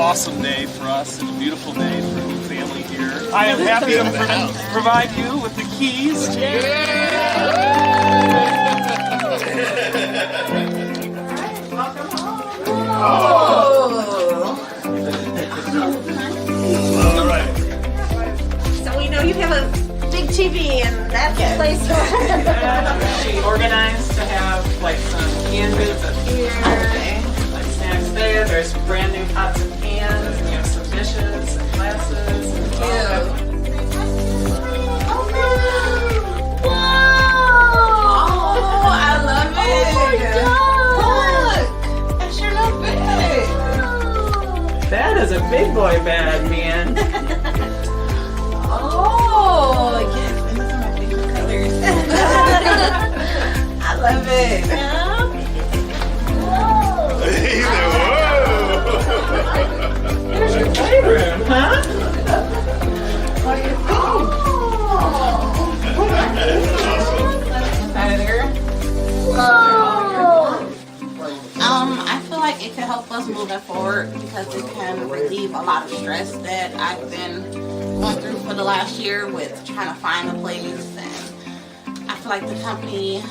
awesome day for us and a beautiful day for the family here. I am happy to provide you with the keys. Welcome home. All right. So we know you have a big TV and that's the place for She organized to have like some canned goods up here, like snacks there. There's brand new pots and pans, and we have some dishes and glasses. Oh, I love it. Look, that's your little bed. That is a big boy bed, man. Oh, yes, these are my favorite colors. I love it. Here's your playroom, huh? What do you think? I feel like it can help us moving forward because it can relieve a lot of stress that I've been going through for the last year with trying to find a place. And I feel like the company,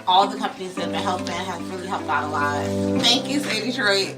all the companies that have been helping have really helped out a lot. Thank you, Say Detroit.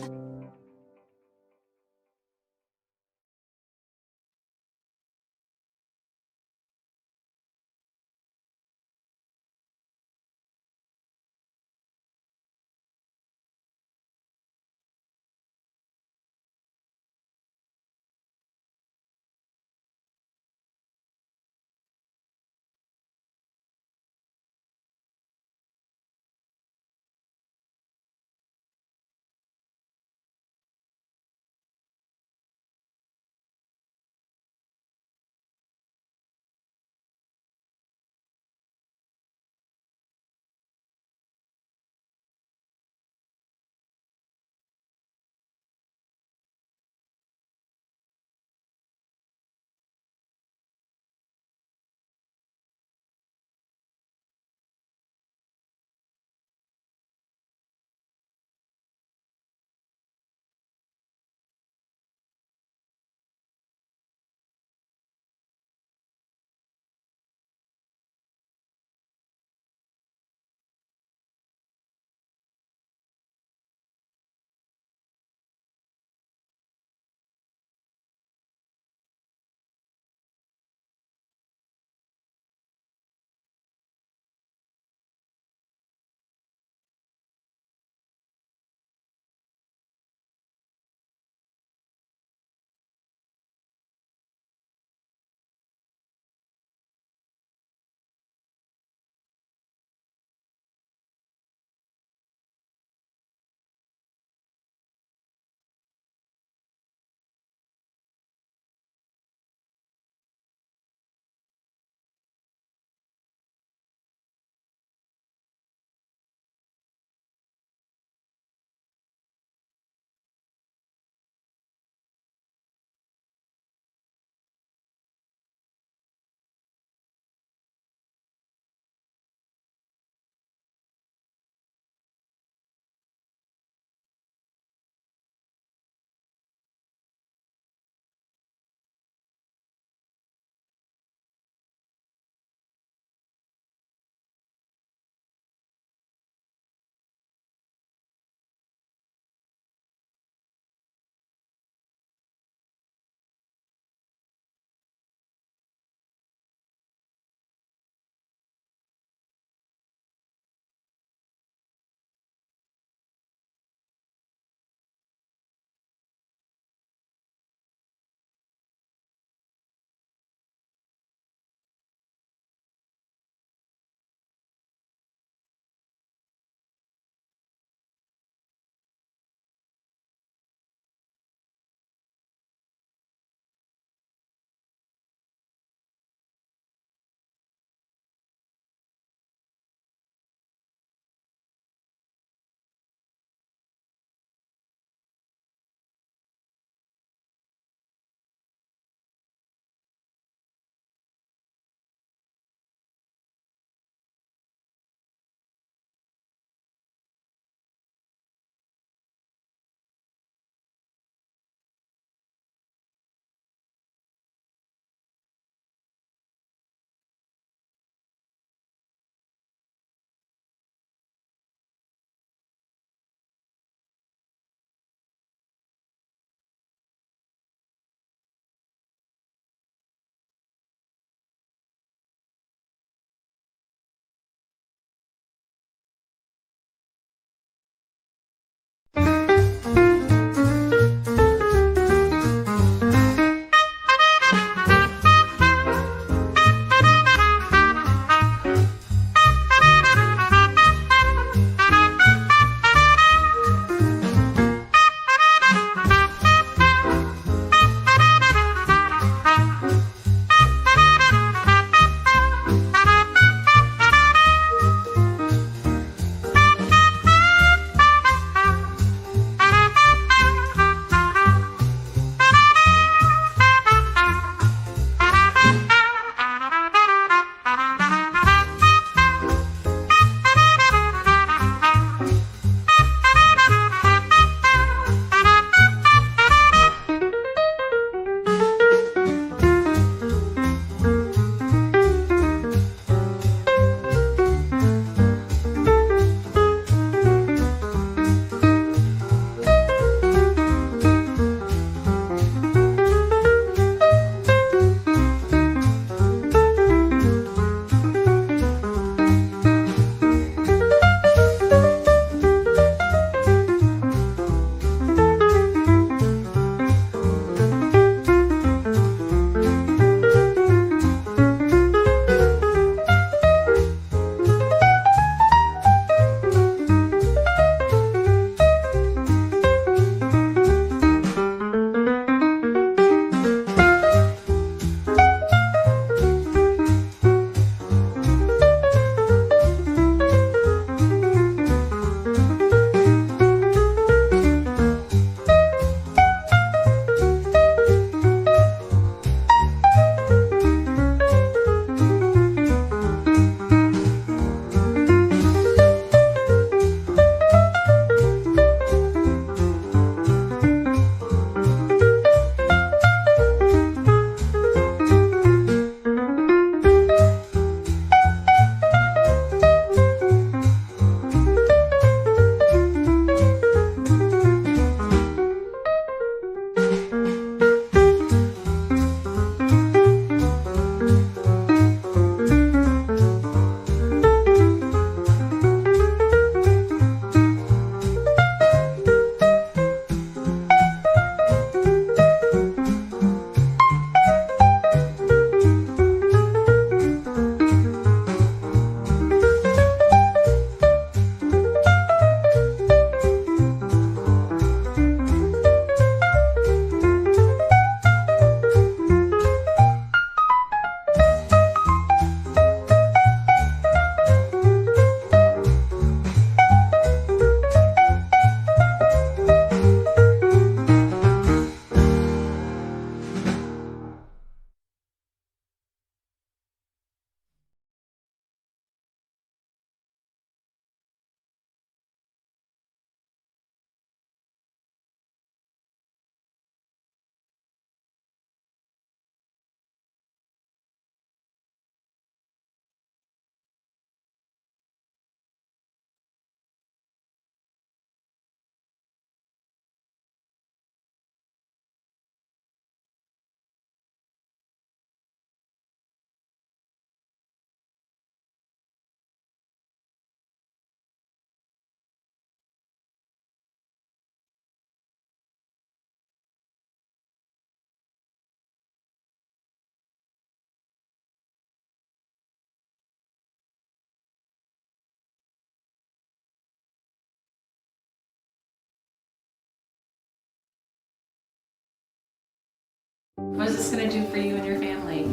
What is this going to do for you and your family?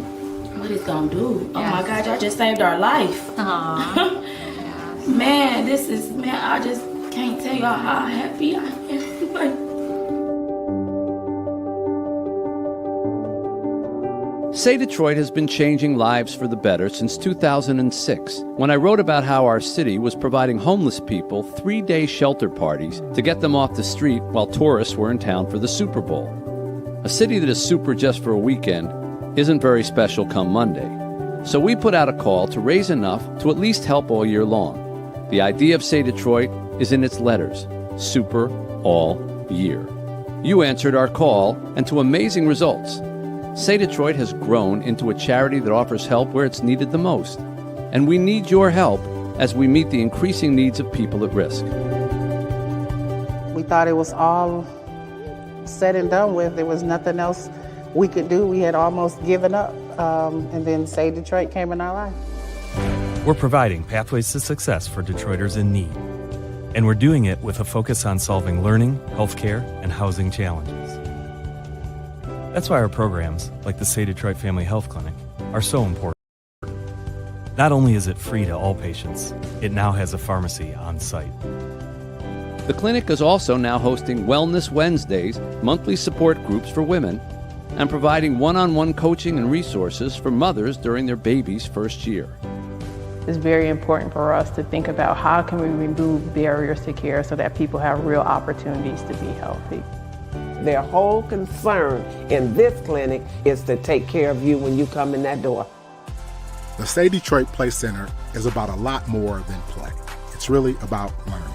What it's gonna do? Oh Yes. my God, y'all just saved our life. Aww. Man, I just can't tell y'all how happy I am. Say Detroit has been changing lives for the better since 2006, when I wrote about how our city was providing homeless people 3-day shelter parties to get them off the street while tourists were in town for the Super Bowl. A city that is super just for a weekend isn't very special come Monday. So we put out a call to raise enough to at least help all year long. The idea of Say Detroit is in its letters, super all year. You answered our call, and to amazing results. Say Detroit has grown into a charity that offers help where it's needed the most. And we need your help as we meet the increasing needs of people at risk. We thought it was all said and done with. There was nothing else we could do. We had almost given up. And then Say Detroit came in our life. We're providing pathways to success for Detroiters in need. And we're doing it with a focus on solving learning, healthcare, and housing challenges. That's why our programs, like the Say Detroit Family Health Clinic, are so important. Not only is it free to all patients, it now has a pharmacy on site. The clinic is also now hosting Wellness Wednesdays, monthly support groups for women, and providing one-on-one coaching and resources for mothers during their baby's first year. It's very important for us to think about how can we remove barriers to care so that people have real opportunities to be healthy. Their whole concern in this clinic is to take care of you when you come in that door. The Say Detroit Play Center is about a lot more than play. It's really about learning.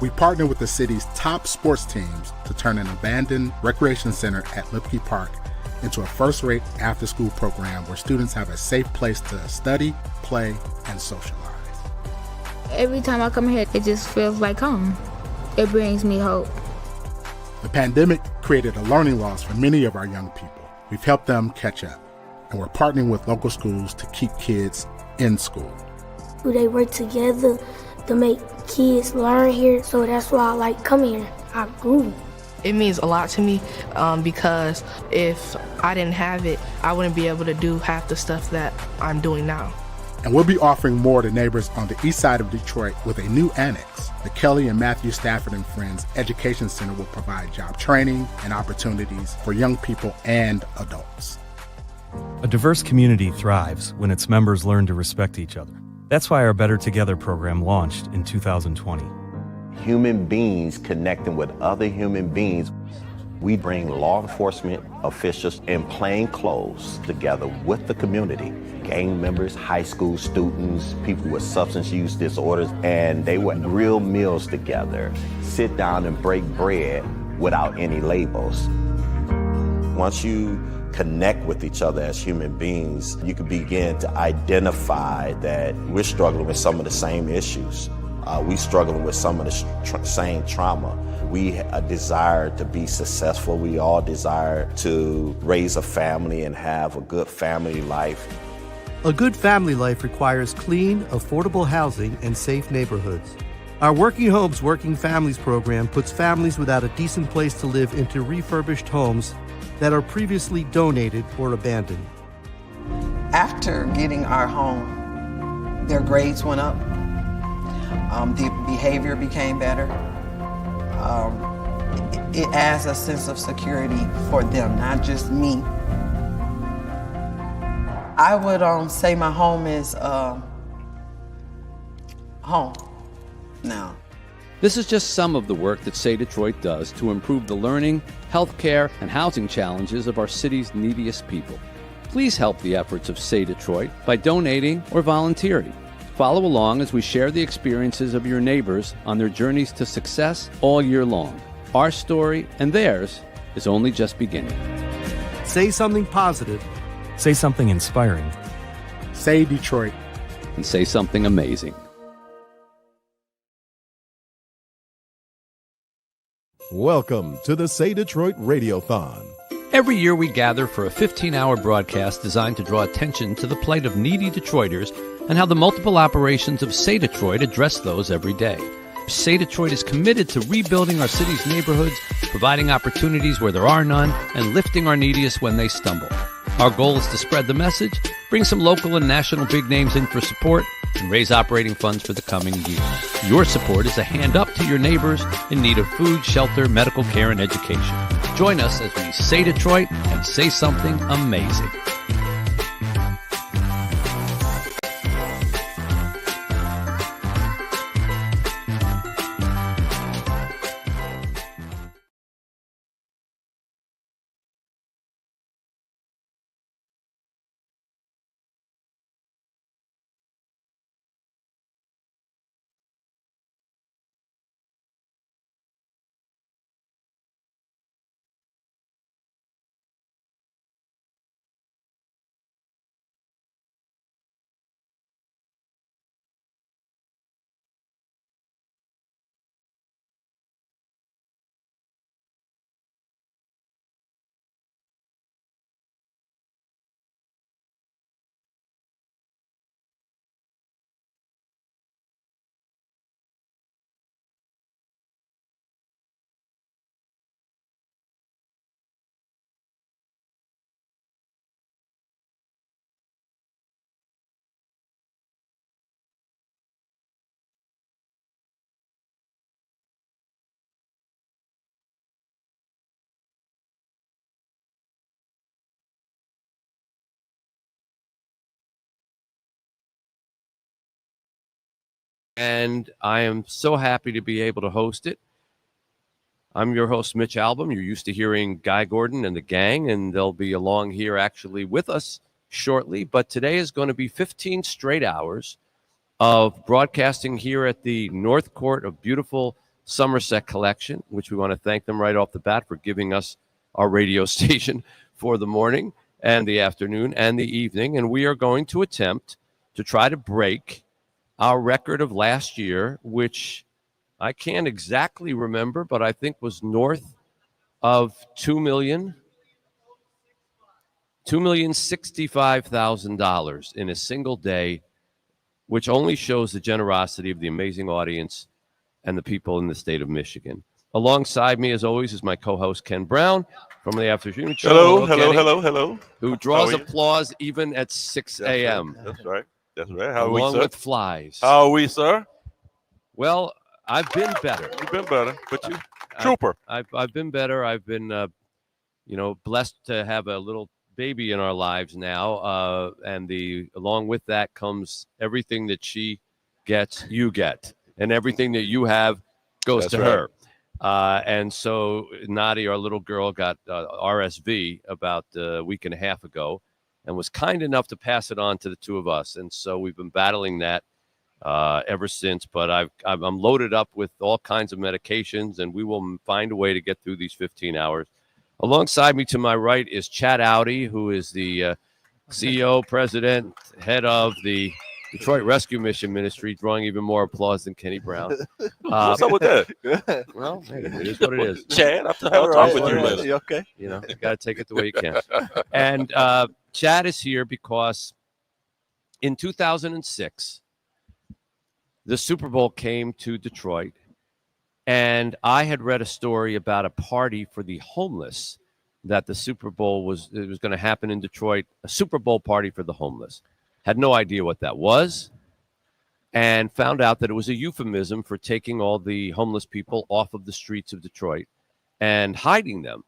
We partner with the city's top sports teams to turn an abandoned recreation center at Lipke Park into a first-rate after-school program where students have a safe place to study, play, and socialize. Every time I come here, it just feels like home. It brings me hope. The pandemic created a learning loss for many of our young people. We've helped them catch up, and we're partnering with local schools to keep kids in school. They work together to make kids learn here, so that's why I like coming here. I grew. It means a lot to me because if I didn't have it, I wouldn't be able to do half the stuff that I'm doing now. And we'll be offering more to neighbors on the east side of Detroit with a new annex. The Kelly and Matthew Stafford and Friends Education Center will provide job training and opportunities for young people and adults. A diverse community thrives when its members learn to respect each other. That's why our Better Together program launched in 2020. Human beings connecting with other human beings. We bring law enforcement officials in plain clothes together with the community. Gang members, high school students, people with substance use disorders, and they would grill meals together, sit down and break bread without any labels. Once you connect with each other as human beings, you can begin to identify that we're struggling with some of the same issues. We're struggling with some of the same trauma. We desire to be successful. We all desire to raise a family and have a good family life. A good family life requires clean, affordable housing and safe neighborhoods. Our Working Homes, Working Families program puts families without a decent place to live into refurbished homes that are previously donated or abandoned. After getting our home, their grades went up. The behavior became better. It adds a sense of security for them, not just me. I would say my home is home now. This is just some of the work that Say Detroit does to improve the learning, healthcare, and housing challenges of our city's neediest people. Please help the efforts of Say Detroit by donating or volunteering. Follow along as we share the experiences of your neighbors on their journeys to success all year long. Our story and theirs is only just beginning. Say something positive. Say something inspiring. Say Detroit. And say something amazing. Welcome to the Say Detroit Radiothon. Every year we gather for a 15-hour broadcast designed to draw attention to the plight of needy Detroiters and how the multiple operations of Say Detroit address those every day. Say Detroit is committed to rebuilding our city's neighborhoods, providing opportunities where there are none, and lifting our neediest when they stumble. Our goal is to spread the message, bring some local and national big names in for support, and raise operating funds for the coming year. Your support is a hand up to your neighbors in need of food, shelter, medical care, and education. Join us as we say Detroit and say something amazing. And I am so happy to be able to host it. I'm your host, Mitch Albom. You're used to hearing Guy Gordon and the gang, and they'll be along here actually with us shortly. But today is going to be 15 straight hours of broadcasting here at the North Court of beautiful Somerset Collection, which we want to thank them right off the bat for giving us our radio station for the morning and the afternoon and the evening. And we are going to attempt to try to break our record of last year, which I can't exactly remember, but I think was north of $2,065,000 in a single day, which only shows the generosity of the amazing audience and the people in the state of Michigan. Alongside me, as always, is my co-host, Ken Brown, from the Afternoon Show. Hello. Who draws applause even at 6 a.m. That's right. How are we, along sir? with flies. How are we, sir? Well, I've been better. You've been better, but you trooper. I've been better. I've been, blessed to have a little baby in our lives now, and along with that comes everything that she gets, you get, and everything that you have goes to her. And so Nadi, our little girl, got RSV about a week and a half ago, and was kind enough to pass it on to the two of us. And so we've been battling that ever since. But I'm loaded up with all kinds of medications, and we will find a way to get through these 15 hours. Alongside me to my right is Chad Audi, who is the CEO, president, head of the Detroit Rescue Mission Ministry, drawing even more applause than Kenny Brown. What's up with that? Well, hey, it is what it is. Chad, I'll talk with you later. You okay? You got to take it the way you can. And Chad is here because in 2006, the Super Bowl came to Detroit, and I had read a story about a party for the homeless that the Super Bowl was going to happen in Detroit, a Super Bowl party for the homeless. Had no idea what that was, and found out that it was a euphemism for taking all the homeless people off of the streets of Detroit and hiding them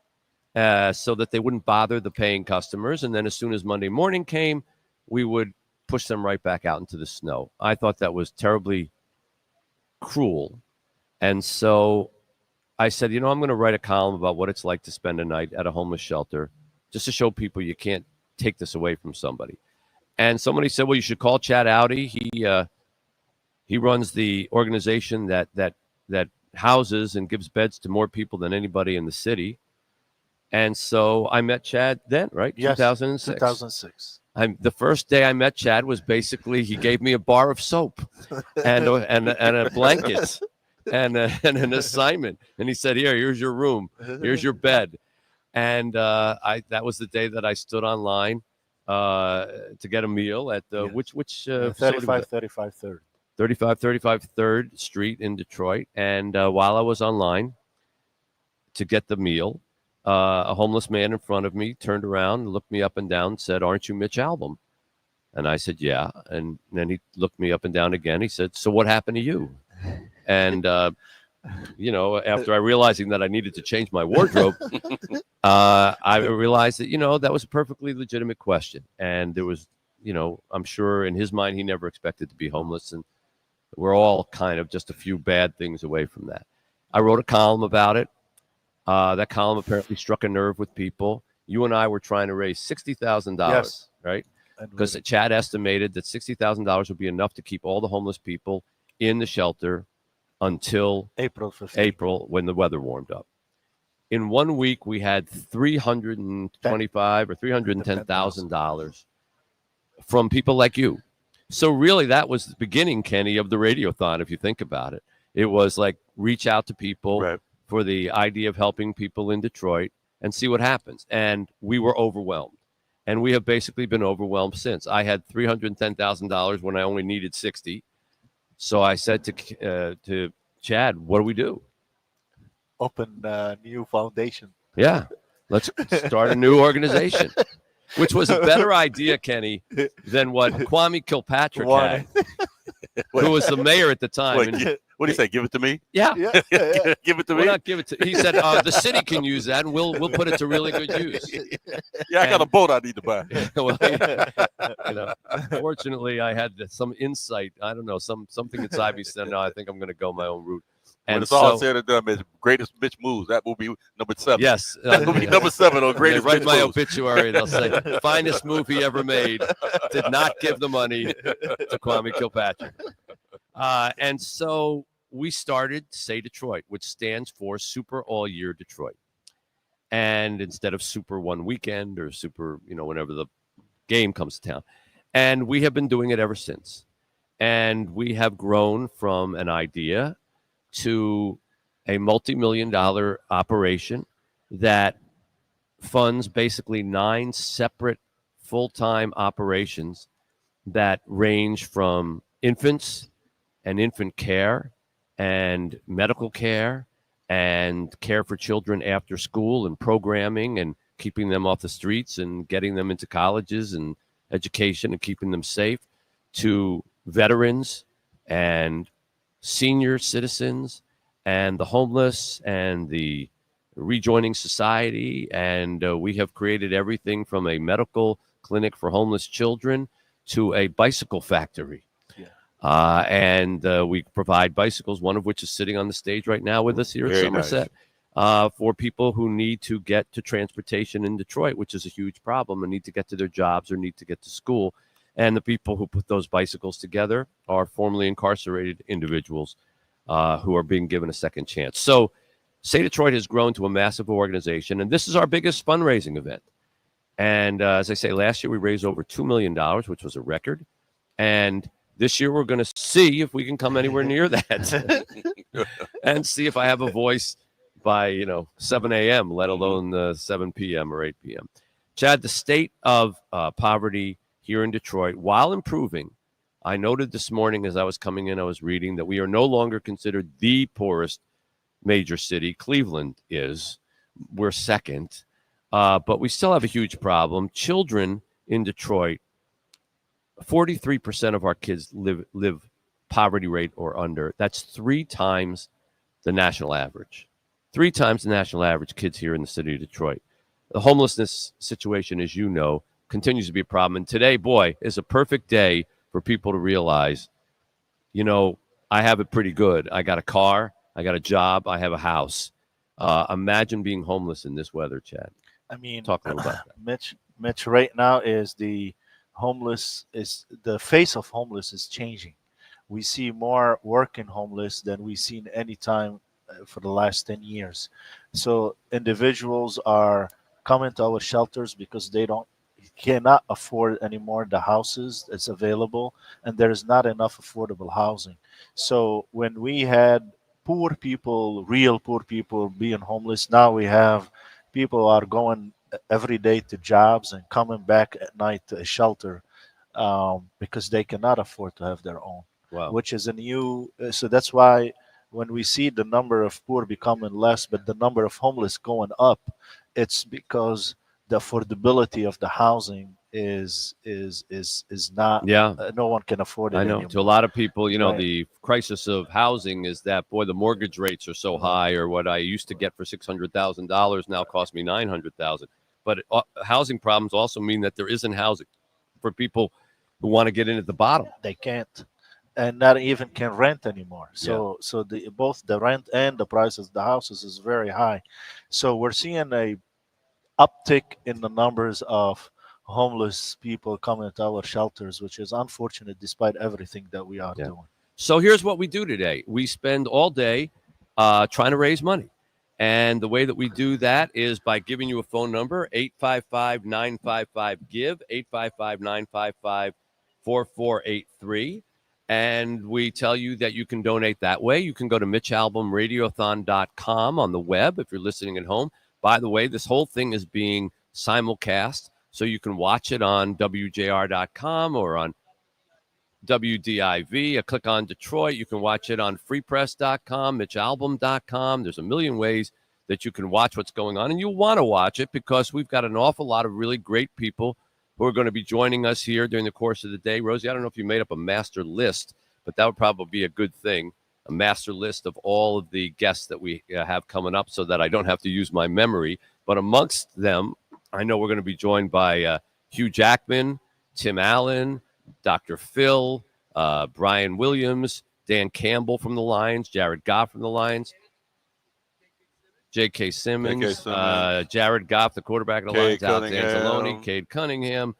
so that they wouldn't bother the paying customers. And then as soon as Monday morning came, we would push them right back out into the snow. I thought that was terribly cruel. And so I said, I'm going to write a column about what it's like to spend a night at a homeless shelter, just to show people you can't take this away from somebody. And somebody said, well, you should call Chad Audi. He runs the organization that houses and gives beds to more people than anybody in the city. And so I met Chad then, right? Yes, 2006. 2006. The first day I met Chad was basically he gave me a bar of soap and a blanket and an assignment. And he said, here's your room. Here's your bed. And that was the day that I stood online to get a meal at the which 35 30. 3535 3rd Street in Detroit. And while I was online to get the meal, a homeless man in front of me turned around, looked me up and down, and said, "Aren't you Mitch Albom?" And I said, "Yeah." And then he looked me up and down again. He said, "So what happened to you?" And, after I realizing that I needed to change my wardrobe, I realized that, that was a perfectly legitimate question. And there was, I'm sure in his mind, he never expected to be homeless. And we're all kind of just a few bad things away from that. I wrote a column about it. That column apparently struck a nerve with people. You and I were trying to raise $60,000, Yes. right? Because Chad estimated that $60,000 would be enough to keep all the homeless people in the shelter until April 15th. April, when the weather warmed up. In 1 week, we had $325,000 or $310,000 from people like you. So really, that was the beginning, Kenny, of the Radiothon. If you think about it, it was like reach out to people for the idea of helping people in Detroit and see what happens. And we were overwhelmed. And we have basically been overwhelmed since. I had $310,000 when I only needed 60. So I said to Chad, "What do we do?" Open a new foundation. Yeah, let's start a new organization, which was a better idea, Kenny, than what Kwame Kilpatrick had, who was the mayor at the time. What do you say? Give it to me? Yeah. Give it to me? Not give it to. He said the city can use that, and we'll put it to really good use. Yeah, I got a boat I need to buy. Well, fortunately, I had some insight. I don't know, something inside me said, "No, I think I'm going to go my own route." And it's all said and done, Mitch. Greatest Mitch moves. That will be number 7. Yes, that will be number 7 on greatest. They write Mitch my moves. obituary. They'll say, "Finest movie ever made." Did not give the money to Kwame Kilpatrick. And so we started Say Detroit, which stands for Super All Year Detroit. And instead of Super One Weekend or Super, whenever the game comes to town. And we have been doing it ever since. And we have grown from an idea to a multi-million-dollar operation that funds basically 9 separate full-time operations that range from infants and infant care and medical care and care for children after school and programming and keeping them off the streets and getting them into colleges and education and keeping them safe, to veterans and senior citizens and the homeless and the rejoining society. And we have created everything from a medical clinic for homeless children to a bicycle factory. And we provide bicycles, one of which is sitting on the stage right now with us here at Somerset, for people who need to get to transportation in Detroit, which is a huge problem, and need to get to their jobs or need to get to school. And the people who put those bicycles together are formerly incarcerated individuals who are being given a second chance. So Say Detroit has grown to a massive organization, and this is our biggest fundraising event. And as I say, last year we raised over $2 million, which was a record. And this year we're going to see if we can come anywhere near that and see if I have a voice by, 7 a.m., let alone 7 p.m. or 8 p.m. Chad, the state of poverty here in Detroit, while improving, I noted this morning as I was coming in, I was reading that we are no longer considered the poorest major city. Cleveland is. We're second. But we still have a huge problem. Children in Detroit, 43% of our kids live poverty rate or under. That's 3 times the national average. 3 times the national average kids here in the city of Detroit. The homelessness situation, as you know, continues to be a problem. And today, boy, is a perfect day for people to realize, I have it pretty good. I got a car, I got a job, I have a house. Imagine being homeless in this weather, Chad. I mean, talk a little about that. Mitch, right now is the face of homeless is changing. We see more working homeless than we've seen any time for the last 10 years. So individuals are coming to our shelters because they cannot afford anymore the houses that's available, and there's not enough affordable housing. So when we had poor people, real poor people being homeless, now we have people are going every day to jobs and coming back at night to a shelter because they cannot afford to have their own. Wow. which is a new. So that's why when we see the number of poor becoming less, but the number of homeless going up, it's because the affordability of the housing is not. Yeah. No one can afford it I know. anymore. To a lot of people, you know, Right. the crisis of housing is that, boy, the mortgage rates are so high, or what I used to get for $600,000 now costs me $900,000. But housing problems also mean that there isn't housing for people who want to get in at the bottom. They can't, and not even can rent anymore. So both the rent and the prices of the houses is very high. So we're seeing a uptick in the numbers of homeless people coming to our shelters, which is unfortunate despite everything that we are doing. So here's what we do today. We spend all day trying to raise money. And the way that we do that is by giving you a phone number, 855-955-GIVE, 855-955-4483. And we tell you that you can donate that way. You can go to mitchalbomradiothon.com on the web if you're listening at home. By the way, this whole thing is being simulcast, so you can watch it on WJR.com or on WDIV. Click on Detroit. You can watch it on freepress.com, mitchalbom.com. There's a million ways that you can watch what's going on, and you'll want to watch it because we've got an awful lot of really great people who are going to be joining us here during the course of the day. Rosie, I don't know if you made up a master list, but that would probably be a good thing, a master list of all of the guests that we have coming up so that I don't have to use my memory. But amongst them, I know we're going to be joined by Hugh Jackman, Tim Allen, Dr. Phil, Brian Williams, Dan Campbell from the Lions, Jared Goff from the Lions, J.K. Simmons, Jared Goff, the quarterback of the Lions, Alex Anzalone, Cade Cunningham,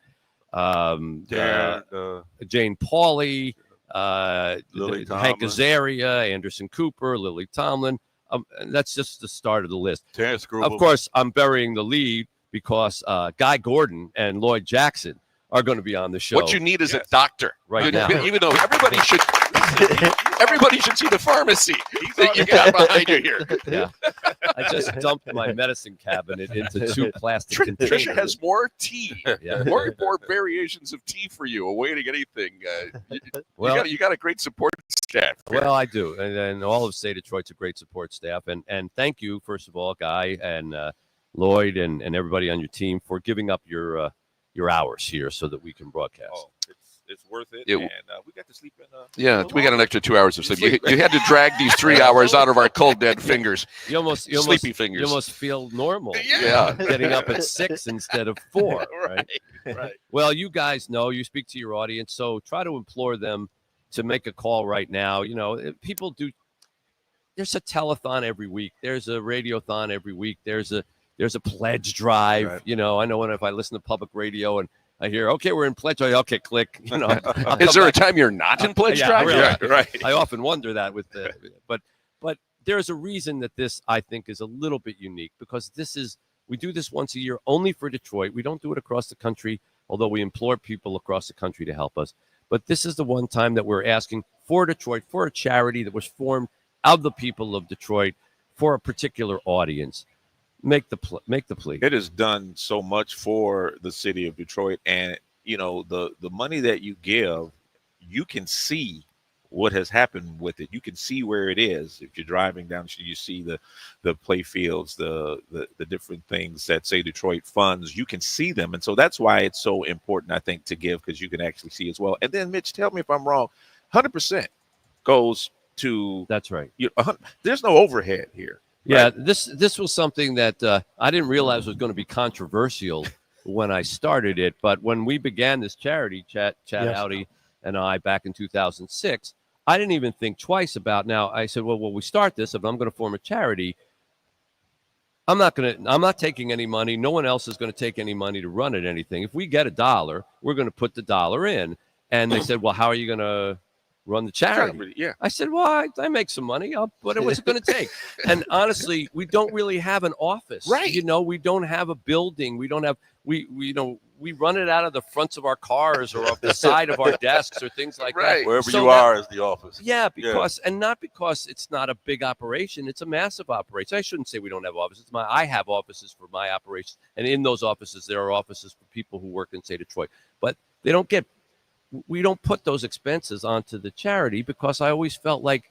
Jane Pauley, Hank Azaria, Anderson Cooper, Lily Tomlin. That's just the start of the list. Of course, I'm burying the lead because Guy Gordon and Lloyd Jackson are going to be on the show. What you need is a doctor right now. Even though everybody should see the pharmacy that you got behind you here. Yeah, I just dumped my medicine cabinet into 2 plastic containers. Trisha has more tea, Yeah. more variations of tea for you, awaiting anything. You got a great support staff. Well, I do, and all of State Detroit's a great support staff, and thank you, first of all, Guy and Lloyd and everybody on your team for giving up your hours here so that we can broadcast. Oh, it's worth it, Yeah. and we got to sleep in. We got an extra 2 hours of sleep. You had to drag these 3 hours out of our cold dead fingers. Sleepy fingers. You almost feel normal. Yeah. Getting up at 6 instead of 4. Right. Well, you guys know, you speak to your audience, so try to implore them to make a call right now. You know, people do. There's a telethon every week. There's a radiothon every week. There's a pledge drive. Right. You know, I know if I listen to public radio and I hear, okay, we're in pledge drive. Okay, click. You know, is there a time you're not in pledge drive? Really, right. I often wonder that with but there's a reason that this, I think, is a little bit unique because we do this once a year only for Detroit. We don't do it across the country, although we implore people across the country to help us. But this is the one time that we're asking for Detroit, for a charity that was formed of the people of Detroit for a particular audience. Make the plea. It has done so much for the city of Detroit, and you know the money that you give, you can see what has happened with it. You can see where it is. If you're driving down, you see the play fields, the different things that say Detroit funds. You can see them, and so that's why it's so important, I think, to give, because you can actually see as well. And then, Mitch, tell me if I'm wrong. 100% goes to. That's right. There's no overhead here. Yeah, right? This was something that I didn't realize was going to be controversial when I started it. But when we began this charity, Chad Howdy and I, back in 2006, I didn't even think twice about. Now I said, well, when we start this, if I'm going to form a charity, I'm not taking any money. No one else is going to take any money to run it. Anything. If we get $1, we're going to put the $1 in. And they said, well, how are you going to run the charity? Yeah. I said, well, I make some money. What was it going to take? And honestly, we don't really have an office. Right. You know, we don't have a building. We don't have, we run it out of the fronts of our cars or off the side of our desks or things like that. Wherever you are is the office. Yeah, and not because it's not a big operation. It's a massive operation. I shouldn't say we don't have offices. I have offices for my operations. And in those offices, there are offices for people who work in, say, Detroit. But they don't get we don't put those expenses onto the charity because I always felt like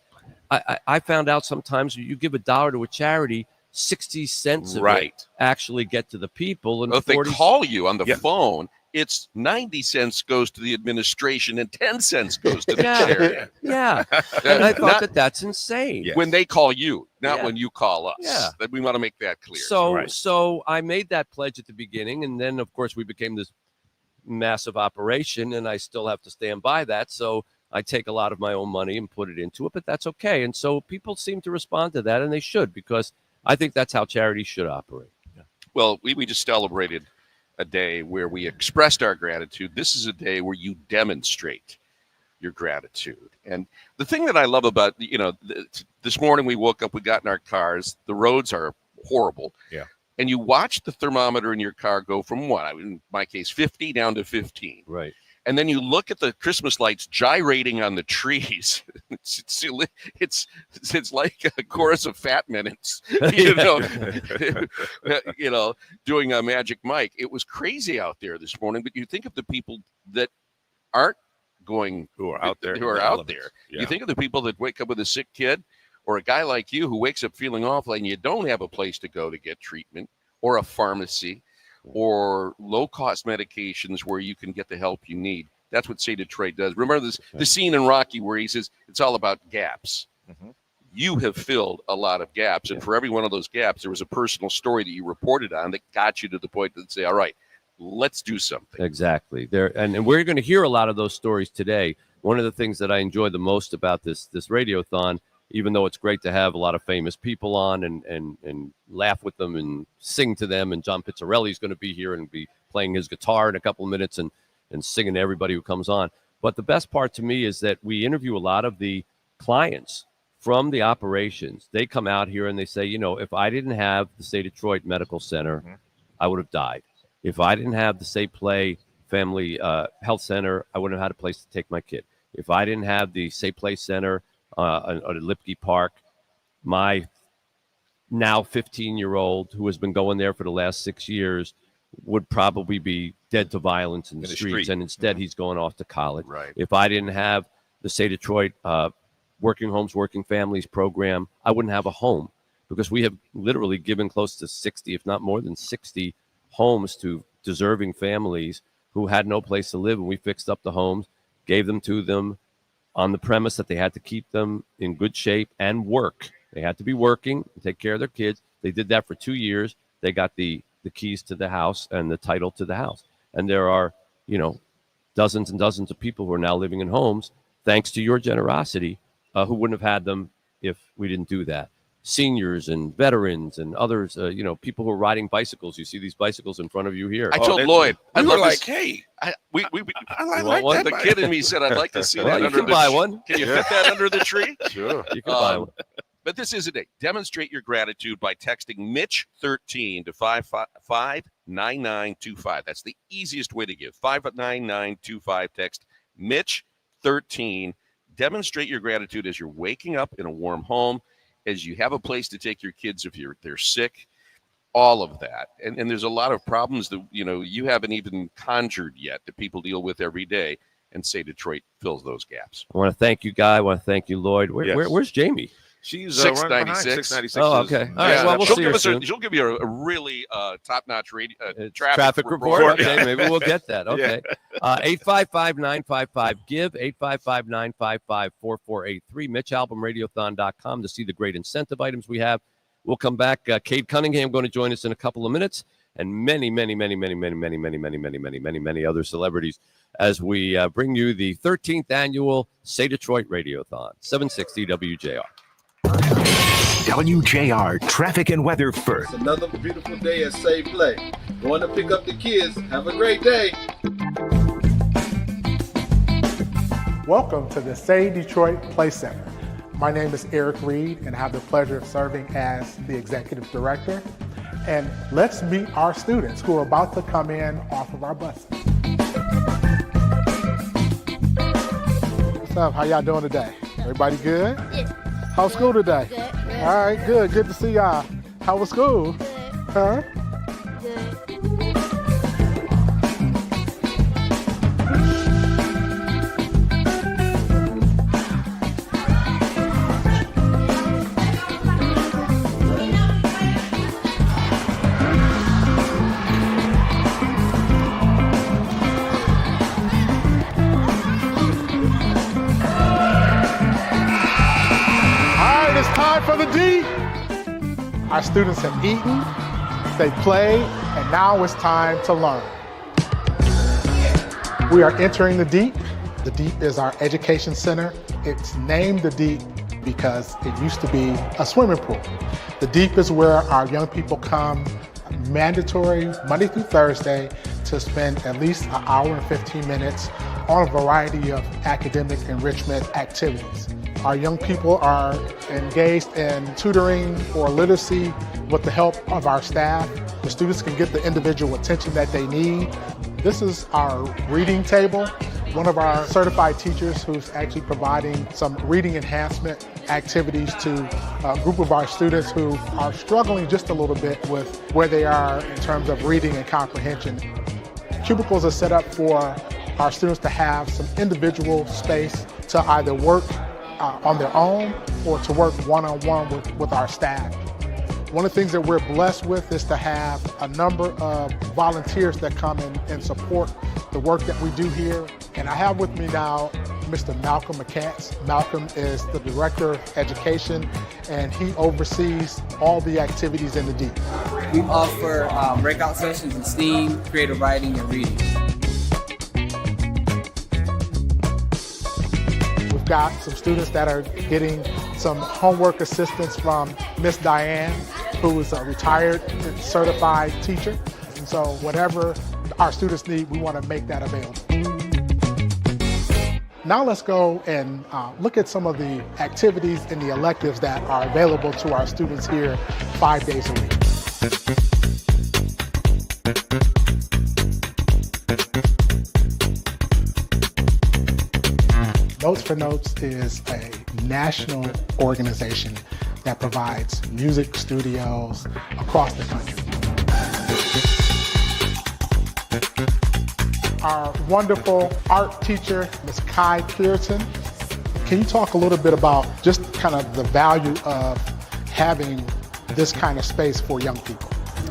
I found out sometimes you give $1 to a charity, 60 cents of it actually get to the people. And well, if 40 they call you on the phone, it's 90 cents goes to the administration and 10 cents goes to the charity. Yeah. And I thought that's insane. When they call you, not when you call us. Yeah. That we want to make that clear. So I made that pledge at the beginning, and then of course we became this massive operation, and I still have to stand by that. So I take a lot of my own money and put it into it, but that's okay. And so people seem to respond to that, and they should, because I think that's how charities should operate. Yeah. Well, we just celebrated a day where we expressed our gratitude. This is a day where you demonstrate your gratitude. And the thing that I love about, this morning we woke up, we got in our cars, the roads are horrible. Yeah. And you watch the thermometer in your car go from in my case, 50 down to 15. Right. And then you look at the Christmas lights gyrating on the trees. It's like a chorus of Fat Minutes, doing a Magic Mike. It was crazy out there this morning. But you think of the people that aren't going, who are out there. Yeah. You think of the people that wake up with a sick kid, or a guy like you who wakes up feeling awful and you don't have a place to go to get treatment, or a pharmacy, or low-cost medications where you can get the help you need. That's what Say Detroit does. Remember the scene in Rocky where he says it's all about gaps. Mm-hmm. You have filled a lot of gaps, and for every one of those gaps, there was a personal story that you reported on that got you to the point that say, all right, let's do something. Exactly. And we're going to hear a lot of those stories today. One of the things that I enjoy the most about this Radiothon, even though it's great to have a lot of famous people on and laugh with them and sing to them. And John Pizzarelli is going to be here and be playing his guitar in a couple of minutes and singing to everybody who comes on. But the best part to me is that we interview a lot of the clients from the operations. They come out here and they say, if I didn't have the Say Detroit Medical Center, I would have died. If I didn't have the Say Play Family Health Center, I wouldn't have had a place to take my kid. If I didn't have the Say Play Center at Lipke Park, my now 15-year-old who has been going there for the last 6 years would probably be dead to violence in the streets. And instead he's going off to college. Right. If I didn't have the Say Detroit Working Homes, Working Families program, I wouldn't have a home, because we have literally given close to 60, if not more than 60 homes to deserving families who had no place to live. And we fixed up the homes, gave them to them on the premise that they had to keep them in good shape and work. They had to be working and take care of their kids. They did that for 2 years. They got the keys to the house and the title to the house. And there are, dozens and dozens of people who are now living in homes, thanks to your generosity, who wouldn't have had them if we didn't do that. Seniors and veterans and others, people who are riding bicycles. You see these bicycles in front of you here. I told Lloyd, we were like, hey, I like like that the kid in me said, I'd like to see that you under can the buy one. Can you fit that under the tree? Sure. You can buy one. But this is a day. Demonstrate your gratitude by texting Mitch13 to 555-9925. That's the easiest way to give. 59925. Text Mitch13. Demonstrate your gratitude as you're waking up in a warm home, as you have a place to take your kids if they're sick, all of that. And there's a lot of problems that, you haven't even conjured yet that people deal with every day, and Say Detroit fills those gaps. I want to thank you, Guy. I want to thank you, Lloyd. Where's Jamie? She's 696. 696. Oh, okay. All right. Well, we'll see her soon. She'll give you a really top-notch traffic report. Yeah. Okay, maybe we'll get that. Okay. 855-955-GIVE, 855-955-4483, MitchAlbomRadiothon.com to see the great incentive items we have. We'll come back. Cade Cunningham going to join us in a couple of minutes, and many other celebrities as we bring you the 13th annual Say Detroit Radiothon, 760 WJR. WJR traffic and weather first. It's another beautiful day at Say Play. Going to pick up the kids. Have a great day. Welcome to the Say Detroit Play Center. My name is Eric Reed, and I have the pleasure of serving as the executive director. And let's meet our students who are about to come in off of our buses. What's up? How y'all doing today? Everybody good? Yes. How's school today? Good. All right, good. Good to see y'all. How was school? Good. Huh? Good. for the deep. Our students have eaten, they played, and now it's time to learn. We are entering the deep. The deep is our education center. It's named the deep because it used to be a swimming pool. The deep is where our young people come mandatory Monday through Thursday to spend at least an hour and 15 minutes on a variety of academic enrichment activities. Our young people are engaged in tutoring or literacy with the help of our staff. The students can get the individual attention that they need. This is our reading table. One of our certified teachers who's actually providing some reading enhancement activities to a group of our students who are struggling just a little bit with where they are in terms of reading and comprehension. Cubicles are set up for our students to have some individual space to either work on their own or to work one-on-one with our staff. One of the things that we're blessed with is to have a number of volunteers that come in and support the work that we do here. And I have with me now Mr. Malcolm McCants. Malcolm is the Director of Education, and he oversees all the activities in the deep. We offer breakout sessions in STEAM, creative writing, and reading. We've got some students that are getting some homework assistance from Miss Diane, who is a retired certified teacher. And so whatever our students need, we want to make that available. Now let's go and look at some of the activities and the electives that are available to our students here 5 days a week. Notes for Notes is a national organization that provides music studios across the country. Our wonderful art teacher, Ms. Kai Pearson. Can you talk a little bit about just kind of the value of having this kind of space for young people?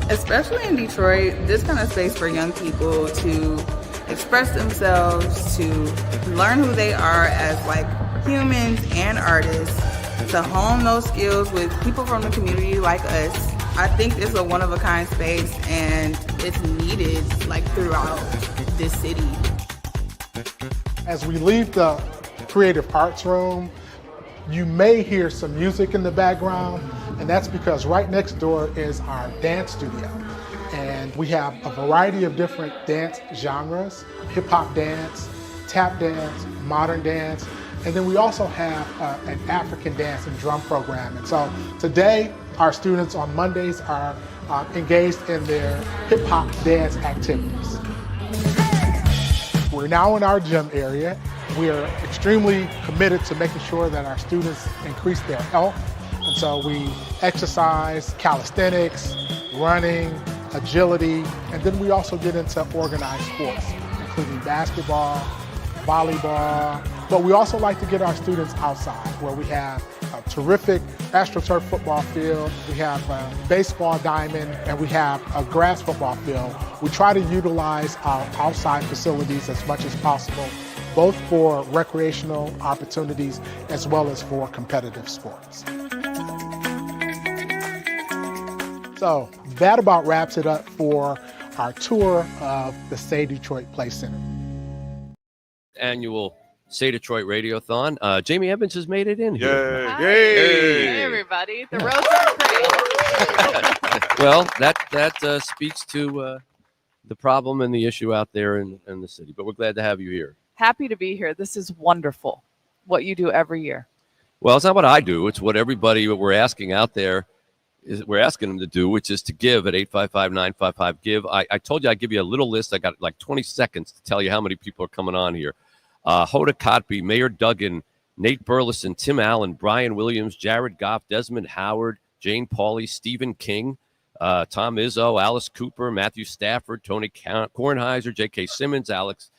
Especially in Detroit, this kind of space for young people to express themselves, to learn who they are as like humans and artists, to hone those skills with people from the community like us. I think it's a one-of-a-kind space, and it's needed like throughout this city. As we leave the creative arts room, you may hear some music in the background, and that's because right next door is our dance studio. And we have a variety of different dance genres: hip-hop dance, tap dance, modern dance, and then we also have an African dance and drum program. And so today, our students on Mondays are engaged in their hip-hop dance activities. We're now in our gym area. We are extremely committed to making sure that our students increase their health. And so we exercise, calisthenics, running, agility, and then we also get into organized sports, including basketball, volleyball, but we also like to get our students outside, where we have a terrific AstroTurf football field, we have a baseball diamond, and we have a grass football field. We try to utilize our outside facilities as much as possible, both for recreational opportunities as well as for competitive sports. So that about wraps it up for our tour of the Say Detroit Play Center. Annual Say Detroit Radiothon. Jamie Evans has made it in here. Hi. Hey, everybody. The roads are great. Well, that speaks to the problem and the issue out there in the city. But we're glad to have you here. Happy to be here. This is wonderful, what you do every year. Well, it's not what I do. It's what everybody we're asking out there we're asking them to do, which is to give at 855-955-GIVE. I told you I'd give you a little list. I got like 20 seconds to tell you how many people are coming on here. Hoda Kotb, Mayor Duggan, Nate Burleson, Tim Allen, Brian Williams, Jared Goff, Desmond Howard, Jane Pauley, Stephen King, Tom Izzo, Alice Cooper, Matthew Stafford, Tony Kornheiser, J.K. Simmons, Alex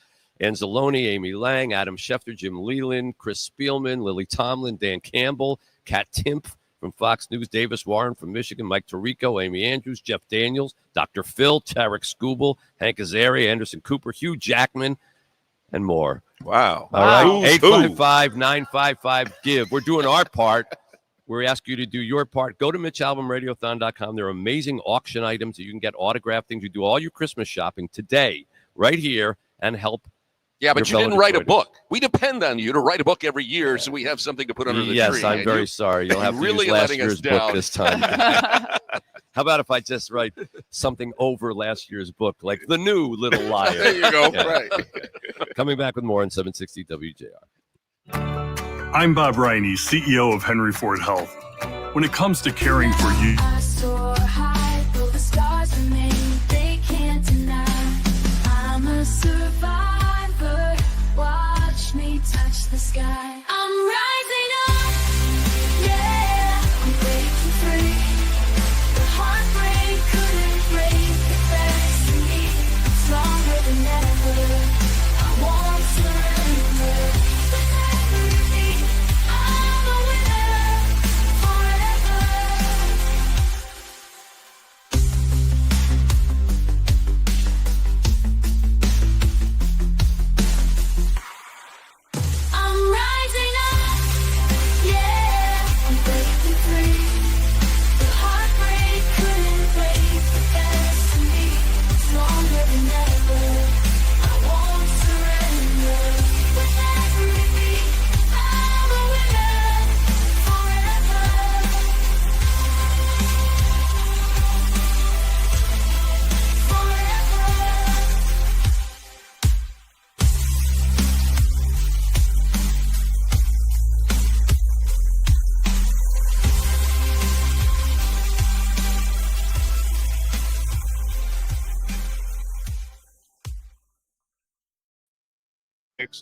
Anzalone, Amy Lang, Adam Schefter, Jim Leland, Chris Spielman, Lily Tomlin, Dan Campbell, Kat Timpf from Fox News, Davis Warren from Michigan, Mike Tirico, Amy Andrews, Jeff Daniels, Dr. Phil, Tarek Skubal, Hank Azaria, Anderson Cooper, Hugh Jackman, and more. Wow. All right. 855-955-GIVE. We're doing our part. We ask you to do your part. Go to MitchAlbumRadiothon.com. There are amazing auction items that you can get, autographed things. You do all your Christmas shopping today, right here, and help. Yeah, but your you didn't write a Detroiters. book. We depend on you to write a book every year, so we have something to put under the tree. Yes, I'm And very you- sorry. You'll have to really use last letting us year's book down. this time. How about if I just write something over last year's book, like The New Little Liar? There you go. Yeah. Right. Coming back with more on 760 WJR. I'm Bob Riney, CEO of Henry Ford Health. When it comes to caring for you, I soar high, though the stars remain, they can't deny. I'm a survivor. Watch me touch the sky. I'm rising up. Yeah, I'm breaking free. The heartbreak couldn't break the destiny. Stronger than ever. I won't surrender. With everything, I'm a winner forever. I'm rising up, yeah, I'm breaking free. The heartbreak couldn't break the destiny. Stronger than ever, I won't surrender. With everything, I'm a winner forever. Forever.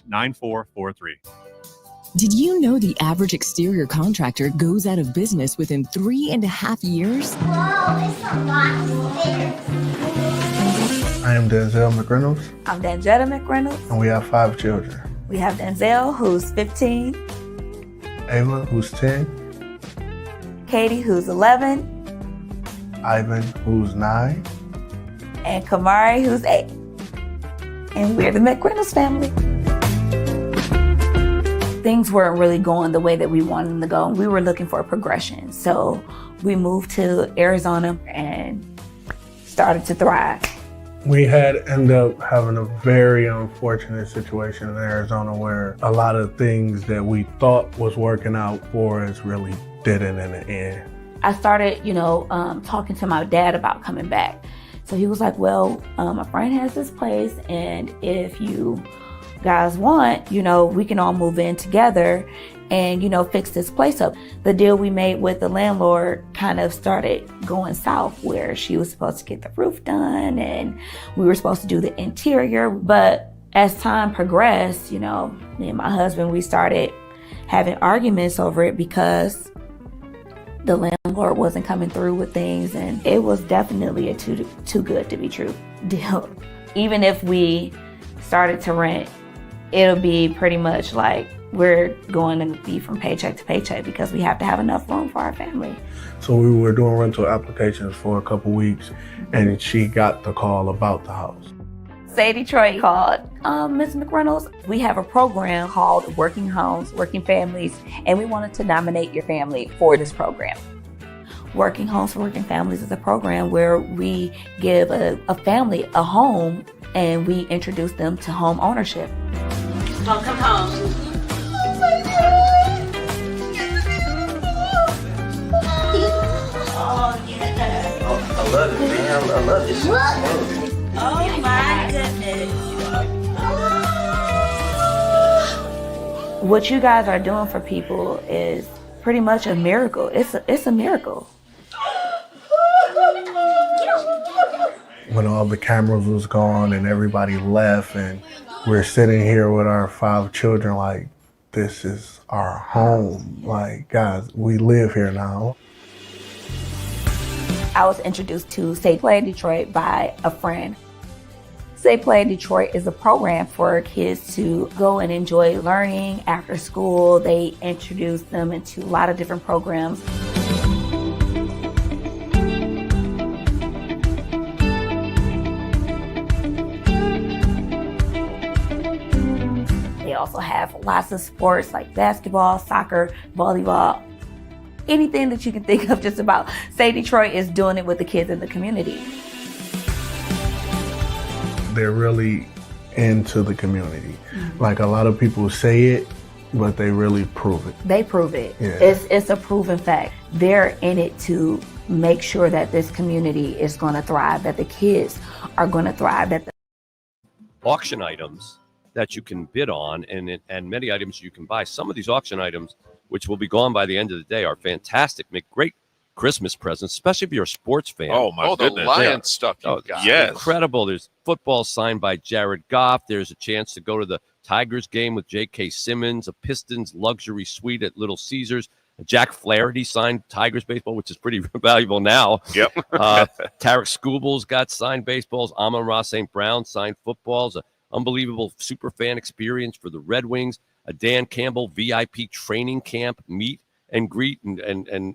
9443. Did you know the average exterior contractor goes out of business within 3.5 years? Whoa, it's a lot of stairs. I am Denzel McReynolds, I'm Danjetta McReynolds. and we have 5 children. We have Denzel, who's 15, Ava, who's 10, Katie, who's 11, Ivan, who's 9. and Kamari, who's 8. And we're the McReynolds family. Things weren't really going the way that we wanted them to go. We were looking for a progression. So we moved to Arizona and started to thrive. We had ended up having a very unfortunate situation in Arizona where a lot of things that we thought was working out for us really didn't in the end. I started, talking to my dad about coming back. So he was like, well, a friend has this place, and if you guys want, we can all move in together and, fix this place up. The deal we made with the landlord kind of started going south, where she was supposed to get the roof done and we were supposed to do the interior. But as time progressed, me and my husband, we started having arguments over it because the landlord wasn't coming through with things, and it was definitely a too good to be true deal. Even if we started to rent, it'll be pretty much like we're going to be from paycheck to paycheck because we have to have enough room for our family. So we were doing rental applications for a couple weeks, and she got the call about the house. Say Detroit called, Ms. McReynolds, we have a program called Working Homes, Working Families, and we wanted to nominate your family for this program. Working Homes for Working Families is a program where we give a family a home and we introduce them to home ownership. Welcome home. Oh, yeah. I love it, man. I love this. Oh, my goodness. What you guys are doing for people is pretty much a miracle. It's a miracle. When all the cameras was gone and everybody left, and we're sitting here with our 5 children, like, this is our home. Like, guys, we live here now. I was introduced to Say Play Detroit by a friend. Say Play Detroit is a program for kids to go and enjoy learning after school. They introduce them into a lot of different programs. They also have lots of sports like basketball, soccer, volleyball. anything that you can think of just about Say Detroit is doing it with the kids in the community. They're really into the community. Like a lot of people say it, but they really prove it. They prove it. Yeah. It's a proven fact. They're in it to make sure that this community is going to thrive, that the kids are going to thrive. That auction items that you can bid on, and many items you can buy. Some of these auction items, which will be gone by the end of the day, are fantastic. Make great Christmas presents, especially if you're a sports fan. Oh, my goodness. The Lions stuff you got. Yes. Incredible. There's football signed by Jared Goff. There's a chance to go to the Tigers game with J.K. Simmons, a Pistons luxury suite at Little Caesars. Jack Flaherty signed Tigers baseball, which is pretty valuable now. Yep. Tarek Skubel's got signed baseballs. Amon-Ra St. Brown signed footballs. An unbelievable super fan experience for the Red Wings. A Dan Campbell VIP training camp meet and greet and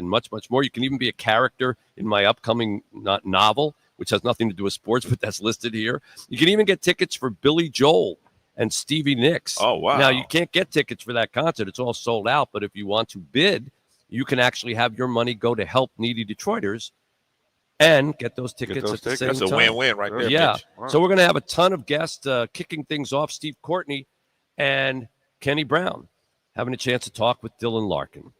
much, much more. You can even be a character in my upcoming novel, which has nothing to do with sports, but that's listed here. You can even get tickets for Billy Joel and Stevie Nicks. Oh, wow. Now, you can't get tickets for that concert. It's all sold out. But if you want to bid, you can actually have your money go to help needy Detroiters and get those tickets at the same time. That's a win-win right there. Yeah. Wow. So we're going to have a ton of guests kicking things off. Steve Courtney and Kenny Brown having a chance to talk with Dylan Larkin.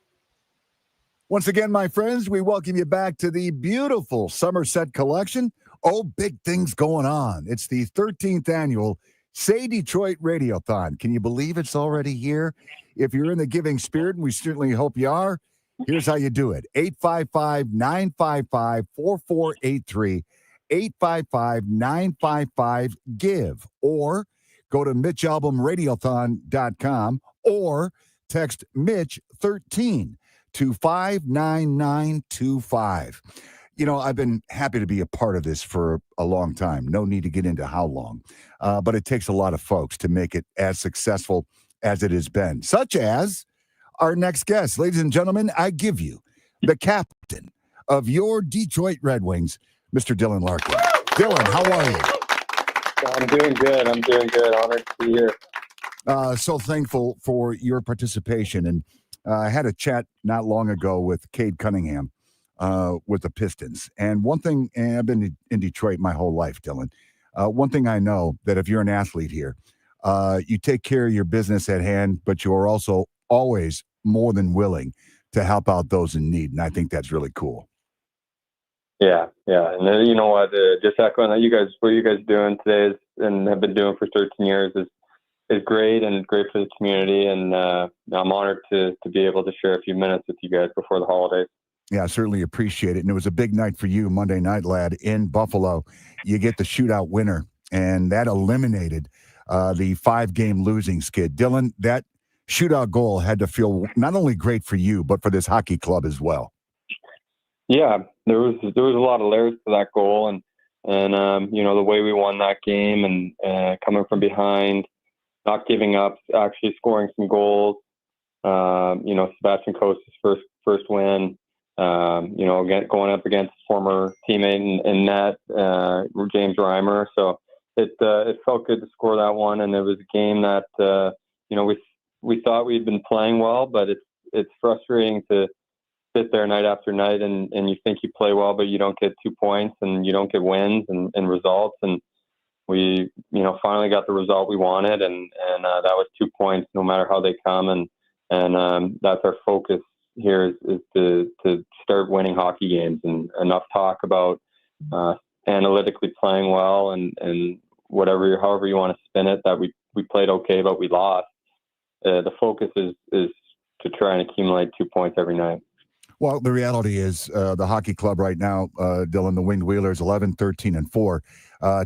Once again, my friends, we welcome you back to the beautiful Somerset Collection. Oh, big things going on. It's the 13th annual Say Detroit Radiothon. Can you believe it's already here? If you're in the giving spirit, and we certainly hope you are, here's how you do it. 855-955-4483, 855-955-GIVE, or go to MitchAlbumRadiothon.com or text Mitch 13 to 59925. You know, I've been happy to be a part of this for a long time. No need to get into how long. But it takes a lot of folks to make it as successful as it has been, such as our next guest. Ladies and gentlemen, I give you the captain of your Detroit Red Wings, Mr. Dylan Larkin. Dylan, how are you? I'm doing good. Honored to be here. So thankful for your participation. And I had a chat not long ago with Cade Cunningham with the Pistons. And one thing, and I've been in Detroit my whole life, Dylan. One thing I know, that if you're an athlete here, you take care of your business at hand, but you are also always more than willing to help out those in need. And I think that's really cool. Yeah. And then, you know what, just echoing that, what you guys are doing today and have been doing for 13 years is great and great for the community. And I'm honored to be able to share a few minutes with you guys before the holidays. Yeah, I certainly appreciate it. And it was a big night for you, Monday night, lad, in Buffalo. You get the shootout winner, and that eliminated the 5-game losing skid. Dylan, that shootout goal had to feel not only great for you, but for this hockey club as well. Yeah, there was a lot of layers to that goal, and you know, the way we won that game and coming from behind, not giving up, actually scoring some goals. You know, Sebastian Costa's first win. You know, again, going up against former teammate in net, James Reimer. So it felt good to score that one, and it was a game that you know, we thought we'd been playing well, but it's frustrating to sit there night after night and you think you play well, but you don't get 2 points and you don't get wins and results. And we, you know, finally got the result we wanted, and that was 2 points, no matter how they come. And that's our focus here is to start winning hockey games, and enough talk about analytically playing well and however you want to spin it, that we played okay, but we lost. The focus is to try and accumulate 2 points every night. Well, the reality is the hockey club right now, Dylan, the Winged Wheelers, 11-13-4,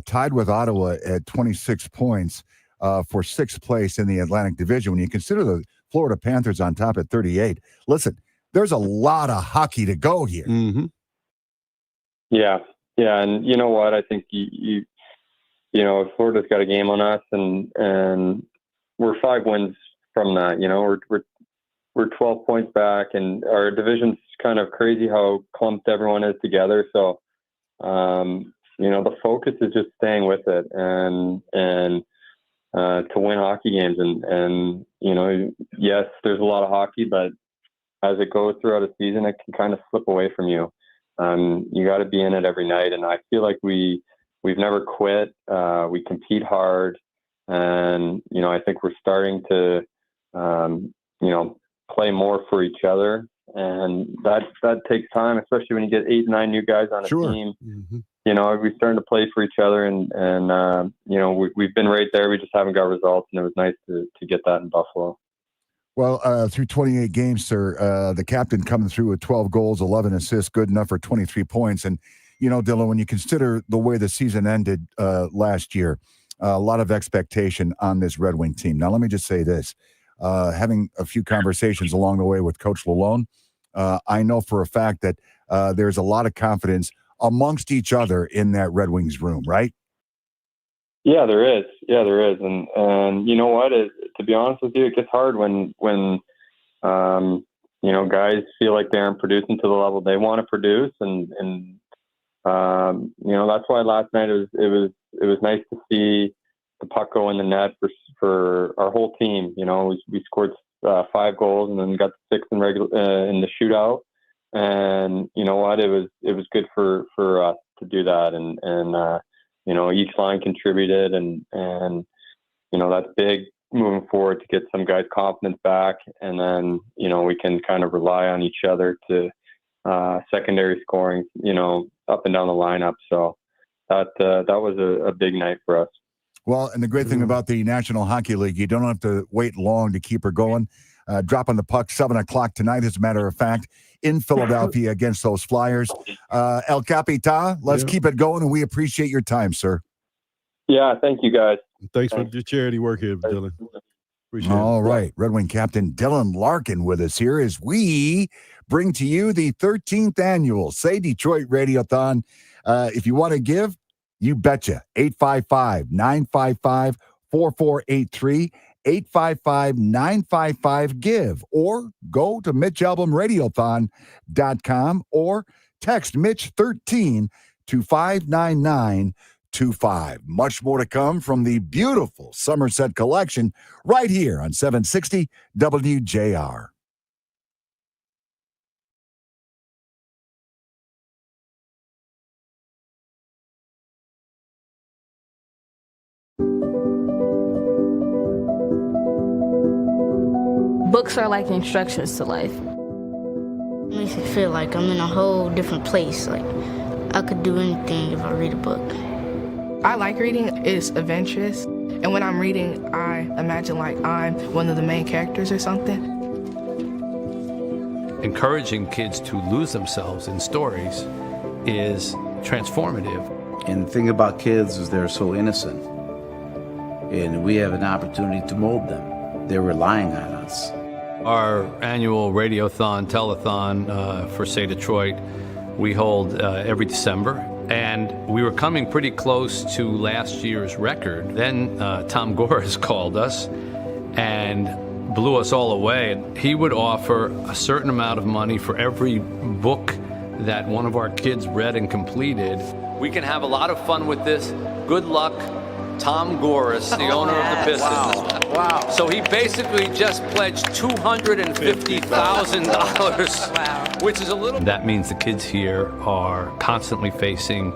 tied with Ottawa at 26 points for 6th place in the Atlantic Division. When you consider the Florida Panthers on top at 38, listen, there's a lot of hockey to go here. Mm-hmm. Yeah, and you know what? I think you know, Florida's got a game on us, and we're 5 wins from that. You know, we're 12 points back, and our division's kind of crazy how clumped everyone is together. So, you know, the focus is just staying with it and to win hockey games. And, you know, yes, there's a lot of hockey, but as it goes throughout a season, it can kind of slip away from you. You got to be in it every night. And I feel like we've never quit. We compete hard. And, I think we're starting to, play more for each other. And that takes time, especially when you get 8, 9 new guys on a team. Mm-hmm. We're starting to play for each other, and we've been right there. We just haven't got results, and it was nice to get that in Buffalo. Well, through 28 games, sir, the captain coming through with 12 goals, 11 assists, good enough for 23 points. And, Dylan, when you consider the way the season ended last year, a lot of expectation on this Red Wing team. Now, let me just say this. Having a few conversations along the way with Coach Lalonde, I know for a fact that there's a lot of confidence amongst each other in that Red Wings room, right? Yeah, there is. And you know what? To be honest with you, it gets hard when guys feel like they aren't producing to the level they want to produce, and that's why last night it was nice to see the puck go in the net for our whole team. We scored 5 goals and then got 6 in in the shootout. And you know what? It was good for us to do that, and each line contributed, and that's big moving forward to get some guys' confidence back, and then we can kind of rely on each other to secondary scoring, up and down the lineup. So that was a big night for us. Well, and the great thing about the National Hockey League, you don't have to wait long to keep her going. Dropping the puck 7:00 tonight, as a matter of fact, in Philadelphia against those Flyers. El Capita, let's keep it going, and we appreciate your time, sir. Yeah, thank you, guys. Thanks for your charity work here, Dylan. Appreciate All it. right, Red Wing captain Dylan Larkin with us here as we bring to you the 13th annual Say Detroit Radiothon. If you want to give, you betcha. 855-955-4483. 855-955-GIVE, or go to MitchAlbumRadiothon.com or text Mitch13 to 59925. Much more to come from the beautiful Somerset collection right here on 760 WJR. Books are like instructions to life. It makes me feel like I'm in a whole different place. Like I could do anything if I read a book. I like reading. It's adventurous. And when I'm reading, I imagine like I'm one of the main characters or something. Encouraging kids to lose themselves in stories is transformative. And the thing about kids is they're so innocent. And we have an opportunity to mold them. They're relying on us. Our annual Radiothon, telethon for Say Detroit, we hold every December. And we were coming pretty close to last year's record. Then Tom Gores called us and blew us all away. He would offer a certain amount of money for every book that one of our kids read and completed. We can have a lot of fun with this. Good luck, Tom Gores, the owner of the Pistons. Wow. So he basically just pledged $250,000, which is a little... That means the kids here are constantly facing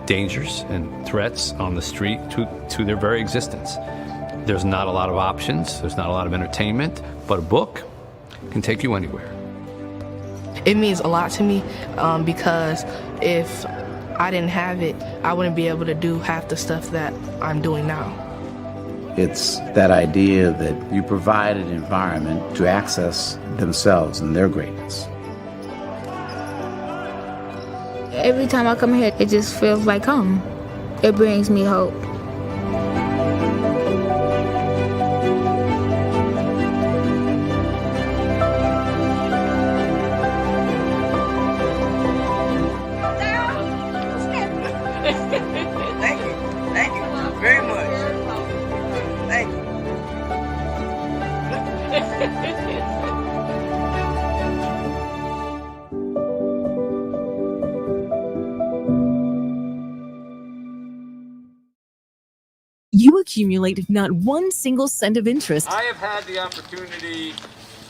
dangers and threats on the street to their very existence. There's not a lot of options. There's not a lot of entertainment, but a book can take you anywhere. It means a lot to me because if I didn't have it, I wouldn't be able to do half the stuff that I'm doing now. It's that idea that you provide an environment to access themselves and their greatness. Every time I come here, it just feels like home. It brings me hope. Thank you very much. Thank you. You accumulate not one single cent of interest. I have had the opportunity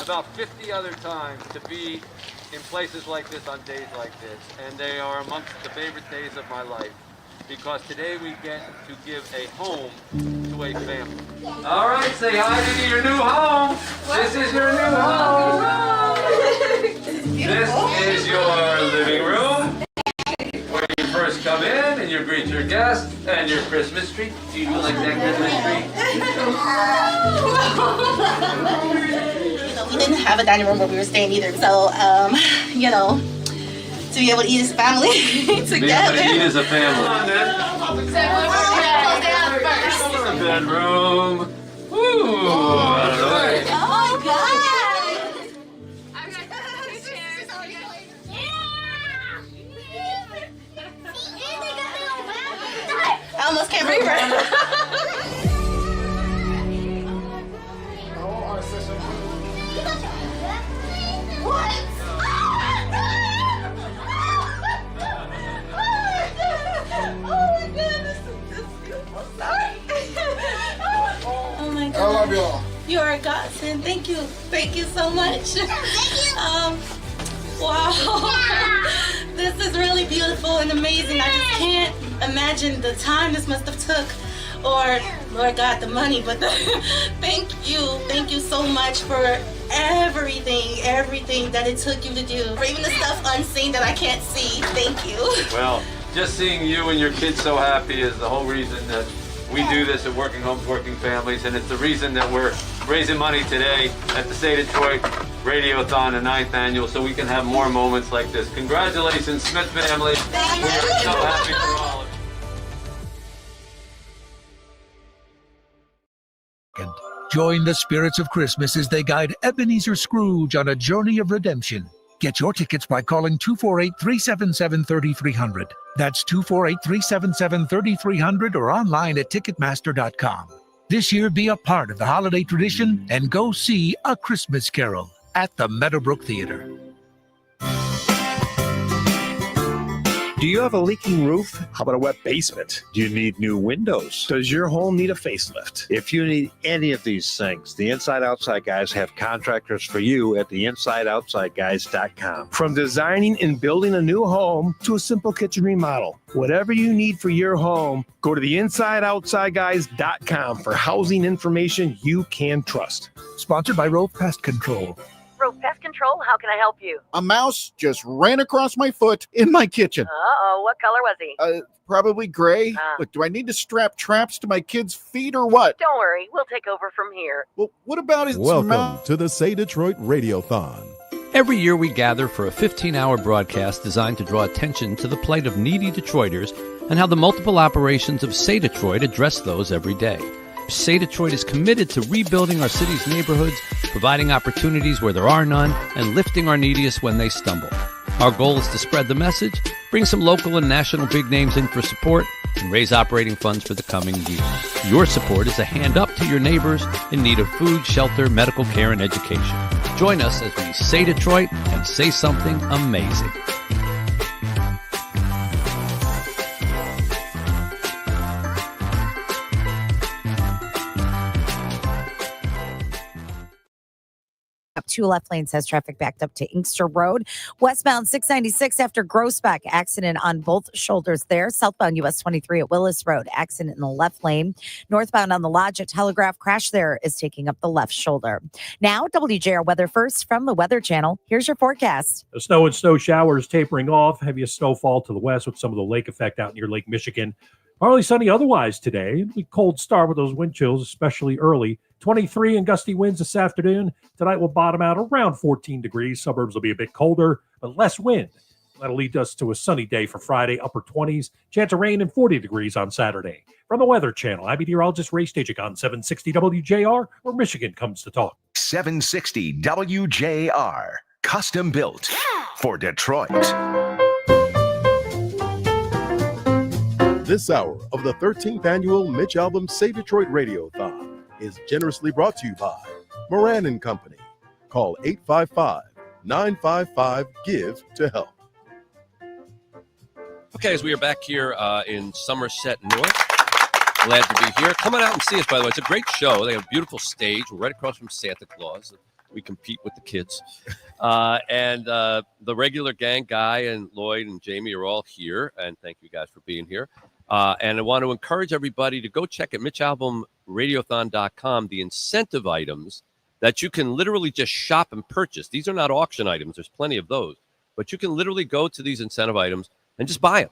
about 50 other times to be in places like this on days like this, and they are amongst the favorite days of my life because today we get to give a home to a family. All right, say hi to your new home. This is your new home. This is your living room where you first come in and you greet your guests and your Christmas tree. Do you like that Christmas tree? We didn't have a dining room where we were staying either, so to be able to eat as a family together. Be able to eat as a family. Bedroom. Ooh, oh my God. I almost can't breathe What? Oh my God. I love y'all. You are a godsend. Thank you. Thank you so much. Wow. This is really beautiful and amazing. I just can't imagine the time this must have took, or Lord God, the money, but thank you so much for everything that it took you to do, for even the stuff unseen that I can't see. Thank you. Well, just seeing you and your kids so happy is the whole reason that we do this at Working Homes, Working Families, and it's the reason that we're raising money today at the State of Detroit Radiothon, the 9th annual, so we can have more moments like this. Congratulations, Smith family. We are so happy for all of you. Join the spirits of Christmas as they guide Ebenezer Scrooge on a journey of redemption. Get your tickets by calling 248-377-3300. That's 248-377-3300 or online at Ticketmaster.com. This year, be a part of the holiday tradition and go see A Christmas Carol at the Meadowbrook Theater. Do you have a leaking roof? How about a wet basement? Do you need new windows? Does your home need a facelift? If you need any of these things, the Inside Outside Guys have contractors for you at theinsideoutsideguys.com. From designing and building a new home to a simple kitchen remodel, whatever you need for your home, go to theinsideoutsideguys.com for housing information you can trust. Sponsored by Rove Pest Control. Rove Pest Control, how can I help you? A mouse just ran across my foot in my kitchen. Uh-oh, what color was he? Probably gray. Look, do I need to strap traps to my kids' feet or what? Don't worry, we'll take over from here. Well, what about his Welcome to the Say Detroit Radiothon. Every year we gather for a 15-hour broadcast designed to draw attention to the plight of needy Detroiters and how the multiple operations of Say Detroit address those every day. Say Detroit is committed to rebuilding our city's neighborhoods, providing opportunities where there are none, and lifting our neediest when they stumble. Our goal is to spread the message, bring some local and national big names in for support, and raise operating funds for the coming year. Your support is a hand up to your neighbors in need of food, shelter, medical care, and education. Join us as we say Detroit and say something amazing. Up 2 left lanes has traffic backed up to Inkster Road. Westbound 696 after Grossbeck, accident on both shoulders there. Southbound US 23 at Willis Road, accident in the left lane. Northbound on the Lodge at Telegraph, crash there is taking up the left shoulder. Now, WJR weather first from the Weather Channel. Here's your forecast. The snow and snow showers tapering off. Heaviest snowfall to the west with some of the lake effect out near Lake Michigan. Partly sunny otherwise today. It'll be cold start with those wind chills, especially early. 23 and gusty winds this afternoon. Tonight will bottom out around 14 degrees. Suburbs will be a bit colder, but less wind. That'll lead us to a sunny day for Friday, upper 20s. Chance of rain and 40 degrees on Saturday. From the Weather Channel, I'm meteorologist Ray Stachik on 760 WJR, where Michigan comes to talk. 760 WJR, custom built for Detroit. This hour of the 13th annual Mitch Albom Say Detroit Radiothon is generously brought to you by Moran & Company. Call 855-955-GIVE to help. Okay, as we are back here in Somerset North, glad to be here. Come on out and see us, by the way. It's a great show. They have a beautiful stage. We're right across from Santa Claus. We compete with the kids. And the regular gang, Guy and Lloyd and Jamie are all here. And thank you guys for being here. And I want to encourage everybody to go check at MitchAlbomRadiothon.com the incentive items that you can literally just shop and purchase. These are not auction items. There's plenty of those. But you can literally go to these incentive items and just buy them.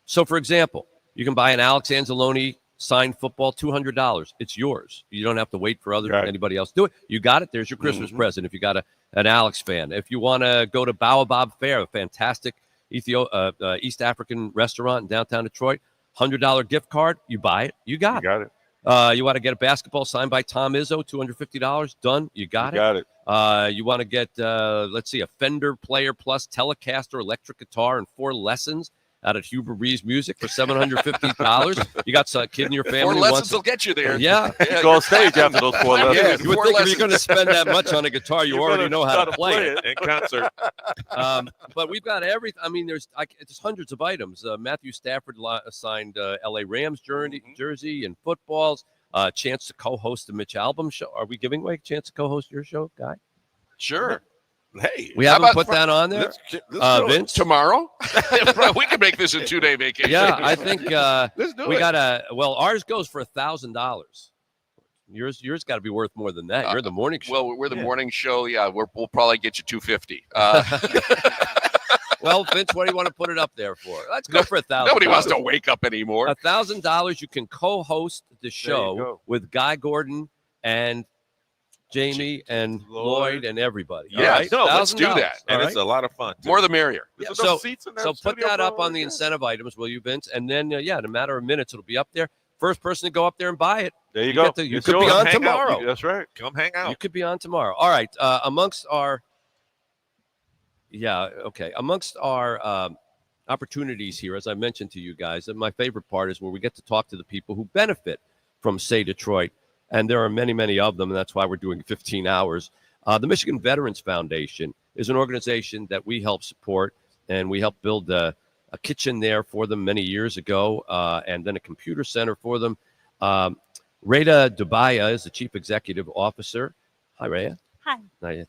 So, for example, you can buy an Alex Anzalone signed football, $200. It's yours. You don't have to wait for anybody else to do it. You got it. There's your Christmas present if you got an Alex fan. If you want to go to Baobab Fair, a fantastic East African restaurant in downtown Detroit, $100 gift card, you buy it. You got it. You want to get a basketball signed by Tom Izzo, $250, done. You got it. You want to get, a Fender Player Plus Telecaster electric guitar and 4 lessons out of Hubert Reeves Music for $750. You got some kid in your family. 4 lessons will get you there. Yeah. Go on stage after those 4 lessons. Yeah, you would think if you're going to spend that much on a guitar, you already know how to play it. In concert. But we've got everything. I mean, there's hundreds of items. Matthew Stafford signed LA Rams jersey and footballs. Chance to co-host the Mitch Albom show. Are we giving away a chance to co-host your show, Guy? Sure. Hey, we haven't put that on there. Let's Vince, tomorrow. We can make this a 2-day vacation. Yeah, I think we got ours goes for $1,000. Yours got to be worth more than that. You're the morning show. Well, we're the morning show. Yeah, we'll probably get you $250. Well, Vince, what do you want to put it up there for? Let's go for $1,000. Nobody wants to wake up anymore. $1,000. You can co-host the show with Guy Gordon and Jamie and Lloyd and everybody. Yeah, right? no, let's do that. And it's a lot of fun. More the merrier. Yeah, so put that up on the incentive items, will you, Vince? And then, in a matter of minutes, it'll be up there. First person to go up there and buy it. There you go. You could be on tomorrow. That's right. Come hang out. You could be on tomorrow. All right. Amongst our opportunities here, as I mentioned to you guys, and my favorite part is where we get to talk to the people who benefit from Say Detroit. And there are many, many of them, and that's why we're doing 15 hours. The Michigan Veterans Foundation is an organization that we help support, and we helped build a kitchen there for them many years ago, and then a computer center for them. Rheta Dubaya is the Chief Executive Officer. Hi, Rhea. Hi.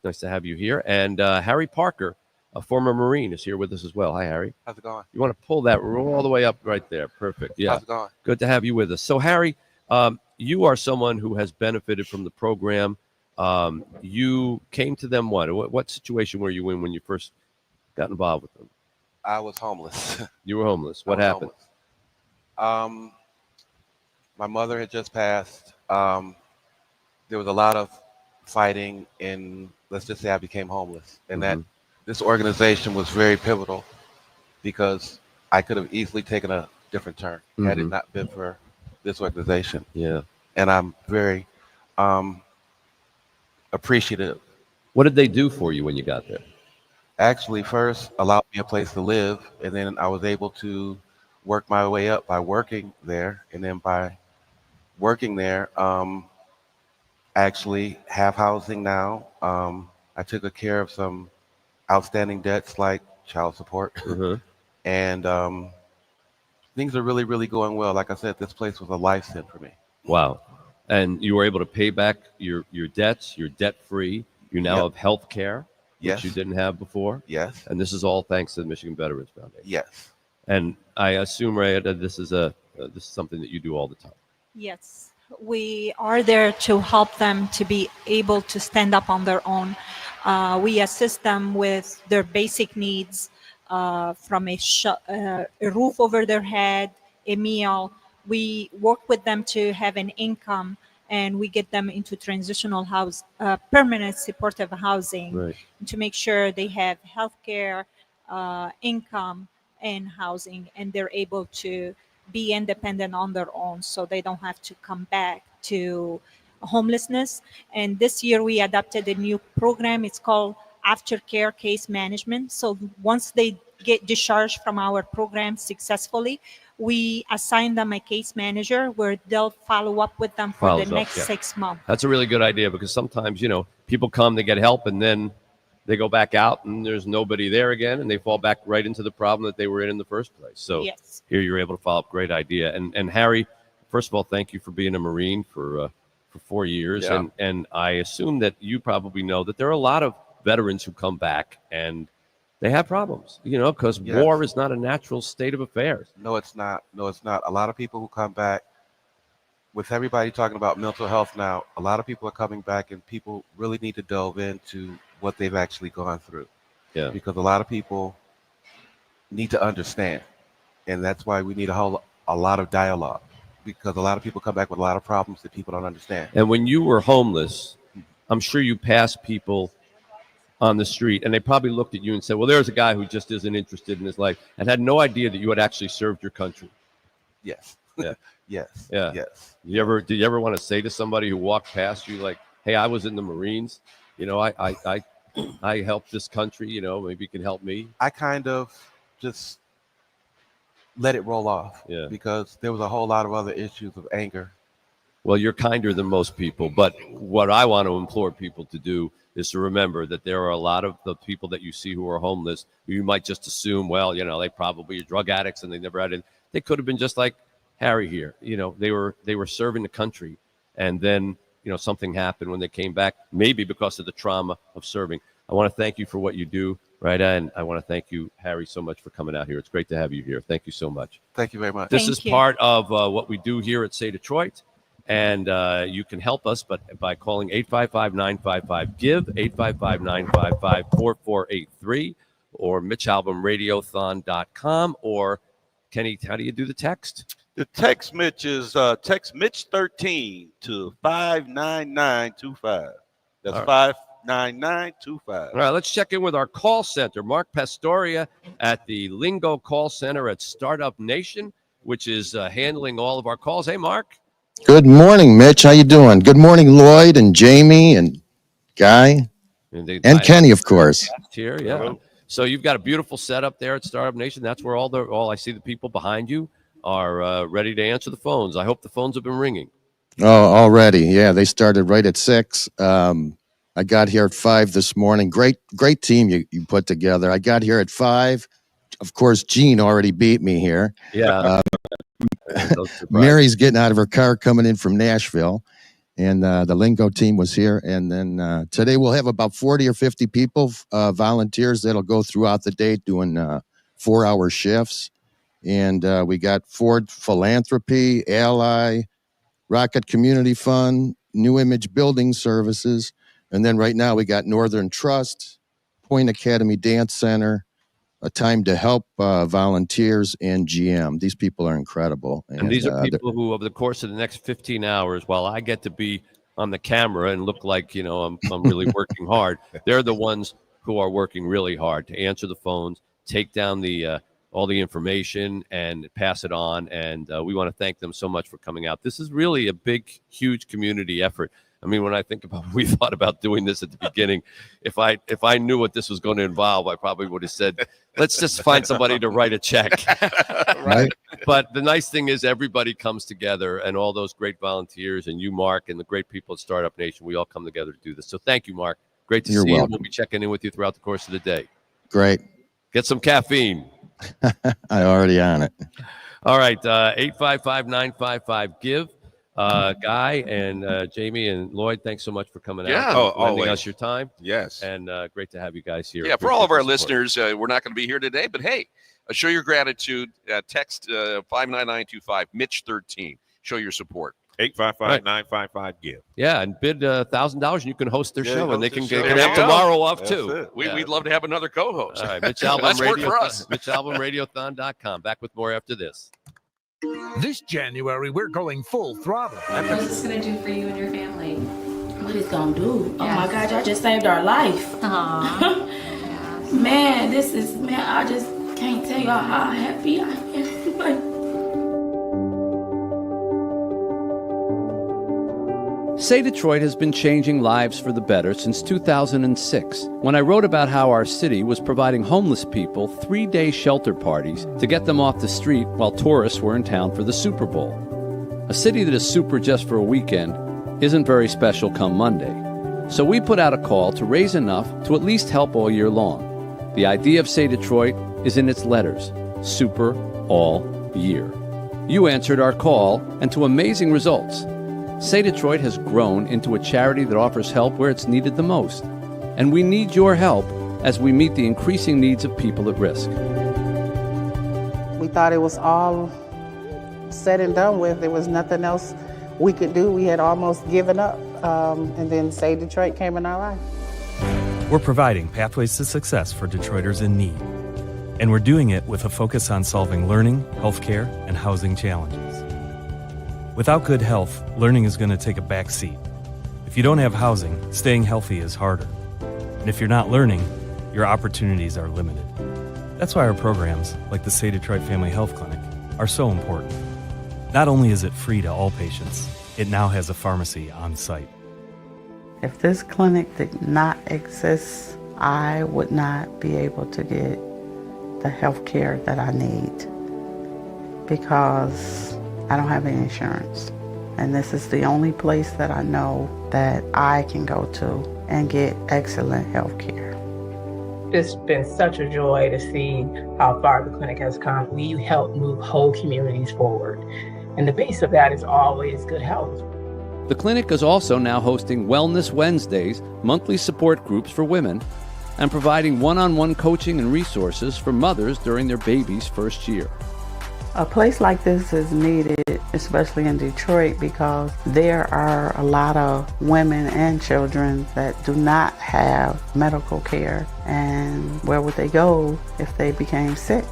Nice to have you here. And Harry Parker, a former Marine, is here with us as well. Hi, Harry. How's it going? You want to pull that all the way up right there. Perfect. Yeah. How's it going? Good to have you with us. So, Harry, you are someone who has benefited from the program. You came to them what situation were you in when you first got involved with them? I was homeless. You were homeless. What happened? My mother had just passed. There was a lot of fighting, and let's just say I became homeless. And that this organization was very pivotal because I could have easily taken a different turn had it not been for this organization. Yeah. And I'm very appreciative. What did they do for you when you got there? Actually, first allowed me a place to live, and then I was able to work my way up by working there, and then by working there, actually have housing now. I took care of some outstanding debts like child support, and things are really, really going well. Like I said, this place was a lifesaver for me. Wow. And you were able to pay back your debts. You're debt-free. You now have health care, which you didn't have before. Yes. And this is all thanks to the Michigan Veterans Foundation. Yes. And I assume, Ray, that this is something that you do all the time. Yes. We are there to help them to be able to stand up on their own. We assist them with their basic needs, from a roof over their head, a meal. We work with them to have an income, and we get them into transitional permanent supportive housing to make sure they have health care, income, and housing, and they're able to be independent on their own so they don't have to come back to homelessness. And this year we adopted a new program. It's called Aftercare Case Management. So once they get discharged from our program successfully, we assign them a case manager where they'll follow up with them for the next 6 months. That's a really good idea because sometimes, people come, they get help, and then they go back out and there's nobody there again, and they fall back right into the problem that they were in the first place. So here you're able to follow up. Great idea. And Harry, first of all, thank you for being a Marine for for 4 years, Yeah. and I assume that you probably know that there are a lot of veterans who come back and they have problems, because Yes. war is not a natural state of affairs. No, it's not. No, it's not. A lot of people who come back, with everybody talking about mental health now, a lot of people are coming back, and people really need to delve into what they've actually gone through. Yeah. Because a lot of people need to understand, and that's why we need a lot of dialogue. Because a lot of people come back with a lot of problems that people don't understand. And when you were homeless, I'm sure you passed people on the street, and they probably looked at you and said, well, there's a guy who just isn't interested in his life, and had no idea that you had actually served your country. Yes. Yeah. Yes. Yeah. Yes. Did you ever want to say to somebody who walked past you, like, hey, I was in the Marines, I helped this country, maybe you can help me? I kind of just let it roll off. Yeah. Because there was a whole lot of other issues of anger. Well, you're kinder than most people, but what I want to implore people to do is to remember that there are a lot of the people that you see who are homeless who you might just assume, well, they probably are drug addicts and they never had it. They could have been just like Harry here. They were serving the country, and then something happened when they came back, maybe because of the trauma of serving. I want to thank you for what you do, Rita, and I want to thank you, Harry, so much for coming out here. It's great to have you here. Thank you so much. Thank you very much. This is part of what we do here at Say Detroit. And you can help us by calling 855-955-GIVE, 855-955-4483, or MitchAlbomRadiothon.com, or Kenny, how do you do the text? The text Mitch is text Mitch 13 to 59925. That's All 59925. All right, let's check in with our call center, Mark Pastoria at the Lingo call center at Startup Nation, which is handling all of our calls. Hey, Mark. Good morning, Mitch. How you doing? Good morning, Lloyd and Jamie and Guy and Kenny, of course. Here, yeah. Hello. So you've got a beautiful setup there at Startup Nation. That's where all I see the people behind you are ready to answer the phones. I hope the phones have been ringing. Oh, already. Yeah, they started right at 6. I got here at 5 this morning. Great team you put together. I got here at 5. Of course, Gene already beat me here. Yeah. Mary's getting out of her car coming in from Nashville, and the Lingo team was here. And then today we'll have about 40 or 50 people, volunteers that'll go throughout the day doing 4-hour shifts. And we got Ford Philanthropy, Ally, Rocket Community Fund, New Image Building Services. And then right now we got Northern Trust, Point Academy Dance Center, A Time to Help volunteers, and GM. These people are incredible. And these are people who, over the course of the next 15 hours, while I get to be on the camera and look like, I'm really working hard, they're the ones who are working really hard to answer the phones, take down the all the information and pass it on. And we want to thank them so much for coming out. This is really a big, huge community effort. I mean, when I think about, we thought about doing this at the beginning, if I knew what this was going to involve, I probably would have said, let's just find somebody to write a check. Right. But the nice thing is everybody comes together, and all those great volunteers, and you, Mark, and the great people at Startup Nation, we all come together to do this. So thank you, Mark. Great to see you. We'll be checking in with you throughout the course of the day. Great. Get some caffeine. I already on it. All right. 855-955-GIVE. Guy and Jamie and Lloyd, thanks so much for coming out. Lending us your time. Yes. And great to have you guys here. Yeah, for all of our listeners, we're not going to be here today, but hey, show your gratitude. Text 59925, Mitch 13. Show your support. 855-955-GIVE. Yeah, and bid $1,000 and you can host their show, and they can have tomorrow off too. We'd love to have another co-host. All right, Mitch Albom That's Radio, work for us. MitchAlbomRadiothon.com. Back with more after this. This January, we're going full throttle. What is this going to do for you and your family? What it's going to do? Oh my Yes. God, y'all just saved our life. Aww. Man, I just can't tell y'all how happy I am. Like, Say Detroit has been changing lives for the better since 2006, when I wrote about how our city was providing homeless people 3-day shelter parties to get them off the street while tourists were in town for the Super Bowl. A city that is super just for a weekend isn't very special come Monday. So we put out a call to raise enough to at least help all year long. The idea of Say Detroit is in its letters, super all year. You answered our call, and to amazing results. Say Detroit has grown into a charity that offers help where it's needed the most. And we need your help as we meet the increasing needs of people at risk. We thought it was all said and done with. There was nothing else we could do. We had almost given up. And then Say Detroit came in our life. We're providing pathways to success for Detroiters in need. And we're doing it with a focus on solving learning, healthcare, and housing challenges. Without good health, learning is going to take a back seat. If you don't have housing, staying healthy is harder. And if you're not learning, your opportunities are limited. That's why our programs, like the Say Detroit Family Health Clinic, are so important. Not only is it free to all patients, it now has a pharmacy on site. If this clinic did not exist, I would not be able to get the health care that I need because I don't have any insurance. And this is the only place that I know that I can go to and get excellent health care. It's been such a joy to see how far the clinic has come. We help move whole communities forward. And the base of that is always good health. The clinic is also now hosting Wellness Wednesdays, monthly support groups for women, and providing one-on-one coaching and resources for mothers during their baby's first year. A place like this is needed, especially in Detroit, because there are a lot of women and children that do not have medical care. And where would they go if they became sick?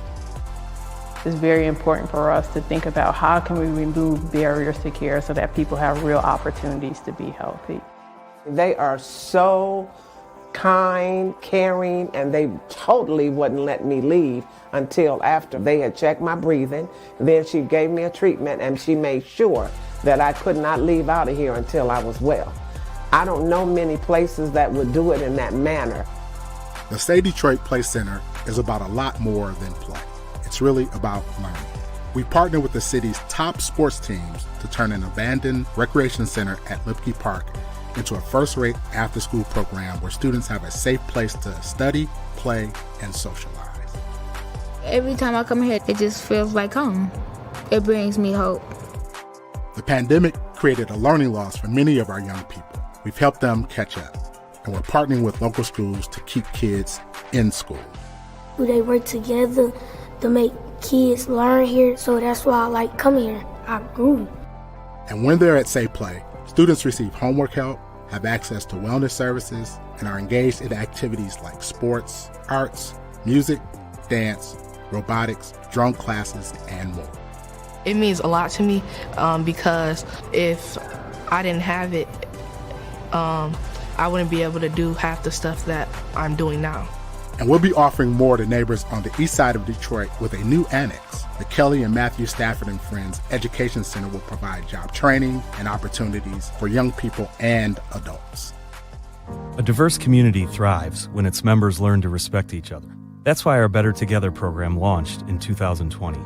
It's very important for us to think about how can we remove barriers to care so that people have real opportunities to be healthy. They are so kind, caring, and they totally wouldn't let me leave until after they had checked my breathing. Then she gave me a treatment and she made sure that I could not leave out of here until I was well. I don't know many places that would do it in that manner. The Say Detroit Play Center is about a lot more than play. It's really about learning. We partner with the city's top sports teams to turn an abandoned recreation center at Lipke Park into a first-rate after-school program where students have a safe place to study, play, and socialize. Every time I come here, it just feels like home. It brings me hope. The pandemic created a learning loss for many of our young people. We've helped them catch up, and we're partnering with local schools to keep kids in school. They work together to make kids learn here, so that's why I like coming here. I grew. And when they're at Say Play, students receive homework help, have access to wellness services, and are engaged in activities like sports, arts, music, dance, robotics, drum classes, and more. It means a lot to me because if I didn't have it, I wouldn't be able to do half the stuff that I'm doing now. And we'll be offering more to neighbors on the east side of Detroit with a new annex. The Kelly and Matthew Stafford and Friends Education Center will provide job training and opportunities for young people and adults. A diverse community thrives when its members learn to respect each other. That's why our Better Together program launched in 2020.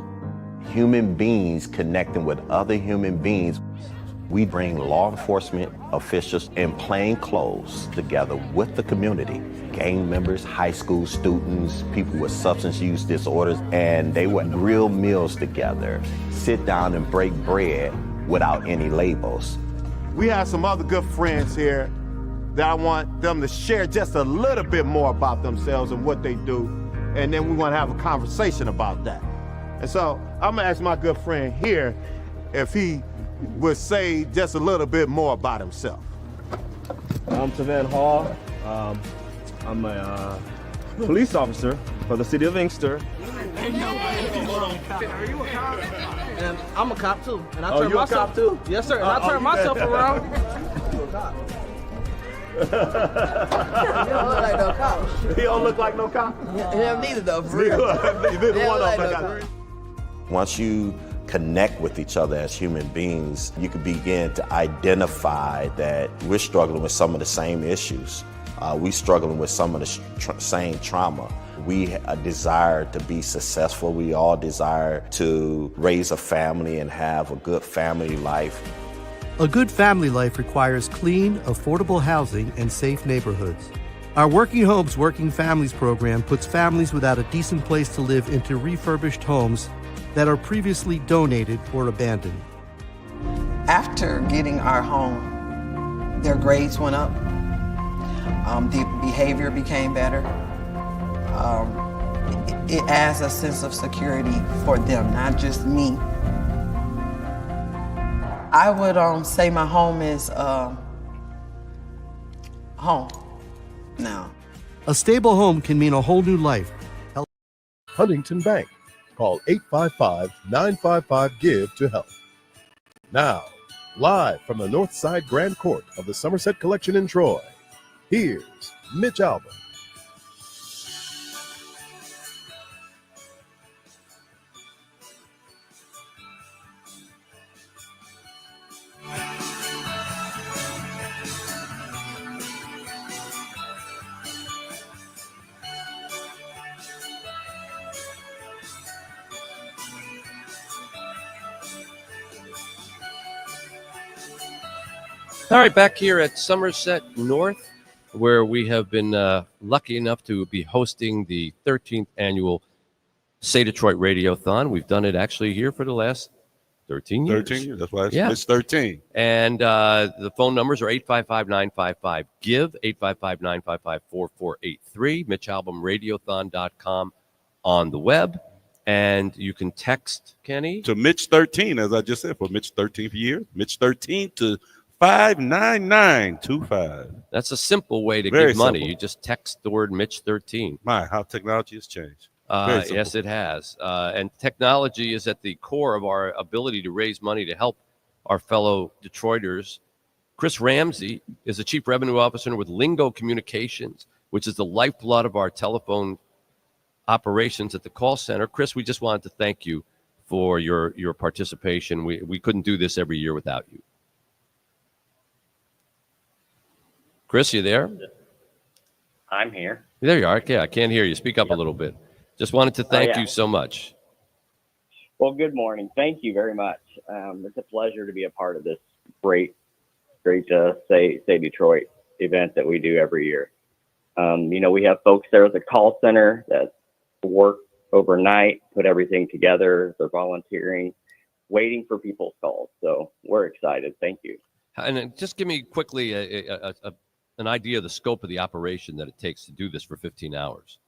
Human beings connecting with other human beings. We bring law enforcement officials in plain clothes together with the community, gang members, high school students, people with substance use disorders, and they would grill meals together, sit down and break bread without any labels. We have some other good friends here that I want them to share just a little bit more about themselves and what they do, and then we want to have a conversation about that. And so I'm gonna ask my good friend here if he would say just a little bit more about himself. I'm Tavan Hall. I'm a police officer for the city of Inkster. And I'm a cop too. And I Oh, turn you a myself cop too? Yes, sir. And I turn myself around. He don't look like no cop. He don't look like no cop? Yeah, neither though, for real. Neither one of them. Once you connect with each other as human beings, you can begin to identify that we're struggling with some of the same issues. We're struggling with some of the same trauma. We desire to be successful. We all desire to raise a family and have a good family life. A good family life requires clean, affordable housing and safe neighborhoods. Our Working Homes, Working Families program puts families without a decent place to live into refurbished homes that are previously donated or abandoned. After getting our home, their grades went up. The behavior became better. It adds a sense of security for them, not just me. I would say my home is home now. A stable home can mean a whole new life. Huntington Bank. Call 855-955-GIVE to help. Now, live from the North Side Grand Court of the Somerset Collection in Troy, here's Mitch Albom. All right, back here at Somerset North, where we have been lucky enough to be hosting the 13th annual Say Detroit Radiothon. We've done it actually here for the last 13 years. 13 years. That's why it's 13. And the phone numbers are 855-955-GIVE, 855-955-4483, MitchAlbomRadiothon.com on the web. And you can text, Kenny? To Mitch 13, as I just said, for Mitch 13th year. Mitch 13 to 59925. That's a simple way to Very give money. simple. You just text the word Mitch 13. My, how technology has changed. Very simple. Yes, it has. And technology is at the core of our ability to raise money to help our fellow Detroiters. Chris Ramsey is the Chief Revenue Officer with Lingo Communications, which is the lifeblood of our telephone operations at the call center. Chris, we just wanted to thank you for your participation. We couldn't do this every year without you. Chris, you there? I'm here. There you are. Okay, I can't hear you. Speak up a little bit. Just wanted to thank you so much. Well, good morning. Thank you very much. It's a pleasure to be a part of this great Say Detroit event that we do every year. We have folks there at the call center that work overnight, put everything together. They're volunteering, waiting for people's calls. So we're excited. Thank you. And then just give me quickly an idea of the scope of the operation that it takes to do this for 15 hours.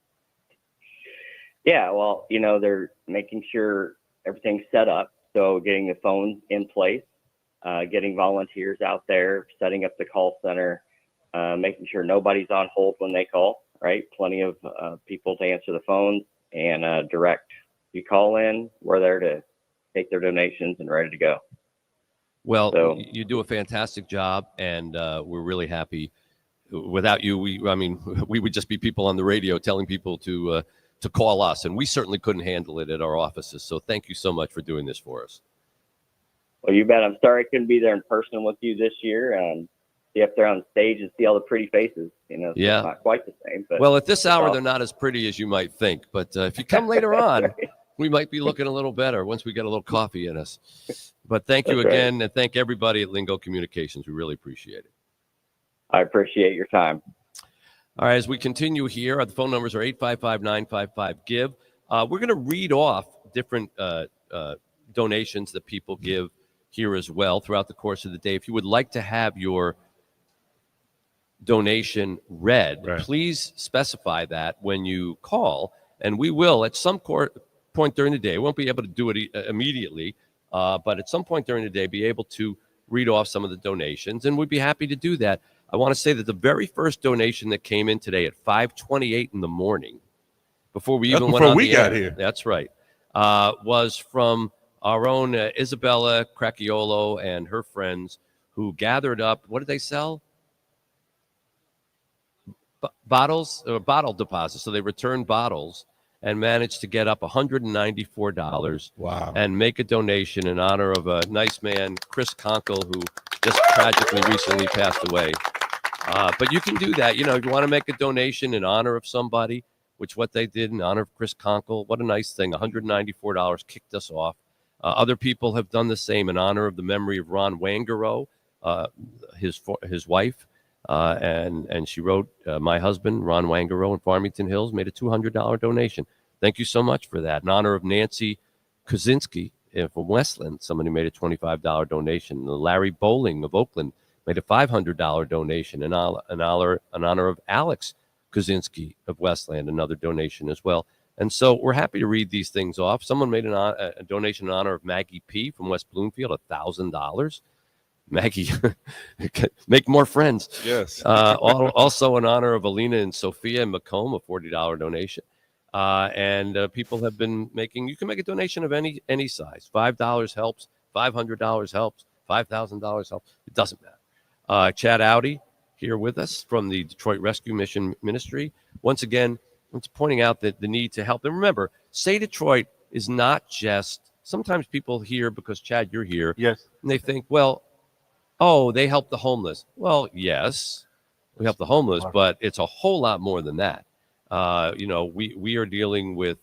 Yeah, well, they're making sure everything's set up. So getting the phones in place, getting volunteers out there, setting up the call center, making sure nobody's on hold when they call, right? Plenty of people to answer the phones and direct. You call in, we're there to take their donations and ready to go. Well, you do a fantastic job, and we're really happy. Without you, we would just be people on the radio telling people to call us, and we certainly couldn't handle it at our offices. So thank you so much for doing this for us. Well, you bet. I'm sorry I couldn't be there in person with you this year and be up there on stage and see all the pretty faces. So Yeah. it's not quite the same. But Well, at this hour, they're not as pretty as you might think. But if you come later on, we might be looking a little better once we get a little coffee in us. But thank you That's right. again, and thank everybody at Lingo Communications. We really appreciate it. I appreciate your time. All right, as we continue here, the phone numbers are 855-955-GIVE. We're going to read off different donations that people give here as well throughout the course of the day. If you would like to have your donation read, please specify that when you call, and we will at some point during the day. We won't be able to do it immediately, but at some point during the day, be able to read off some of the donations, and we'd be happy to do that. I want to say that the very first donation that came in today at 5:28 in the morning, before we even went on the air, here. That's right, was from our own Isabella Cracchiolo and her friends who gathered up. What did they sell? Bottles, bottle deposits. So they returned bottles and managed to get up $194. Wow. And make a donation in honor of a nice man, Chris Conkle, who just tragically recently passed away. But you can do that. If you want to make a donation in honor of somebody, which what they did in honor of Chris Conkle, what a nice thing. $194 kicked us off. Other people have done the same in honor of the memory of Ron Wangaro, his wife. And she wrote, my husband, Ron Wangaro in Farmington Hills, made a $200 donation. Thank you so much for that. In honor of Nancy Kozinski from Westland, somebody made a $25 donation. Larry Bowling of Oakland made a $500 donation in honor of Alex Kaczynski of Westland, another donation as well. And so we're happy to read these things off. Someone made a donation in honor of Maggie P. from West Bloomfield, $1,000. Maggie, make more friends. Yes. Also in honor of Alina and Sophia and Macomb, a $40 donation. And people have been making, you can make a donation of any size. $5 helps, $500 helps, $5,000 helps. It doesn't matter. Chad Audi here with us from the Detroit Rescue Mission Ministry. Once again, it's pointing out that the need to help. And remember, Say Detroit is not just, sometimes people hear, because Chad, you're here. Yes. And they think, well, oh, they help the homeless. Well, yes, we help the homeless, but it's a whole lot more than that. We are dealing with,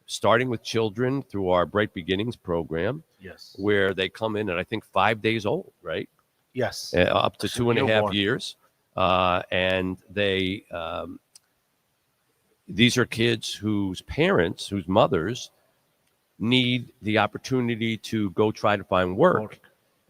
starting with children through our Bright Beginnings program. Yes. Where they come in at, I think, 5 days old, right? Yes. Up to 2.5 newborn. years. And they, these are kids whose parents, whose mothers need the opportunity to go try to find work.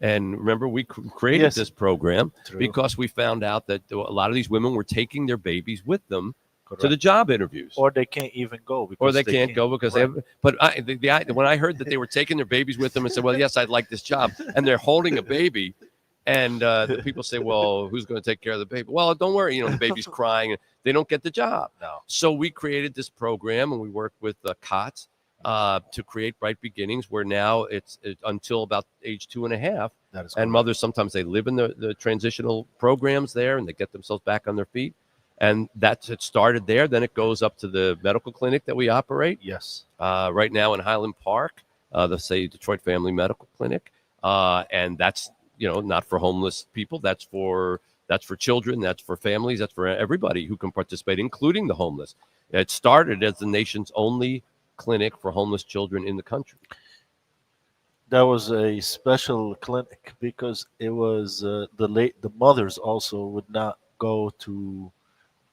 And remember, we created this program because we found out that a lot of these women were taking their babies with them to the job interviews. Or they can't even go. Because Or they can't go because they have. But when I heard that they were taking their babies with them and said, well, yes, I'd like this job, and they're holding a baby, and the people say, well, who's going to take care of the baby? Well, don't worry, the baby's crying, and they don't get the job. No. So we created this program, and we worked with COTS to create Bright Beginnings, where now it's until about age 2.5. And mothers, sometimes they live in the transitional programs there, and they get themselves back on their feet. And it started there. Then it goes up to the medical clinic that we operate. Yes. Right now in Highland Park, the Say Detroit Family Medical Clinic. And that's, not for homeless people. That's for children. That's for families. That's for everybody who can participate, including the homeless. It started as the nation's only clinic for homeless children in the country. That was a special clinic because it was the mothers also would not go to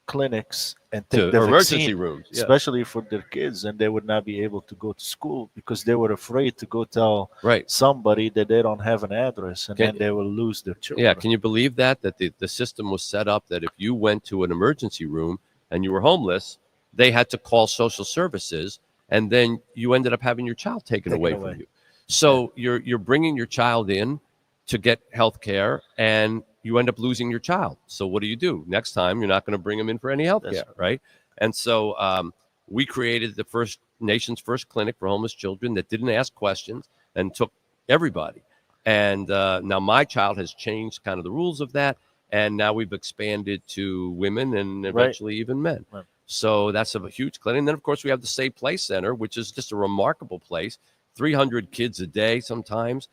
clinics and take the emergency vaccine, rooms, especially for their kids, and they would not be able to go to school because they were afraid to go tell somebody that they don't have an address, and then they will lose their children. Yeah, can you believe that the system was set up that if you went to an emergency room and you were homeless, they had to call social services, and then you ended up having your child taken away from you. So you're bringing your child in to get health care, and you end up losing your child. So what do? Next time, you're not going to bring them in for any health care, right? And so we created the nation's first clinic for homeless children that didn't ask questions and took everybody. And now my child has changed kind of the rules of that, and now we've expanded to women and eventually even men. Right. So that's a huge clinic. And then, of course, we have the Save Play Center, which is just a remarkable place. 300 kids a day sometimes.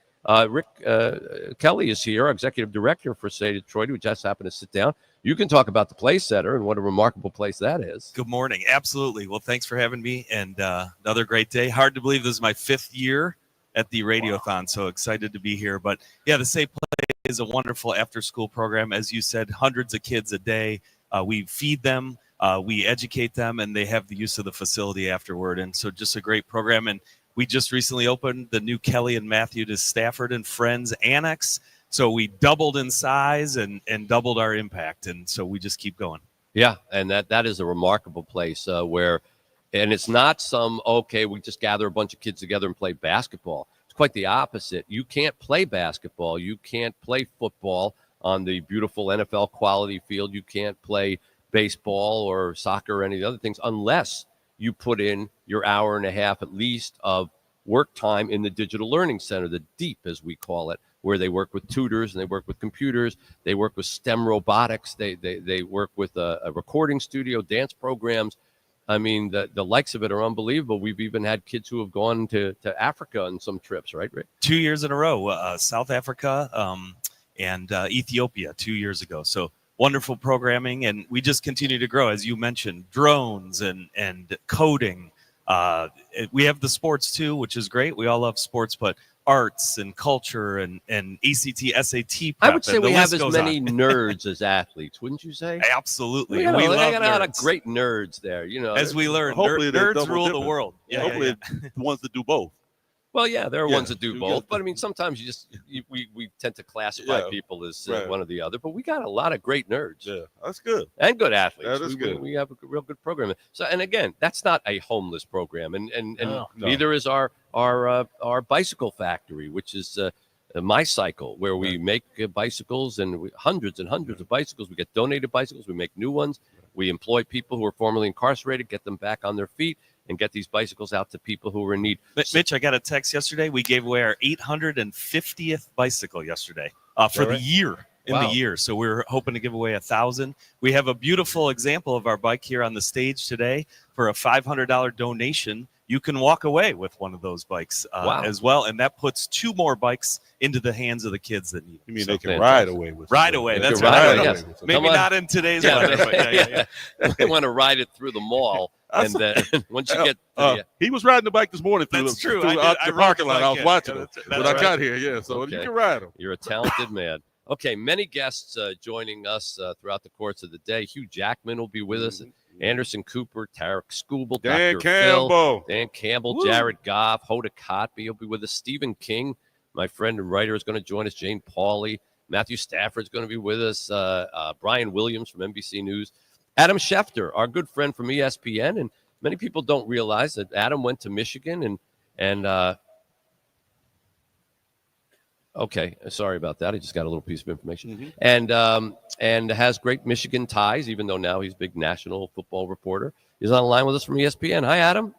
Rick Kelly is here, our executive director for Say Detroit, who just happened to sit down. You can talk about the Play Center and what a remarkable place that is. Good morning. Absolutely. Well, thanks for having me, and another great day. Hard to believe this is my 5th year at the Radiothon, so excited to be here. But yeah, the Say Play is a wonderful after-school program. As you said, hundreds of kids a day. We feed them, we educate them, and they have the use of the facility afterward. And so just a great program. And we just recently opened the new Kelly and Matthew to Stafford and Friends Annex. So we doubled in size and doubled our impact. And so we just keep going. Yeah, and that is a remarkable place where, and it's not we just gather a bunch of kids together and play basketball. It's quite the opposite. You can't play basketball. You can't play football on the beautiful NFL quality field. You can't play baseball or soccer or any of the other things unless you put in your hour and a half at least of work time in the Digital Learning Center, the DEEP as we call it, where they work with tutors and they work with computers, they work with STEM robotics, they work with a recording studio, dance programs. I mean, the likes of it are unbelievable. We've even had kids who have gone to Africa on some trips, right, Rick? 2 years in a row, South Africa and Ethiopia 2 years ago. So wonderful programming, and we just continue to grow, as you mentioned, drones and coding. We have the sports too, which is great. We all love sports, but arts and culture and ACT, SAT prep. I would say we have as many nerds as athletes, wouldn't you say? Absolutely. We got a lot of great nerds there. As we learn, hopefully nerds rule the world. Hopefully the ones that do both. Well, yeah, there are Yeah, ones that do you both, got but I mean, sometimes we tend to classify Yeah, people as right. one or the other. But we got a lot of great nerds. Yeah, that's good. And good athletes. That is we, good. We have a real good program. So, and again, that's not a homeless program, and No. neither is our bicycle factory, which is My Cycle, where we make bicycles and hundreds and hundreds of bicycles. We get donated bicycles. We make new ones. We employ people who are formerly incarcerated, get them back on their feet, and get these bicycles out to people who are in need. Mitch, I got a text yesterday. We gave away our 850th bicycle yesterday for the year. The year. So we're hoping to give away 1,000. We have a beautiful example of our bike here on the stage today. For a $500 donation, you can walk away with one of those bikes as well. And that puts 2 more bikes into the hands of the kids that need them. You mean they can ride away with it? Ride away. They That's can right. ride Yes. away with it. Maybe not in today's weather. But yeah. They want to ride it through the mall. And once you get he was riding the bike this morning through That's the, true. through I the rode parking the lot. bike I was in. watching Yeah, him that's when I right. got here. Yeah, so Okay. you can ride him. You're a talented man. Okay, many guests joining us throughout the course of the day. Hugh Jackman will be with us. Anderson Cooper, Tarek Skubal, Dan Dr. Campbell. Phil, Dan Campbell, Woo. Jared Goff, Hoda Kotb will be with us. Stephen King, my friend and writer, is going to join us. Jane Pauley, Matthew Stafford's going to be with us. Brian Williams from NBC News. Adam Schefter, our good friend from ESPN. And many people don't realize that Adam went to Michigan and okay, sorry about that. I just got a little piece of information. And has great Michigan ties, even though now he's a big national football reporter. He's on the line with us from ESPN. Hi, Adam.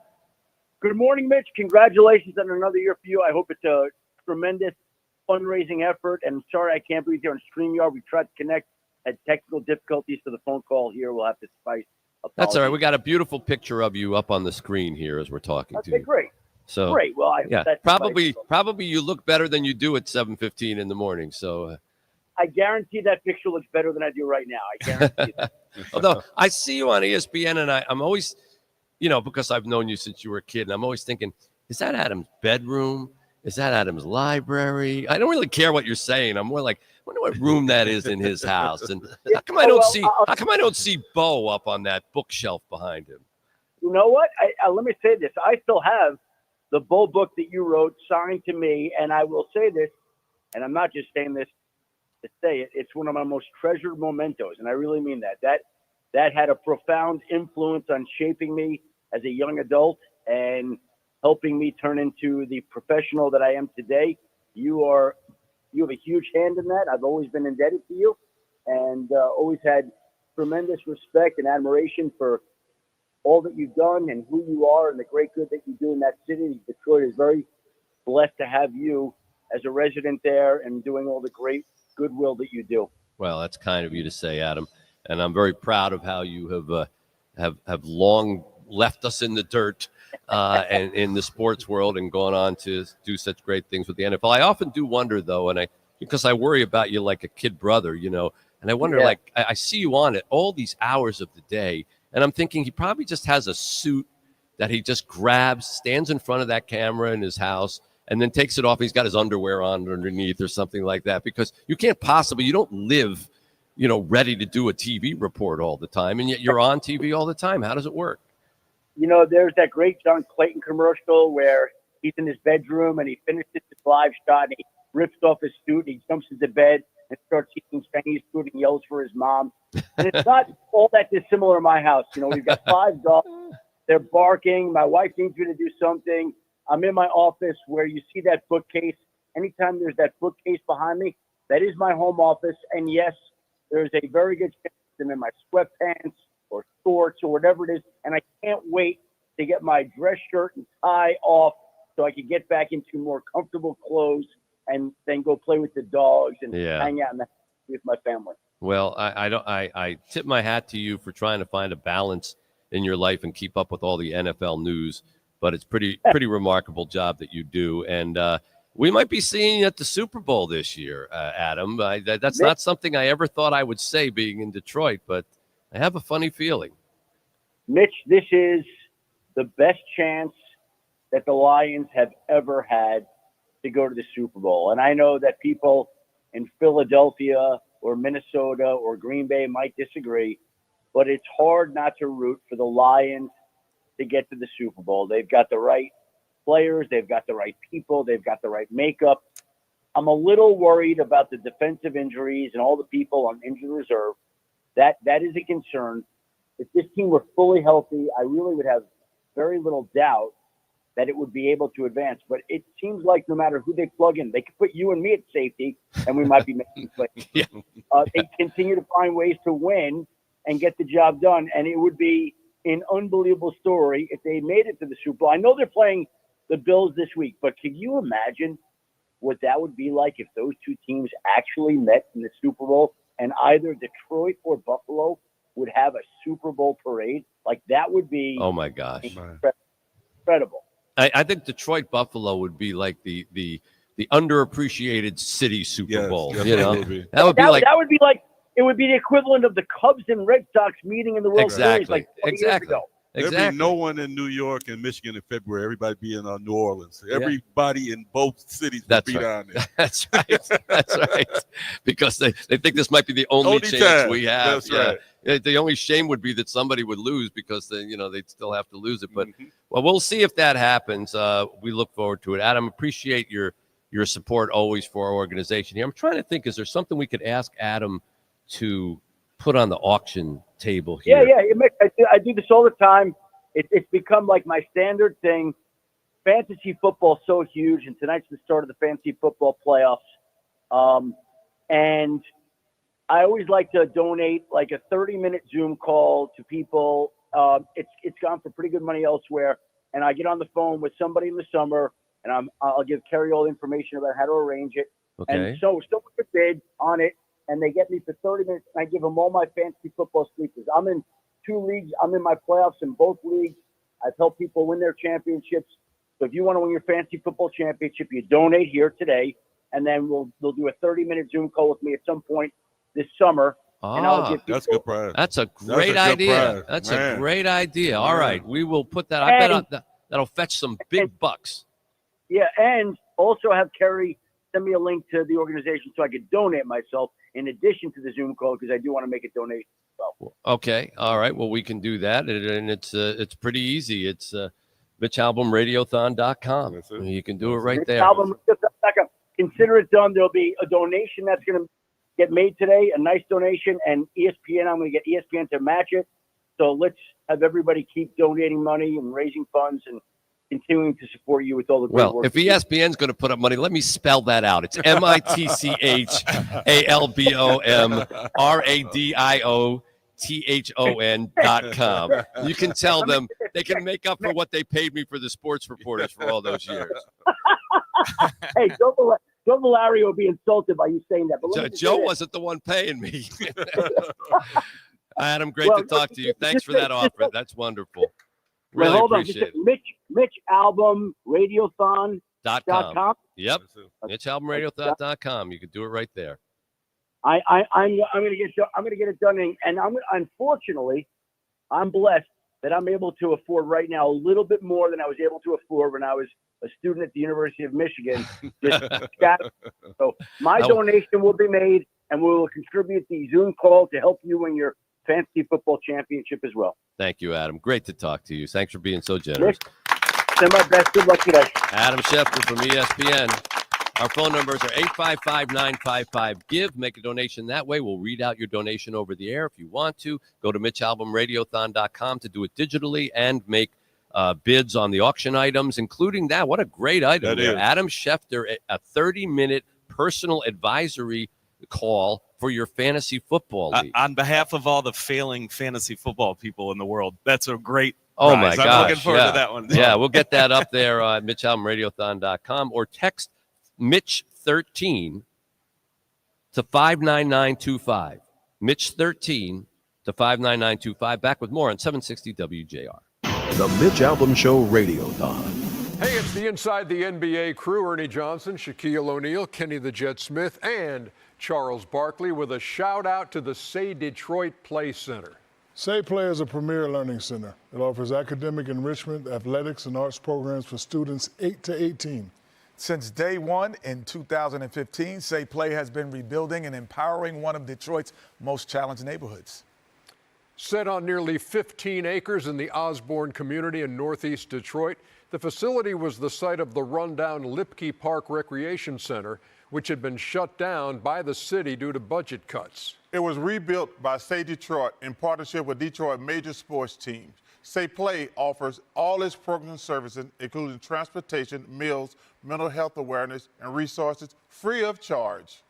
Good morning, Mitch. Congratulations on another year for you. I hope it's a tremendous fundraising effort. And sorry I can't be here on StreamYard. We tried to connect, had technical difficulties for the phone call here. We'll have to spice. That's all right. We got a beautiful picture of you up on the screen here as we're talking to you. Great. So great. Well, that's probably you look better than you do at 7:15 in the morning. So I guarantee that picture looks better than I do right now. I guarantee that. Although I see you on ESPN, and I'm always, because I've known you since you were a kid, and I'm always thinking, is that Adam's bedroom? Is that Adam's library? I don't really care what you're saying. I'm more like, I wonder what room that is in his house, and how come I don't see Bo up on that bookshelf behind him? You know what? Let me say this. I still have the Bo book that you wrote signed to me, and I will say this, and I'm not just saying this to say it. It's one of my most treasured mementos, and I really mean that. That had a profound influence on shaping me as a young adult and helping me turn into the professional that I am today. You have a huge hand in that. I've always been indebted to you, and always had tremendous respect and admiration for all that you've done and who you are and the great good that you do in that city. Detroit is very blessed to have you as a resident there and doing all the great goodwill that you do. Well, that's kind of you to say, Adam, and I'm very proud of how you have long left us in the dirt and in the sports world and gone on to do such great things with the NFL. I often do wonder, though, because I worry about you like a kid brother, and I wonder, I see you on it all these hours of the day, and I'm thinking he probably just has a suit that he just grabs, stands in front of that camera in his house, and then takes it off. He's got his underwear on underneath or something like that, because you don't live, ready to do a TV report all the time, and yet you're on TV all the time. How does it work? There's that great John Clayton commercial where he's in his bedroom and he finishes his live shot and he rips off his suit and he jumps into bed and starts eating Chinese food and yells for his mom. And it's not all that dissimilar in my house. We've got 5 dogs. They're barking. My wife needs me to do something. I'm in my office where you see that bookcase. Anytime there's that bookcase behind me, that is my home office. And yes, there's a very good chance I'm in my sweatpants or shorts or whatever it is. And I can't wait to get my dress shirt and tie off so I can get back into more comfortable clothes and then go play with the dogs and hang out with my family. Well, I tip my hat to you for trying to find a balance in your life and keep up with all the NFL news. But it's pretty remarkable job that you do. And we might be seeing you at the Super Bowl this year, Adam. That's not something I ever thought I would say being in Detroit, but I have a funny feeling. Mitch, this is the best chance that the Lions have ever had to go to the Super Bowl. And I know that people in Philadelphia or Minnesota or Green Bay might disagree, but it's hard not to root for the Lions to get to the Super Bowl. They've got the right players, they've got the right people, they've got the right makeup. I'm a little worried about the defensive injuries and all the people on injured reserve. That is a concern. If this team were fully healthy, I really would have very little doubt that it would be able to advance. But it seems like no matter who they plug in, they could put you and me at safety, and we might be making plays. They continue to find ways to win and get the job done, and it would be an unbelievable story if they made it to the Super Bowl. I know they're playing the Bills this week, but can you imagine what that would be like if those two teams actually met in the Super Bowl and either Detroit or Buffalo would have a Super Bowl parade? Like, that would be my gosh, incredible. I think Detroit Buffalo would be like the underappreciated city Super Bowl. Yes, you know, that would be like it would be the equivalent of the Cubs and Red Sox meeting in the World Series like 20 years ago. There'd be no one in New York and Michigan in February. Everybody be in New Orleans. Everybody in both cities would be down there. That's right. That's right. Because they think this might be the only chance we have. That's right. The only shame would be that somebody would lose because they'd still have to lose it. But well, we'll see if that happens. We look forward to it. Adam, appreciate your support always for our organization here. I'm trying to think, is there something we could ask Adam to put on the auction table here? I do this all the time. It's become like my standard thing. Fantasy football is so huge, and tonight's the start of the fantasy football playoffs. And I always like to donate like a 30-minute Zoom call to people. It's gone for pretty good money elsewhere. And I get on the phone with somebody in the summer, and I'll give Kerry all the information about how to arrange it. Okay. And so someone could bid on it, and they get me for 30 minutes, and I give them all my fantasy football sleepers. I'm in 2 leagues. I'm in my playoffs in both leagues. I've helped people win their championships. So if you want to win your fantasy football championship, you donate here today, and then they'll do a 30-minute Zoom call with me at some point this summer. And I'll give people, that's a good prize. That's a great idea. That's a great idea. All right, we will put that. I bet that'll fetch some big bucks. Yeah, and also have Kerry send me a link to the organization so I could donate myself in addition to the Zoom call, because I do want to make a donation as well. Okay, all right. Well, we can do that, and it's pretty easy. It's MitchAlbomRadiothon.com. You can do it right there. MitchAlbomRadiothon.com. Consider it done. There'll be a donation that's going to get made today, a nice donation, and ESPN, I'm going to get ESPN to match it. So let's have everybody keep donating money and raising funds and continuing to support you with all the great work. If ESPN's going to put up money, let me spell that out. It's MitchAlbomRadiothon.com. You can tell them they can make up for what they paid me for the sports reporters for all those years. Hey, Joe Larry will be insulted by you saying that. But Joe wasn't the one paying me. Adam, great to talk to you. Thanks for that offer. That's wonderful. Really appreciate it. Mitch Albom Radiothon.com. Yep. MitchAlbomRadiothon.com. You can do it right there. I'm gonna get it done, and unfortunately, I'm blessed that I'm able to afford right now a little bit more than I was able to afford when I was a student at the University of Michigan. So my donation will be made, and we will contribute the Zoom call to help you win your fantasy football championship as well. Thank you, Adam. Great to talk to you. Thanks for being so generous. Send my best. Good luck today. Adam Schefter from ESPN. Our phone numbers are 855-955-GIVE. Make a donation that way. We'll read out your donation over the air if you want to. Go to MitchAlbomRadiothon.com to do it digitally and make bids on the auction items, including that. What a great item there. Adam Schefter, a 30-minute personal advisory call for your fantasy football league. On behalf of all the failing fantasy football people in the world, that's a great prize. My gosh. I'm looking forward to that one. Yeah, we'll get that up there at MitchAlbomRadiothon.com, or text Mitch13 to 59925. Mitch13 to 59925. Back with more on 760 WJR. The Mitch Albom Show Radiothon. Hey, it's the Inside the NBA crew. Ernie Johnson, Shaquille O'Neal, Kenny the Jet Smith, and Charles Barkley with a shout out to the Say Detroit Play Center. Say Play is a premier learning center. It offers academic enrichment, athletics, and arts programs for students 8 to 18. Since day one in 2015, Say Play has been rebuilding and empowering one of Detroit's most challenged neighborhoods. Set on nearly 15 acres in the Osborne community in northeast Detroit, The facility was the site of the rundown Lipke Park Recreation Center, which had been shut down by the city due to budget cuts. It was rebuilt by Say Detroit in partnership with Detroit major sports teams. Say Play offers all its programs and services, including transportation, meals, mental health awareness, and resources free of charge.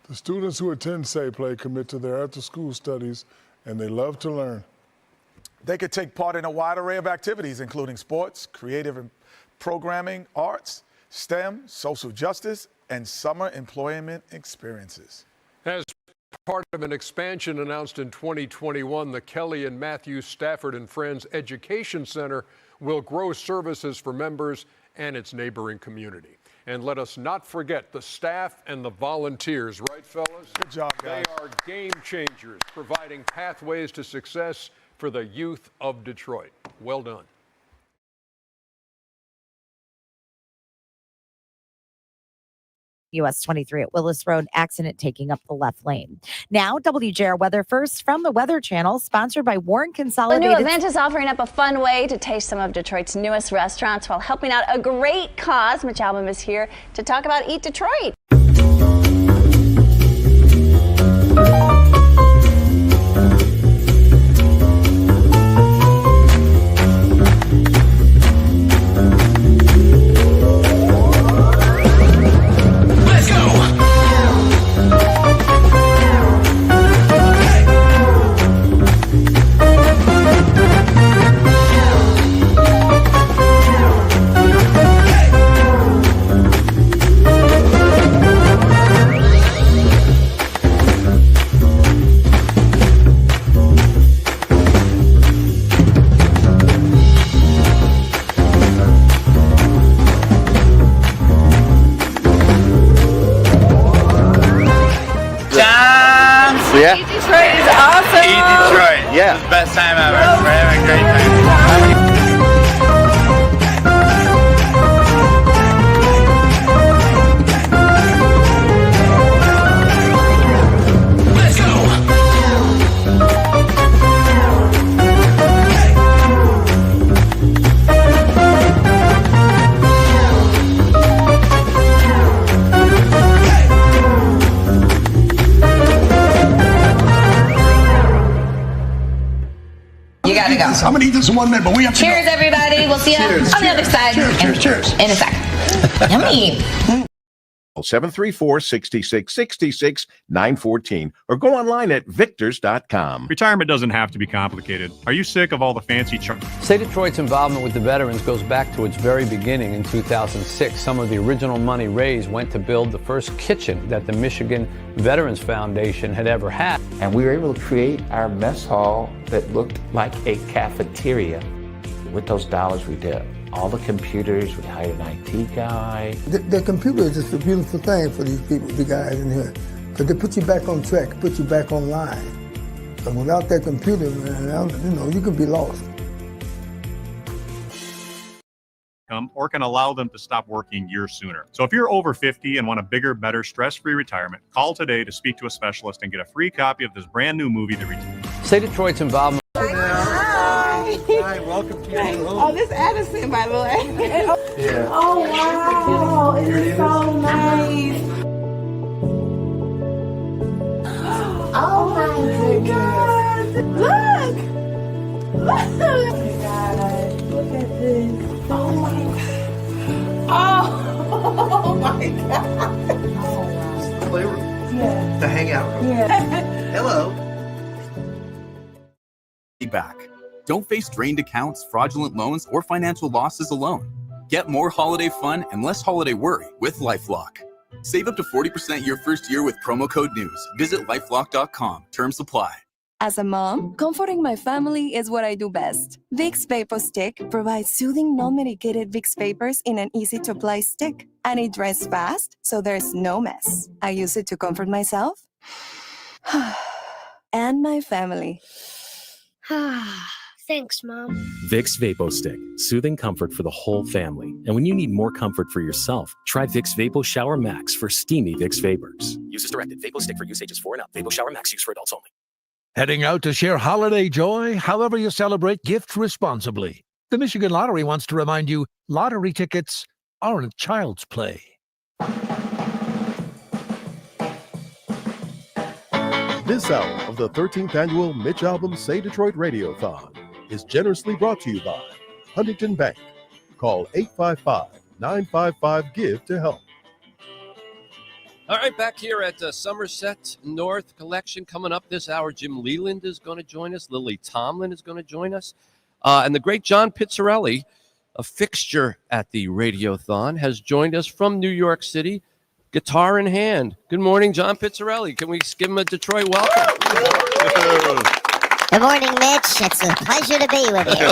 The students who attend Say Play commit to their after-school studies, and they love to learn. They could take part in a wide array of activities, including sports, creative and programming, arts, STEM, social justice, and summer employment experiences. As part of an expansion announced in 2021, the Kelly and Matthew Stafford and Friends Education Center will grow services for members and its neighboring community. And let us not forget the staff and the volunteers, right, fellas? Good job, guys. They are game changers, providing pathways to success for the youth of Detroit. Well done. US 23 at Willis Road, accident taking up the left lane. Now, WJR Weather First from the Weather Channel, sponsored by Warren Consolidated. The new event is offering up a fun way to taste some of Detroit's newest restaurants while helping out a great cause. Mitch Albom is here to talk about Eat Detroit. Yeah. Eat Detroit is awesome. Eat Detroit. Yeah. It's the best time ever. We're having a great time. Let's You gotta go. I'm gonna eat this in 1 minute, but we have to Cheers, go. everybody. We'll see you on the other side. Cheers. In a second. Yummy. 734-6666-914 or go online at victors.com. Retirement doesn't have to be complicated. Are you sick of all the fancy Say Detroit's involvement with the veterans goes back to its very beginning in 2006. Some of the original money raised went to build the first kitchen that the Michigan Veterans Foundation had ever had. And we were able to create our mess hall that looked like a cafeteria. With those dollars we did all the computers, we hired an IT guy. The computer is just a beautiful thing for these people, the guys in here. Because they put you back on track, put you back online. And without that computer, man, you could be lost. or can allow them to stop working years sooner. So if you're over 50 and want a bigger, better, stress-free retirement, call today to speak to a specialist and get a free copy of this brand new movie, The Retirement. Say Detroit's involvement. Hi, welcome to your home. Oh, this Addison, by the way. Yeah. Oh, wow. It's so nice. Oh, my God. Look. Look. Oh, my God. Look at this. Oh, my God. Oh, my God. Oh, wow. Flavor? Yeah. The hangout. Yeah. Hello. Back. Don't face drained accounts, fraudulent loans, or financial losses alone. Get more holiday fun and less holiday worry with LifeLock. Save up to 40% your first year with promo code NEWS. Visit lifelock.com. Terms apply. As a mom, comforting my family is what I do best. Vicks Vapor Stick provides soothing, non-medicated Vicks vapors in an easy-to-apply stick. And it dries fast, so there's no mess. I use it to comfort myself and my family. Thanks, Mom. Vicks Vapo Stick, soothing comfort for the whole family. And when you need more comfort for yourself, try Vicks Vapo Shower Max for steamy Vicks Vapors. Use as directed. Vapo Stick for use ages 4 and up. Vapo Shower Max use for adults only. Heading out to share holiday joy? However you celebrate, gift responsibly. The Michigan Lottery wants to remind you, lottery tickets aren't child's play. This hour of the 13th annual Mitch Albom Say Detroit Radiothon is generously brought to you by Huntington Bank. Call 855-955-GIVE to help. All right, back here at Somerset North Collection. Coming up this hour, Jim Leland is going to join us. Lily Tomlin is going to join us. And the great John Pizzarelli, a fixture at the Radiothon, has joined us from New York City, guitar in hand. Good morning, John Pizzarelli. Can we give him a Detroit welcome? Good morning, Mitch. It's a pleasure to be with you.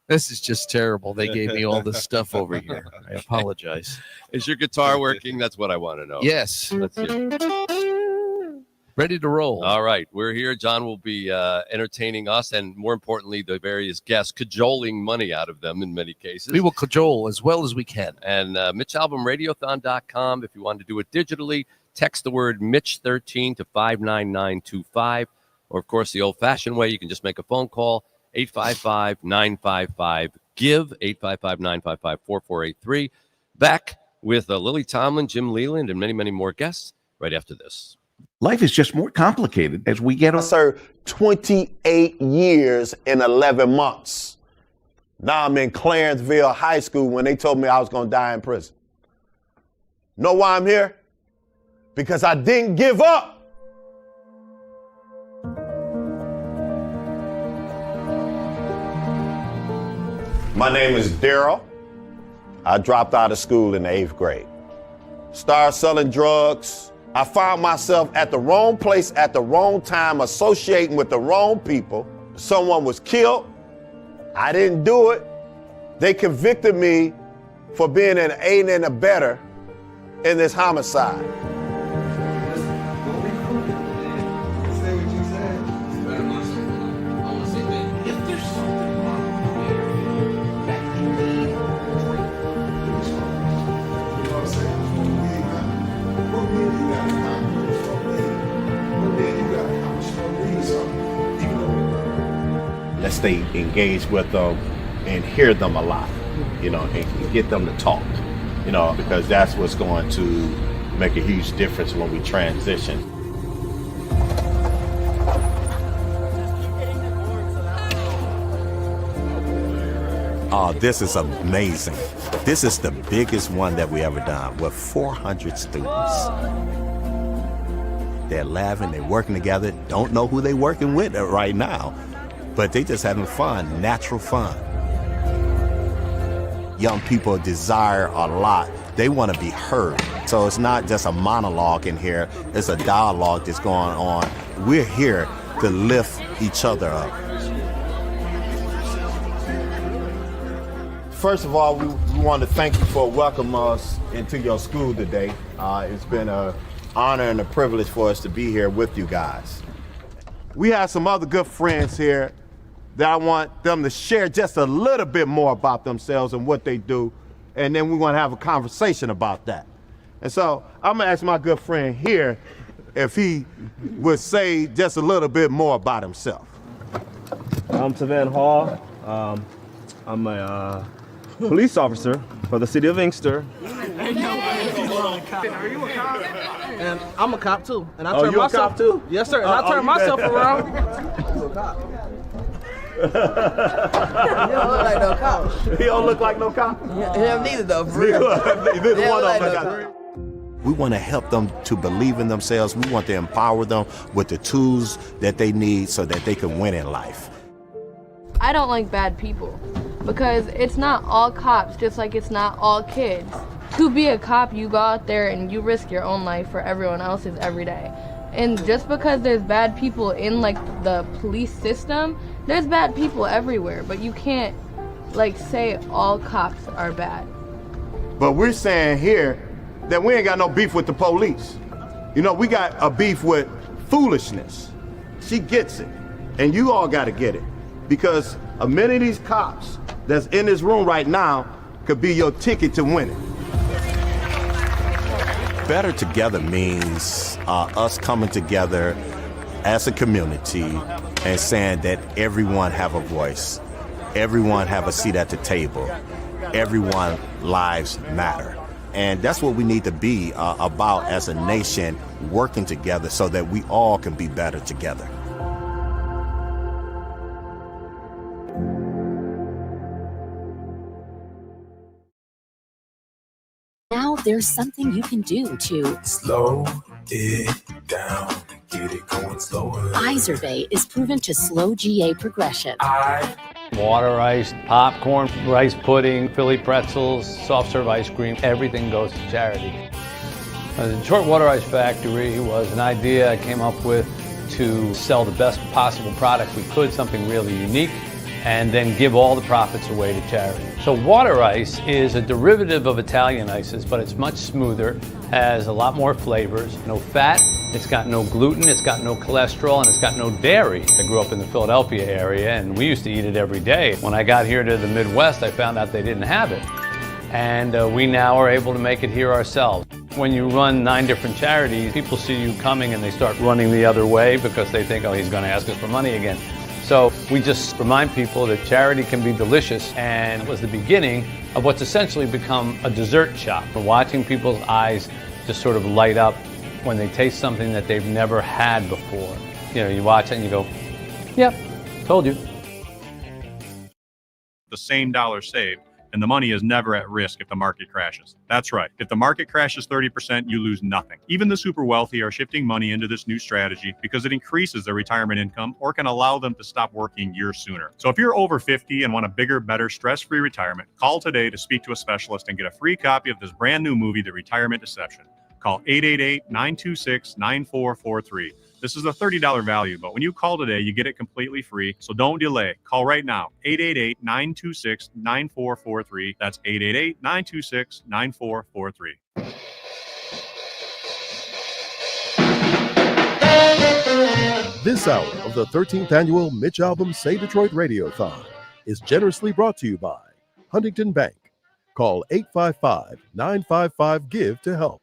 This is just terrible. They gave me all this stuff over here. I apologize. Is your guitar working? That's what I want to know. Yes. Let's see. Ready to roll. All right. We're here. John will be entertaining us and, more importantly, the various guests, cajoling money out of them in many cases. We will cajole as well as we can. And MitchAlbomRadiothon.com. If you want to do it digitally, text the word Mitch13 to 59925. Or, of course, the old-fashioned way, you can just make a phone call. 855-955-GIVE, 855-955-4483. Back with Lily Tomlin, Jim Leland, and many, many more guests right after this. Life is just more complicated as we get on. I served 28 years in 11 months. Now I'm in Clarenceville High School when they told me I was going to die in prison. Know why I'm here? Because I didn't give up. My name is Daryl. I dropped out of school in the 8th grade. Started selling drugs. I found myself at the wrong place at the wrong time, associating with the wrong people. Someone was killed. I didn't do it. They convicted me for being an aiding and abettor in this homicide. Let's stay engaged with them and hear them a lot, and get them to talk, because that's what's going to make a huge difference when we transition. Oh, this is amazing. This is the biggest one that we ever done with 400 students. They're laughing, they're working together, don't know who they're working with right now, but they just having fun, natural fun. Young people desire a lot. They want to be heard. So it's not just a monologue in here, it's a dialogue that's going on. We're here to lift each other up. First of all, we want to thank you for welcoming us into your school today. It's been an honor and a privilege for us to be here with you guys. We have some other good friends here that I want them to share just a little bit more about themselves and what they do, and then we want to have a conversation about that. And so I'm gonna ask my good friend here if he would say just a little bit more about himself. I'm Tavan Hall. I'm a police officer for the city of Inkster. Are you a cop? And I'm a cop too. And I Oh, turn you a myself cop too? Yes, sir. And I turn myself around. You a cop. He don't look like no cop. He don't look like no cop? Yeah, neither though, for real. Neither one of them no got. We want to help them to believe in themselves. We want to empower them with the tools that they need so that they can win in life. I don't like bad people because it's not all cops, just like it's not all kids. To be a cop, you go out there and you risk your own life for everyone else's every day. And just because there's bad people in like the police system, there's bad people everywhere, but you can't like say all cops are bad. But we're saying here that we ain't got no beef with the police. You know, we got a beef with foolishness. She gets it, and you all got to get it, because many of these cops that's in this room right now could be your ticket to winning. Better together means us coming together as a community and saying that everyone have a voice everyone have a seat at the table. Everyone's lives matter. And that's what we need to be about as a nation, working together so that we all can be better together. Now there's something you can do to slow it down, get it going slower. Izervay is proven to slow GA progression. Water ice, popcorn, rice pudding, Philly pretzels, soft serve ice cream, everything goes to charity. The Detroit Water Ice Factory was an idea I came up with to sell the best possible product we could, something really unique, and then give all the profits away to charity. So water ice is a derivative of Italian ices, but it's much smoother, has a lot more flavors, no fat, it's got no gluten, it's got no cholesterol, and it's got no dairy. I grew up in the Philadelphia area, and we used to eat it every day. When I got here to the Midwest, I found out they didn't have it. And we now are able to make it here ourselves. When you run 9 different charities, people see you coming and they start running the other way because they think, oh, he's going to ask us for money again. So we just remind people that charity can be delicious, and it was the beginning of what's essentially become a dessert shop. For watching people's eyes just sort of light up when they taste something that they've never had before. You know, you watch it and you go, yep, told you. The same dollar saved, and the money is never at risk if the market crashes. That's right. If the market crashes 30%, you lose nothing. Even the super wealthy are shifting money into this new strategy because it increases their retirement income or can allow them to stop working years sooner. So if you're over 50 and want a bigger, better, stress-free retirement, call today to speak to a specialist and get a free copy of this brand new movie, The Retirement Deception. Call 888-926-9443. This is a $30 value, but when you call today, you get it completely free. So don't delay. Call right now. 888-926-9443. That's 888-926-9443. This hour of the 13th annual Mitch Albom Say Detroit Radiothon is generously brought to you by Huntington Bank. Call 855-955-GIVE to help.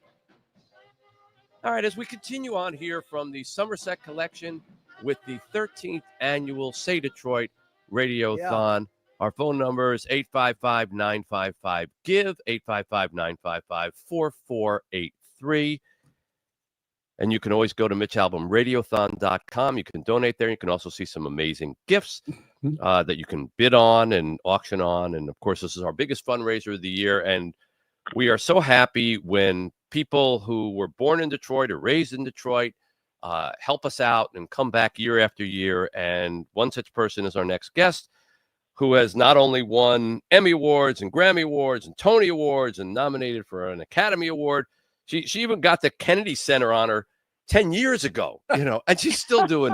All right, as we continue on here from the Somerset Collection with the 13th annual Say Detroit Radiothon, our phone number is 855-955-GIVE, 855-955-4483. And you can always go to MitchAlbomRadiothon.com. You can donate there. You can also see some amazing gifts that you can bid on and auction on. And, of course, this is our biggest fundraiser of the year. And we are so happy when people who were born in Detroit or raised in Detroit help us out and come back year after year. And one such person is our next guest, who has not only won Emmy Awards and Grammy Awards and Tony Awards and nominated for an Academy Award. She even got the Kennedy Center honor 10 years ago, and she's still doing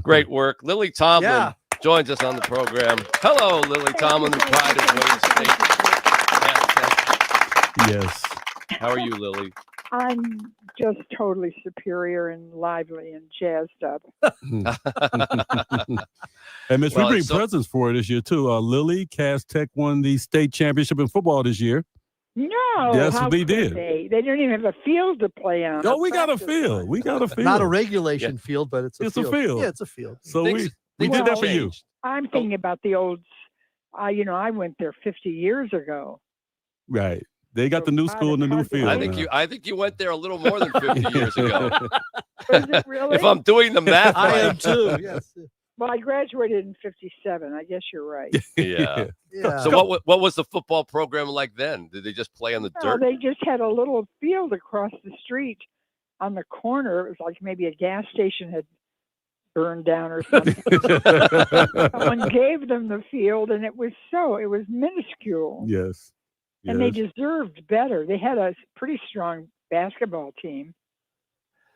great work. Lily Tomlin joins us on the program. Hello, Lily Tomlin, the pride of Wayne State. Yes. How are you, Lily? I'm just totally superior and lively and jazzed up. And Mitch, we bring presents for her this year, too. Lily, Cass Tech won the state championship in football this year. No. Yes, how we could did. They don't even have a field to play on. Oh, we got a field. We got a field. Not a regulation field, but it's a field. a field. Yeah, it's a field. So we did that for you. I'm thinking about the old, I went there 50 years ago. Right. They got the new school and the new field. I think you went there a little more than 50 years ago. Is it really? If I'm doing the math right. I am too, yes. Well, I graduated in 57. I guess you're right. Yeah. So what was the football program like then? Did they just play on the dirt? They just had a little field across the street on the corner. It was like maybe a gas station had burned down or something. Someone gave them the field, and it was minuscule. Yes. And they deserved better. They had a pretty strong basketball team.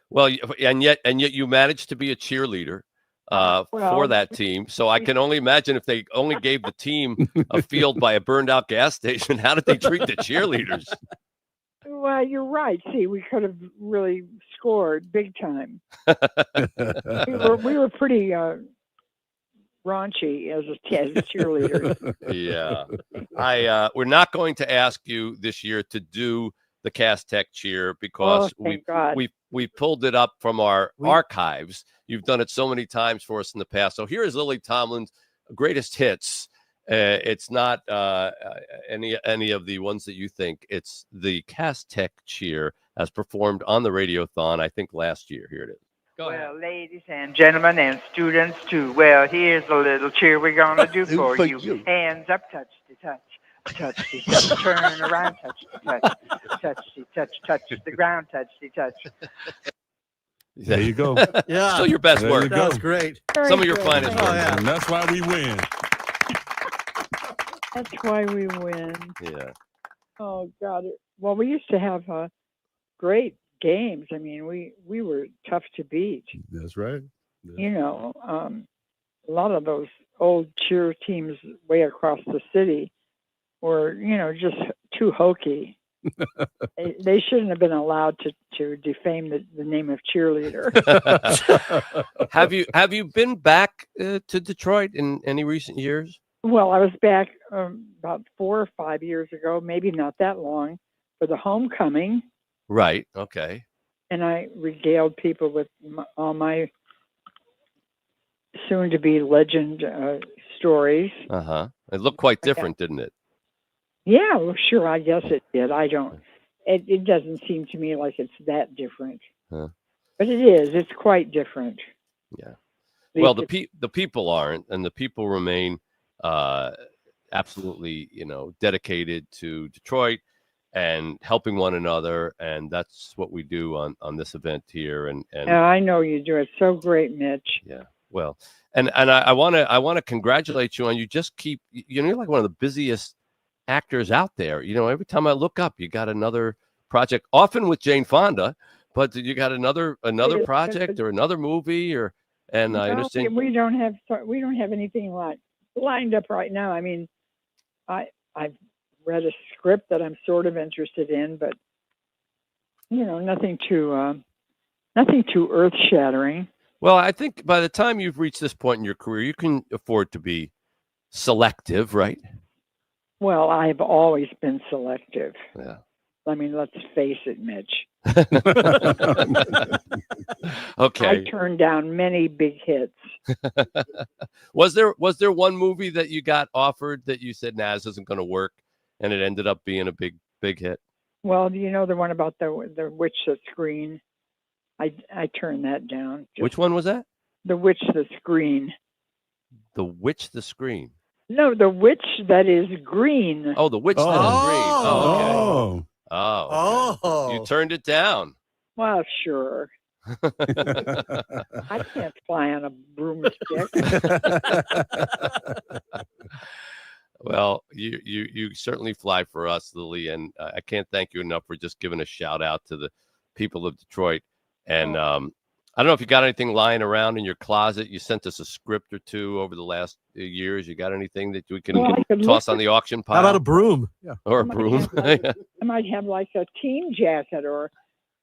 Well, and yet you managed to be a cheerleader for that team. So I can only imagine if they only gave the team a field by a burned out gas station, how did they treat the cheerleaders? Well, you're right. See, we could have really scored big time. we were pretty raunchy as cheerleaders. Yeah. We're not going to ask you this year to do the Cass Tech cheer because we pulled it up from our archives. You've done it so many times for us in the past. So here is Lily Tomlin's greatest hits It's not any of the ones that you think. It's the Cast Tech cheer as performed on the Radiothon, I think last year. Here it is. Well, ladies and gentlemen and students too. Well, here's a little cheer we're gonna do for you. Hands up, touch the touch. Touch the touch, turn around, touch the touch. Touch the touch, touch the ground, touch the touch. There you go. Yeah. Still your best There work. you That go. was great. Some of your finest work. yeah. And that's why we win. That's why we win. Yeah. Oh God! Well, we used to have great games. I mean, we were tough to beat. That's right. You know, a lot of those old cheer teams way across the city were, you know, just too hokey. They shouldn't have been allowed to defame the name of cheerleader. Have you been back to Detroit in any recent years? Well, I was back about 4 or 5 years ago, maybe not that long, for the homecoming, Right. Okay. and I regaled people with all my soon-to-be legend stories. Uh-huh. It looked quite different, didn't it? Yeah, well, sure, I guess it did. I don't. It doesn't seem to me like it's that different, Huh. but it is. It's quite different. Yeah. The- Well, the people aren't, and the people remain absolutely, dedicated to Detroit and helping one another, and that's what we do on this event here. And Yeah, I know you do. It's so great, Mitch. yeah, well, and I want to congratulate you on you just keep you're like one of the busiest actors out there. Every time I look up, you got another project, often with Jane Fonda, but you got another project or another movie and I No, understand we don't have anything lined up right now. I mean, I've read a script that I'm sort of interested in, but nothing too earth shattering. Well, I think by the time you've reached this point in your career, you can afford to be selective, right? Well, I've always been selective. Yeah. I mean, let's face it, Mitch. Okay. I turned down many big hits. Was there one movie that you got offered that you said, "Nah, this isn't going to work," and it ended up being a big hit? Well, the one about the witch that screen? I turned that down. Which one was that? The witch that screen. The Witch, the Screen. No, the witch that is green. Oh, the Witch that is green. Oh, okay. Oh. Oh, okay. You turned it down. Well, sure. I can't fly on a broomstick. Well, you certainly fly for us, Lily, and I can't thank you enough for just giving a shout out to the people of Detroit. And I don't know if you got anything lying around in your closet. You sent us a script or two over the last years. You got anything that we can toss on the auction pile? How about a broom? Yeah. Or a broom? I might have like a team jacket or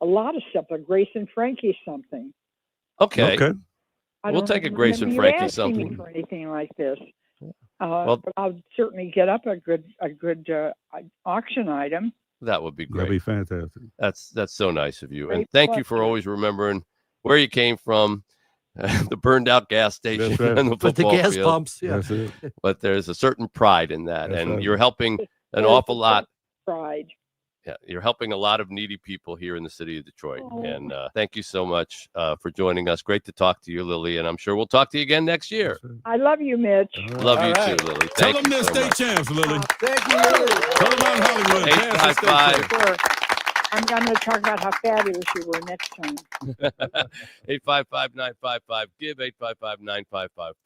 a lot of stuff, a Grace and Frankie something. Okay. I We'll don't take a remember Grace and you Frankie asking me something. for anything like this. Well- But I'll certainly get up a good auction item. That would be great. That'd be fantastic. That's so nice of you. And Great thank you for pleasure. always remembering where you came from, the burned out gas station That's right. and the But the football gas field. pumps, yeah. That's it. But there's a certain pride in that. That's and right. you're helping an There's awful a lot. Pride. Yeah, you're helping a lot of needy people here in the city of Detroit. Oh. And thank you so much for joining us. Great to talk to you, Lily. And I'm sure we'll talk to you again next year. I love you, Mitch. Love you All right. too, Lily. Tell Thank them you they're so state much. champs, Lily. Thank you. Tell them about Hollywood. Kansas state 855. champs. Sure. I'm going to talk about how fabulous you were next time. 855-955-GIVE,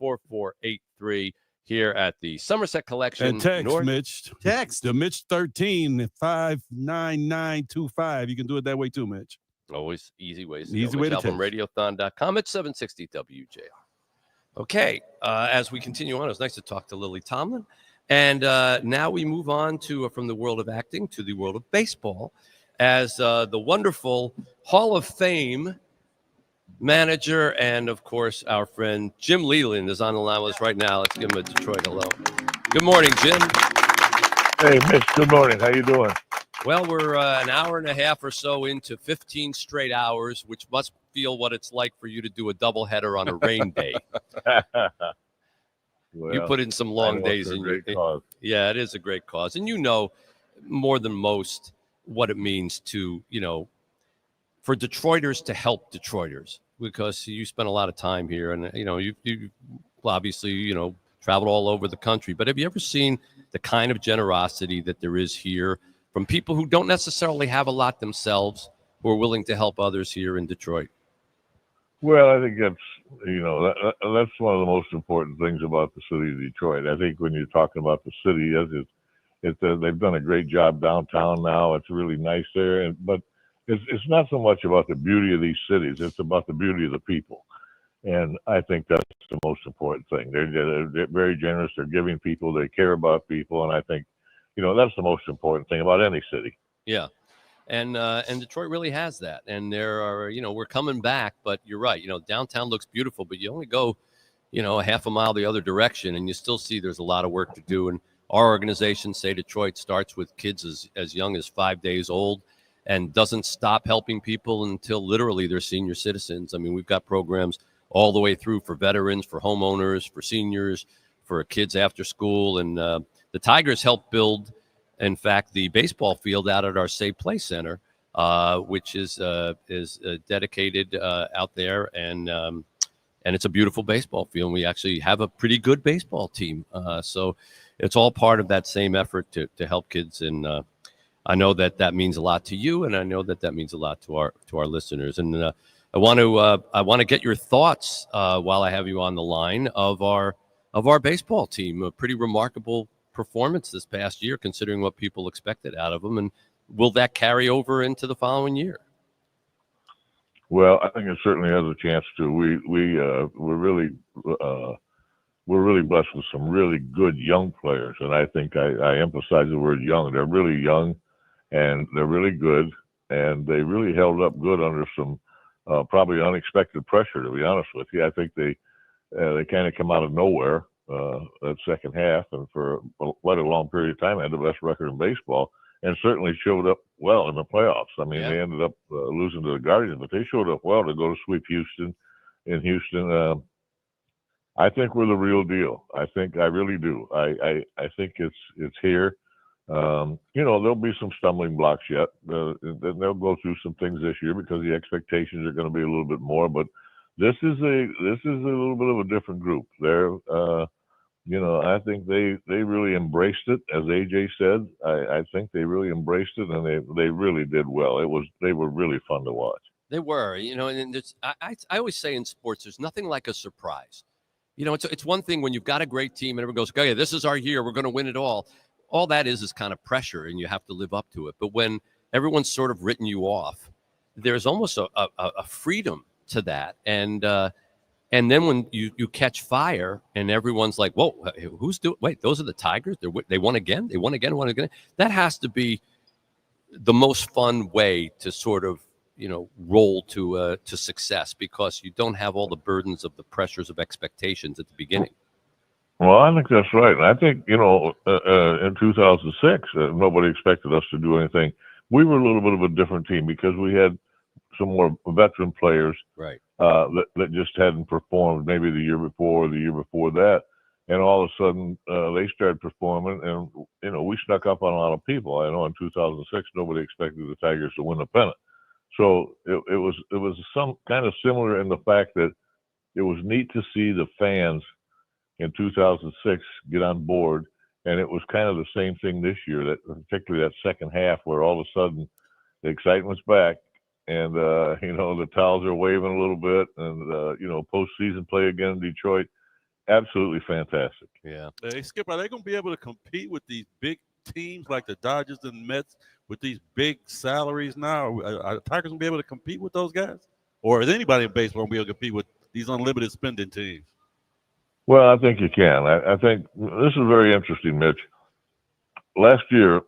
855-955-4483 here at the Somerset Collection. And text North. Mitch. Text. The Mitch 13 59925. You can do it that way too, Mitch. Always easy ways. Easy way to text. Radiothon.com at 760 WJR. Okay, as we continue on, it was nice to talk to Lily Tomlin. And now we move on to from the world of acting to the world of baseball, as the wonderful Hall of Fame manager and, of course, our friend Jim Leland is on the line with us right now. Let's give him a Detroit hello. Good morning, Jim. Hey, Mitch. Good morning. How you doing? Well, we're an hour and a half or so into 15 straight hours, which must feel what it's like for you to do a doubleheader on a rain day. You put in some long days. It's a great cause. Yeah, it is a great cause. And you know more than most what it means to, for Detroiters to help Detroiters, because you spent a lot of time here and, you obviously, traveled all over the country. But have you ever seen the kind of generosity that there is here from people who don't necessarily have a lot themselves, who are willing to help others here in Detroit? Well, I think that's that's one of the most important things about the city of Detroit. I think when you're talking about the city, they've done a great job downtown now. It's really nice there, but it's not so much about the beauty of these cities. It's about the beauty of the people, and I think that's the most important thing. They're very generous. They're giving people. They care about people, and I think that's the most important thing about any city. Yeah. And Detroit really has that. And there are, we're coming back, but you're right. Downtown looks beautiful, but you only go, a half a mile the other direction, and you still see there's a lot of work to do. And our organization, Say Detroit, starts with kids as young as 5 days old and doesn't stop helping people until literally they're senior citizens. I mean, we've got programs all the way through for veterans, for homeowners, for seniors, for kids after school. And the Tigers help build, in fact, the baseball field out at our Save Play Center, which is dedicated out there, and it's a beautiful baseball field. And we actually have a pretty good baseball team, so it's all part of that same effort to help kids. And I know that means a lot to you, and I know that means a lot to our listeners. And I want to get your thoughts while I have you on the line of our baseball team. A pretty remarkable performance this past year, considering what people expected out of them, and will that carry over into the following year? Well, I think it certainly has a chance to. We're really blessed with some really good young players, and I think I emphasize the word young. They're really young, and they're really good, and they really held up good under some probably unexpected pressure. To be honest with you, I think they kind of come out of nowhere. That second half, and for quite a long period of time had the best record in baseball, and certainly showed up well in the playoffs. I mean, They ended up losing to the Guardians, but they showed up well to go to sweep Houston. In Houston, I think we're the real deal. I really do. I think it's here. There'll be some stumbling blocks yet. They'll go through some things this year because the expectations are going to be a little bit more, but this is a little bit of a different group. They're I think they really embraced it, as AJ said. I think they really embraced it, and they really did well. They were really fun to watch. They were, and I always say in sports, there's nothing like a surprise. It's one thing when you've got a great team and everyone goes, okay, this is our year, we're going to win it all. All that is kind of pressure, and you have to live up to it. But when everyone's sort of written you off, there's almost a freedom to that. And then when you catch fire and everyone's like, whoa, wait, those are the Tigers? They won again? They won again, won again? That has to be the most fun way to sort of, roll to success, because you don't have all the burdens of the pressures of expectations at the beginning. Well, I think that's right. And I think, in 2006, nobody expected us to do anything. We were a little bit of a different team because we had some more veteran players, right? That just hadn't performed maybe the year before or the year before that, and all of a sudden they started performing, and we snuck up on a lot of people. I know in 2006 nobody expected the Tigers to win the pennant, so it was some kind of similar in the fact that it was neat to see the fans in 2006 get on board, and it was kind of the same thing this year. That particularly that second half, where all of a sudden the excitement's back. And, the towels are waving a little bit, and, postseason play again in Detroit. Absolutely fantastic. Yeah. Hey, Skip, are they going to be able to compete with these big teams like the Dodgers and Mets with these big salaries now? Are the Tigers going to be able to compete with those guys? Or is anybody in baseball going to be able to compete with these unlimited spending teams? Well, I think you can. I think this is very interesting, Mitch. Last year,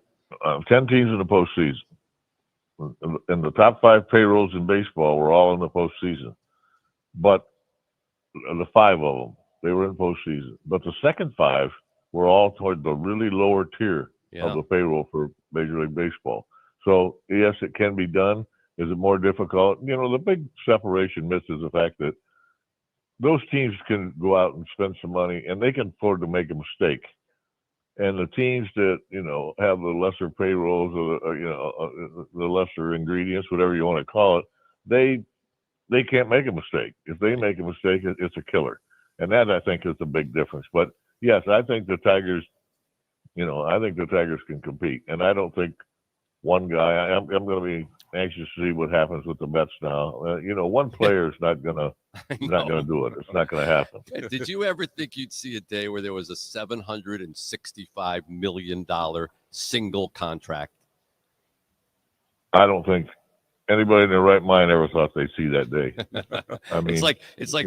10 teams in the postseason. And the top 5 payrolls in baseball were all in the postseason, but the 5 of them, they were in postseason. But the second 5 were all toward the really lower tier of the payroll for Major League Baseball. So yes, it can be done. Is it more difficult? The big separation, Mitch, is the fact that those teams can go out and spend some money, and they can afford to make a mistake. And the teams that, you know, have the lesser payrolls or the lesser ingredients, whatever you want to call it, they can't make a mistake. If they make a mistake, it's a killer. And that, I think, is the big difference. But yes, I think the Tigers, you know, I think the Tigers can compete. And I don't think one guy, I'm going to be anxious to see what happens with the Mets now. You know, one player is not going to do it. It's not going to happen. Did you ever think you'd see a day where there was a $765 million single contract? I don't think anybody in their right mind ever thought they'd see that day. I mean, it's like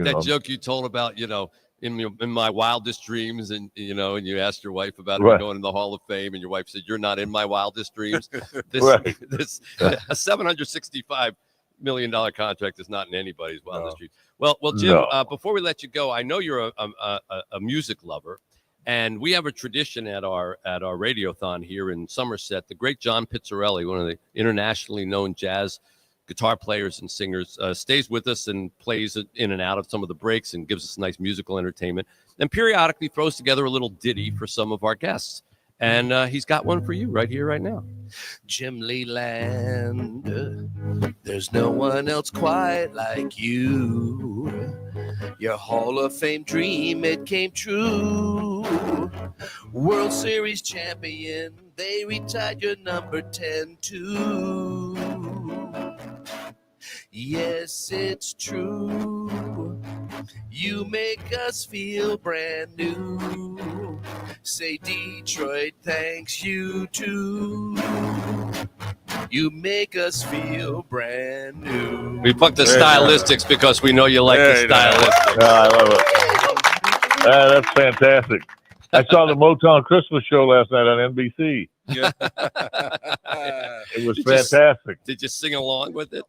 that joke you told about, you know, in my wildest dreams, and you know, and you asked your wife about going in the Hall of Fame, and your wife said, "You're not in my wildest dreams." This a $765 million contract is not in anybody's wildest dreams. Well, Jim, before we let you go, I know you're a music lover, and we have a tradition at our Radiothon here in Somerset. The great John Pizzarelli, one of the internationally known jazz guitar players and singers, stays with us and plays in and out of some of the breaks and gives us nice musical entertainment, and periodically throws together a little ditty for some of our guests. And he's got one for you right here, right now. Jim Leland, there's no one else quite like you. Your Hall of Fame dream, it came true. World Series champion, they retired your number 10 too. Yes, it's true. You make us feel brand new. Say Detroit thanks you too. You make us feel brand new. We put the stylistics because we know you like the stylistics. I love it. That's fantastic. I saw the Motown Christmas show last night on NBC. Yeah. It was fantastic. Did you sing along with it?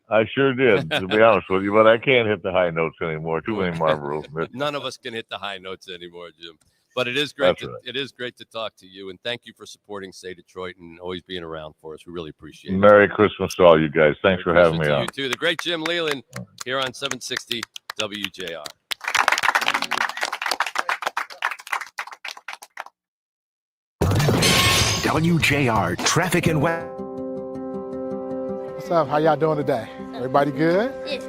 I sure did, to be honest with you, but I can't hit the high notes anymore. Too many Marlboros. None of us can hit the high notes anymore, Jim. But it is great. It is great to talk to you, and thank you for supporting Say Detroit and always being around for us. We really appreciate it. Merry Christmas to all you guys. Thanks for having me on. You too. The great Jim Leland here on 760 WJR. WJR Traffic and Weather. What's up? How y'all doing today? Everybody good? Yes.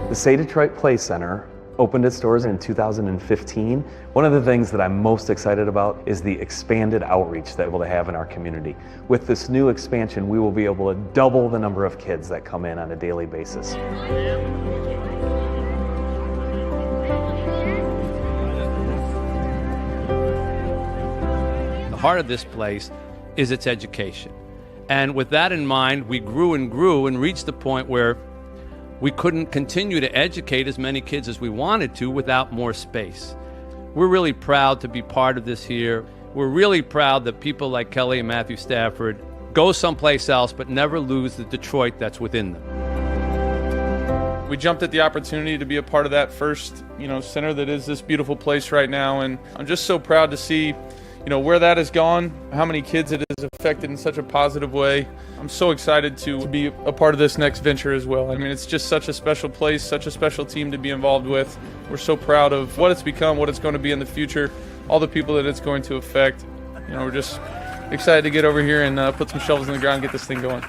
The Say Detroit Play Center opened its doors in 2015. One of the things that I'm most excited about is the expanded outreach that we'll have in our community. With this new expansion, we will be able to double the number of kids that come in on a daily basis. The heart of this place is its education. And with that in mind, we grew and reached the point where we couldn't continue to educate as many kids as we wanted to without more space. We're really proud to be part of this here. We're really proud that people like Kelly and Matthew Stafford go someplace else but never lose the Detroit that's within them. We jumped at the opportunity to be a part of that first, center that is this beautiful place right now, and I'm just so proud to see where that has gone, how many kids it has affected in such a positive way. I'm so excited to be a part of this next venture as well. I mean, it's just such a special place, such a special team to be involved with. We're so proud of what it's become, what it's going to be in the future, all the people that it's going to affect. We're just excited to get over here and put some shovels in the ground and get this thing going.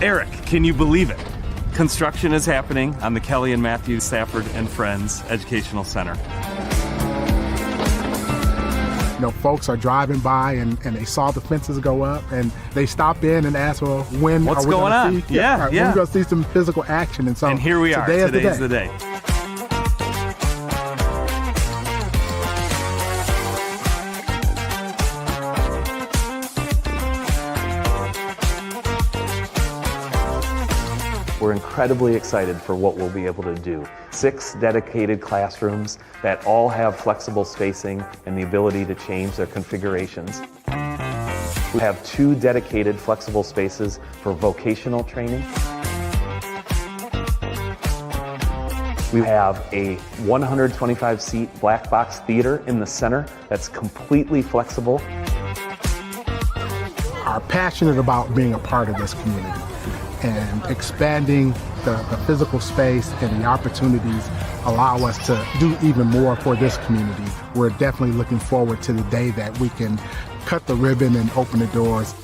Eric, can you believe it? Construction is happening on the Kelly and Matthew Stafford and Friends Educational Center. Folks are driving by and they saw the fences go up and they stop in and ask, well, when what's are we going on? See? When we're going to see some physical action. And so and here we are. Today's the day. We're incredibly excited for what we'll be able to do. 6 dedicated classrooms that all have flexible spacing and the ability to change their configurations. We have 2 dedicated flexible spaces for vocational training. We have a 125-seat black box theater in the center that's completely flexible. Are passionate about being a part of this community and expanding the physical space and the opportunities allow us to do even more for this community. We're definitely looking forward to the day that we can cut the ribbon and open the doors.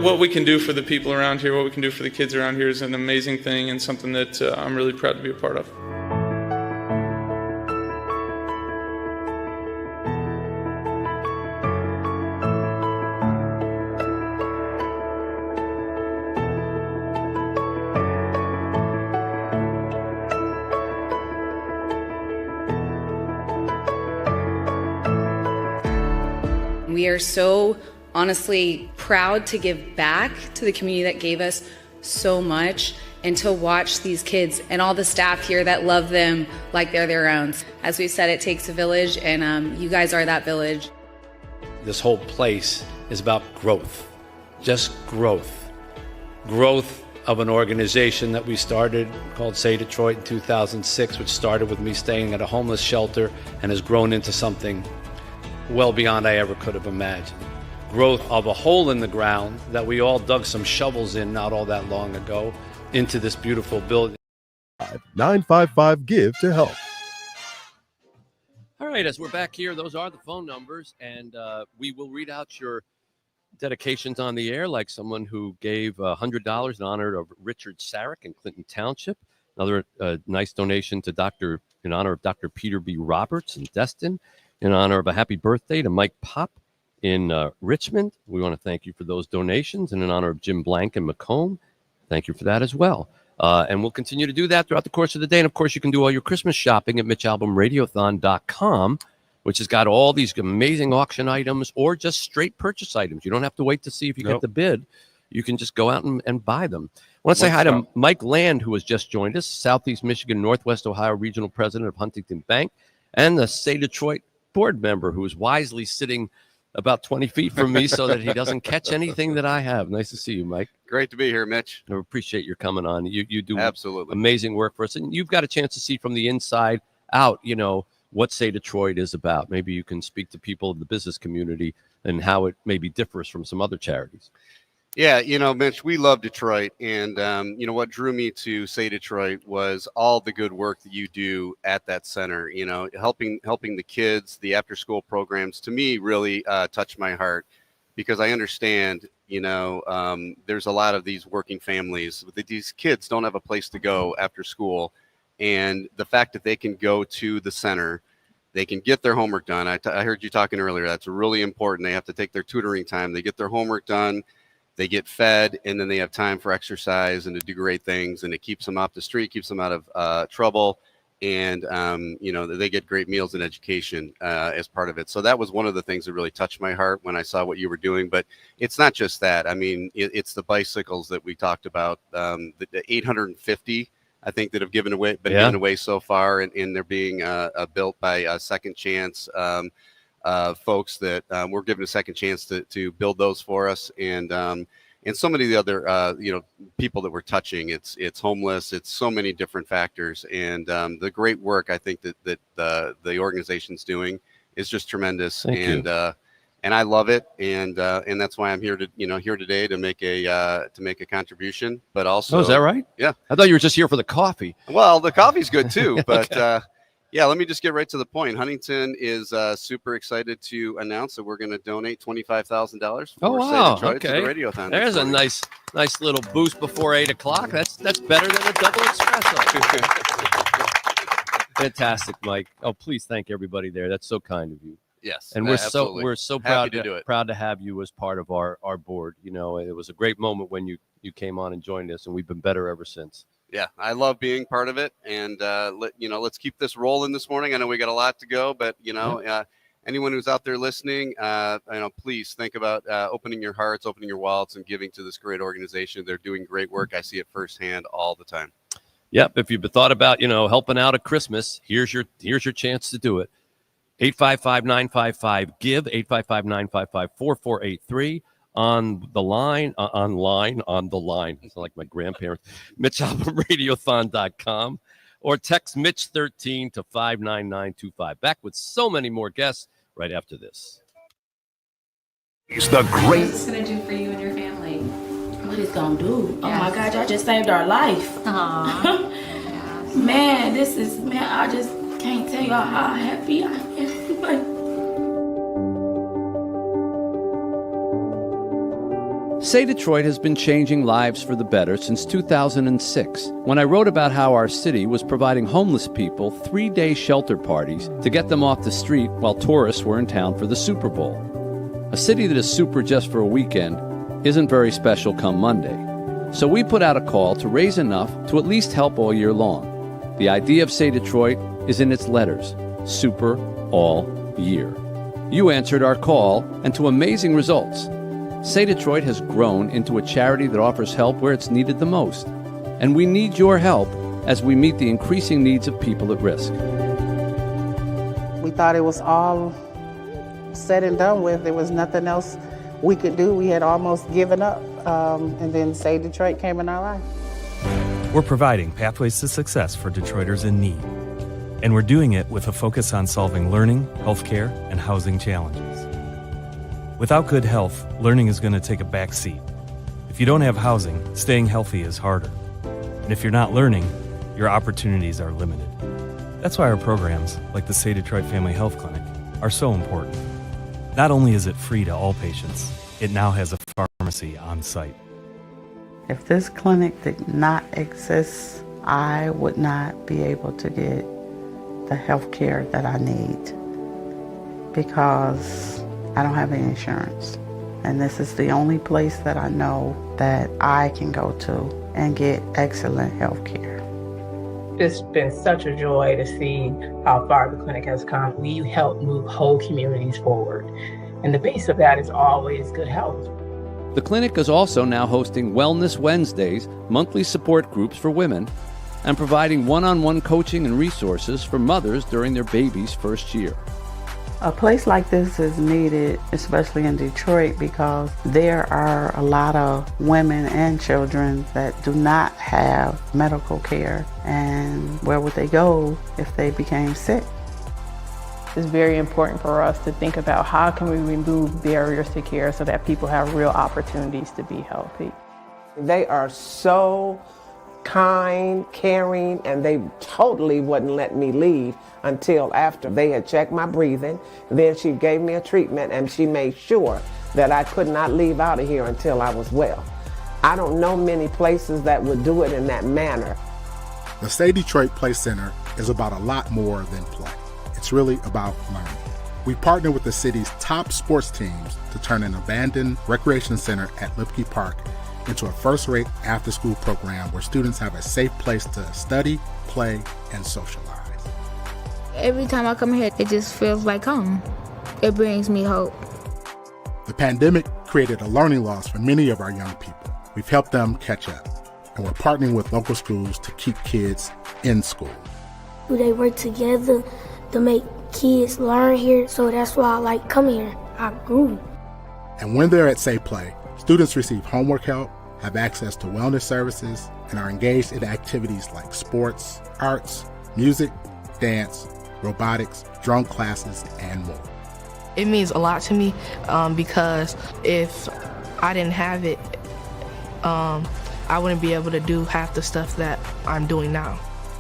What we can do for the people around here, what we can do for the kids around here is an amazing thing and something that I'm really proud to be a part of. We are so honestly proud to give back to the community that gave us so much, and to watch these kids and all the staff here that love them like they're their own. As we said, it takes a village, and you guys are that village. This whole place is about growth, just growth. Growth of an organization that we started called Say Detroit in 2006, which started with me staying at a homeless shelter and has grown into something well beyond I ever could have imagined. Growth of a hole in the ground that we all dug some shovels in not all that long ago into this beautiful building. 955 give to help. All right, as we're back here, those are the phone numbers, and we will read out your dedications on the air, like someone who gave $100 in honor of Richard Sarek in Clinton Township. Another nice donation to in honor of Dr. Peter B. Roberts in Destin, in honor of a happy birthday to Mike Pop in Richmond. We want to thank you for those donations, and in honor of Jim Blank in Macomb. Thank you for that as well. And we'll continue to do that throughout the course of the day. And, of course, you can do all your Christmas shopping at MitchAlbumRadiothon.com, which has got all these amazing auction items or just straight purchase items. You don't have to wait to see if you get the bid. You can just go out and buy them. I want to say hi to Mike Land, who has just joined us, Southeast Michigan, Northwest Ohio Regional President of Huntington Bank, and the Say Detroit board member, who is wisely sitting about 20 feet from me so that he doesn't catch anything that I have. Nice to see you, Mike. Great to be here, Mitch. I appreciate your coming on. You do absolutely amazing work for us, and you've got a chance to see from the inside out, what Say Detroit is about. Maybe you can speak to people of the business community and how it maybe differs from some other charities. Yeah, Mitch, we love Detroit, and what drew me to Say Detroit was all the good work that you do at that center. Helping the kids, the after-school programs, to me really touch my heart, because I understand, there's a lot of these working families. These kids don't have a place to go after school, and the fact that they can go to the center, they can get their homework done. I heard you talking earlier. That's really important. They have to take their tutoring time. They get their homework done. They get fed, and then they have time for exercise and to do great things, and it keeps them off the street, keeps them out of trouble, and they get great meals and education as part of it. So that was one of the things that really touched my heart when I saw what you were doing. But it's not just that. I mean, it's the bicycles that we talked about, the 850, I think, that have given away so far, and they're being built by Second Chance. Folks that we're given a second chance to build those for us, and so many of the other people that we're touching. It's homeless. It's so many different factors, and the great work I think that the organization's doing is just tremendous. Thank you. And I love it, and that's why I'm here today to make a contribution. But also, is that right? Yeah, I thought you were just here for the coffee. Well, the coffee's good too, but. Okay. Yeah, let me just get right to the point. Huntington is super excited to announce that we're going to donate $25,000 for Say Detroit to the Radiothon. There's a nice little boost before 8 o'clock. That's better than a double espresso. Fantastic, Mike. Oh, please thank everybody there. That's so kind of you. Yes, and we're so proud to have you as part of our board. It was a great moment when you came on and joined us, and we've been better ever since. Yeah, I love being part of it, and let's keep this rolling this morning. I know we got a lot to go, but anyone who's out there listening, please think about opening your hearts, opening your wallets, and giving to this great organization. They're doing great work. I see it firsthand all the time. Yep. If you've thought about helping out at Christmas, here's your chance to do it. 855-955-GIVE, 855-955-4483. On the line. It's like my grandparents. MitchAlbumRadiothon.com. Or text Mitch13 to 59925. Back with so many more guests right after this. It's the great. What's this going to do for you and your family? What it's gonna do? Oh Yes. my God, y'all just saved our life. Man, I just can't tell y'all how happy I am. Say Detroit has been changing lives for the better since 2006, when I wrote about how our city was providing homeless people 3-day shelter parties to get them off the street while tourists were in town for the Super Bowl. A city that is super just for a weekend isn't very special come Monday. So we put out a call to raise enough to at least help all year long. The idea of Say Detroit is in its letters, super all year. You answered our call, and to amazing results. Say Detroit has grown into a charity that offers help where it's needed the most. And we need your help as we meet the increasing needs of people at risk. We thought it was all said and done with. There was nothing else we could do. We had almost given up. And then Say Detroit came in our life. We're providing pathways to success for Detroiters in need. And we're doing it with a focus on solving learning, healthcare, and housing challenges. Without good health, learning is going to take a back seat. If you don't have housing, staying healthy is harder. And if you're not learning, your opportunities are limited. That's why our programs, like the Say Detroit Family Health Clinic, are so important. Not only is it free to all patients, it now has a pharmacy on site. If this clinic did not exist, I would not be able to get the health care that I need because I don't have any insurance. And this is the only place that I know that I can go to and get excellent health care. It's been such a joy to see how far the clinic has come. We help move whole communities forward. And the base of that is always good health. The clinic is also now hosting Wellness Wednesdays, monthly support groups for women, and providing one-on-one coaching and resources for mothers during their baby's first year. A place like this is needed, especially in Detroit, because there are a lot of women and children that do not have medical care. And where would they go if they became sick? It's very important for us to think about how can we remove barriers to care so that people have real opportunities to be healthy. They are so kind, caring, and they totally wouldn't let me leave until after they had checked my breathing. Then she gave me a treatment and she made sure that I could not leave out of here until I was well. I don't know many places that would do it in that manner. The Say Detroit Play Center is about a lot more than play. It's really about learning. We partner with the city's top sports teams to turn an abandoned recreation center at Lipke Park into a first-rate after-school program where students have a safe place to study, play, and socialize. Every time I come here, it just feels like home. It brings me hope. The pandemic created a learning loss for many of our young people. We've helped them catch up, and we're partnering with local schools to keep kids in school. They work together to make kids learn here, so that's why I like coming here. I grew. And when they're at Say Play, students receive homework help, have access to wellness services, and are engaged in activities like sports, arts, music, dance, robotics, drum classes, and more. It means a lot to me because if I didn't have it, I wouldn't be able to do half the stuff that I'm doing now.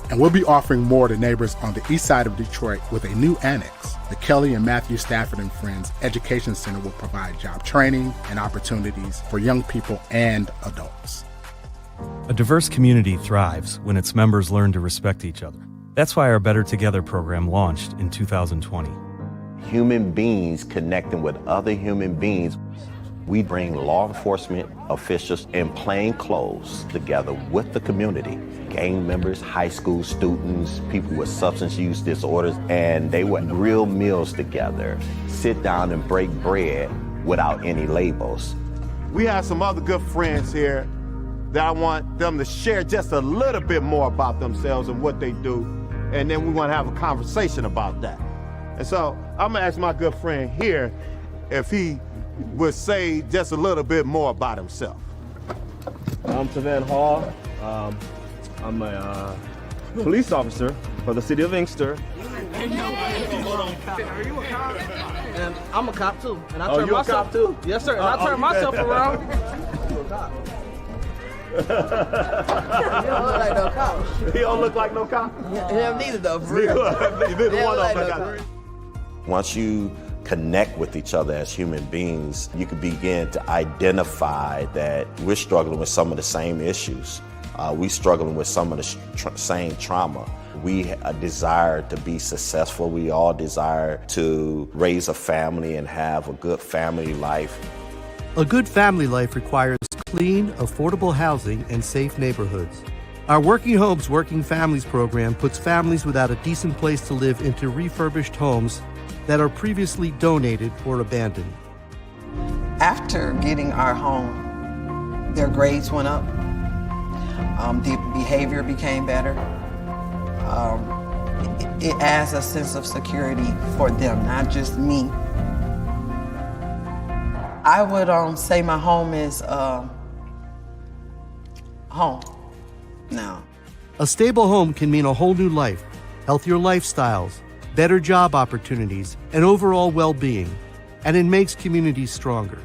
And we'll be offering more to neighbors on the east side of Detroit with a new annex. The Kelly and Matthew Stafford and Friends Education Center will provide job training and opportunities for young people and adults. A diverse community thrives when its members learn to respect each other. That's why our Better Together program launched in 2020. Human beings connecting with other human beings. We bring law enforcement officials in plain clothes together with the community, gang members, high school students, people with substance use disorders, and they would grill meals together, sit down and break bread without any labels. We have some other good friends here that I want them to share just a little bit more about themselves and what they do, and then we want to have a conversation about that. And so I'm gonna ask my good friend here if he would say just a little bit more about himself. I'm Tavan Hall. I'm a police officer for the city of Inkster. And I'm a cop too. And I Oh, turn you a myself cop too? Yes, sir. And I turn myself around. He don't look like no cop. He don't look like no cop. Yeah, neither though. For real. Neither one of them. Once you connect with each other as human beings, you can begin to identify that we're struggling with some of the same issues. We're struggling with some of the same trauma. We desire to be successful. We all desire to raise a family and have a good family life. A good family life requires clean, affordable housing and safe neighborhoods. Our Working Homes, Working Families program puts families without a decent place to live into refurbished homes that are previously donated or abandoned. After getting our home, their grades went up. The behavior became better. It adds a sense of security for them, not just me. I would say my home is home now. A stable home can mean a whole new life, healthier lifestyles, better job opportunities, and overall well-being. And it makes communities stronger.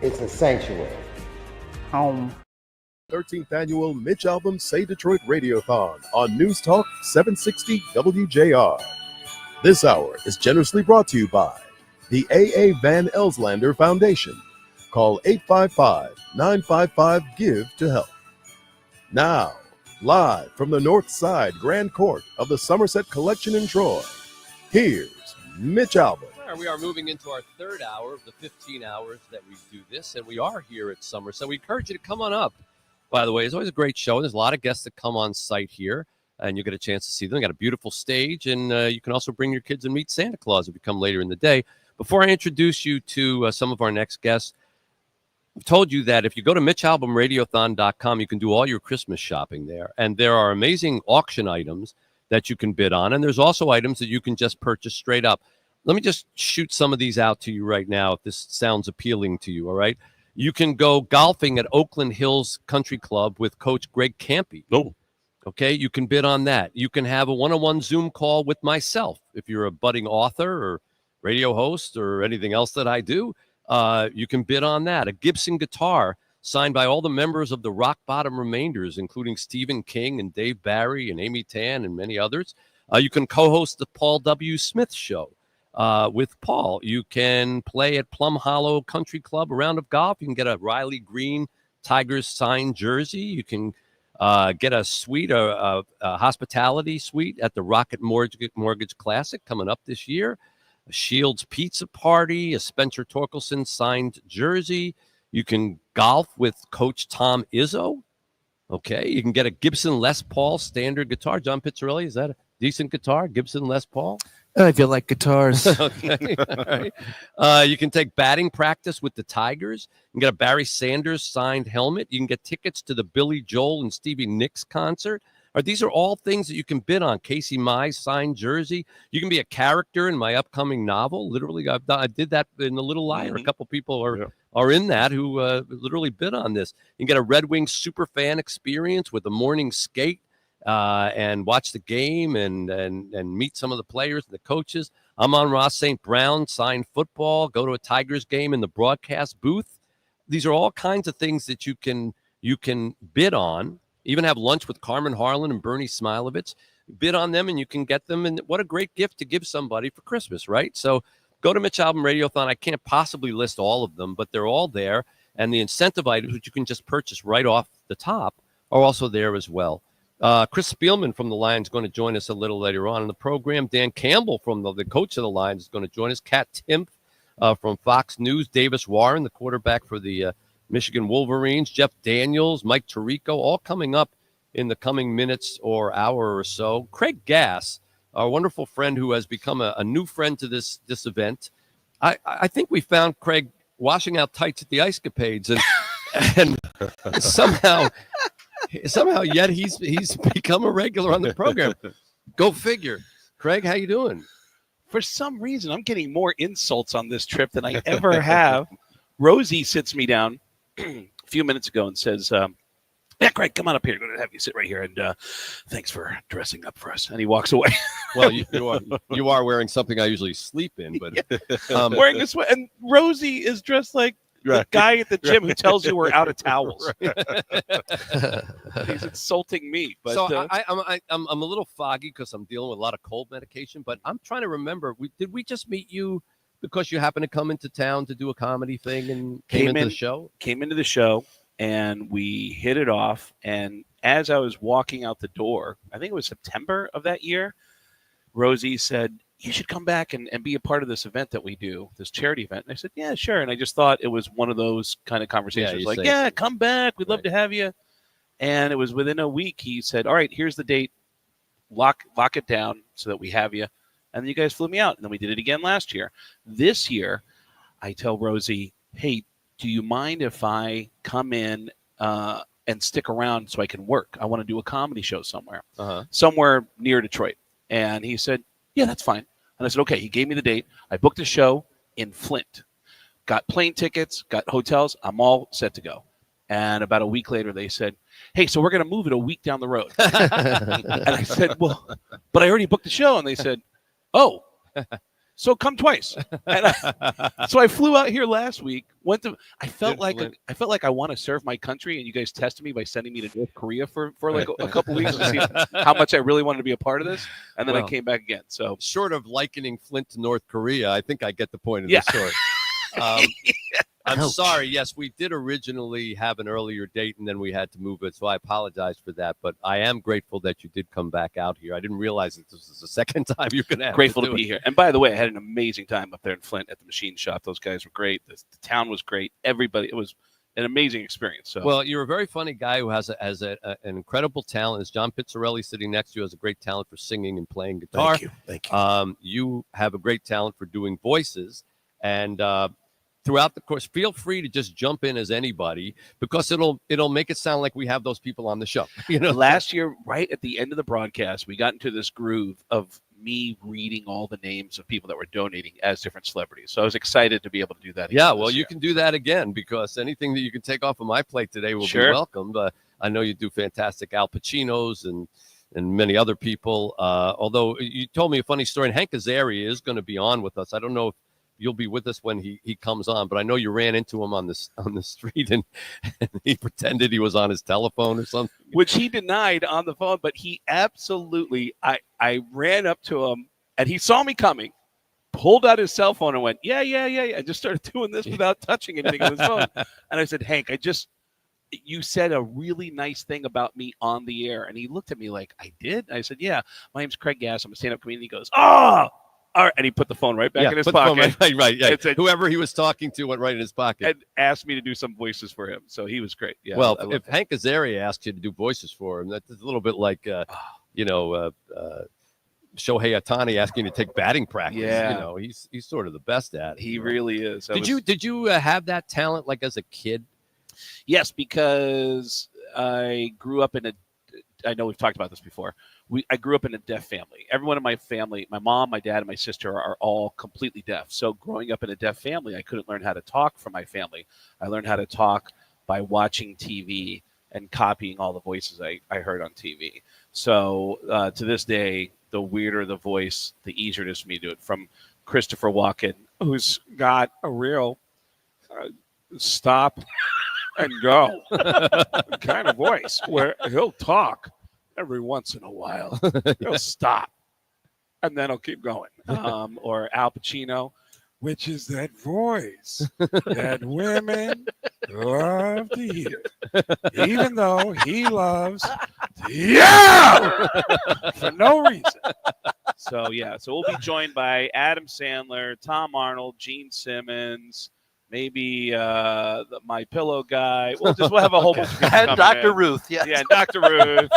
It's a sanctuary. Home. 13th annual Mitch Albom Say Detroit Radiothon on News Talk 760 WJR. This hour is generously brought to you by the A.A. Van Elslander Foundation. Call 855-955-GIVE to help. Now, live from the North Side Grand Court of the Somerset Collection in Troy, here's Mitch Albom. We are moving into our third hour of the 15 hours that we do this, and we are here at Somerset. We encourage you to come on up. By the way, it's always a great show. There's a lot of guests that come on site here, and you get a chance to see them. They got a beautiful stage, and you can also bring your kids and meet Santa Claus if you come later in the day. Before I introduce you to some of our next guests, I've told you that if you go to MitchAlbomRadiothon.com, you can do all your Christmas shopping there, and there are amazing auction items that you can bid on, and there's also items that you can just purchase straight up. Let me just shoot some of these out to you right now if this sounds appealing to you, all right? You can go golfing at Oakland Hills Country Club with Coach Greg Campy. Oh. Okay, you can bid on that. You can have a one-on-one Zoom call with myself. If you're a budding author or radio host or anything else that I do, you can bid on that. A Gibson guitar signed by all the members of the Rock Bottom Remainders, including Stephen King and Dave Barry and Amy Tan and many others. You can co-host the Paul W. Smith Show with Paul. You can play at Plum Hollow Country Club, a round of golf. You can get a Riley Green Tigers signed jersey. You can get a suite, a hospitality suite at the Rocket Mortgage Classic coming up this year. A Shields Pizza Party, a Spencer Torkelson signed jersey. You can golf with Coach Tom Izzo. Okay, you can get a Gibson Les Paul standard guitar. John Pizzarelli, is that a decent guitar? Gibson Les Paul? If you like guitars. Okay, all right. You can take batting practice with the Tigers. You can get a Barry Sanders signed helmet. You can get tickets to the Billy Joel and Stevie Nicks concert. These are all things that you can bid on. Casey Mize signed jersey. You can be a character in my upcoming novel. Literally, I did that in The Little Liar. A couple people are in that who literally bid on this. You can get a Red Wings super fan experience with a morning skate and watch the game and meet some of the players and the coaches. I'm on Ross St. Brown, signed football, go to a Tigers game in the broadcast booth. These are all kinds of things that you can bid on. Even have lunch with Carmen Harlan and Bernie Smilovitz. Bid on them and you can get them. And what a great gift to give somebody for Christmas, right? So go to Mitch Albom Radiothon. I can't possibly list all of them, but they're all there. And the incentive items, which you can just purchase right off the top, are also there as well. Chris Spielman from the Lions is going to join us a little later on in the program. Dan Campbell from the coach of the Lions is going to join us. Kat Timpf from Fox News. Davis Warren, the quarterback for the Michigan Wolverines. Jeff Daniels, Mike Tirico, all coming up in the coming minutes or hour or so. Craig Gass, our wonderful friend who has become a new friend to this event. I think we found Craig washing out tights at the Ice Capades, and somehow yet he's become a regular on the program. Go figure. Craig, how you doing? For some reason, I'm getting more insults on this trip than I ever have. Rosie sits me down a few minutes ago and says, yeah, Craig, come on up here. I'm going to have you sit right here, and thanks for dressing up for us. And he walks away. Well, you are wearing something I usually sleep in, but wearing a sweat. And Rosie is dressed like the guy at the gym who tells you we're out of towels. He's insulting me. But so I'm a little foggy because I'm dealing with a lot of cold medication. But I'm trying to remember. Did we just meet you because you happened to come into town to do a comedy thing and came into the show? Came into the show. And we hit it off. And as I was walking out the door, I think it was September of that year, Rosie said, you should come back and be a part of this event that we do, this charity event. And I said, yeah, sure. And I just thought it was one of those kind of conversations come back. We'd love to have you. And it was within a week. He said, all right, here's the date. Lock it down so that we have you. And then you guys flew me out. And then we did it again last year. This year, I tell Rosie, hey, do you mind if I come in and stick around so I can work? I want to do a comedy show somewhere near Detroit. And he said, yeah, that's fine. And I said, okay. He gave me the date. I booked a show in Flint, got plane tickets, got hotels. I'm all set to go. And about a week later, they said, hey, so we're going to move it a week down the road. And I said, well, but I already booked the show. And they said, oh, so come twice. And so I flew out here last week. I felt like I want to serve my country, and you guys tested me by sending me to North Korea for like a couple weeks to see how much I really wanted to be a part of this. And then I came back again. So short of likening Flint to North Korea, I think I get the point of the story. I'm sorry. Yes, we did originally have an earlier date, and then we had to move it. So I apologize for that. But I am grateful that you did come back out here. I didn't realize that this was the second time you're going to have grateful to be here. And by the way, I had an amazing time up there in Flint at the machine shop. Those guys were great. The town was great. Everybody, it was an amazing experience. So, well, you're a very funny guy who has an incredible talent. As John Pizzarelli sitting next to you has a great talent for singing and playing guitar. Thank you. You have a great talent for doing voices. And throughout the course, feel free to just jump in as anybody because it'll make it sound like we have those people on the show. Last year, right at the end of the broadcast, we got into this groove of me reading all the names of people that were donating as different celebrities. So I was excited to be able to do that again. Yeah, well, you can do that again because anything that you can take off of my plate today will be welcome. I know you do fantastic Al Pacinos and many other people. Although you told me a funny story, and Hank Azaria is going to be on with us. I don't know if you'll be with us when he comes on, but I know you ran into him on the street and he pretended he was on his telephone or something, which he denied on the phone. But he absolutely, I ran up to him and he saw me coming, pulled out his cell phone and went, yeah. I just started doing this without touching anything on his phone. And I said, Hank, you said a really nice thing about me on the air. And he looked at me like, I did? And I said, yeah, my name's Craig Gass. I'm a stand-up comedian. He goes, oh, all right. And he put the phone right back in his pocket. Right. Yeah. Said, whoever he was talking to went right in his pocket. And asked me to do some voices for him. So he was great. Yeah. Well, if Hank Azaria asks you to do voices for him, that's a little bit like, Shohei Ohtani asking you to take batting practice. Yeah. He's sort of the best at it. He really is. Did you have that talent like as a kid? Yes, because I grew up I know we've talked about this before. I grew up in a deaf family. Everyone in my family, my mom, my dad, and my sister are all completely deaf. So growing up in a deaf family, I couldn't learn how to talk for my family. I learned how to talk by watching TV and copying all the voices I heard on TV. So to this day, the weirder the voice, the easier it is for me to do it. From Christopher Walken, who's got a real stop and go kind of voice where he'll talk every once in a while. He'll stop and then he'll keep going. Or Al Pacino, which is that voice that women love to hear, even though he loves to yell for no reason. So we'll be joined by Adam Sandler, Tom Arnold, Gene Simmons, maybe My Pillow guy. We'll have a whole bunch of people and Dr. Ruth. Yeah, and Dr. Ruth.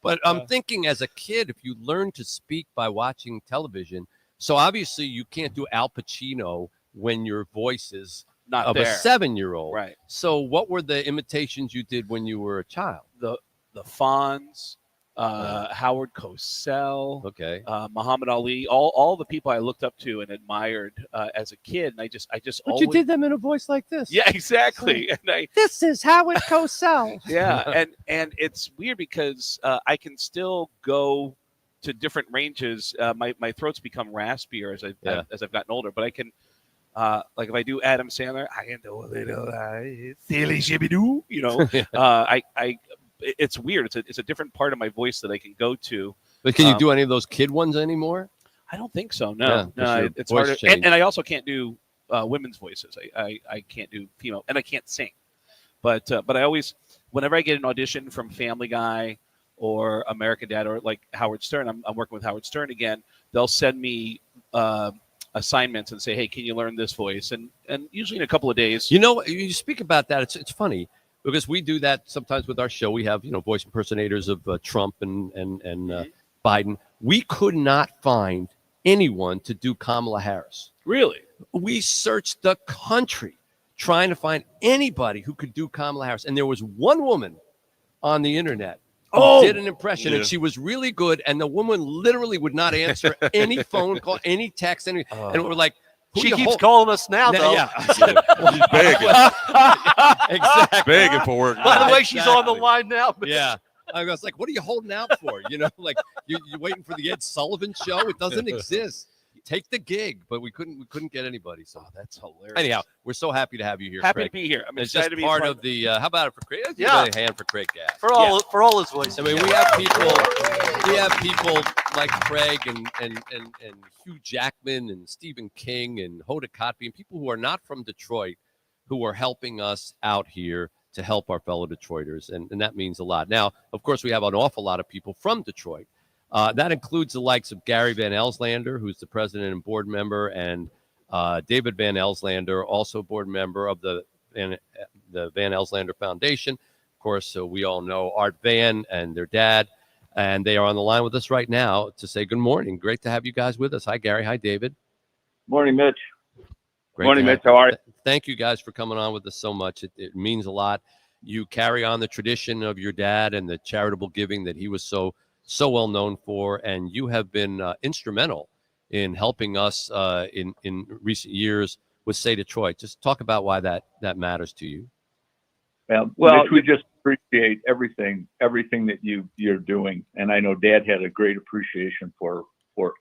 But I'm thinking as a kid, if you learn to speak by watching television, so obviously you can't do Al Pacino when your voice is not of there. A 7-year-old. Right. So what were the imitations you did when you were a child? The Fonz, Howard Cosell, okay, Muhammad Ali, all the people I looked up to and admired as a kid, and I just But always you did them in a voice like this. Yeah, exactly. And This is Howard Cosell. yeah, and it's weird because I can still go to different ranges. My throat's become raspier as I've gotten older, but I can. Like if I do Adam Sandler, I can do a little silly shibidoo, you know. It's weird. It's a different part of my voice that I can go to. But can you do any of those kid ones anymore? I don't think so. No, it's voice harder. changed. And I also can't do women's voices. I can't do female, and I can't sing. But I always, whenever I get an audition from Family Guy or American Dad or like Howard Stern, I'm working with Howard Stern again. They'll send me assignments and say, hey, can you learn this voice? And usually in a couple of days. You know, you speak about that. It's funny because we do that sometimes with our show. We have, voice impersonators of Trump and Biden. We could not find anyone to do Kamala Harris. Really? We searched the country trying to find anybody who could do Kamala Harris. And there was one woman on the internet who did an impression, and she was really good. And the woman literally would not answer any phone call, any text, and we're like, she keeps calling us now, though. Yeah. She's begging. Exactly. Begging for work. By the way, she's on the line now. Yeah. I was like, what are you holding out for? Like you're waiting for the Ed Sullivan show. It doesn't exist. Take the gig, but we couldn't get anybody. So that's hilarious. Anyhow, we're so happy to have you here. Happy Craig. to be here. I'm it's excited just to be part of the. How about it for Craig? Yeah, a hand for Craig Gass. For all his voices. I mean, we have people like Craig and Hugh Jackman and Stephen King and Hoda Kotb and people who are not from Detroit who are helping us out here to help our fellow Detroiters, and that means a lot. Now, of course, we have an awful lot of people from Detroit. That includes the likes of Gary Van Elslander, who's the president and board member, and David Van Elslander, also board member of the Van Elslander Foundation. Of course, so we all know Art Van and their dad, and they are on the line with us right now to say good morning. Great to have you guys with us. Hi, Gary. Hi, David. Morning, Mitch. Great morning, Mitch. How are you? Thank you guys for coming on with us so much. It means a lot. You carry on the tradition of your dad and the charitable giving that he was so well known for, and you have been instrumental in helping us in recent years with Say Detroit. Just talk about why that matters to you. Well, Mitch, we just appreciate everything that you're doing, and I know Dad had a great appreciation for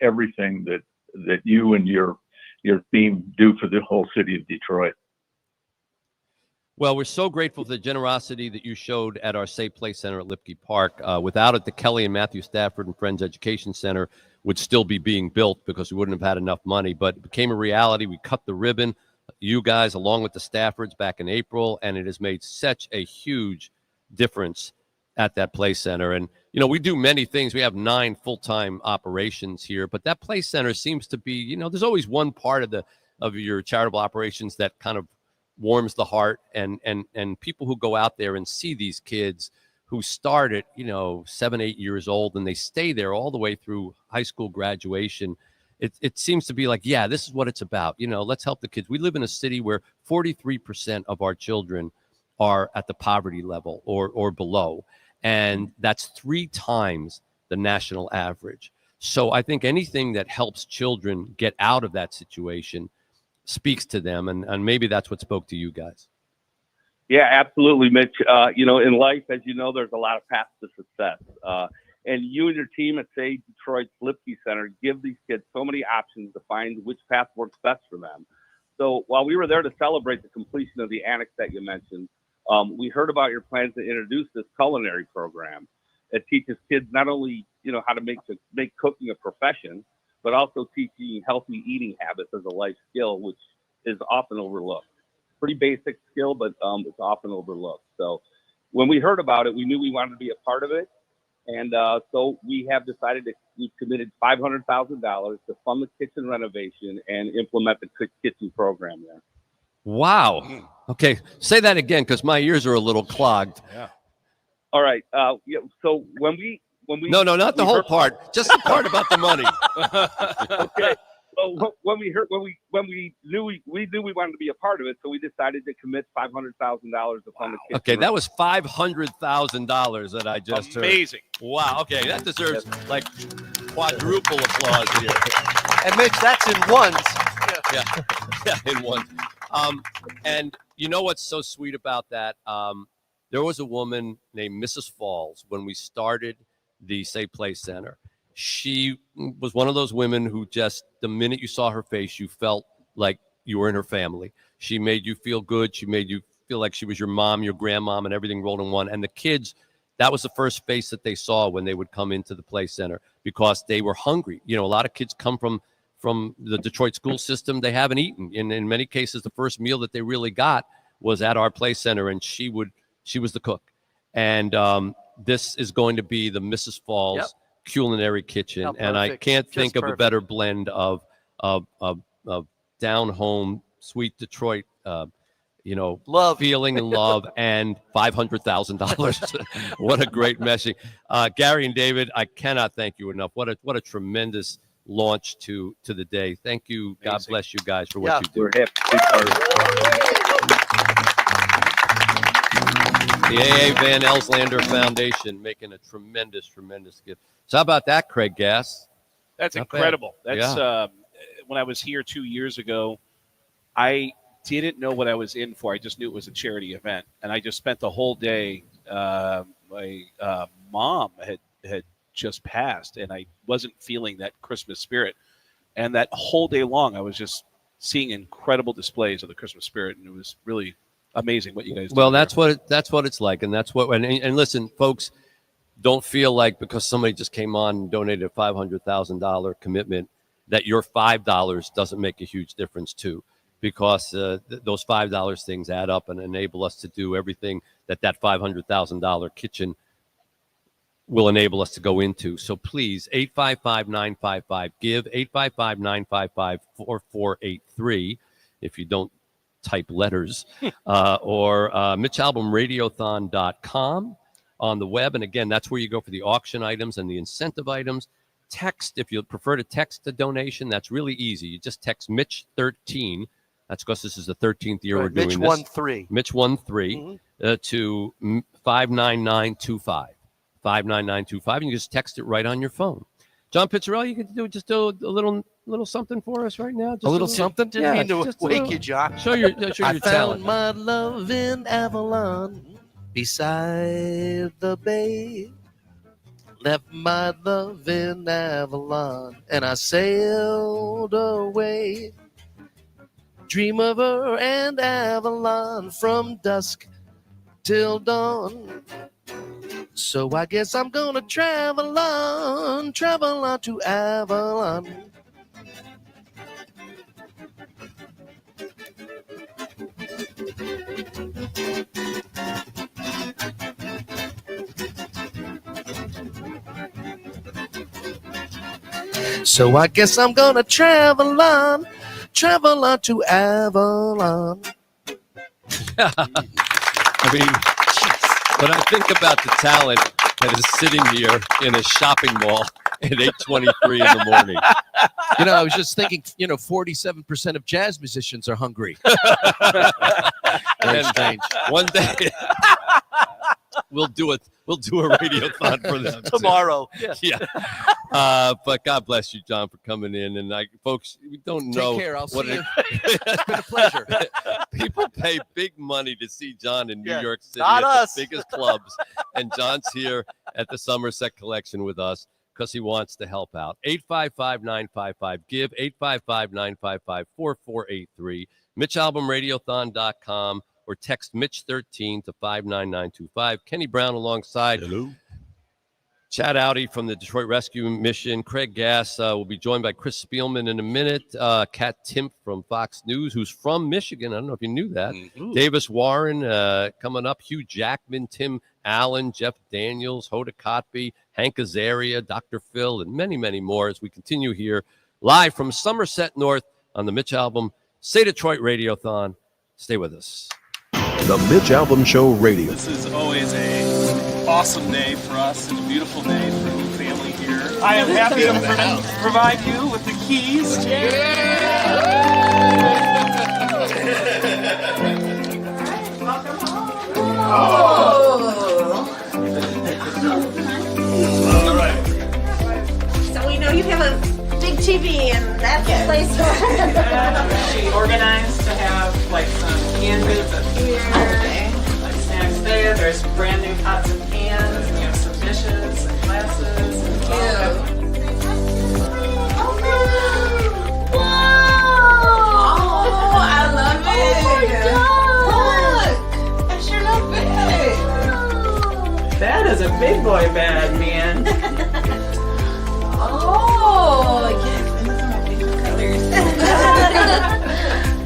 everything that you and your team do for the whole city of Detroit. Well, we're so grateful for the generosity that you showed at our Safe Play Center at Lipke Park. Without it, the Kelly and Matthew Stafford and Friends Education Center would still be being built because we wouldn't have had enough money. But it became a reality. We cut the ribbon, you guys, along with the Staffords back in April, and it has made such a huge difference at that play center. And, we do many things. We have 9 full-time operations here, but that play center seems to be, there's always one part of your charitable operations that kind of warms the heart, and people who go out there and see these kids who start at 7, 8 years old and they stay there all the way through high school graduation. It seems to be like, yeah, this is what it's about. Let's help the kids. We live in a city where 43% of our children are at the poverty level or below, and that's 3 times the national average. So I think anything that helps children get out of that situation speaks to them, and maybe that's what spoke to you guys. Yeah, absolutely, Mitch. In life, as you know, there's a lot of paths to success. And you and your team at Say Detroit's Lipke Center give these kids so many options to find which path works best for them. So while we were there to celebrate the completion of the annex that you mentioned, we heard about your plans to introduce this culinary program. It teaches kids not only, how to make cooking a profession, but also teaching healthy eating habits as a life skill, which is often overlooked. Pretty basic skill, but it's often overlooked. So when we heard about it, we knew we wanted to be a part of it. And so we have decided that we've committed $500,000 to fund the kitchen renovation and implement the kitchen program there. Wow. Okay. Say that again, because my ears are a little clogged. Yeah. All right. So when we No, not the whole part. Just the part about the money. Okay. when we knew we wanted to be a part of it, so we decided to commit $500,000 upon the kitchen. Okay, that was $500,000 that I just Amazing. heard. Wow. Okay, that deserves like quadruple applause here. And Mitch, that's in ones. Yeah, in one. And you know what's so sweet about that? There was a woman named Mrs. Falls when we started the Safe Play Center. She was one of those women who just, the minute you saw her face, you felt like you were in her family. She made you feel good. She made you feel like she was your mom, your grandmom, and everything rolled in one. And the kids, that was the first face that they saw when they would come into the Play Center because they were hungry. You know, a lot of kids come from the Detroit school system. They haven't eaten. And in many cases, the first meal that they really got was at our Play Center, and she was the cook. And this is going to be the Mrs. Falls culinary kitchen, and I can't think of a better blend of down home, sweet Detroit, love, feeling and love, and $500,000. What a great message, Gary and David. I cannot thank you enough. What a tremendous launch to the day. Thank you. Amazing. God bless you guys for what you do. We're happy. The A.A. Van Elslander Foundation making a tremendous, tremendous gift. So how about that, Craig Gass? That's Not incredible. bad. That's when I was here 2 years ago, I didn't know what I was in for. I just knew it was a charity event, and I just spent the whole day. My mom had just passed, and I wasn't feeling that Christmas spirit. And that whole day long, I was just seeing incredible displays of the Christmas spirit, and it was really amazing what you guys do. Well, that's what it's like, and that's what. And listen, folks, don't feel like because somebody just came on and donated a $500,000 commitment that your $5 doesn't make a huge difference too, because those $5 things add up and enable us to do everything that $500,000 kitchen will enable us to go into. So please, 855-955-GIVE, 855-955-4483. If you don't type letters, or MitchAlbomRadiothon.com on the web. And again, that's where you go for the auction items and the incentive items. Text, if you prefer to text a donation, that's really easy. You just text Mitch 13. That's because this is the 13th year we're doing Mitch this. 13. Mitch 13 to 59925. 59925, and you just text it right on your phone. John Pizzarelli, you can do a little something for us right now. Just a little something? Didn't mean to wake you, John. Show your I talent. found my love in Avalon, beside the bay. Left my love in Avalon, and I sailed away. Dream of her and Avalon from dusk till dawn. So I guess I'm gonna travel on to Avalon. So I guess I'm gonna travel on to Avalon. I mean, when I think about the talent that is sitting here in a shopping mall at 8:23 in the morning. You know, I was just thinking, 47% of jazz musicians are hungry. And strange. One day we'll do a radiothon for them tomorrow. Yeah. But God bless you, John, for coming in. And folks, we don't know. Take care. I'll see you. It's been a pleasure. People pay big money to see John in New York City not at us. the biggest clubs. And John's here at the Somerset Collection with us because he wants to help out. 855-955-GIVE, 855-955-4483, MitchAlbomRadiothon.com, or text Mitch13 to 59925. Kenny Brown alongside. Hello. Chad Audi from the Detroit Rescue Mission. Craig Gass will be joined by Chris Spielman in a minute. Kat Timp from Fox News, who's from Michigan. I don't know if you knew that. Mm-hmm. Davis Warren coming up. Hugh Jackman, Tim Allen, Jeff Daniels, Hoda Kotb, Hank Azaria, Dr. Phil, and many, many more as we continue here live from Somerset North on the Mitch Albom Say Detroit Radiothon. Stay with us. The Mitch Albom Show Radio. This is always a awesome day for us. It's a beautiful day for the family here. I am happy to provide you with the keys. All right. So we know you have a big TV, and that's the place. She organized to have like some canned goods up here, like snacks there. There's brand new pots and pans. We have some dishes and glasses. Oh, I love it. Look, that sure not big. That is a big boy bag, man. Oh, yes, and those are my favorite colors.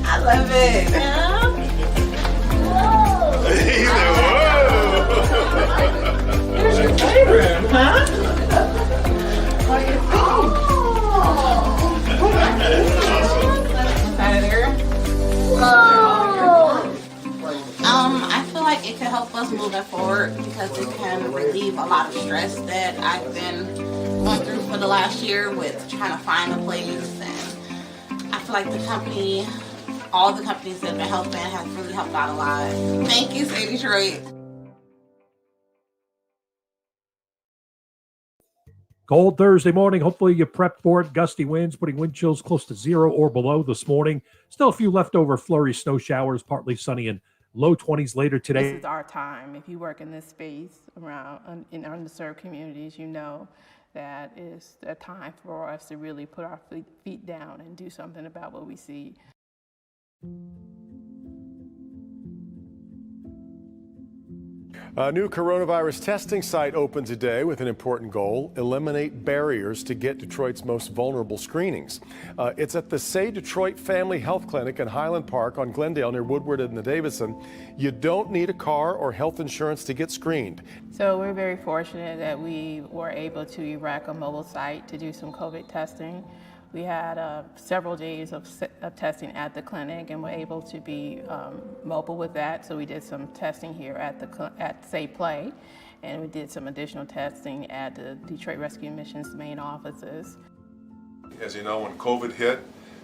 I love it. Here's your playroom, huh? I feel like it could help us moving forward because it can relieve a lot of stress that I've been going through for the last year with trying to find a place. And I feel like the company, all the companies that have been helping has really helped out a lot. Thank you, Say Detroit. Cold Thursday morning. Hopefully you prepped for it. Gusty winds putting wind chills close to 0 or below this morning. Still a few leftover flurry snow showers, partly sunny and low 20s later today. This is our time. If you work in this space around in underserved communities, you know that is a time for us to really put our feet down and do something about what we see. A new coronavirus testing site opened today with an important goal: eliminate barriers to get Detroit's most vulnerable screenings. It's at the Say Detroit Family Health Clinic in Highland Park on Glendale near Woodward and the Davison. You don't need a car or health insurance to get screened. So we're very fortunate that we were able to erect a mobile site to do some COVID testing. We had several days of testing at the clinic, and we're able to be mobile with that. So we did some testing here at Say Play, and we did some additional testing at the Detroit Rescue Mission's main offices. As you know, when COVID hit,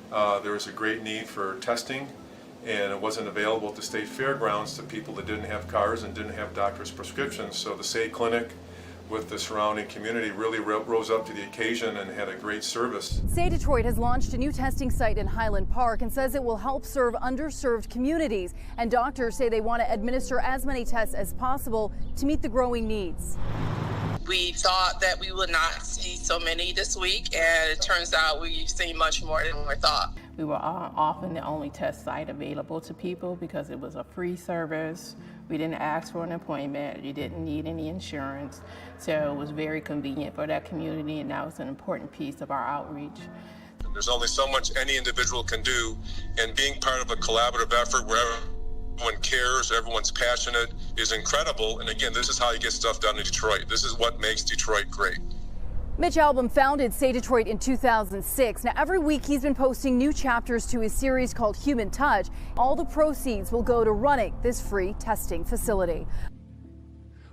there was a great need for testing, and it wasn't available at the state fairgrounds to people that didn't have cars and didn't have doctor's prescriptions. So the Say Clinic with the surrounding community really rose up to the occasion and had a great service. Say Detroit has launched a new testing site in Highland Park and says it will help serve underserved communities. And doctors say they want to administer as many tests as possible to meet the growing needs. We thought that we would not see so many this week, and it turns out we've seen much more than we thought. We were often the only test site available to people because it was a free service. We didn't ask for an appointment. You didn't need any insurance. So it was very convenient for that community, and that was an important piece of our outreach. There's only so much any individual can do, and being part of a collaborative effort where everyone cares, everyone's passionate is incredible. And again, this is how you get stuff done in Detroit. This is what makes Detroit great. Mitch Albom founded Say Detroit in 2006. Now, every week he's been posting new chapters to his series called Human Touch. All the proceeds will go to running this free testing facility.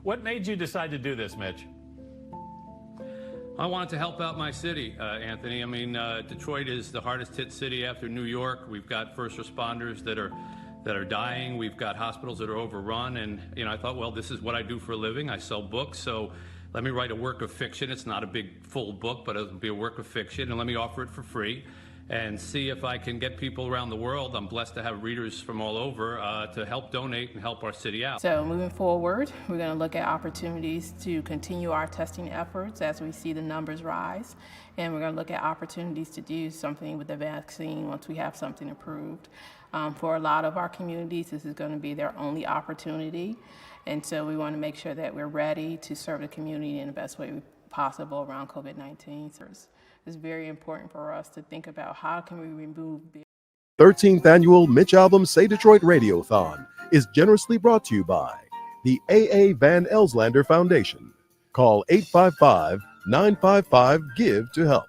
What made you decide to do this, Mitch? I wanted to help out my city, Anthony. I mean, Detroit is the hardest hit city after New York. We've got first responders that are dying. We've got hospitals that are overrun. And, I thought, well, this is what I do for a living. I sell books. So let me write a work of fiction. It's not a big full book, but it'll be a work of fiction. And let me offer it for free and see if I can get people around the world. I'm blessed to have readers from all over to help donate and help our city out. So moving forward, we're going to look at opportunities to continue our testing efforts as we see the numbers rise. And we're going to look at opportunities to do something with the vaccine once we have something approved. For a lot of our communities, this is going to be their only opportunity. And so we want to make sure that we're ready to serve the community in the best way possible around COVID-19. So it's very important for us to think about how can we remove the 13th annual Mitch Albom Say Detroit Radiothon is generously brought to you by the A.A. Van Elslander Foundation. Call 855-955-GIVE to help.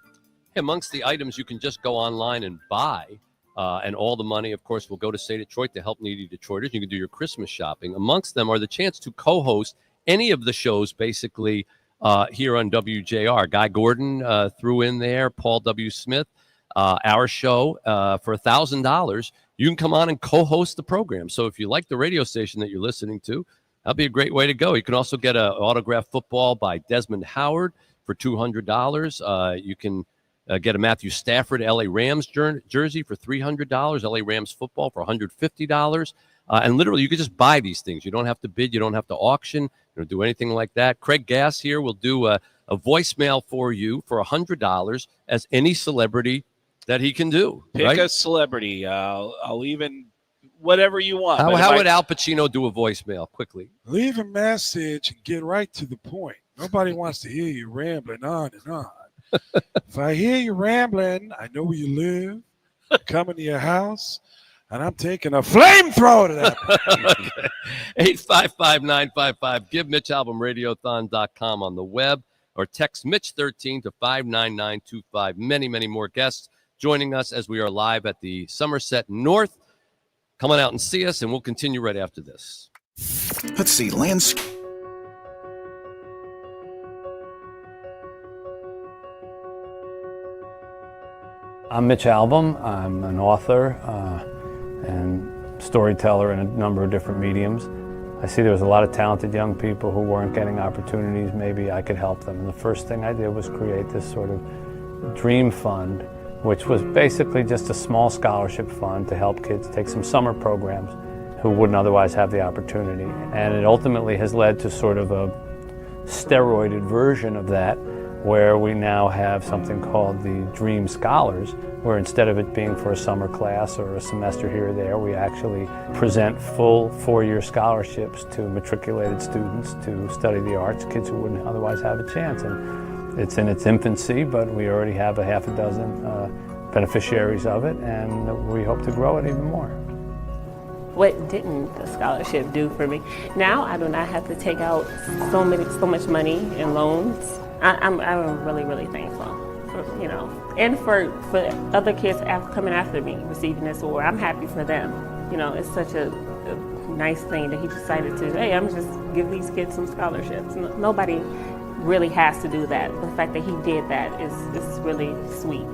Amongst the items you can just go online and buy, and all the money, of course, will go to Say Detroit to help needy Detroiters. You can do your Christmas shopping. Amongst them are the chance to co-host any of the shows, basically, here on WJR. Guy Gordon threw in there, Paul W. Smith, our show for $1,000. You can come on and co-host the program. So if you like the radio station that you're listening to, That'll be a great way to go. You can also get an autographed football by Desmond Howard for $200. You can get a Matthew Stafford LA Rams jersey for $300, LA Rams football for $150. And literally, you can just buy these things. You don't have to bid. You don't have to auction. You don't do anything like that. Craig Gass here will do a voicemail for you for $100 as any celebrity that he can do. Pick a celebrity. I'll even whatever you want. How would Al Pacino do a voicemail quickly? Leave a message and get right to the point. Nobody wants to hear you rambling on and on. If I hear you rambling, I know where you live. I'm coming to your house, and I'm taking a flamethrower to that. 855-955. Give Mitch Albom, Radiothon.com on the web, or text Mitch13 to 59925. Many, many more guests joining us as we are live at the Somerset North. Come on out and see us, and we'll continue right after this. Let's see, landscape. I'm Mitch Albom. I'm an author and storyteller in a number of different mediums. I see there was a lot of talented young people who weren't getting opportunities. Maybe I could help them. And the first thing I did was create this sort of dream fund, which was basically just a small scholarship fund to help kids take some summer programs who wouldn't otherwise have the opportunity. And it ultimately has led to sort of a steroided version of that, where we now have something called the Dream Scholars, where instead of it being for a summer class or a semester here or there, we actually present full 4-year scholarships to matriculated students to study the arts, kids who wouldn't otherwise have a chance. And it's in its infancy, but we already have a half a dozen beneficiaries of it, and we hope to grow it even more. What didn't the scholarship do for me? Now I do not have to take out so much money in loans. I'm really, really thankful, and for other kids coming after me receiving this award. I'm happy for them. It's such a nice thing that he decided to, hey, I'm just give these kids some scholarships. Nobody really has to do that. The fact that he did that is really sweet.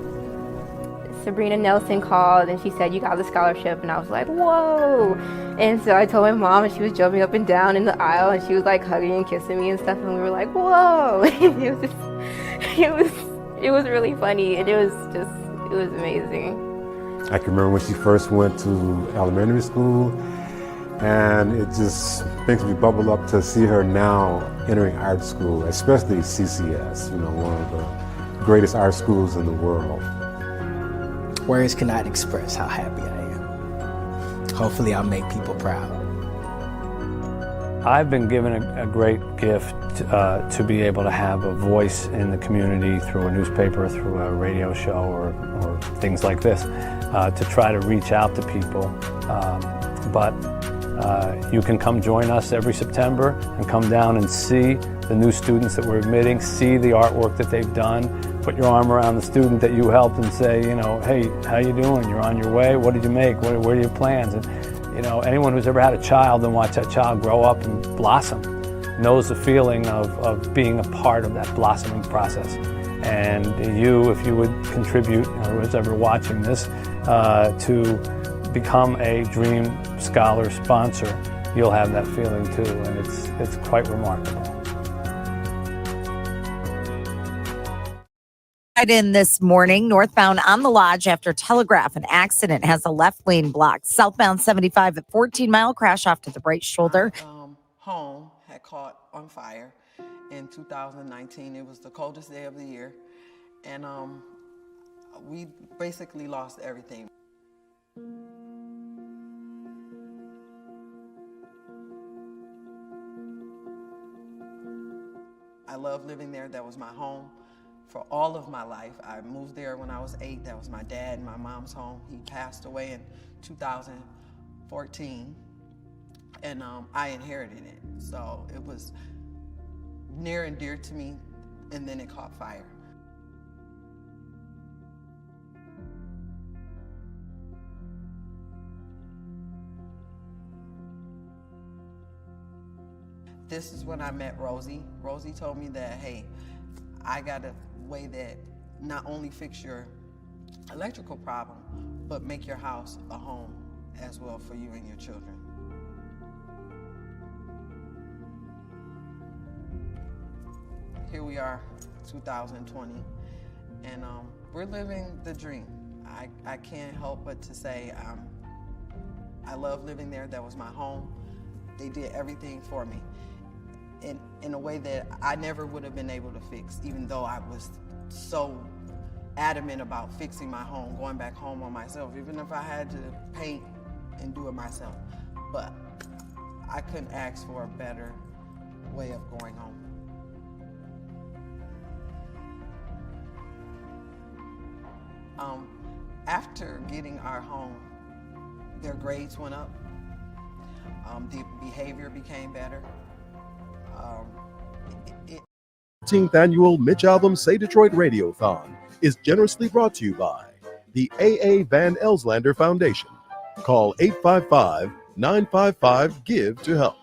Sabrina Nelson called and she said, "You got the scholarship," and I was like, "Whoa!" And so I told my mom, and she was jumping up and down in the aisle, and she was like hugging and kissing me and stuff, and we were like, "Whoa!" It was really funny, and it was amazing. I can remember when she first went to elementary school, and it just makes me bubble up to see her now entering art school, especially CCS, one of the greatest art schools in the world. Words cannot express how happy I am. Hopefully I'll make people proud. I've been given a great gift to be able to have a voice in the community through a newspaper, through a radio show, or things like this, to try to reach out to people. But you can come join us every September and come down and see the new students that we're admitting, see the artwork that they've done, put your arm around the student that you helped and say, hey, how you doing? You're on your way? What did you make? What are your plans? And anyone who's ever had a child and watched that child grow up and blossom knows the feeling of being a part of that blossoming process. And you, if you would contribute, or whoever's ever watching this, to become a Dream Scholar sponsor, you'll have that feeling too, and it's quite remarkable. In this morning, northbound on the Lodge after Telegraph, an accident has a left lane blocked. Southbound 75 at 14 Mile, crash off to the right shoulder. Home had caught on fire in 2019. It was the coldest day of the year, and we basically lost everything. I love living there. That was my home for all of my life. I moved there when I was 8. That was my dad and my mom's home. He passed away in 2014, and I inherited it. So it was near and dear to me, and then it caught fire. This is when I met Rosie. Rosie told me that, hey, I got a way that not only fix your electrical problem, but make your house a home as well for you and your children. here we are, 2020, and we're living the dream. I can't help but to say I love living there. That was my home. They did everything for me in a way that I never would have been able to fix, even though I was so adamant about fixing my home, going back home on myself, even if I had to paint and do it myself. But I couldn't ask for a better way of going home. After getting our home, their grades went up. The behavior became better. 13th annual Mitch Albom Say Detroit Radiothon is generously brought to you by the A.A. Van Elslander Foundation. Call 855-955-GIVE to help.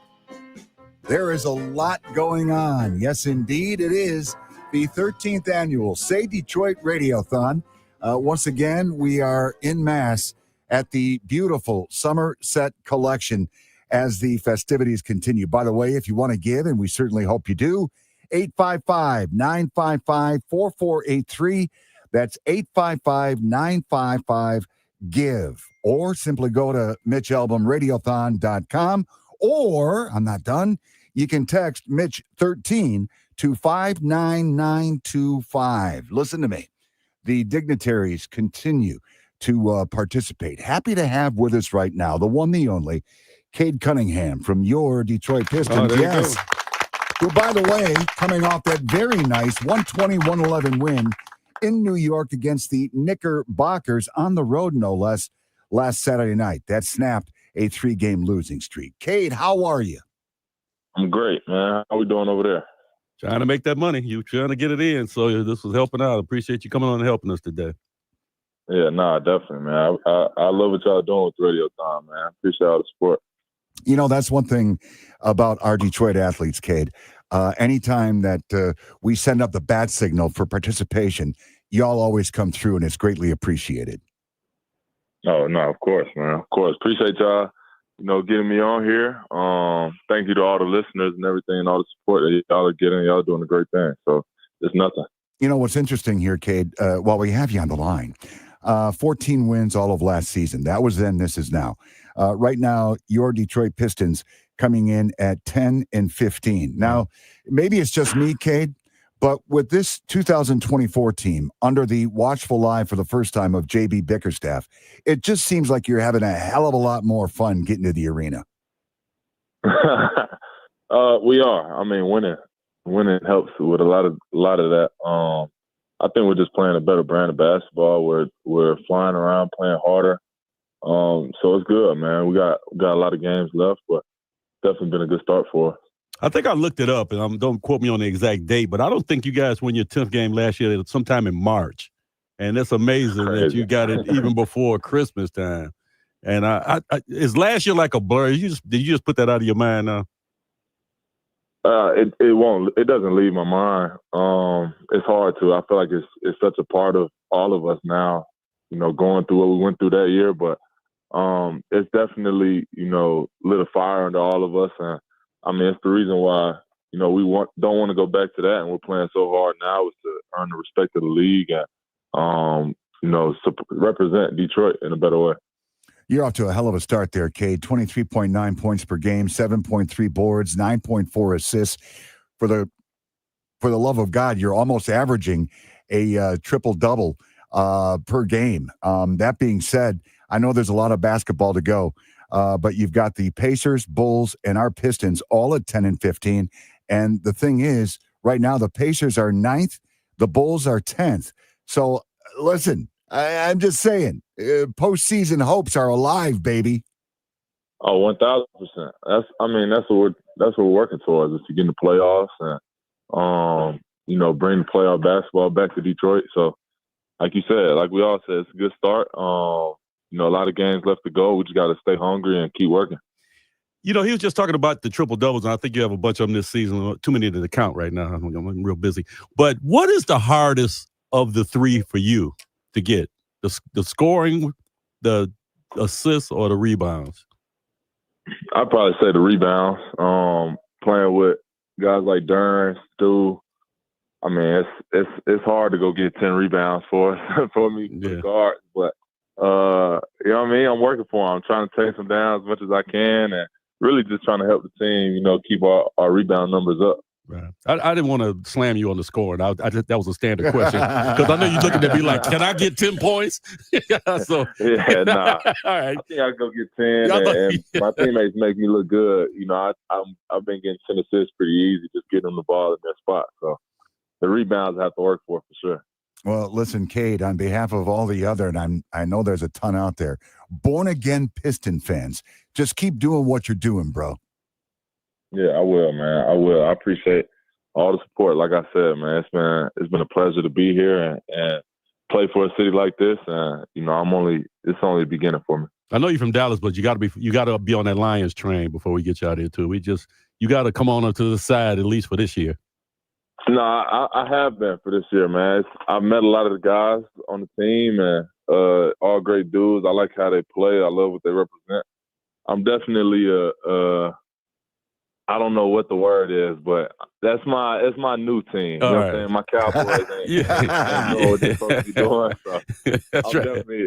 There is a lot going on. Yes, indeed, it is the 13th annual Say Detroit Radiothon. Once again, we are en masse at the beautiful Somerset Collection as the festivities continue. By the way, if you want to give, and we certainly hope you do, 855-955-4483. That's 855-955-GIVE. Or simply go to MitchAlbomRadiothon.com. Or, I'm not done, you can text Mitch13 to 59925. Listen to me. The dignitaries continue to participate. Happy to have with us right now the one, the only, Cade Cunningham from your Detroit Pistons. Yes. Who, by the way, coming off that very nice 120-111 win in New York against the Knickerbockers on the road, no less, last Saturday night. That snapped a 3-game losing streak. Cade, how are you? I'm great, man. How we doing over there? Trying to make that money. You trying to get it in, so this was helping out. Appreciate you coming on and helping us today. Yeah, definitely, man. I love what y'all doing with Radiothon, man. Appreciate all the support. You know, that's one thing about our Detroit athletes, Cade. Anytime that we send up the bat signal for participation, y'all always come through, and it's greatly appreciated. Oh, no, of course, man. Of course. Appreciate y'all, getting me on here. Thank you to all the listeners and everything and all the support that y'all are getting. Y'all doing a great thing. So it's nothing. You know, what's interesting here, Cade, while we have you on the line, 14 wins all of last season. That was then, this is now. Right now, your Detroit Pistons coming in at 10-15. Now, maybe it's just me, Cade, but with this 2024 team under the watchful eye for the first time of J.B. Bickerstaff, it just seems like you're having a hell of a lot more fun getting to the arena. We are. I mean, winning helps with a lot of that. I think we're just playing a better brand of basketball. We're flying around, playing harder. So it's good, man. We got a lot of games left, but definitely been a good start for us. I think I looked it up, and don't quote me on the exact date, but I don't think you guys won your 10th game last year sometime in March. And it's amazing that you got it even before Christmas time. And is last year like a blur? Did you just put that out of your mind now? It won't. It doesn't leave my mind. It's hard to. I feel like it's such a part of all of us now. Going through what we went through that year, but it's definitely lit a fire under all of us, and I mean it's the reason why we don't want to go back to that, and we're playing so hard now is to earn the respect of the league and represent Detroit in a better way. You're off to a hell of a start there, Cade. 23.9 points per game, 7.3 boards, 9.4 assists. For the love of God, you're almost averaging a triple-double per game. That being said, I know there's a lot of basketball to go, but you've got the Pacers, Bulls, and our Pistons all at 10-15. And the thing is, right now, the Pacers are 9th, the Bulls are 10th. So, listen, I'm just saying, postseason hopes are alive, baby. Oh, 1,000%. That's what we're working towards, is to get in the playoffs and bring the playoff basketball back to Detroit. So, like you said, like we all said, it's a good start. A lot of games left to go. We just got to stay hungry and keep working. He was just talking about the triple doubles, and I think you have a bunch of them this season. Too many to count right now. I'm real busy. But what is the hardest of the three for you to get? The scoring, the assists, or the rebounds? I'd probably say the rebounds. Playing with guys like Durn, Stu, I mean, it's hard to go get 10 rebounds for me for the guard, but you know what I mean. I'm working for them. I'm trying to take them down as much as I can, and really just trying to help the team, you know, keep our rebound numbers up. Right. I didn't want to slam you on the score. And that was a standard question because I know you're looking at me like, can I get 10 points? So yeah, nah. All right. I think I can go get 10, and my teammates make me look good. You know, I've been getting 10 assists pretty easy, just getting them the ball in their spot. So the rebounds I have to work for sure. Well, listen, Cade, on behalf of all the other, and I know there's a ton out there, born-again Piston fans, just keep doing what you're doing, bro. Yeah, I will, man. I will. I appreciate all the support. Like I said, man, it's been a pleasure to be here and play for a city like this. And you know, it's only the beginning for me. I know you're from Dallas, but you got to be on that Lions train before we get you out here too. You got to come on up to the side at least for this year. No, I have been for this year, man. I've met a lot of the guys on the team, and all great dudes. I like how they play. I love what they represent. I'm definitely I don't know what the word is, but it's my new team. You know what I'm saying? My Cowboys ain't know what they're supposed to be doing. So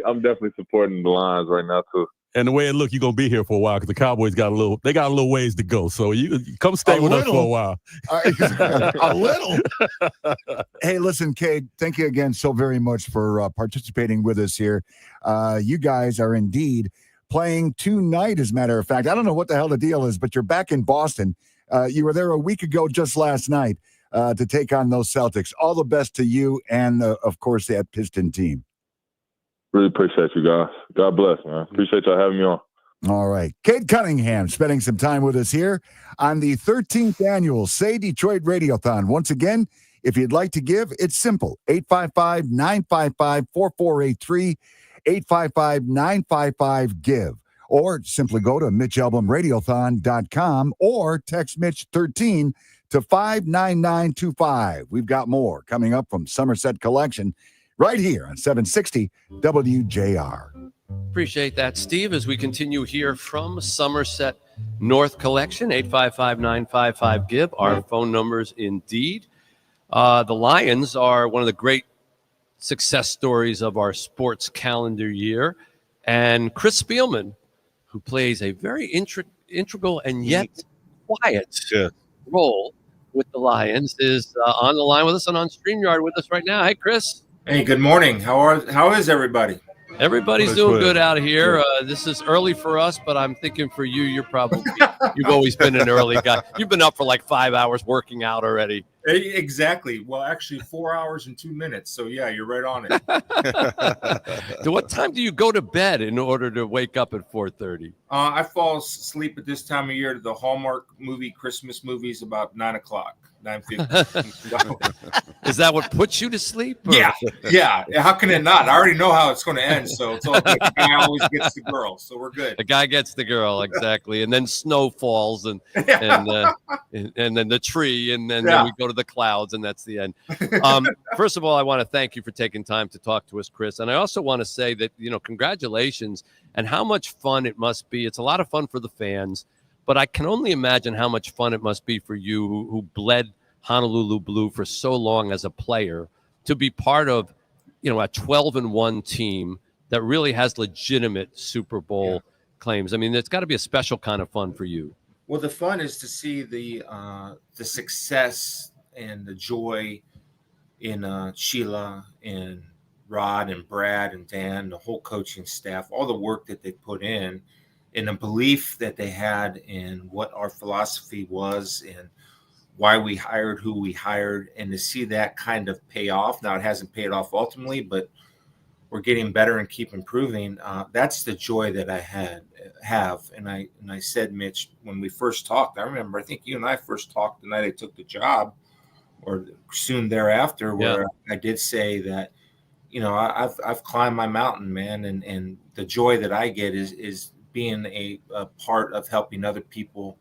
I'm definitely supporting the Lions right now too. And the way it looks, you're gonna be here for a while because the Cowboys got a little ways to go. So you come stay with us for a while. A little. Hey, listen, Cade, thank you again so very much for participating with us here. You guys are indeed playing tonight, as a matter of fact. I don't know what the hell the deal is, but you're back in Boston. You were there a week ago just last night to take on those Celtics. All the best to you and, of course, that Piston team. Really appreciate you guys. God bless, man. Appreciate y'all having me on. All right. Cade Cunningham spending some time with us here on the 13th annual Say Detroit Radiothon. Once again, if you'd like to give, it's simple. 855-955-4483. 855-955-GIVE, or simply go to MitchAlbumRadiothon.com or text Mitch 13 to 59925. We've got more coming up from Somerset Collection right here on 760 WJR. Appreciate that, Steve, as we continue here from Somerset North Collection. 855-955-GIVE, our phone numbers indeed. The Lions are one of the great success stories of our sports calendar year. And Chris Spielman, who plays a very integral and yet quiet role with the Lions, is on the line with us and on StreamYard with us right now. Hey, Chris. Hey, good morning. How is everybody? Everybody's doing good out here. This is early for us, but I'm thinking for you, you've always been an early guy. You've been up for like 5 hours working out already. Exactly. Well, actually 4 hours and 2 minutes. So yeah, you're right on it. So what time do you go to bed in order to wake up at 4:30? I fall asleep at this time of year to the Hallmark Christmas movies about 9 o'clock. 9:50. Is that what puts you to sleep? Or? Yeah. How can it not? I already know how it's going to end, so it's all good. The guy always gets the girl, so we're good. The guy gets the girl, exactly, and then snow falls, and then the tree, and then we go to the clouds, and that's the end. First of all, I want to thank you for taking time to talk to us, Chris, and I also want to say that congratulations and how much fun it must be. It's a lot of fun for the fans. But I can only imagine how much fun it must be for you who bled Honolulu Blue for so long as a player to be part of, a 12-1 team that really has legitimate Super Bowl claims. I mean, it's got to be a special kind of fun for you. Well, the fun is to see the success and the joy in Sheila and Rod and Brad and Dan, the whole coaching staff, all the work that they put in the belief that they had in what our philosophy was and why we hired who we hired, and to see that kind of pay off. Now, it hasn't paid off ultimately, but we're getting better and keep improving. That's the joy that I have. And I said, Mitch, when we first talked, I think you and I first talked the night I took the job or soon thereafter, where I did say that, I've climbed my mountain, man. And the joy that I get is being a part of helping other people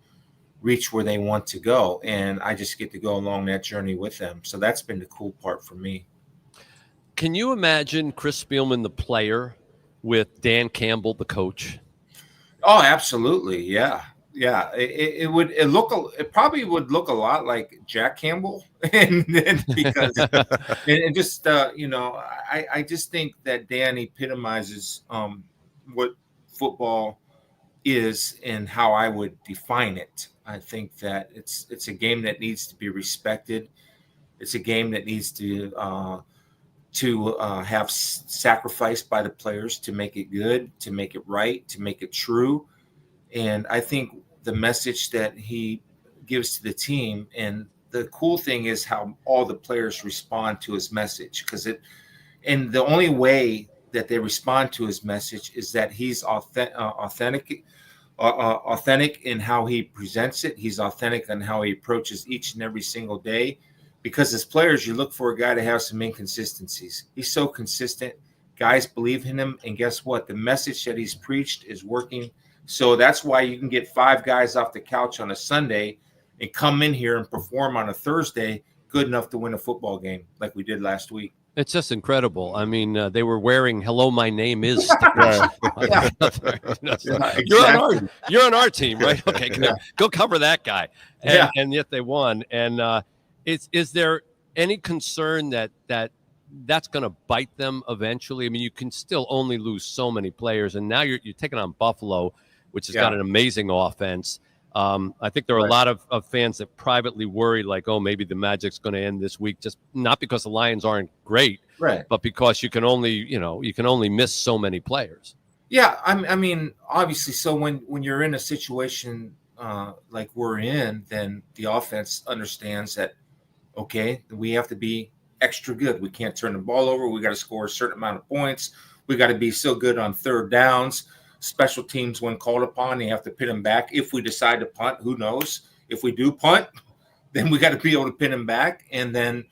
reach where they want to go. And I just get to go along that journey with them. So that's been the cool part for me. Can you imagine Chris Spielman, the player, with Dan Campbell, the coach? Oh, absolutely. Yeah. Yeah, it probably would look a lot like Jack Campbell, and because and just I just think that Dan epitomizes what football is and how I would define it. I think that it's a game that needs to be respected. It's a game that needs to have sacrifice by the players to make it good, to make it right, to make it true. And I think the message that he gives to the team, and the cool thing is how all the players respond to his message, and the only way that they respond to his message is that he's authentic in how he presents it. He's authentic in how he approaches each and every single day, because as players, you look for a guy to have some inconsistencies. He's so consistent. Guys believe in him. And guess what? The message that he's preached is working. So that's why you can get 5 guys off the couch on a Sunday and come in here and perform on a Thursday good enough to win a football game like we did last week. It's just incredible. I mean, they were wearing "Hello, my name is" stickers. You're on our team, right? Okay, go cover that guy. And yet they won. And is there any concern that that's going to bite them eventually? I mean, you can still only lose so many players, and now you're taking on Buffalo, which has got an amazing offense. I think there are a lot of fans that privately worry, like, oh, maybe the Magic's going to end this week, just not because the Lions aren't great, right, but because you can only miss so many players. Yeah, I mean, obviously. So when you're in a situation like we're in, then the offense understands that, okay, we have to be extra good. We can't turn the ball over. We got to score a certain amount of points. We got to be so good on third downs. Special teams, when called upon, they have to pin them back. If we decide to punt, who knows? If we do punt, then we got to be able to pin them back. And then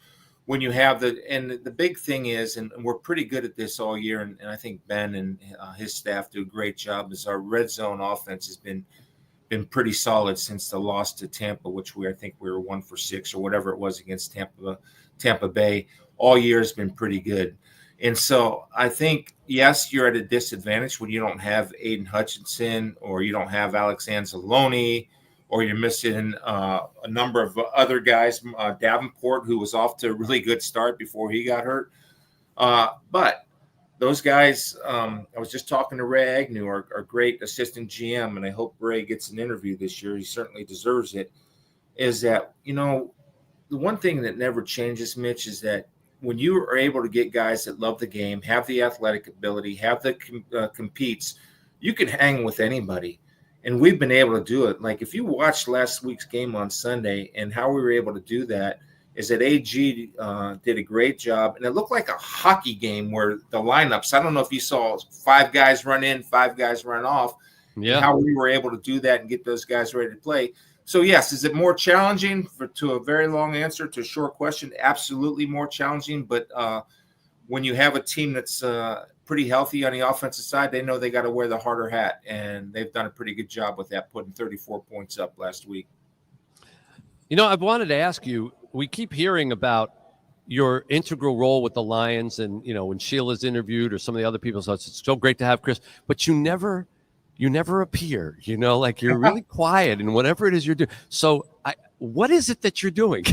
when you have the big thing is, and we're pretty good at this all year, and I think Ben and his staff do a great job, is our red zone offense has been pretty solid since the loss to Tampa, which I think we were 1 for 6 or whatever it was against Tampa Bay. All year has been pretty good. And so I think, yes, you're at a disadvantage when you don't have Aiden Hutchinson, or you don't have Alex Anzalone, or you're missing a number of other guys, Davenport, who was off to a really good start before he got hurt. But those guys, I was just talking to Ray Agnew, our great assistant GM, and I hope Ray gets an interview this year. He certainly deserves it. Is that, the one thing that never changes, Mitch, is that when you are able to get guys that love the game, have the athletic ability, have the competes, you can hang with anybody. And we've been able to do it. Like, if you watched last week's game on Sunday and how we were able to do that, is that AG did a great job. And it looked like a hockey game where the lineups, I don't know if you saw 5 guys run in, 5 guys run off, how we were able to do that and get those guys ready to play. So, yes, is it more challenging to a very long answer to a short question? Absolutely more challenging. But when you have a team that's pretty healthy on the offensive side, they know they got to wear the harder hat. And they've done a pretty good job with that, putting 34 points up last week. I've wanted to ask you, we keep hearing about your integral role with the Lions. And, when Sheila's interviewed or some of the other people, so it's so great to have Chris. But you never appear, like you're really quiet and whatever it is you're doing. So what is it that you're doing?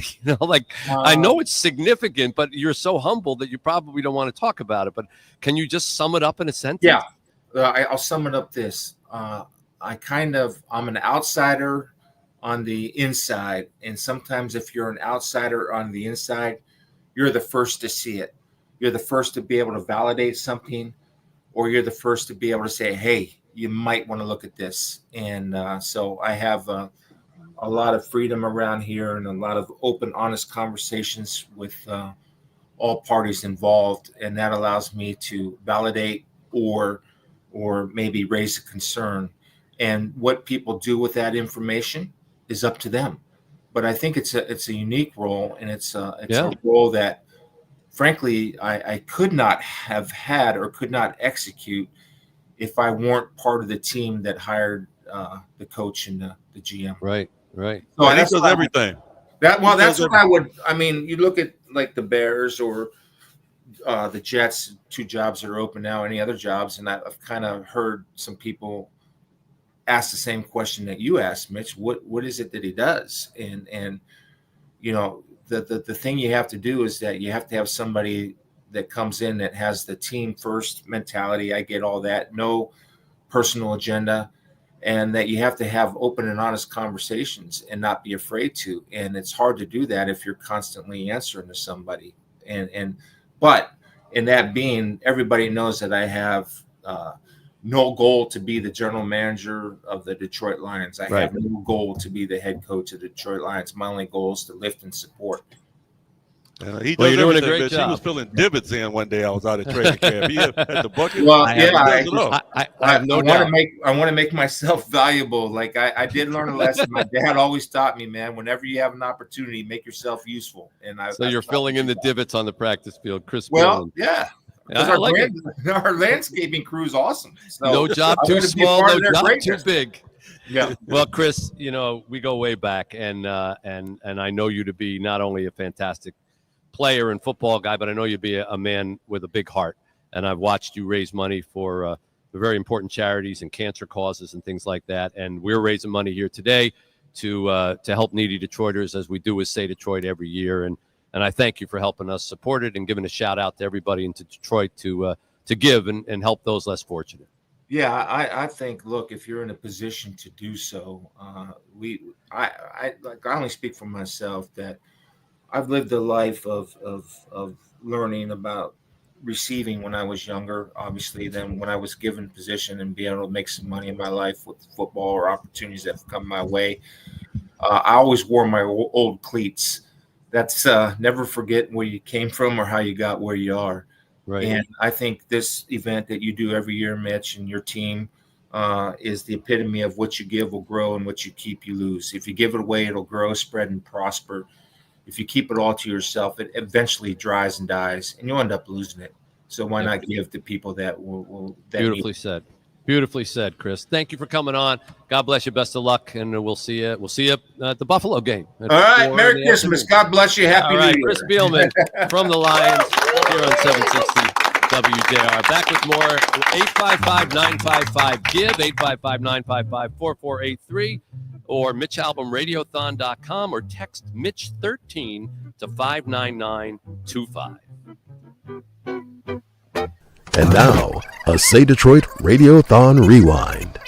I know it's significant, but you're so humble that you probably don't want to talk about it. But can you just sum it up in a sentence? Yeah, I'll sum it up this. I'm an outsider on the inside. And sometimes if you're an outsider on the inside, you're the first to see it. You're the first to be able to validate something, or you're the first to be able to say, hey, you might want to look at this. And so I have a lot of freedom around here and a lot of open, honest conversations with all parties involved. And that allows me to validate or maybe raise a concern. And what people do with that information is up to them. But I think it's a unique role, and it's a role that, frankly, I could not have had or could not execute if I weren't part of the team that hired the coach and the GM. Right. So that does everything. That's what I would. I mean, you look at like the Bears or the Jets. 2 jobs are open now. Any other jobs? And I've kind of heard some people ask the same question that you asked, Mitch. What is it that he does? And you know, the thing you have to do is that you have to have somebody that comes in that has the team first mentality. I get all that. No personal agenda. And that you have to have open and honest conversations and not be afraid to. And it's hard to do that if you're constantly answering to somebody. But in that being, everybody knows that I have no goal to be the general manager of the Detroit Lions. I have no goal to be the head coach of the Detroit Lions. My only goal is to lift and support. He Well, does you're doing a everything, great Mitch. job. He was filling divots in one day. I was out at training camp. He had the bucket. Well, he does it all. I want to make myself valuable. Like I did learn a lesson. My dad always taught me, man. Whenever you have an opportunity, make yourself useful. And you're filling in the divots on the practice field, Chris. Well, Billman. yeah. I like it. Our landscaping crew is awesome. So No job too small, no job too big. Yeah. Well, Chris, you know, we go way back, and I know you to be not only a fantastic player and football guy, but I know you'd be a man with a big heart. And I've watched you raise money for very important charities and cancer causes and things like that. And we're raising money here today to help needy Detroiters, as we do with Say Detroit every year. And I thank you for helping us support it and giving a shout out to everybody in Detroit to give and help those less fortunate. Yeah, I think, look, if you're in a position to do so, I only speak for myself that I've lived a life of learning about receiving when I was younger, obviously, than when I was given position and be able to make some money in my life with football or opportunities that have come my way. I always wore my old cleats. That's never forget where you came from or how you got where you are. Right. And I think this event that you do every year, Mitch, and your team is the epitome of what you give will grow and what you keep, you lose. If you give it away, it'll grow, spread, and prosper. If you keep it all to yourself, it eventually dries and dies, and you'll end up losing it. So why not give to people that will Beautifully said. Beautifully said, Chris. Thank you for coming on. God bless you. Best of luck, and we'll see you. We'll see you at the Buffalo game. All right. Merry Christmas. God bless you. Happy New Year. Chris Bielman from the Lions here on 760 WJR. Back with more. 855-955-GIVE, 855-955-4483, or MitchAlbumRadiothon.com, or text Mitch13 to 59925. And now, a Say Detroit Radiothon Rewind.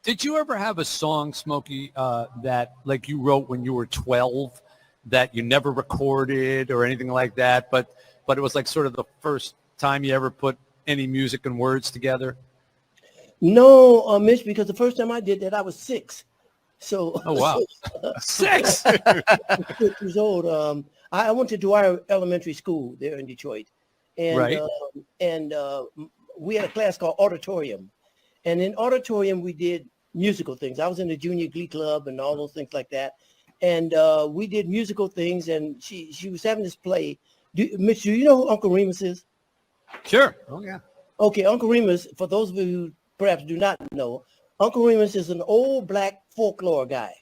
Did you ever have a song, Smokey, that like you wrote when you were 12 that you never recorded or anything like that, but it was like sort of the first time you ever put any music and words together? No, Mitch, because the first time I did that, I was 6. So, oh wow, 6 6 years old. I went to Dwyer Elementary School there in Detroit, and right. We had a class called Auditorium, and in Auditorium we did musical things. I was in the junior glee club and all those things like that, and we did musical things. And she was having this play. Mitch, do you know who Uncle Remus is? Sure. Oh yeah. Okay, Uncle Remus. For those of you who perhaps do not know, Uncle Remus is an old black folklore guy.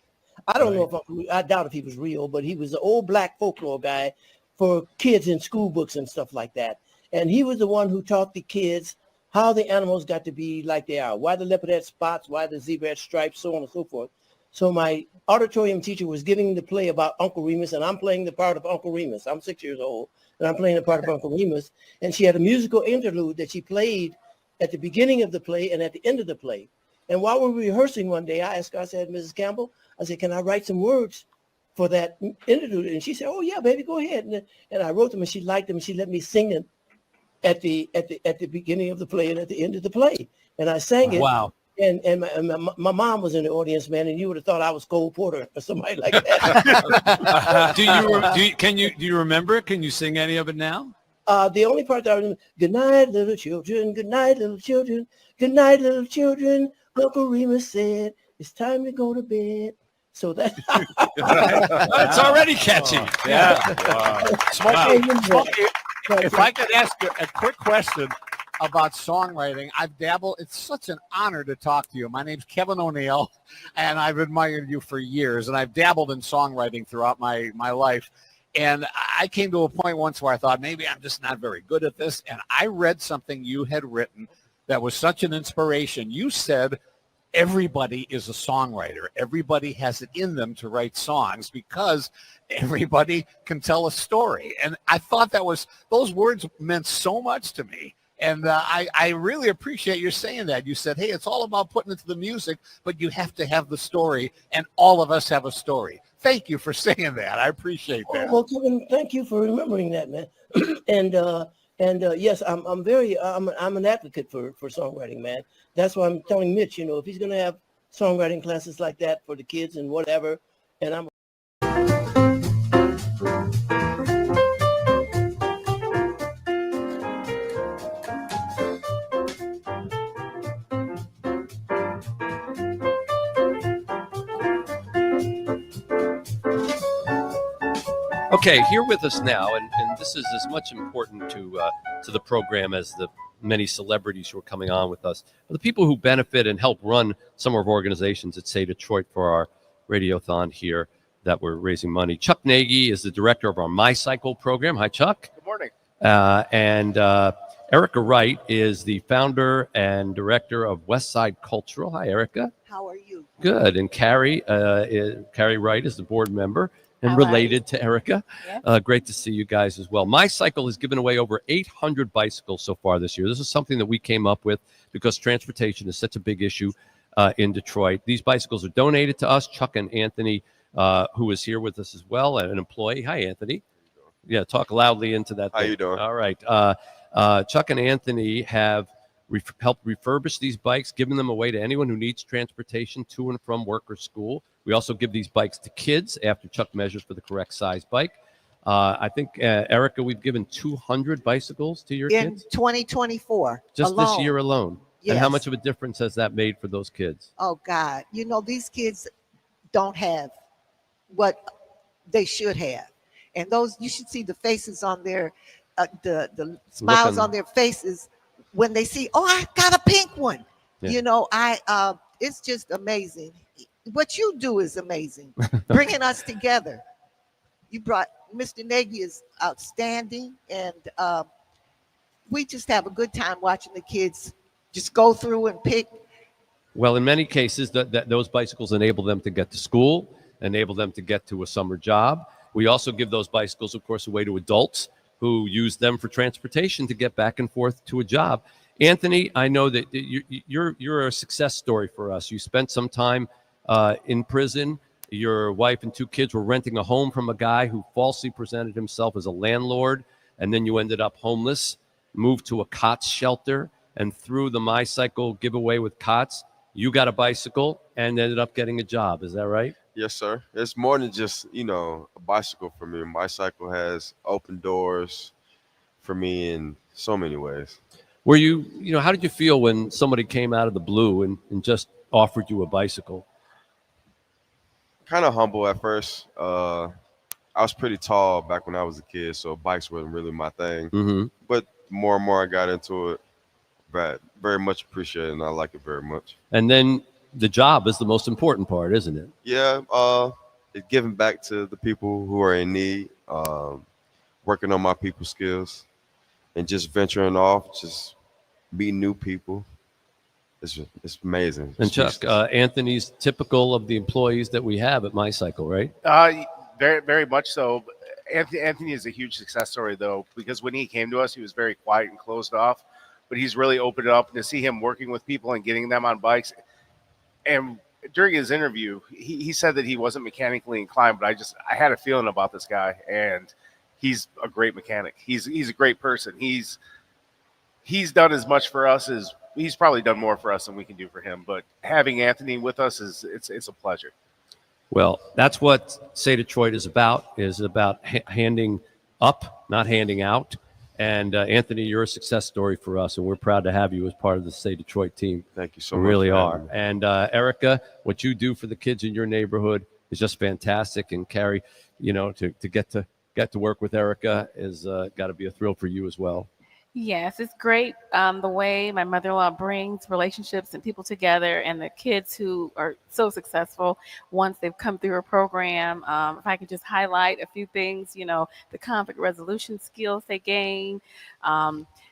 I don't know if I doubt if he was real, but he was an old black folklore guy for kids in school books and stuff like that. And he was the one who taught the kids how the animals got to be like they are, why the leopard had spots, why the zebra had stripes, so on and so forth. So my auditorium teacher was giving the play about Uncle Remus, and I'm playing the part of Uncle Remus. I'm 6 years old, and I'm playing the part of Uncle Remus. And she had a musical interlude that she played at the beginning of the play and at the end of the play. And while we were rehearsing one day, I asked her, I said, Mrs. Campbell, I said, can I write some words for that interlude? And she said, oh, yeah, baby, go ahead. And I wrote them, and she liked them, and she let me sing them at the beginning of the play and at the end of the play. And I sang it. Wow. And my mom was in the audience, man, and you would have thought I was Cole Porter or somebody like that. Do you remember it? Can you sing any of it now? The only part that I remember, good night, little children, good night, little children, good night, little children. Uncle Remus said, it's time to go to bed. So that it's already catchy. Yeah. Smokey, if I could ask you a quick question about songwriting, I've dabbled. It's such an honor to talk to you. My name's Kevin O'Neill, and I've admired you for years, and I've dabbled in songwriting throughout my life. And I came to a point once where I thought, maybe I'm just not very good at this. And I read something you had written that was such an inspiration. You said, everybody is a songwriter. Everybody has it in them to write songs because everybody can tell a story. And I thought those words meant so much to me. And I really appreciate you saying that. You said, hey, it's all about putting it to the music, but you have to have the story, and all of us have a story. Thank you for saying that. I appreciate that. Well, Kevin, thank you for remembering that, man. and yes, I'm an advocate for songwriting, man. That's why I'm telling Mitch, if he's going to have songwriting classes like that for the kids and whatever, and I'm. Okay, here with us now, and this is as much important to the program as the many celebrities who are coming on with us, are the people who benefit and help run some of our organizations at Say Detroit for our Radiothon here that we're raising money. Chuck Nagy is the director of our My Cycle program. Hi, Chuck. Good morning. And Erica Wright is the founder and director of Westside Cultural. Hi, Erica. How are you? Good. And Carrie Wright is the board member and How related to Erica. Yep. Great to see you guys as well. My Cycle has given away over 800 bicycles so far this year. This is something that we came up with because transportation is such a big issue in Detroit. These bicycles are donated to us. Chuck and Anthony, who is here with us as well, an employee. Hi, Anthony. Yeah, talk loudly into that thing. How you doing? All right. Chuck and Anthony have helped refurbish these bikes, giving them away to anyone who needs transportation to and from work or school. We also give these bikes to kids after Chuck measures for the correct size bike. I think, Erica, we've given 200 bicycles to your In kids 2024. just alone. this year alone. Yes. And how much of a difference has that made for those kids? Oh, God. These kids don't have what they should have. And you should see the faces on their, the smiles on their faces when they see, oh, I got a pink one. Yeah. It's just amazing. What you do is amazing, bringing us together. You brought Mr. Nagy is outstanding, and we just have a good time watching the kids just go through and pick. Well, in many cases, those bicycles enable them to get to school, enable them to get to a summer job. We also give those bicycles, of course, away to adults who use them for transportation to get back and forth to a job. Anthony, I know that you're a success story for us. You spent some time in prison. Your wife and two kids were renting a home from a guy who falsely presented himself as a landlord, and then you ended up homeless, moved to a COTS shelter, and through the My Cycle giveaway with COTS, you got a bicycle and ended up getting a job. Is that right? Yes, sir. It's more than just, a bicycle for me. My cycle has opened doors for me in so many ways. Were you, how did you feel when somebody came out of the blue and just offered you a bicycle? Kind of humble at first. I was pretty tall back when I was a kid, so bikes wasn't really my thing. Mm-hmm. But more and more I got into it, but very much appreciate it, and I like it very much. And then the job is the most important part, isn't it? Yeah, it's giving back to the people who are in need, working on my people skills, and just venturing off, just meeting new people. It's amazing. And Chuck, Anthony's typical of the employees that we have at My Cycle, right? Very, very much so. Anthony is a huge success story, though, because when he came to us, he was very quiet and closed off, but he's really opened it up. And to see him working with people and getting them on bikes, and during his interview, he said that he wasn't mechanically inclined, but I had a feeling about this guy, and he's a great mechanic. He's a great person. He's done as much for us as he's probably done more for us than we can do for him. But having Anthony with us it's a pleasure. Well, that's what Say Detroit is about handing up, not handing out. And Anthony, you're a success story for us, and we're proud to have you as part of the Say Detroit team. Thank you so much. We really are. And Erica, what you do for the kids in your neighborhood is just fantastic. And Carrie, to get to work with Erica is got to be a thrill for you as well. Yes, it's great the way my mother-in-law brings relationships and people together, and the kids who are so successful once they've come through her program. If I could just highlight a few things, the conflict resolution skills they gain,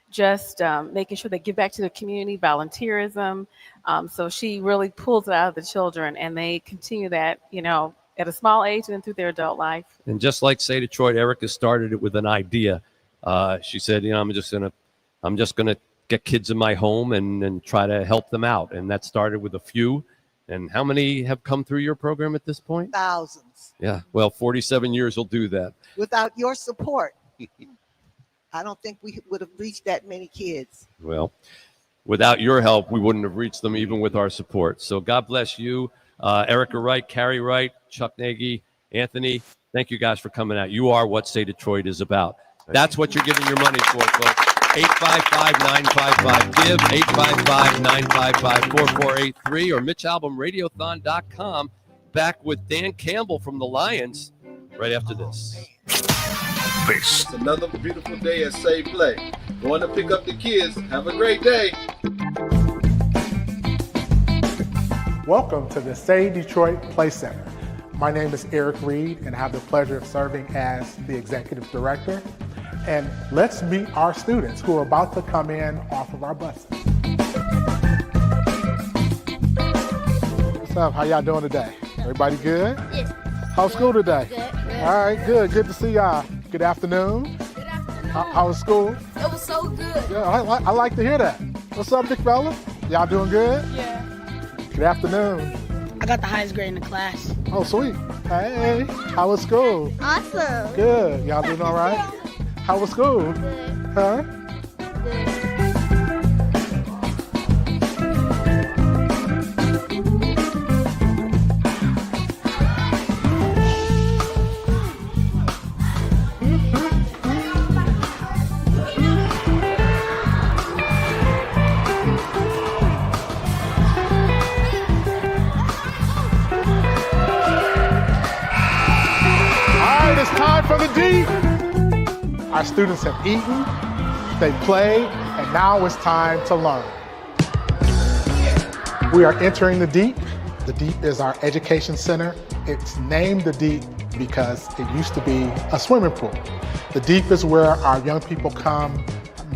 just making sure they give back to the community, volunteerism. So she really pulls it out of the children, and they continue that, at a small age and then through their adult life. And just like Say Detroit, Erica started it with an idea. She said, I'm just gonna get kids in my home and try to help them out. And that started with a few. And how many have come through your program at this point? Thousands. Yeah, well, 47 years will do that. Without your support, I don't think we would have reached that many kids. Well, without your help, we wouldn't have reached them even with our support. So God bless you, Erica Wright, Carrie Wright, Chuck Nagy, Anthony. Thank you guys for coming out. You are what Say Detroit is about. That's what you're giving your money for, folks. 855-955-GIVE, 855-955-4483, or MitchAlbumRadiothon.com. Back with Dan Campbell from the Lions right after this. It's another beautiful day at Say Play. Going to pick up the kids. Have a great day. Welcome to the Say Detroit Play Center. My name is Eric Reed, and I have the pleasure of serving as the Executive Director. And let's meet our students who are about to come in off of our buses. What's up? How y'all doing today? Everybody good? Yes. How's school today? Good. All right, good. Good to see y'all. Good afternoon. Good afternoon. How was school? It was so good. Yeah, I like to hear that. What's up, big fella? Y'all doing good? Yeah. Good afternoon. I got the highest grade in the class. Oh, sweet. Hey, how was school? Awesome. Good. Y'all doing all right? How was school? Good. Huh? For the D. Our students have eaten, they played, and now it's time to learn. We are entering the Deep. The Deep is our education center. It's named the Deep because it used to be a swimming pool. The Deep is where our young people come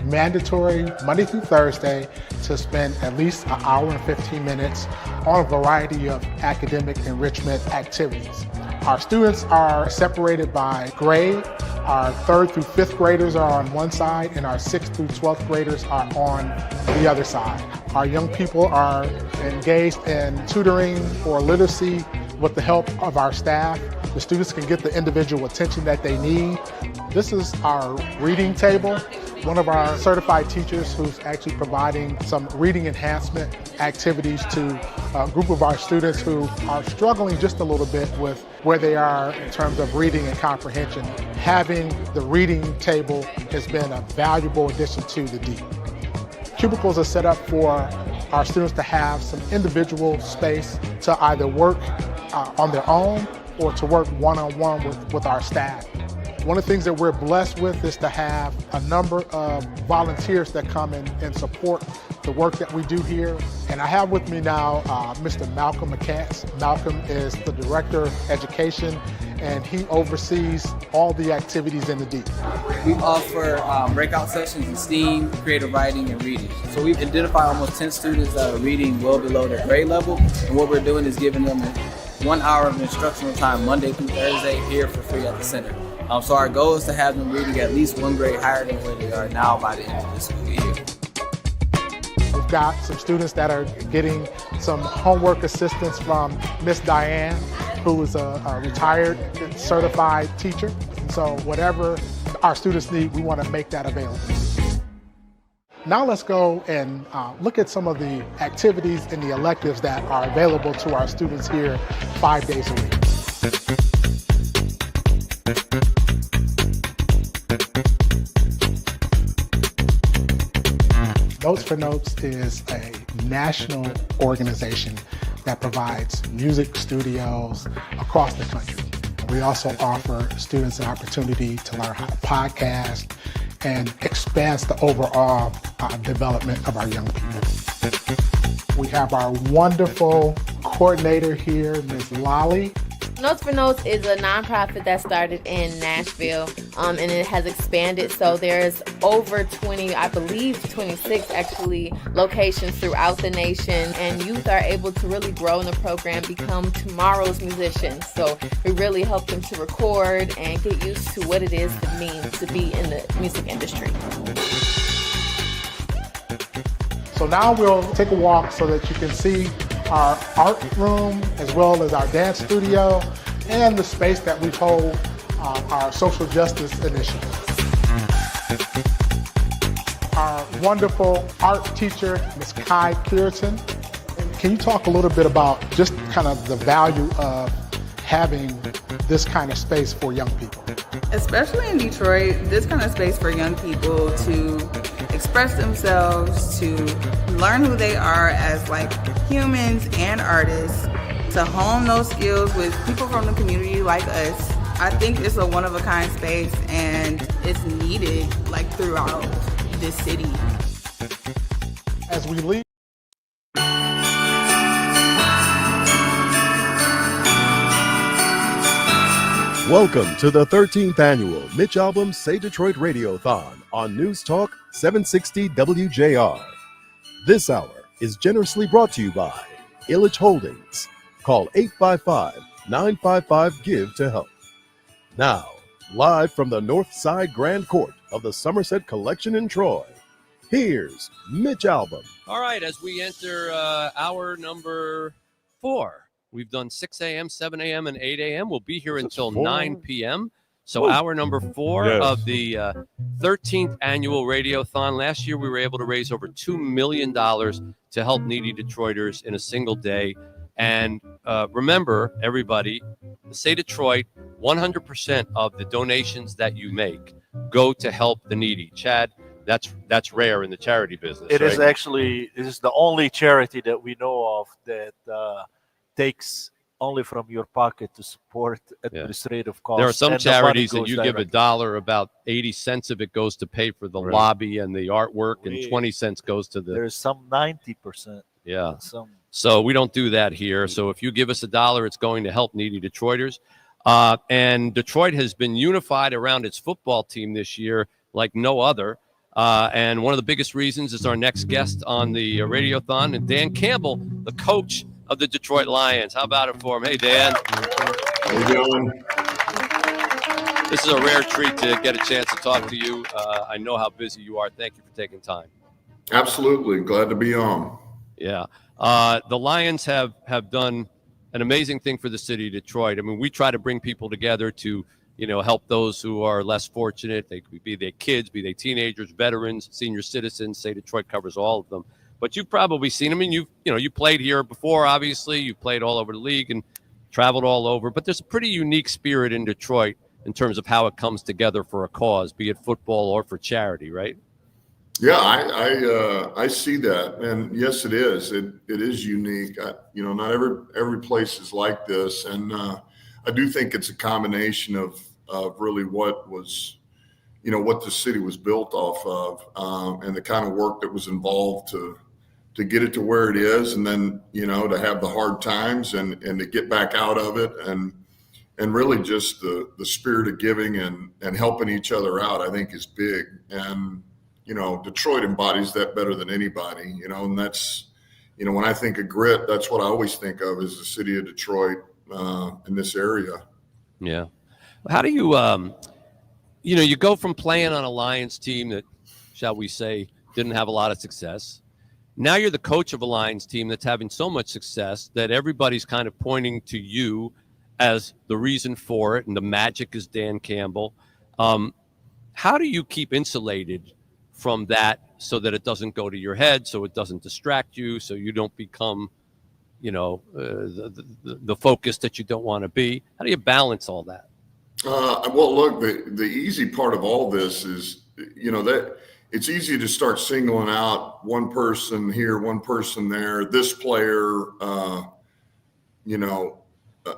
mandatory Monday through Thursday to spend at least an hour and 15 minutes on a variety of academic enrichment activities. Our students are separated by grade. Our 3rd through 5th graders are on one side, and our 6th through 12th graders are on the other side. Our young people are engaged in tutoring or literacy with the help of our staff. The students can get the individual attention that they need. This is our reading table. One of our certified teachers who's actually providing some reading enhancement activities to a group of our students who are struggling just a little bit with where they are in terms of reading and comprehension. Having the reading table has been a valuable addition to the Deep. Cubicles are set up for our students to have some individual space to either work on their own or to work one-on-one with our staff. One of the things that we're blessed with is to have a number of volunteers that come in and support the work that we do here. And I have with me now Mr. Malcolm McCants. Malcolm is the Director of Education, and he oversees all the activities in the Deep. We offer breakout sessions in STEAM, creative writing, and reading. So we've identified almost 10 students that are reading well below their grade level. And what we're doing is giving them 1 hour of instructional time Monday through Thursday here for free at the center. So our goal is to have them reading at least 1 grade higher than where they are now by the end of the school year. We've got some students that are getting some homework assistance from Miss Diane, who is a retired certified teacher. So whatever our students need, we want to make that available. Now let's go and look at some of the activities and the electives that are available to our students here 5 days a week. Notes for Notes is a national organization that provides music studios across the country. We also offer students an opportunity to learn how to podcast and expands the overall development of our young people. We have our wonderful coordinator here, Ms. Lolly. Notes for Notes is a nonprofit that started in Nashville, and it has expanded. So there's over 20, I believe 26 actually, locations throughout the nation, and youth are able to really grow in the program, become tomorrow's musicians. So we really help them to record and get used to what it is it means to be in the music industry. So now we'll take a walk so that you can see our art room as well as our dance studio and the space that we hold our social justice initiatives. Our wonderful art teacher, Ms. Kai Kierton. Can you talk a little bit about just kind of the value of having this kind of space for young people? Especially in Detroit, this kind of space for young people to express themselves, to learn who they are as like humans and artists, to hone those skills with people from the community like us. I think it's a one-of-a-kind space, and it's needed like throughout this city. As we leave, Welcome to the 13th annual Mitch Albom Say Detroit Radiothon on News Talk 760 WJR. This hour is generously brought to you by Illich Holdings. Call 855-955-GIVE to help. Now, live from the North Side Grand Court of the Somerset Collection in Troy, here's Mitch Albom. All right, as we enter hour number 4, we've done 6 a.m., 7 a.m., and 8 a.m. We'll be here until 9 p.m. So hour number 4 of the 13th annual Radiothon. Last year, we were able to raise over $2 million to help needy Detroiters in a single day. And remember, everybody, Say Detroit, 100% of the donations that you make go to help the needy. Chad, that's rare in the charity business. It right? is actually, it is the only charity that we know of that takes only from your pocket to support administrative costs. There are some and the money charities that goes you directly. give $1, about 80 cents of it goes to pay for the lobby and the artwork, and 20 cents goes to the. There's some 90%. Yeah. Some. So we don't do that here. So if you give us $1, it's going to help needy Detroiters. And Detroit has been unified around its football team this year like no other. And one of the biggest reasons is our next guest on the Radiothon, and Dan Campbell, the coach of the Detroit Lions. How about it for him? Hey, Dan. How you doing? This is a rare treat to get a chance to talk to you. I know how busy you are. Thank you for taking time. Absolutely. Glad to be on. Yeah. The Lions have done an amazing thing for the city of Detroit. I mean, we try to bring people together to, help those who are less fortunate. They could be their kids, be they teenagers, veterans, senior citizens. Say Detroit covers all of them. But you've probably seen them, and you played here before, obviously. You've played all over the league and traveled all over. But there's a pretty unique spirit in Detroit in terms of how it comes together for a cause, be it football or for charity, right? Yeah, I see that, and yes, it is. It is unique. Not every place is like this, and I do think it's a combination of really what was, what the city was built off of, and the kind of work that was involved to get it to where it is, and then to have the hard times and to get back out of it, and really just the spirit of giving and helping each other out, I think is big. And Detroit embodies that better than anybody, and that's, when I think of grit, that's what I always think of is the city of Detroit in this area. Yeah. How do you, you go from playing on a Lions team that, shall we say, didn't have a lot of success. Now you're the coach of a Lions team that's having so much success that everybody's kind of pointing to you as the reason for it, and the magic is Dan Campbell. How do you keep insulated from that so that it doesn't go to your head, so it doesn't distract you, so you don't become, the focus that you don't want to be? How do you balance all that? Well, look, the easy part of all this is, that it's easy to start singling out one person here, one person there, this player,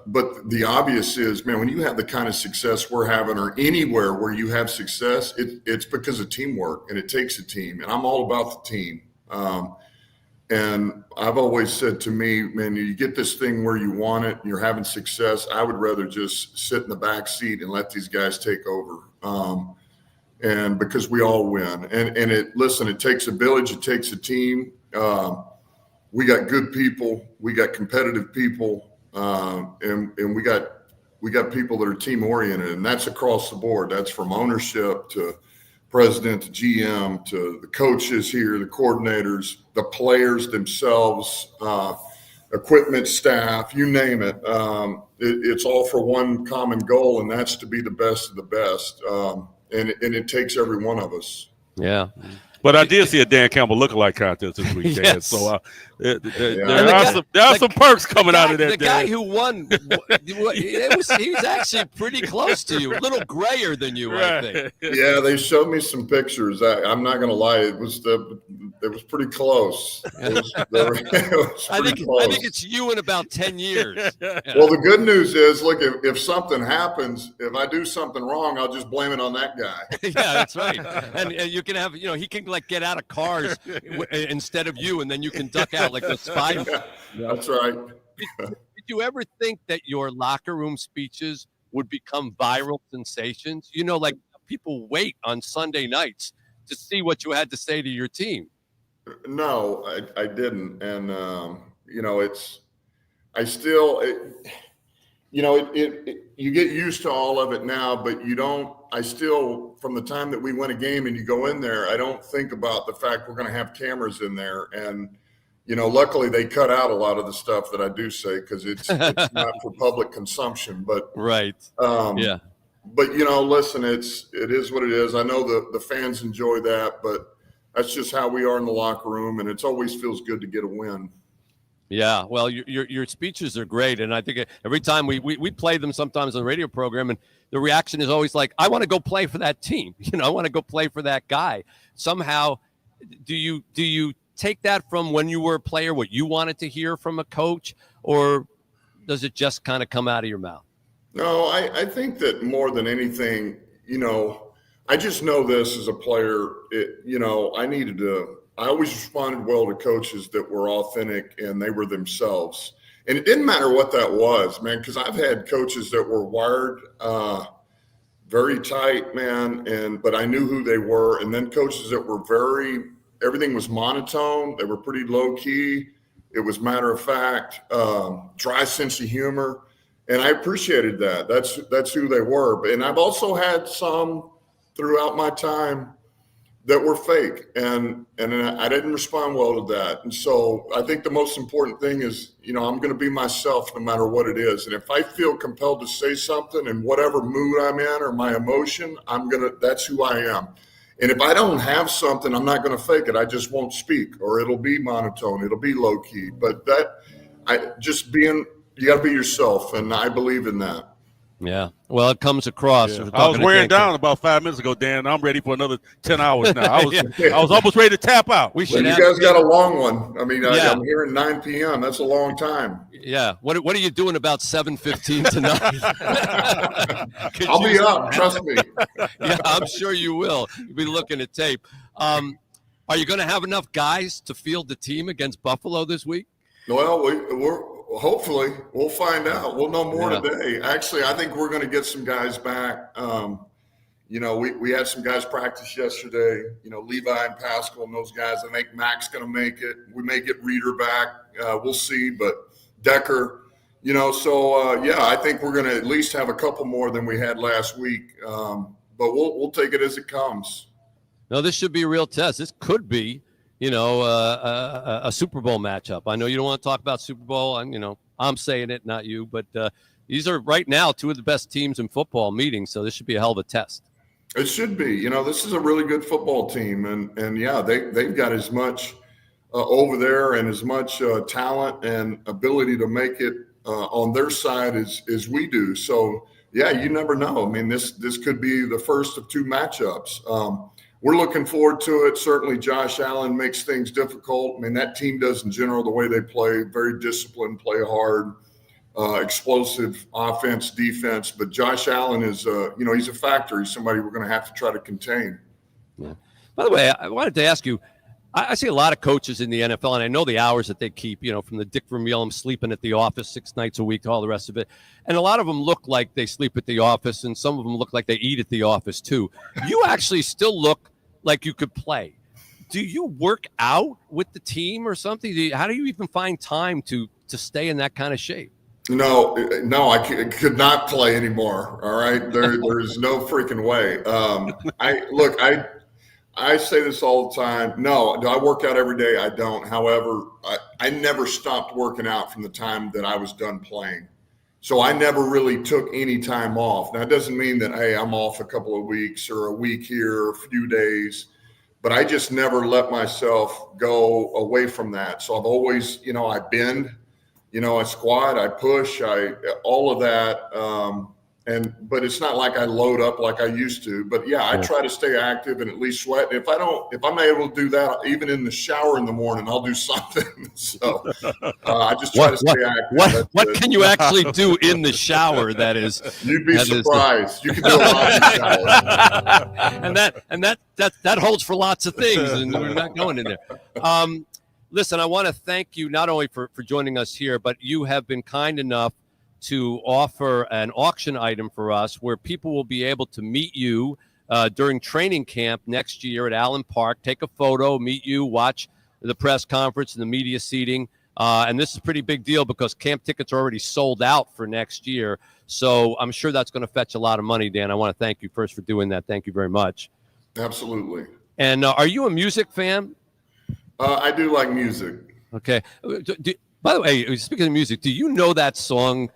but the obvious is, man, when you have the kind of success we're having, or anywhere where you have success, it's because of teamwork, and it takes a team, and I'm all about the team. And I've always said to me, man, you get this thing where you want it and you're having success. I would rather just sit in the back seat and let these guys take over. And because we all win. And it takes a village, it takes a team. We got good people, we got competitive people, and we got people that are team oriented, and that's across the board. That's from ownership to president to GM to the coaches here, the coordinators, the players themselves, equipment staff, you name it. It's all for one common goal, and that's to be the best of the best. And it takes every one of us. Yeah. But I did see a Dan Campbell lookalike contest this weekend, Yes. so there are some perks coming out of that. The guy who won, he was actually pretty close to you, a little grayer than you, I think. Yeah, they showed me some pictures. I'm not going to lie, it was pretty close. It was I pretty close. think it's you in about 10 years. Well, the good news is, look, if something happens, if I do something wrong, I'll just blame it on that guy. Yeah, that's right. And you can have, he can like get out of cars instead of you, and then you can duck out like the spy. That's right. Did you ever think that your locker room speeches would become viral sensations? Like people wait on Sunday nights to see what you had to say to your team. No, I didn't. And, you get used to all of it now, but from the time that we win a game and you go in there, I don't think about the fact we're going to have cameras in there. And, luckily they cut out a lot of the stuff that I do say, because it's not for public consumption, but right. Yeah. But, listen, it is what it is. I know the fans enjoy that, but that's just how we are in the locker room. And it always feels good to get a win. Yeah, well, your speeches are great, and I think every time we play them sometimes on the radio program, and the reaction is always like, "I want to go play for that team." I want to go play for that guy. Somehow, do you take that from when you were a player, what you wanted to hear from a coach, or does it just kind of come out of your mouth? No, I think that more than anything, I just know this as a player. I always responded well to coaches that were authentic and they were themselves. And it didn't matter what that was, man, because I've had coaches that were wired very tight, man, but I knew who they were. And then coaches that were everything was monotone. They were pretty low key. It was matter of fact, dry sense of humor. And I appreciated that. That's who they were. And I've also had some throughout my time that were fake, and I didn't respond well to that. And so I think the most important thing is, I'm going to be myself no matter what it is. And if I feel compelled to say something in whatever mood I'm in or my emotion, that's who I am. And if I don't have something, I'm not going to fake it. I just won't speak, or it'll be monotone. It'll be low key. But you got to be yourself. And I believe in that. Yeah. Well, it comes across. Yeah. I was wearing down about 5 minutes ago, Dan. I'm ready for another 10 hours now. I was almost ready to tap out. You guys got a long one. I mean, I'm hearing 9 p.m. That's a long time. Yeah. What are you doing about 7:15 tonight? I'll be up. Trust me. Yeah, I'm sure you will. You'll be looking at tape. Are you going to have enough guys to field the team against Buffalo this week? Well, hopefully we'll find out. We'll know more today. Actually, I think we're going to get some guys back. We had some guys practice yesterday, Levi and Pascal and those guys. I think Mac's going to make it. We may get Reeder back. We'll see, but Decker, I think we're going to at least have a couple more than we had last week. But we'll take it as it comes. No, this should be a real test. This could be a Super Bowl matchup. I know you don't want to talk about Super Bowl. I'm saying it, not you. But these are right now two of the best teams in football meeting. So this should be a hell of a test. It should be. This is a really good football team. And they've got as much over there and as much talent and ability to make it on their side as we do. So, you never know. I mean, this could be the first of two matchups. We're looking forward to it. Certainly Josh Allen makes things difficult. I mean, that team does in general, the way they play, very disciplined, play hard, explosive offense, defense. But Josh Allen is, he's a factor. He's somebody we're going to have to try to contain. Yeah. By the way, I wanted to ask you, I see a lot of coaches in the NFL, and I know the hours that they keep, from the Dick Vermeil, sleeping at the office 6 nights a week to all the rest of it. And a lot of them look like they sleep at the office, and some of them look like they eat at the office too. You actually still look like you could play. Do you work out with the team or something? How do you even find time to stay in that kind of shape? No, I could not play anymore. All right. There's no freaking way. I say this all the time. No, do I work out every day? I don't. However, I never stopped working out from the time that I was done playing. So I never really took any time off. Now, it doesn't mean that, hey, I'm off a couple of weeks or a week here, a few days, but I just never let myself go away from that. So I've always, I bend, I squat, I push, all of that. But it's not like I load up like I used to. But yeah, I try to stay active and at least sweat. And if I'm able to do that, even in the shower in the morning, I'll do something. So I just try to stay active. What can you actually do in the shower? That is, you'd be surprised. You can do a lot in the shower. and that holds for lots of things, and we're not going in there. Listen, I want to thank you not only for joining us here, but you have been kind enough to offer an auction item for us where people will be able to meet you during training camp next year at Allen Park, take a photo, meet you, watch the press conference and the media seating. And this is a pretty big deal because camp tickets are already sold out for next year. So I'm sure that's going to fetch a lot of money, Dan. I want to thank you first for doing that. Thank you very much. Absolutely. And are you a music fan? I do like music. Okay. By the way, speaking of music, do you know that song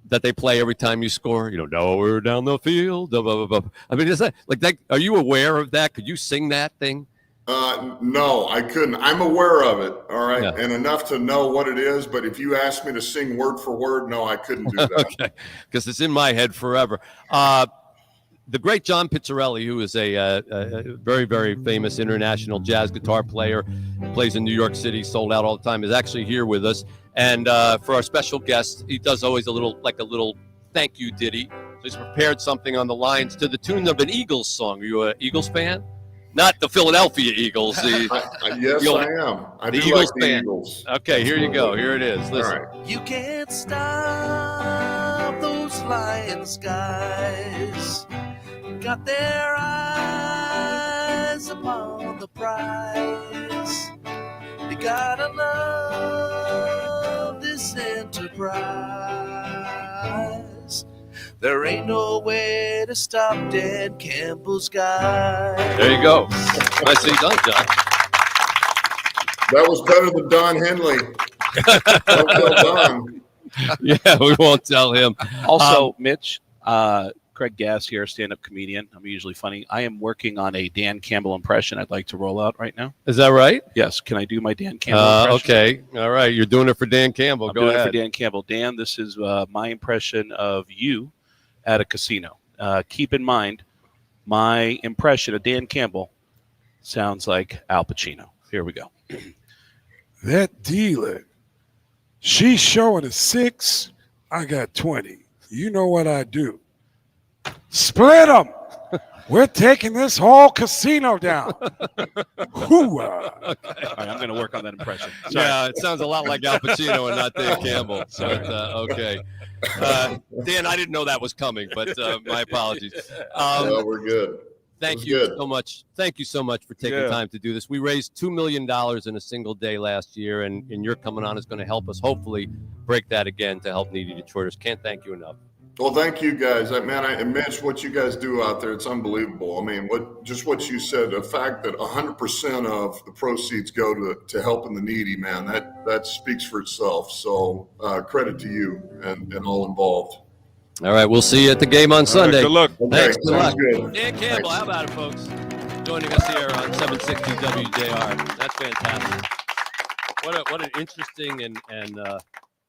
that they play every time you score? Nowhere down the field. Blah, blah, blah, blah. I mean, is that like that? Are you aware of that? Could you sing that thing? No, I couldn't. I'm aware of it. All right. Yeah. And enough to know what it is. But if you asked me to sing word for word, no, I couldn't do that. Okay. Because it's in my head forever. The great John Pizzarelli, who is a very, very famous international jazz guitar player, plays in New York City, sold out all the time, is actually here with us. And for our special guest, he does always a little thank you ditty. So he's prepared something on the lines to the tune of an Eagles song. Are you an Eagles fan? Not the Philadelphia Eagles. Yes, I am. I do Eagles like the fan. Eagles. Okay, here you go. Here it is. Listen. All right. You can't stop those lions, guys. Got their eyes upon the prize. You gotta love this enterprise. There ain't no way to stop Dan Campbell's guy. There you go. Nicely done, John. That was better than Don Henley. Don't tell Don. Yeah, we won't tell him. Also, Mitch, Craig Gass here, stand-up comedian. I'm usually funny. I am working on a Dan Campbell impression I'd like to roll out right now. Is that right? Yes. Can I do my Dan Campbell impression? Okay. All right. You're doing it for Dan Campbell. I'm Go doing ahead. it for Dan Campbell. Dan, this is my impression of you at a casino. Keep in mind, my impression of Dan Campbell sounds like Al Pacino. Here we go. That dealer, she's showing a 6. I got 20. You know what I do? Split them. We're taking this whole casino down. Hoorah. Okay. All right, I'm going to work on that impression. Sorry. Yeah, it sounds a lot like Al Pacino and not Dan Campbell. So, okay. Dan, I didn't know that was coming, but my apologies. No, we're good. Thank you so much. Thank you so much for taking time to do this. We raised $2 million in a single day last year, and your coming on is going to help us hopefully break that again to help needy Detroiters. Can't thank you enough. Well, thank you guys. And Mitch, what you guys do out there, it's unbelievable. I mean, what you said, the fact that 100% of the proceeds go to helping the needy, man, that speaks for itself. So credit to you and all involved. All right, we'll see you at the game on Sunday. Good luck. Thanks. Okay, Good luck. good. Dan Campbell, how about it, folks? Joining us here on 760 WJR. That's fantastic. What an interesting and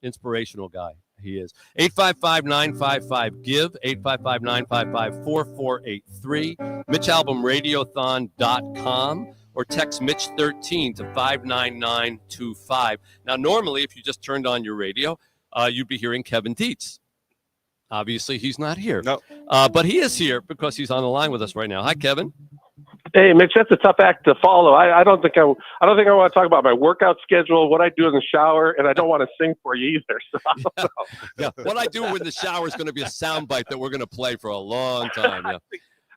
inspirational guy he is. 855-955-GIVE, 855-955-4483, MitchAlbomRadiothon.com, or text Mitch13 to 59925. Now, normally, if you just turned on your radio, you'd be hearing Kevin Dietz. Obviously, he's not here. No. But he is here because he's on the line with us right now. Hi, Kevin. Hey, Mitch, that's a tough act to follow. I don't think I want to talk about my workout schedule, what I do in the shower, and I don't want to sing for you either. So I don't know. Yeah, what I do in the shower is going to be a soundbite that we're going to play for a long time. Yeah.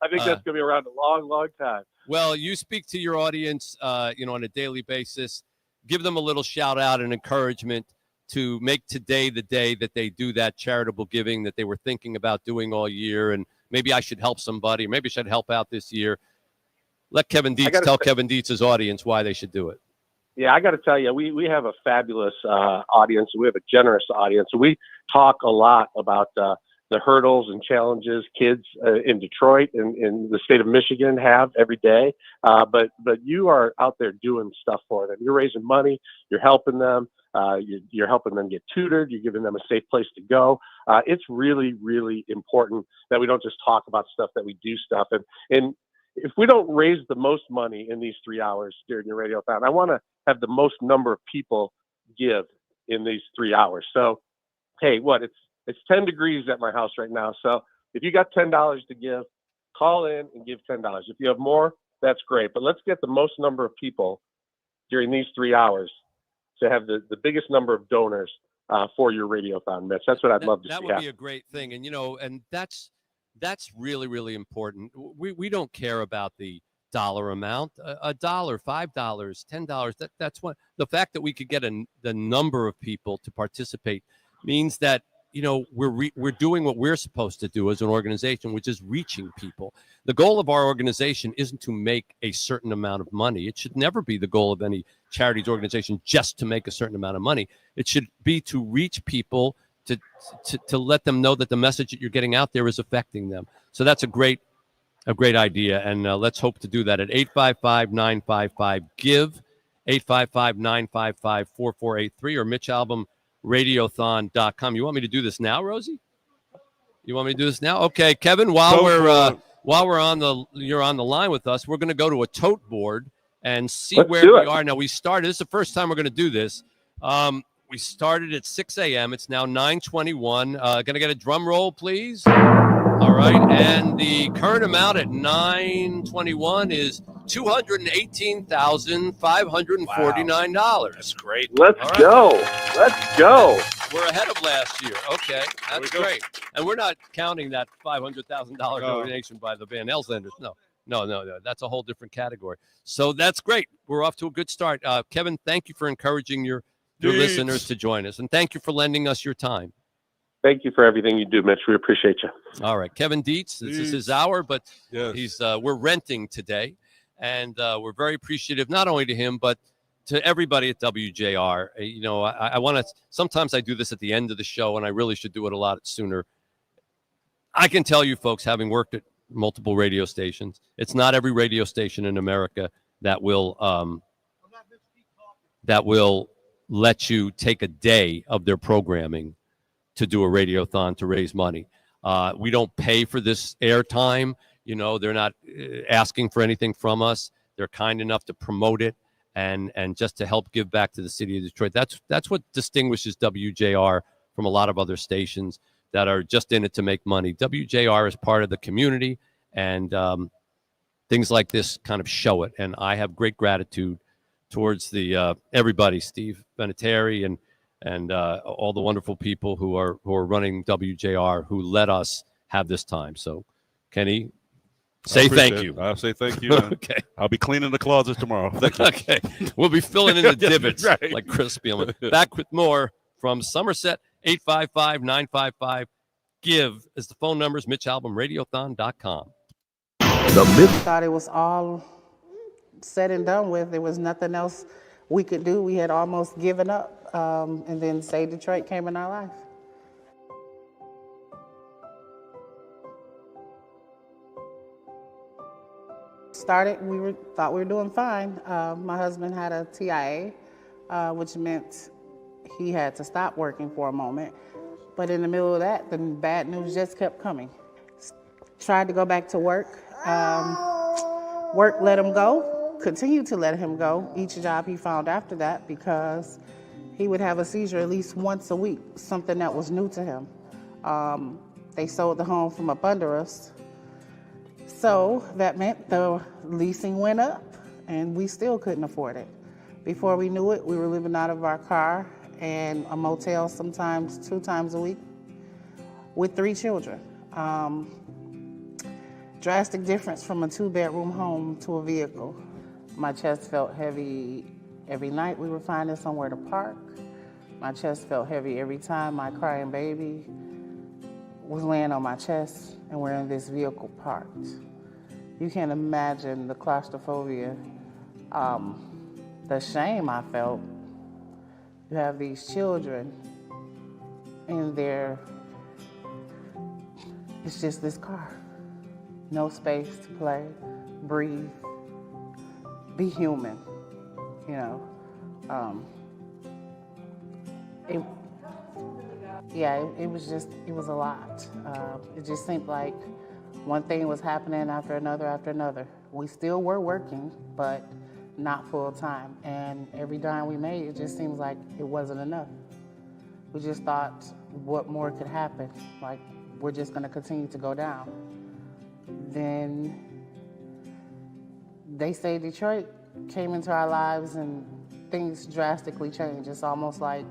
I think that's going to be around a long, long time. Well, you speak to your audience, on a daily basis. Give them a little shout out and encouragement to make today the day that they do that charitable giving that they were thinking about doing all year. And maybe I should help somebody. Maybe I should help out this year. Let Kevin Dietz tell Kevin Dietz's audience why they should do it. Yeah, I got to tell you, we have a fabulous audience. We have a generous audience. We talk a lot about the hurdles and challenges kids in Detroit and in the state of Michigan have every day. But you are out there doing stuff for them. You're raising money. You're helping them. You're helping them get tutored. You're giving them a safe place to go. It's really, really important that we don't just talk about stuff, that we do stuff. And if we don't raise the most money in these 3 hours during your radiothon, I want to have the most number of people give in these 3 hours. So, hey, it's 10 degrees at my house right now. So if you got $10 to give, call in and give $10. If you have more, that's great. But let's get the most number of people during these 3 hours to have the biggest number of donors for your radiothon, Mitch. That's what I'd love to see. That would be a great thing. And, and that's really, really important. We don't care about the dollar amount, $1, $5, $10. That's what the fact that we could get the number of people to participate means that, we're doing what we're supposed to do as an organization, which is reaching people. The goal of our organization isn't to make a certain amount of money. It should never be the goal of any charities organization just to make a certain amount of money. It should be to reach people, to let them know that the message that you're getting out there is affecting them. So that's a great idea. And let's hope to do that at 855-955-GIVE, 855-955-4483, or Mitch Albom, Radiothon.com. You want me to do this now, Rosie? You want me to do this now? Okay, Kevin. While you're on the line with us, we're going to go to a tote board and see where we are. Now we started. This is the first time we're going to do this. We started at 6 a.m. It's now 9:21. Going to get a drum roll, please. All right, and the current amount at 9:21 is $218,549. Wow. That's great. Let's go. Let's go. We're ahead of last year. Okay, that's great. And we're not counting that $500,000 donation by the Van Elslanders. No. That's a whole different category. So that's great. We're off to a good start. Kevin, thank you for encouraging your listeners to join us, and thank you for lending us your time. Thank you for everything you do, Mitch. We appreciate you. All right, Kevin Dietz. This is his hour, but we're renting today, and we're very appreciative not only to him but to everybody at WJR. I want to. Sometimes I do this at the end of the show, and I really should do it a lot sooner. I can tell you, folks, having worked at multiple radio stations, it's not every radio station in America that will let you take a day of their programming to do a radiothon to raise money. We don't pay for this airtime. They're not asking for anything from us. They're kind enough to promote it and just to help give back to the city of Detroit. That's what distinguishes WJR from a lot of other stations that are just in it to make money. WJR is part of the community, and things like this kind of show it. And I have great gratitude towards the everybody, Steve Vinatieri and all the wonderful people who are running WJR, who let us have this time. So, Kenny, say thank you. I'll say thank you. Okay. I'll be cleaning the closet tomorrow. Thank you. Okay. We'll be filling in the divots Right. like Chris Spielman. Back with more from Somerset. 855-955-GIVE is the phone numbers. Mitch Albom, Radiothon.com. Thought it was all said and done with. There was nothing else we could do. We had almost given up. And then Say Detroit came in our life. Started, thought we were doing fine. My husband had a TIA, which meant he had to stop working for a moment. But in the middle of that, the bad news just kept coming. Tried to go back to work. Work let him go, continued to let him go each job he found after that, because he would have a seizure at least once a week, something that was new to him. They sold the home from up under us. So that meant the leasing went up and we still couldn't afford it. Before we knew it, we were living out of our car and a motel sometimes 2 times a week with 3 children. Drastic difference from a 2-bedroom home to a vehicle. My chest felt heavy every night we were finding somewhere to park. My chest felt heavy every time my crying baby was laying on my chest and we're in this vehicle parked. You can't imagine the claustrophobia, the shame I felt. You have these children and it's just this car. No space to play, breathe, be human, you know. It was a lot. It just seemed like one thing was happening after another. We still were working, but not full time. And every dime we made, it just seems like it wasn't enough. We just thought what more could happen? Like, we're just gonna continue to go down. Then they say Detroit came into our lives and things drastically changed. It's almost like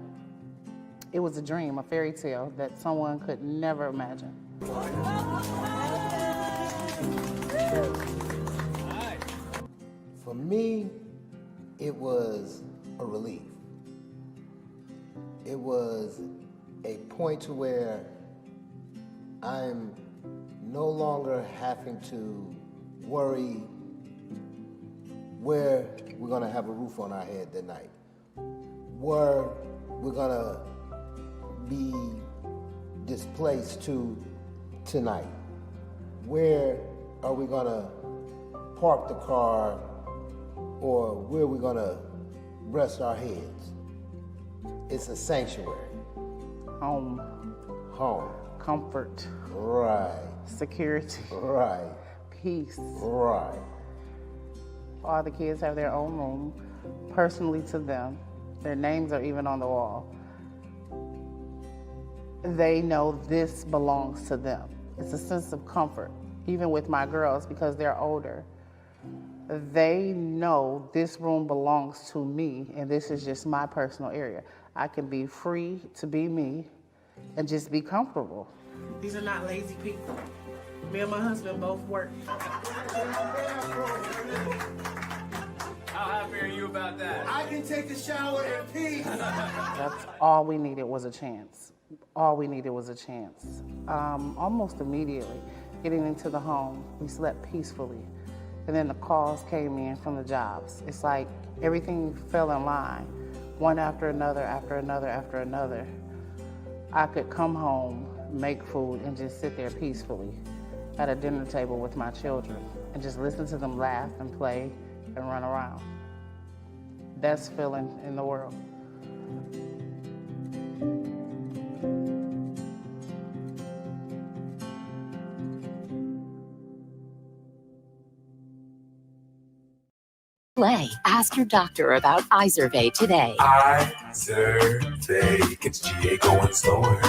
it was a dream, a fairy tale that someone could never imagine. For me, it was a relief. It was a point to where I'm no longer having to worry where we're gonna have a roof on our head that night, where we're gonna be displaced to tonight, where are we gonna park the car, or where we're gonna rest our heads. It's a sanctuary. Home. Comfort. Right. Security. Right. Peace. Right. All the kids have their own room, personally to them. Their names are even on the wall. They know this belongs to them. It's a sense of comfort, even with my girls, because they're older. They know this room belongs to me, and this is just my personal area. I can be free to be me and just be comfortable. These are not lazy people. Me and my husband both work. How happy are you about that? I can take a shower in peace. That's all we needed was a chance. All we needed was a chance. Almost immediately, getting into the home, we slept peacefully. And then the calls came in from the jobs. It's like everything fell in line, one after another, after another, after another. I could come home, make food, and just sit there peacefully at a dinner table with my children and just listen to them laugh and play and run around. Best feeling in the world. Play. Ask your doctor about Izervay today. Izervay gets GA going slower.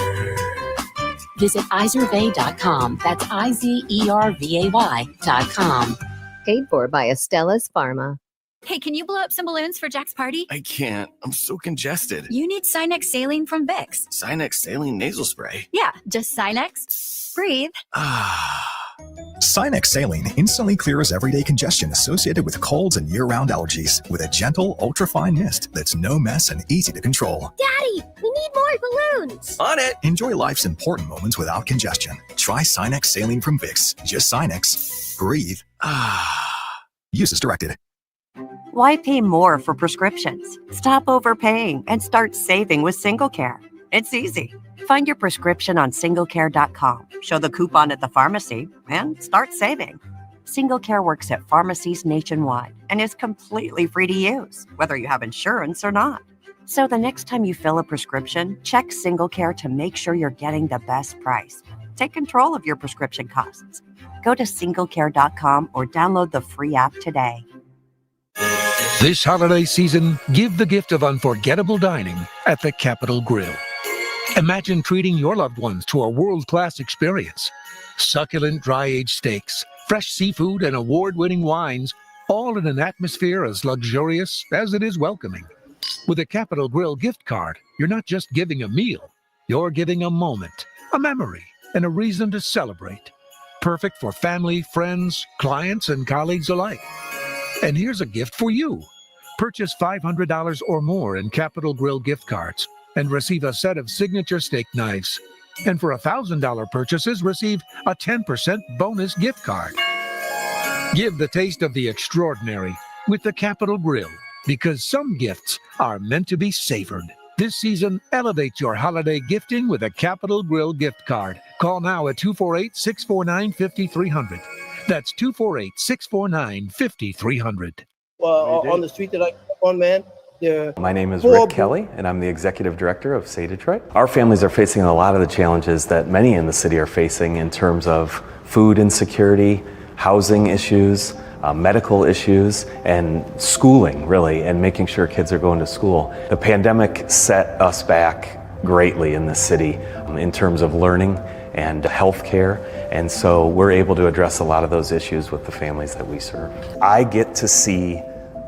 Visit Izervay.com. That's IZERVAY.com. Paid for by Astellas Pharma. Hey, can you blow up some balloons for Jack's party? I can't. I'm so congested. You need Sinex Saline from Vicks. Sinex Saline Nasal Spray. Yeah, just Sinex. Breathe. Sinex Saline instantly clears everyday congestion associated with colds and year-round allergies with a gentle, ultra-fine mist that's no mess and easy to control. Daddy, we need more balloons. On it. Enjoy life's important moments without congestion. Try Sinex Saline from Vicks. Just Sinex. Breathe. Use as directed. Why pay more for prescriptions? Stop overpaying and start saving with SingleCare. It's easy. Find your prescription on singlecare.com, show the coupon at the pharmacy, and start saving. SingleCare works at pharmacies nationwide and is completely free to use, whether you have insurance or not. So the next time you fill a prescription, check SingleCare to make sure you're getting the best price. Take control of your prescription costs. Go to singlecare.com or download the free app today. This holiday season, give the gift of unforgettable dining at the Capitol Grill. Imagine treating your loved ones to a world-class experience. Succulent dry-aged steaks, fresh seafood, and award-winning wines, all in an atmosphere as luxurious as it is welcoming. With a Capital Grille gift card, you're not just giving a meal, you're giving a moment, a memory, and a reason to celebrate. Perfect for family, friends, clients, and colleagues alike. And here's a gift for you. Purchase $500 or more in Capital Grille gift cards and receive a set of signature steak knives. And for $1,000 purchases, receive a 10% bonus gift card. Give the taste of the extraordinary with the Capital Grille, because some gifts are meant to be savored. This season, elevate your holiday gifting with a Capital Grille gift card. Call now at 248-649-5300. That's 248-649-5300. On the street that I grew up on, man. My name is Rick Kelly, and I'm the Executive Director of Say Detroit. Our families are facing a lot of the challenges that many in the city are facing in terms of food insecurity, housing issues, medical issues, and schooling, really, and making sure kids are going to school. The pandemic set us back greatly in this city in terms of learning and healthcare, and so we're able to address a lot of those issues with the families that we serve. I get to see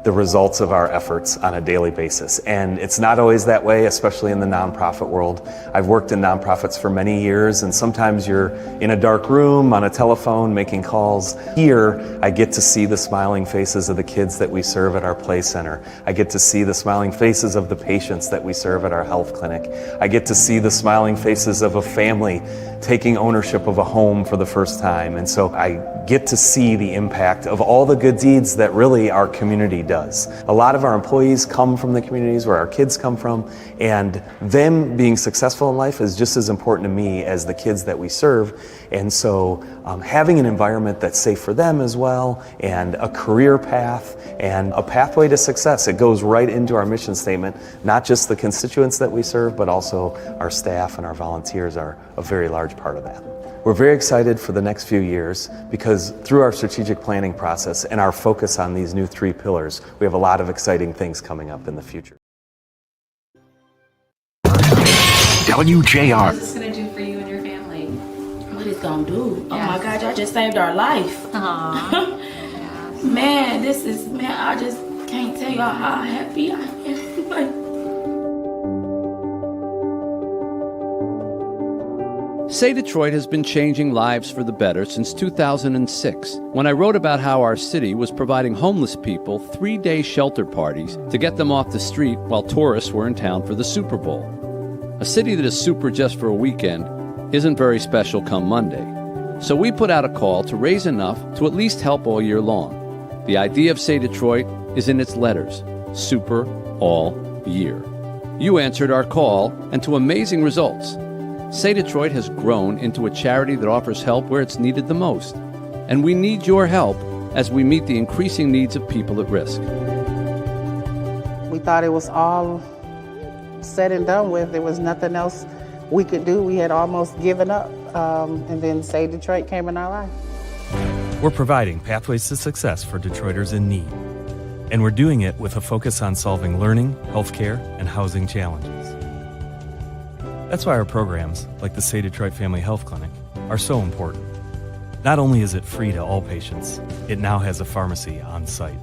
the results of our efforts on a daily basis. And it's not always that way, especially in the nonprofit world. I've worked in nonprofits for many years, and sometimes you're in a dark room on a telephone making calls. Here, I get to see the smiling faces of the kids that we serve at our play center. I get to see the smiling faces of the patients that we serve at our health clinic. I get to see the smiling faces of a family taking ownership of a home for the first time. And so I get to see the impact of all the good deeds that really our community does. A lot of our employees come from the communities where our kids come from, and them being successful in life is just as important to me as the kids that we serve. And so having an environment that's safe for them as well, and a career path, and a pathway to success, it goes right into our mission statement. Not just the constituents that we serve, but also our staff and our volunteers are a very large part of that. We're very excited for the next few years because through our strategic planning process and our focus on these new 3 pillars, we have a lot of exciting things coming up in the future. WJR. What's this going to do for you and your family? What it's going to do? Yes. Oh my God, y'all just saved our life. Aww. Man, I just can't tell y'all how happy I am. Say Detroit has been changing lives for the better since 2006, when I wrote about how our city was providing homeless people 3-day shelter parties to get them off the street while tourists were in town for the Super Bowl. A city that is super just for a weekend isn't very special come Monday. So we put out a call to raise enough to at least help all year long. The idea of Say Detroit is in its letters, super all year. You answered our call, and to amazing results. Say Detroit has grown into a charity that offers help where it's needed the most. And we need your help as we meet the increasing needs of people at risk. We thought it was all said and done with. There was nothing else we could do. We had almost given up. And then Say Detroit came in our life. We're providing pathways to success for Detroiters in need. And we're doing it with a focus on solving learning, healthcare, and housing challenges. That's why our programs, like the Say Detroit Family Health Clinic, are so important. Not only is it free to all patients, it now has a pharmacy on site.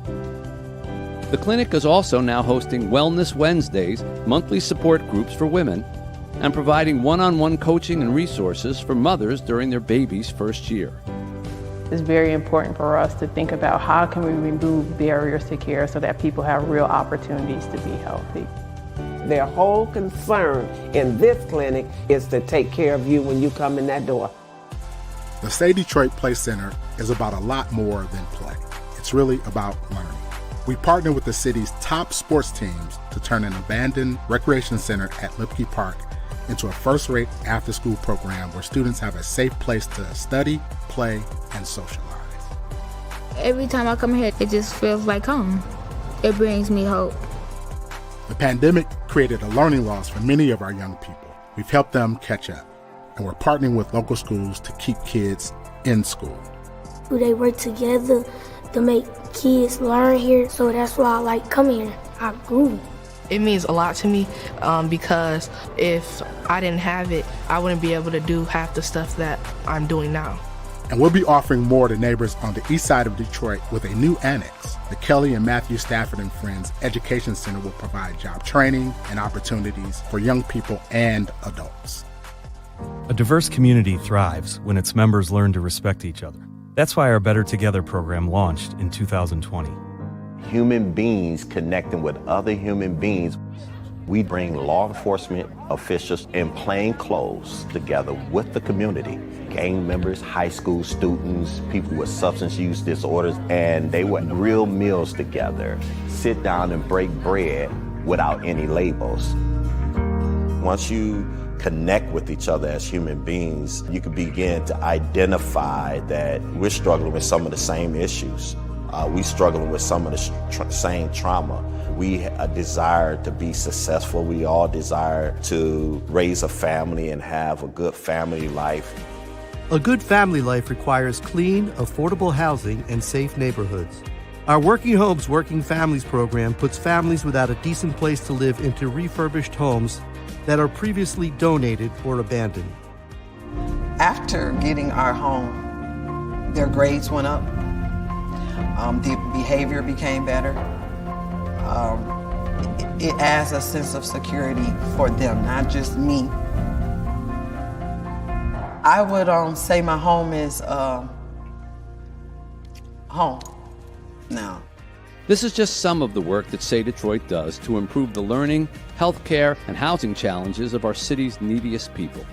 The clinic is also now hosting Wellness Wednesdays, monthly support groups for women, and providing one-on-one coaching and resources for mothers during their baby's first year. It's very important for us to think about how can we remove barriers to care so that people have real opportunities to be healthy. Their whole concern in this clinic is to take care of you when you come in that door. The Say Detroit Play Center is about a lot more than play. It's really about learning. We partner with the city's top sports teams to turn an abandoned recreation center at Lipke Park into a first-rate after-school program where students have a safe place to study, play, and socialize. Every time I come here, it just feels like home. It brings me hope. The pandemic created a learning loss for many of our young people. We've helped them catch up, and we're partnering with local schools to keep kids in school. They work together to make kids learn here, so that's why I like coming here. I grew. It means a lot to me because if I didn't have it, I wouldn't be able to do half the stuff that I'm doing now. And we'll be offering more to neighbors on the east side of Detroit with a new annex. The Kelly and Matthew Stafford and Friends Education Center will provide job training and opportunities for young people and adults. A diverse community thrives when its members learn to respect each other. That's why our Better Together program launched in 2020. Human beings connecting with other human beings. We bring law enforcement officials in plain clothes together with the community. Gang members, high school students, people with substance use disorders, and they would grill meals together, sit down and break bread without any labels. Once you connect with each other as human beings, you can begin to identify that we're struggling with some of the same issues. We're struggling with some of the same trauma. We desire to be successful. We all desire to raise a family and have a good family life. A good family life requires clean, affordable housing and safe neighborhoods. Our Working Homes, Working Families program puts families without a decent place to live into refurbished homes that are previously donated or abandoned. After getting our home, their grades went up. The behavior became better. It adds a sense of security for them, not just me. I would say my home is home now. This is just some of the work that Say Detroit does to improve the learning, healthcare, and housing challenges of our city's neediest people.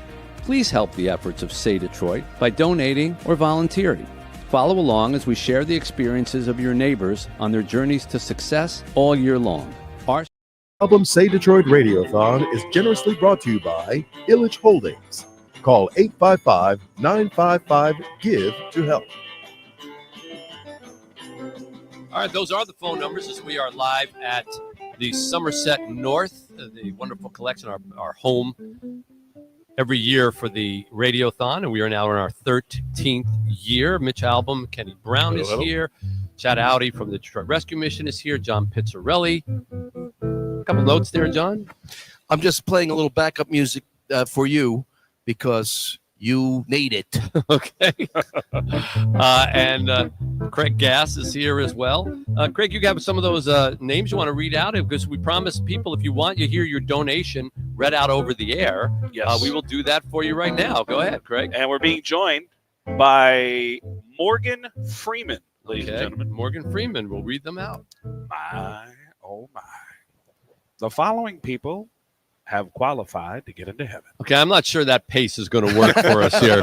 Please help the efforts of Say Detroit by donating or volunteering. Follow along as we share the experiences of your neighbors on their journeys to success all year long. Our Albom Say Detroit Radiothon is generously brought to you by Illich Holdings. Call 855-955-GIVE to help. All right, those are the phone numbers as we are live at the Somerset North, the wonderful collection, our home every year for the Radiothon, and we are now in our 13th year. Mitch Albom, Kenny Brown is here. Chad Audi from the Detroit Rescue Mission is here. John Pizzarelli. A couple notes there, John. I'm just playing a little backup music for you because you need it. Okay. And Craig Gass is here as well. Craig, you have some of those names you want to read out? Because we promised people, if you want, you hear your donation read out over the air. Yes. We will do that for you right now. Go ahead, Craig. And we're being joined by Morgan Freeman, ladies and gentlemen. Morgan Freeman. We'll read them out. My, oh my. The following people have qualified to get into heaven. Okay, I'm not sure that pace is going to work for us here.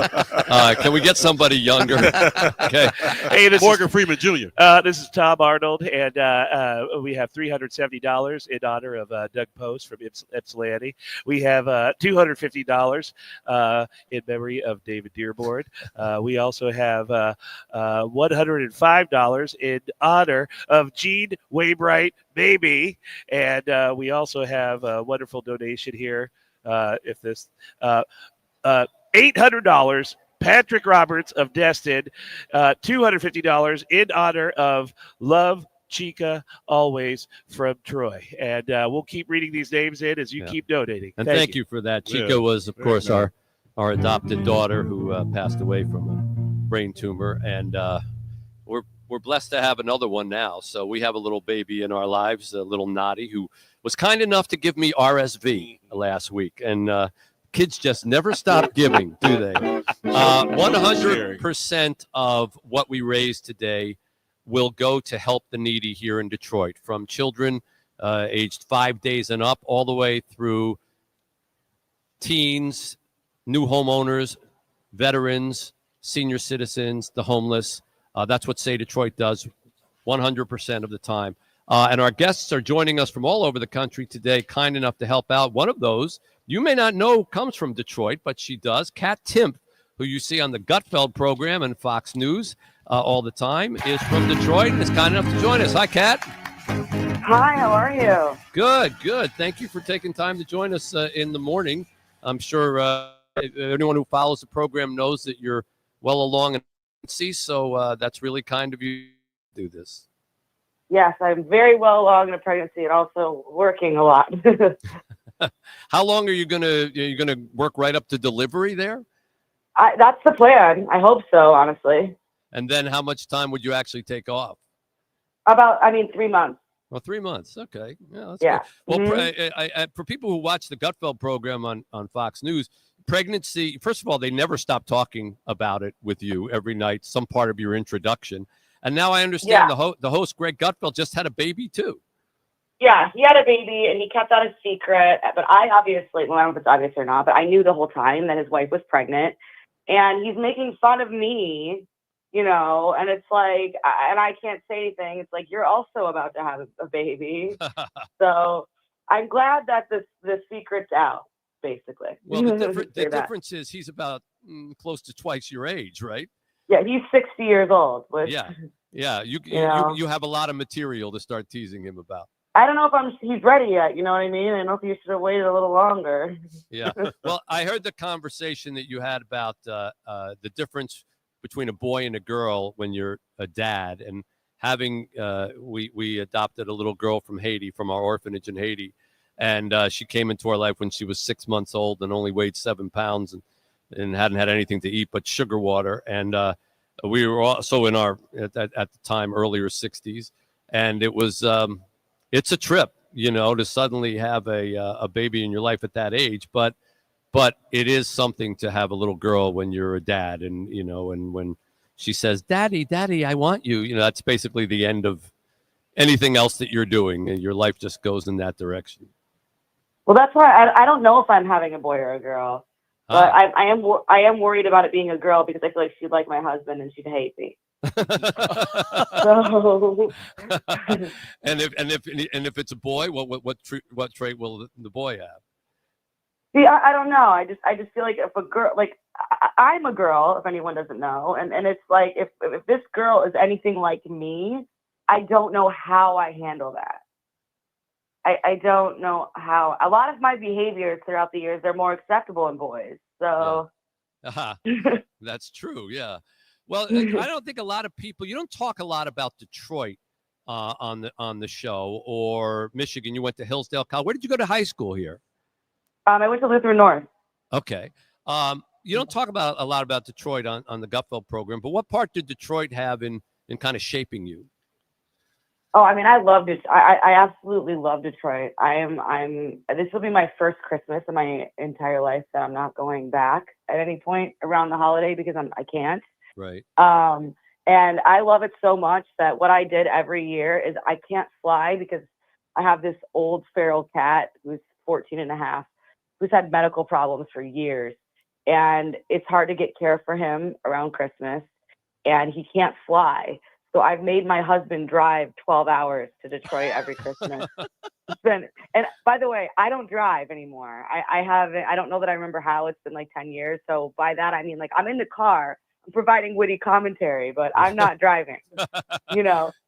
Can we get somebody younger? Okay. Hey, this Morgan Freeman Jr. This is Tom Arnold, and we have $370 in honor of Doug Post from Ypsilanti. We have $250 in memory of David Dearborn. We also have $105 in honor of Gene Wainwright, baby, and we also have a wonderful donation here. $800. Patrick Roberts of Destin, $250 in honor of Love Chica Always from Troy. And we'll keep reading these names in as you keep donating. And thank you for that. Chica was, of course, our adopted daughter who passed away from a brain tumor. And we're blessed to have another one now. So we have a little baby in our lives, a little Noddy, who was kind enough to give me RSV last week. And kids just never stop giving, do they? 100% of what we raise today will go to help the needy here in Detroit, from children aged 5 days and up all the way through teens, new homeowners, veterans, senior citizens, the homeless. That's what Say Detroit does 100% of the time. And our guests are joining us from all over the country today, kind enough to help out. One of those, you may not know, comes from Detroit, but she does. Kat Timp, who you see on the Gutfeld program and Fox News all the time, is from Detroit and is kind enough to join us. Hi, Kat. Hi, how are you? Good, good. Thank you for taking time to join us in the morning. I'm sure anyone who follows the program knows that you're well along in pregnancy, so that's really kind of you to do this. Yes, I'm very well along in a pregnancy and also working a lot. How long are you gonna work right up to delivery there? That's the plan. I hope so, honestly. And then how much time would you actually take off? 3 months. Well, 3 months. Okay. Yeah, that's Yeah. good. Well, Mhm. for people who watch the Gutfeld program on Fox News, pregnancy, first of all, they never stop talking about it with you every night, some part of your introduction. And now I understand the host, Greg Gutfeld, just had a baby too. Yeah, he had a baby and he kept that a secret. But I obviously, well, I don't know if it's obvious or not, but I knew the whole time that his wife was pregnant. And he's making fun of me, and it's like, and I can't say anything. It's like, you're also about to have a baby. So I'm glad that the secret's out, basically. Well, the difference is he's about close to twice your age, right? Yeah, he's 60 years old. Which, yeah. You have a lot of material to start teasing him about. I don't know if he's ready yet. You know what I mean? I don't know if you should have waited a little longer. Yeah. Well, I heard the conversation that you had about the difference between a boy and a girl when you're a dad, and having we adopted a little girl from Haiti, from our orphanage in Haiti, and she came into our life when she was 6 months old and only weighed 7 pounds and hadn't had anything to eat but sugar water. And we were also in our at the time earlier 60s, and it was it's a trip, to suddenly have a baby in your life at that age, but it is something to have a little girl when you're a dad, and and when she says, "Daddy, Daddy, I want you," that's basically the end of anything else that you're doing, and your life just goes in that direction. Well, that's why I don't know if I'm having a boy or a girl, but I am worried about it being a girl because I feel like she'd like my husband and she'd hate me. So. and if it's a boy, what trait will the boy have? See, I don't know. I just feel like if a girl, like I'm a girl, if anyone doesn't know, and it's like if this girl is anything like me, I don't know how I handle that. I don't know how. A lot of my behaviors throughout the years, they're more acceptable in boys. So. Yeah. That's true. Yeah. Well, I don't think a lot of people. You don't talk a lot about Detroit on the show, or Michigan. You went to Hillsdale College. Where did you go to high school here? I went to Lutheran North. Okay. You don't talk a lot about Detroit on the Gutfeld program, but what part did Detroit have in kind of shaping you? Oh, I love it. I absolutely love Detroit. This will be my first Christmas in my entire life that I'm not going back at any point around the holiday because I can't. Right. And I love it so much that what I did every year is I can't fly because I have this old feral cat who's 14 and a half, who's had medical problems for years. And it's hard to get care for him around Christmas, and he can't fly. So I've made my husband drive 12 hours to Detroit every Christmas. And by the way, I don't drive anymore. I don't know that I remember how. It's been like 10 years. So by that, I mean, like, I'm in the car, I'm providing witty commentary, but I'm not driving,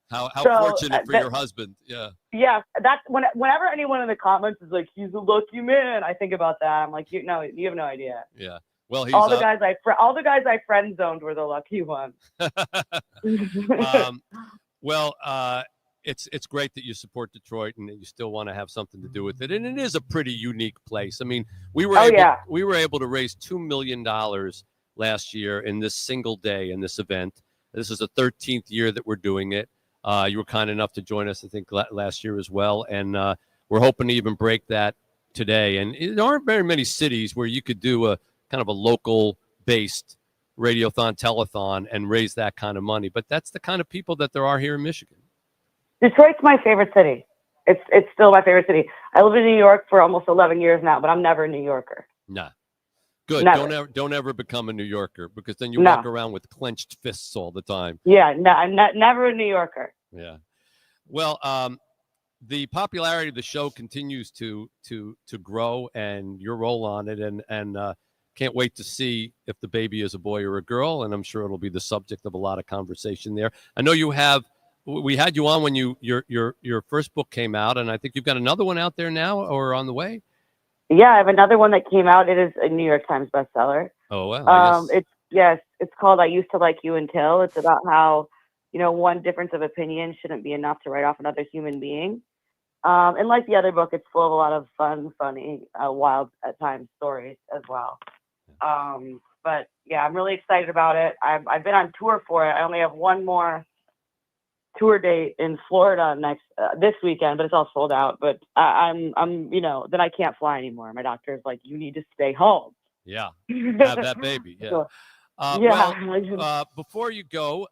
How fortunate for your husband. Yeah. Yeah. That's whenever anyone in the comments is like, he's a lucky man, I think about that. I'm like, you have no idea. Yeah. Well, all the guys I friend zoned were the lucky ones. It's great that you support Detroit and that you still want to have something to do with it, and it is a pretty unique place. I mean, we were able to raise $2 million last year in this single day in this event. This is the 13th year that we're doing it. You were kind enough to join us, I think, last year as well, and we're hoping to even break that today. And there aren't very many cities where you could do a kind of a local-based radiothon, telethon, and raise that kind of money. But that's the kind of people that there are here in Michigan. Detroit's my favorite city. It's still my favorite city. I lived in New York for almost 11 years now, but I'm never a New Yorker. Nah. Good. Never. Don't ever become a New Yorker, because then you walk around with clenched fists all the time. Yeah, no, I'm never a New Yorker. Yeah. Well, the popularity of the show continues to grow, and your role on it, and can't wait to see if the baby is a boy or a girl, and I'm sure it'll be the subject of a lot of conversation there. I know we had you on when your first book came out, and I think you've got another one out there now or on the way. Yeah, I have another one that came out. It is a New York Times bestseller. Oh, wow. It's called I Used to Like You Until. It's about how, one difference of opinion shouldn't be enough to write off another human being. And like the other book, it's full of a lot of fun, funny, wild at times stories as well. But yeah, I'm really excited about it. I've been on tour for it. I only have one more tour date in Florida this weekend, but it's all sold out. But I'm then I can't fly anymore. My doctor's like, you need to stay home. Yeah, have that baby. Yeah. So, Well, before you go,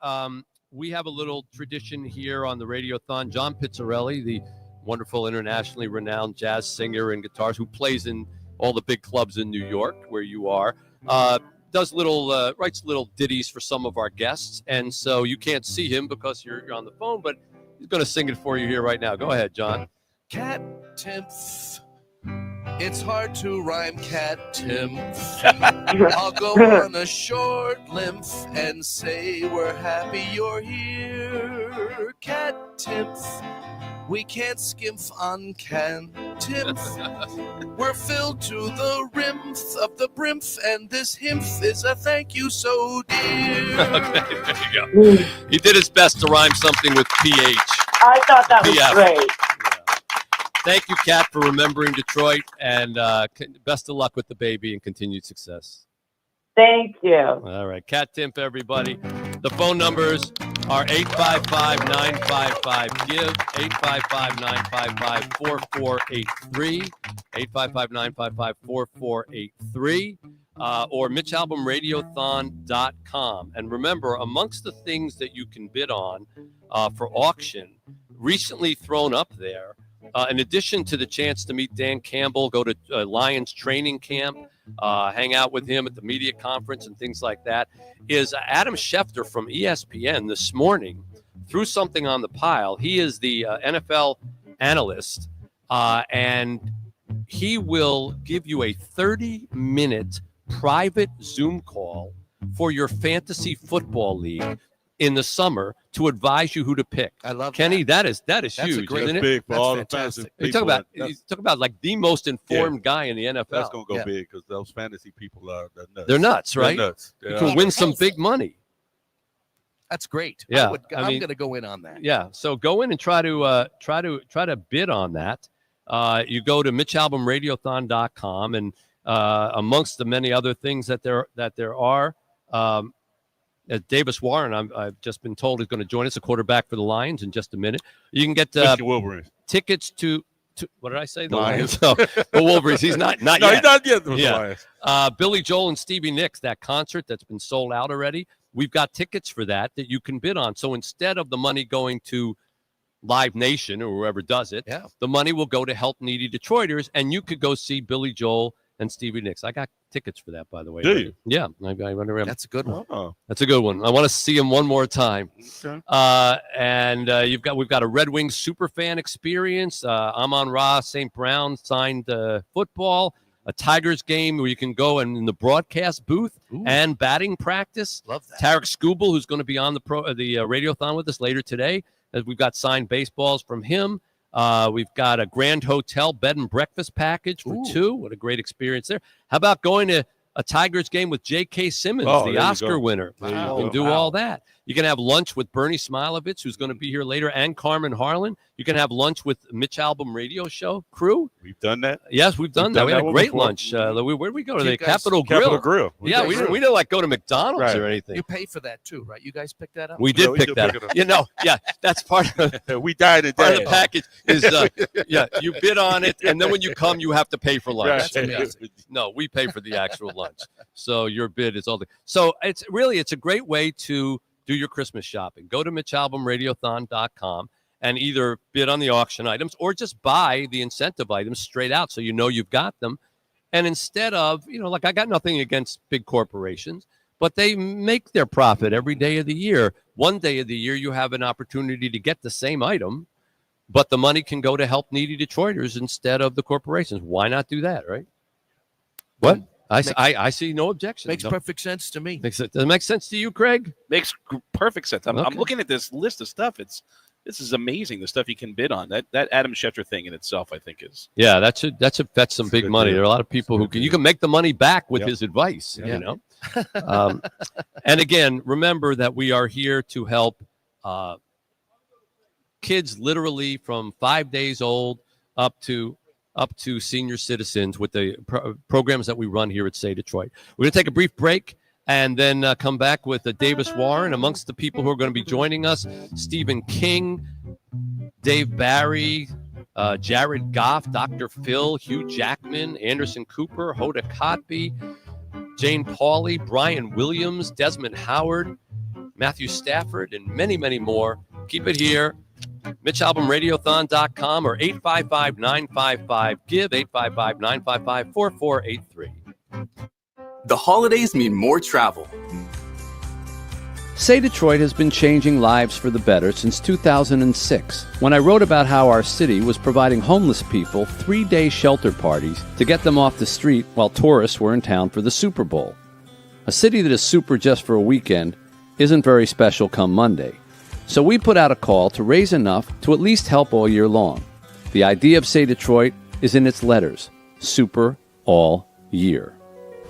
we have a little tradition here on the Radiothon. John Pizzarelli, the wonderful internationally renowned jazz singer and guitarist who plays in all the big clubs in New York, where you are, writes little ditties for some of our guests. And so you can't see him because you're on the phone, but he's going to sing it for you here right now. Go ahead, John. Cat Timph. It's hard to rhyme cat Timph. I'll go on a short lymph and say we're happy you're here. Cat Timph. We can't skimp on can Timph. We're filled to the rimth of the brimf, and this himph is a thank you so dear. Okay, there you go. He did his best to rhyme something with PH. I thought that was PF. great. Yeah. Thank you, Kat, for remembering Detroit, and best of luck with the baby and continued success. Thank you. All right, Kat Timph, everybody. The phone numbers are 855-955-GIVE, 855-955-4483, 855-955-4483, or MitchAlbomRadiothon.com. And remember, amongst the things that you can bid on for auction, recently thrown up there, in addition to the chance to meet Dan Campbell, go to Lions training camp, hang out with him at the media conference and things like that, is Adam Schefter from ESPN this morning threw something on the pile. He is the NFL analyst, and he will give you a 30-minute private Zoom call for your fantasy football league in the summer to advise you who to pick. I love Kenny. that. That is huge, isn't it? Big for That's all fantastic. the fantasy You talk people. about like the most informed guy in the NFL. That's gonna go big because those fantasy people are nuts. They're nuts, right? They're nuts. You can win some big money. That's great. Yeah, I'm going to go in on that. Yeah, so go in and try to bid on that. You go to MitchAlbomRadiothon.com, and amongst the many other things that there are. Davis Warren, I've just been told, is going to join us, a quarterback for the Lions, in just a minute. You can get tickets to what did I say? The Lions. The Wolverines. He's not yet. He's not yet. The Yeah. Lions. Billy Joel and Stevie Nicks, that concert that's been sold out already. We've got tickets for that you can bid on. So instead of the money going to Live Nation or whoever does it, the money will go to help needy Detroiters, and you could go see Billy Joel and Stevie Nicks. I got tickets for that, by the way. Do you? Yeah, I remember. That's a good one. Oh. That's a good one. I want to see him one more time. Okay. And we've got a Red Wings superfan experience. Amon-Ra St. Brown signed football, a Tigers game where you can go in the broadcast booth and batting practice. Love that. Tarek Skubal, who's going to be on the Radiothon with us later today. We've got signed baseballs from him. We've got a Grand Hotel bed and breakfast package for two. What a great experience there. How about going to a Tigers game with J.K. Simmons, the Oscar winner? You can do all that. You can have lunch with Bernie Smilovich, who's going to be here later, and Carmen Harlan. You can have lunch with Mitch Albom Radio Show crew. We've done that. Yes, we've done that. We had a great lunch. Where did we go? To the Capitol Grill. Yeah, we didn't like go to McDonald's or anything. You pay for that too, right? You guys picked that up? We did pick that up. That's part of we died a part day. of the package is you bid on it, and then when you come, you have to pay for lunch. That's amazing. No, we pay for the actual lunch. So your bid is all the. So it's a great way to do your Christmas shopping. Go to MitchAlbomRadiothon.com and either bid on the auction items or just buy the incentive items straight out so you know you've got them. And instead of, like I got nothing against big corporations, but they make their profit every day of the year. One day of the year, you have an opportunity to get the same item, but the money can go to help needy Detroiters instead of the corporations. Why not do that, right? What? I see no objection. Makes perfect sense to me. Does it make sense to you, Craig? Makes perfect sense. I'm Okay. looking at this list of stuff. This is amazing. The stuff you can bid on. That Adam Schefter thing in itself, I think, is that's some big money. There are a lot of people who you can make the money back with his advice. Yeah. You know. And again, remember that we are here to help kids literally from 5 days old up to up to senior citizens with the programs that we run here at Say Detroit. We're going to take a brief break and then come back with Davis Warren. Amongst the people who are going to be joining us, Stephen King, Dave Barry, Jared Goff, Dr. Phil, Hugh Jackman, Anderson Cooper, Hoda Kotb, Jane Pauley, Brian Williams, Desmond Howard, Matthew Stafford, and many, many more. Keep it here. Mitch Albom, Radiothon.com or 855-955-GIVE, 855-955-4483. The holidays mean more travel. Say Detroit has been changing lives for the better since 2006, when I wrote about how our city was providing homeless people 3-day shelter parties to get them off the street while tourists were in town for the Super Bowl. A city that is super just for a weekend isn't very special come Monday. So we put out a call to raise enough to at least help all year long. The idea of Say Detroit is in its letters, super all year.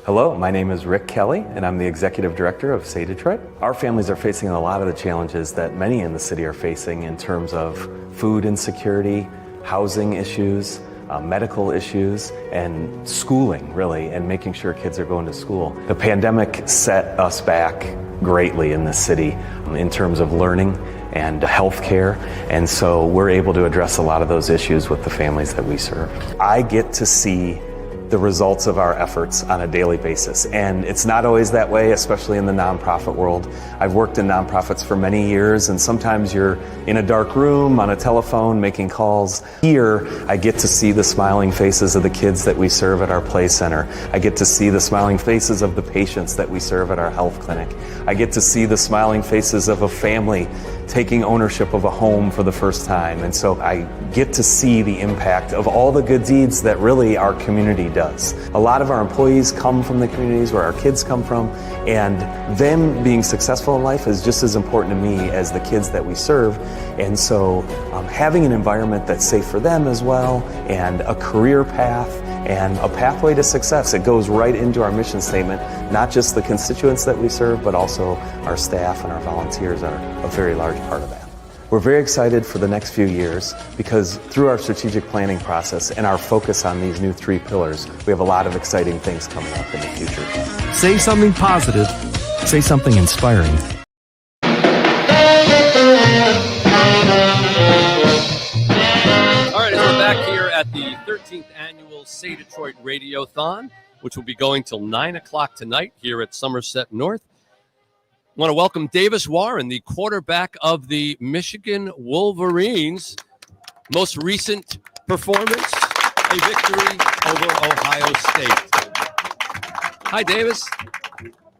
Hello, my name is Rick Kelly, and I'm the Executive Director of Say Detroit. Our families are facing a lot of the challenges that many in the city are facing in terms of food insecurity, housing issues, medical issues, and schooling, really, and making sure kids are going to school. The pandemic set us back greatly in this city in terms of learning and healthcare, and so we're able to address a lot of those issues with the families that we serve. I get to see the results of our efforts on a daily basis. And it's not always that way, especially in the nonprofit world. I've worked in nonprofits for many years, and sometimes you're in a dark room on a telephone making calls. Here, I get to see the smiling faces of the kids that we serve at our play center. I get to see the smiling faces of the patients that we serve at our health clinic. I get to see the smiling faces of a family taking ownership of a home for the first time. And so I get to see the impact of all the good deeds that really our community does. A lot of our employees come from the communities where our kids come from, and them being successful in life is just as important to me as the kids that we serve. And so having an environment that's safe for them as well, and a career path, and a pathway to success. It goes right into our mission statement. Not just the constituents that we serve, but also our staff and our volunteers are a very large part of that. We're very excited for the next few years because through our strategic planning process and our focus on these new 3 pillars, we have a lot of exciting things coming up in the future. Say something positive. Say something inspiring. All right, we're back here at the 13th annual Say Detroit Radiothon, which will be going till 9 o'clock tonight here at Somerset North. I want to welcome Davis Warren, the quarterback of the Michigan Wolverines. Most recent performance, a victory over Ohio State. Hi, Davis.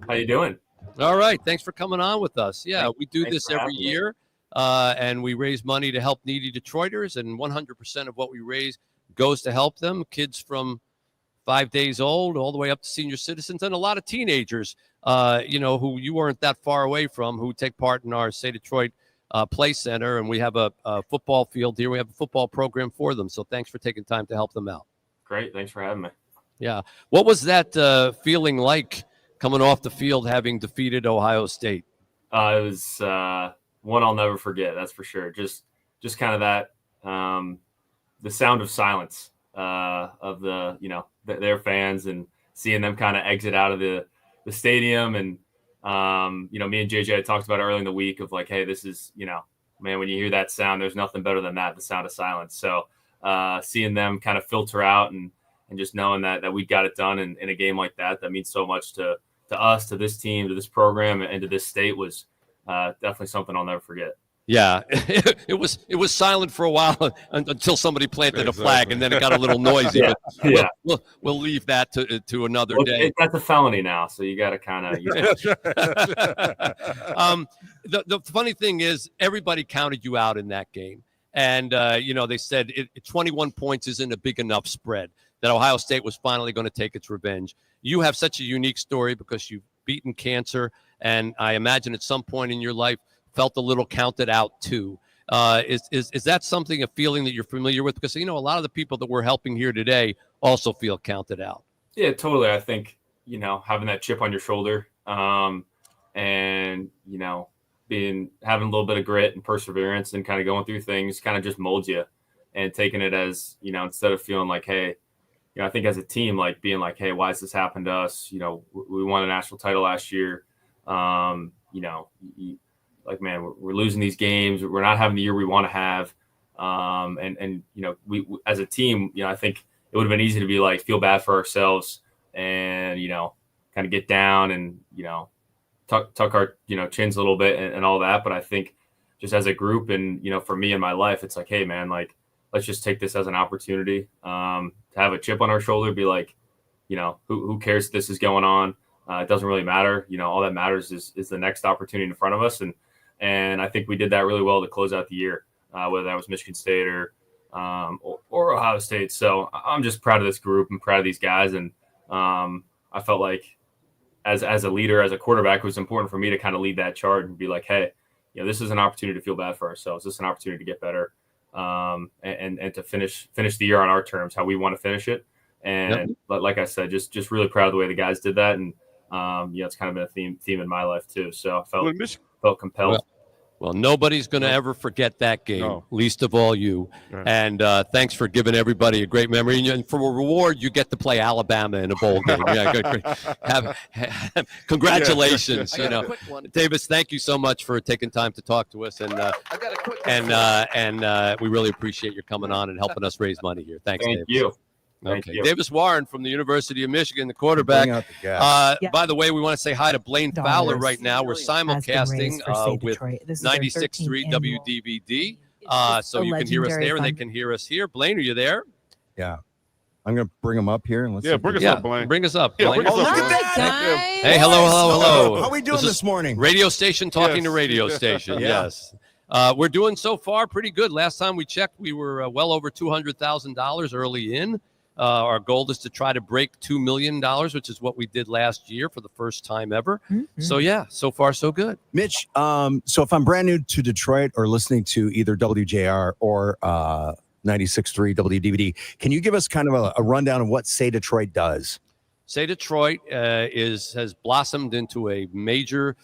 How you doing? All right. Thanks for coming on with us. Yeah, we do Thanks this for every having me. year, and we raise money to help needy Detroiters, and 100% of what we raise goes to help them, kids from 5 days old all the way up to senior citizens, and a lot of teenagers, who you weren't that far away from, who take part in our Say Detroit Play Center, and we have a football field here. We have a football program for them, so thanks for taking time to help them out. Great. Thanks for having me. Yeah. What was that feeling like coming off the field having defeated Ohio State? It was one I'll never forget. That's for sure. Just kind of that, the sound of silence of their fans, and seeing them kind of exit out of the stadium. And, me and JJ had talked about it early in the week of like, hey, this is, man, when you hear that sound, there's nothing better than that, the sound of silence. So seeing them kind of filter out and just knowing that we got it done in a game like that means so much to us, to this team, to this program, and to this state was definitely something I'll never forget. Yeah, it was silent for a while until somebody planted a flag, and then it got a little noisy. Yeah. But we'll leave that to another day. That's a felony now, so you got to kind of. The funny thing is, everybody counted you out in that game, and they said 21 points isn't a big enough spread. That Ohio State was finally going to take its revenge. You have such a unique story because you've beaten cancer, and I imagine at some point in your life felt a little counted out too. Is that something, a feeling that you're familiar with? Because, a lot of the people that we're helping here today also feel counted out. Yeah, totally. I think, having that chip on your shoulder, and, having a little bit of grit and perseverance and kind of going through things kind of just molds you. and taking it as, instead of feeling like, hey, I think as a team, like being like, hey, why has this happened to us? We won a national title last year. Like, man, we're losing these games. We're not having the year we want to have. And we as a team, I think it would have been easy to be like, feel bad for ourselves and, kind of get down and, tuck our, chins a little bit and all that. But I think just as a group and, for me in my life, it's like, hey, man, like, let's just take this as an opportunity to have a chip on our shoulder, be like, who cares if this is going on? It doesn't really matter. All that matters is the next opportunity in front of us. And I think we did that really well to close out the year, whether that was Michigan State or Ohio State. So I'm just proud of this group and proud of these guys. And I felt like as a leader, as a quarterback, it was important for me to kind of lead that charge and be like, hey, this is an opportunity to feel bad for ourselves. This is an opportunity to get better. And to finish the year on our terms, how we want to finish it. And but like I said, just really proud of the way the guys did that. And it's kind of been a theme in my life too. So I felt compelled. Well, nobody's going to ever forget that game, least of all you. Right. And thanks for giving everybody a great memory. And for a reward, you get to play Alabama in a bowl game. Yeah, congratulations. Davis, thank you so much for taking time to talk to us. And we really appreciate your coming on and helping us raise money here. Thanks, Davis. You. Okay, Davis Warren from the University of Michigan, the quarterback. By the way, we want to say hi to Blaine Fowler right now. We're simulcasting with 96.3 WDVD, so you can hear us there and they can hear us here. Blaine, are you there? Yeah. I'm going to bring them up here. And let's bring us up, Blaine. Bring us up, Blaine. Blaine. Look at that. Hey, hello. How are we doing this morning? Radio station talking to radio station, yes. We're doing so far pretty good. Last time we checked, we were well over $200,000 early in. Our goal is to try to break $2 million, which is what we did last year for the first time ever. Mm-hmm. So, so far, so good. Mitch, so if I'm brand new to Detroit or listening to either WJR or 96.3 WDVD, can you give us kind of a rundown of what Say Detroit does? Say Detroit has blossomed into a major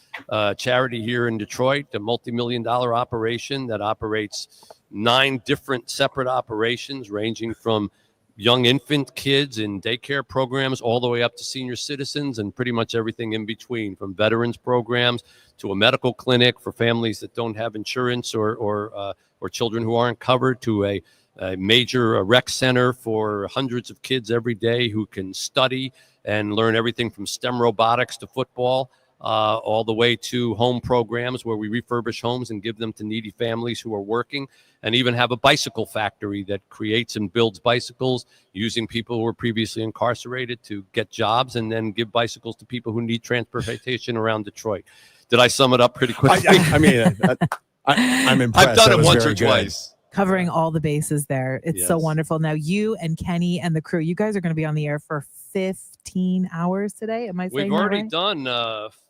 charity here in Detroit, a multi-million-dollar operation that operates 9 different separate operations ranging from young infant kids in daycare programs all the way up to senior citizens and pretty much everything in between, from veterans programs to a medical clinic for families that don't have insurance or children who aren't covered, to a major rec center for hundreds of kids every day who can study and learn everything from STEM robotics to football, all the way to home programs where we refurbish homes and give them to needy families who are working, and even have a bicycle factory that creates and builds bicycles using people who were previously incarcerated to get jobs and then give bicycles to people who need transportation around Detroit. Did I sum it up pretty quickly? I'm impressed. I've done it once or twice. Covering all the bases there. It's so wonderful. Now, you and Kenny and the crew, you guys are going to be on the air for 15 hours today. Am I saying We've already done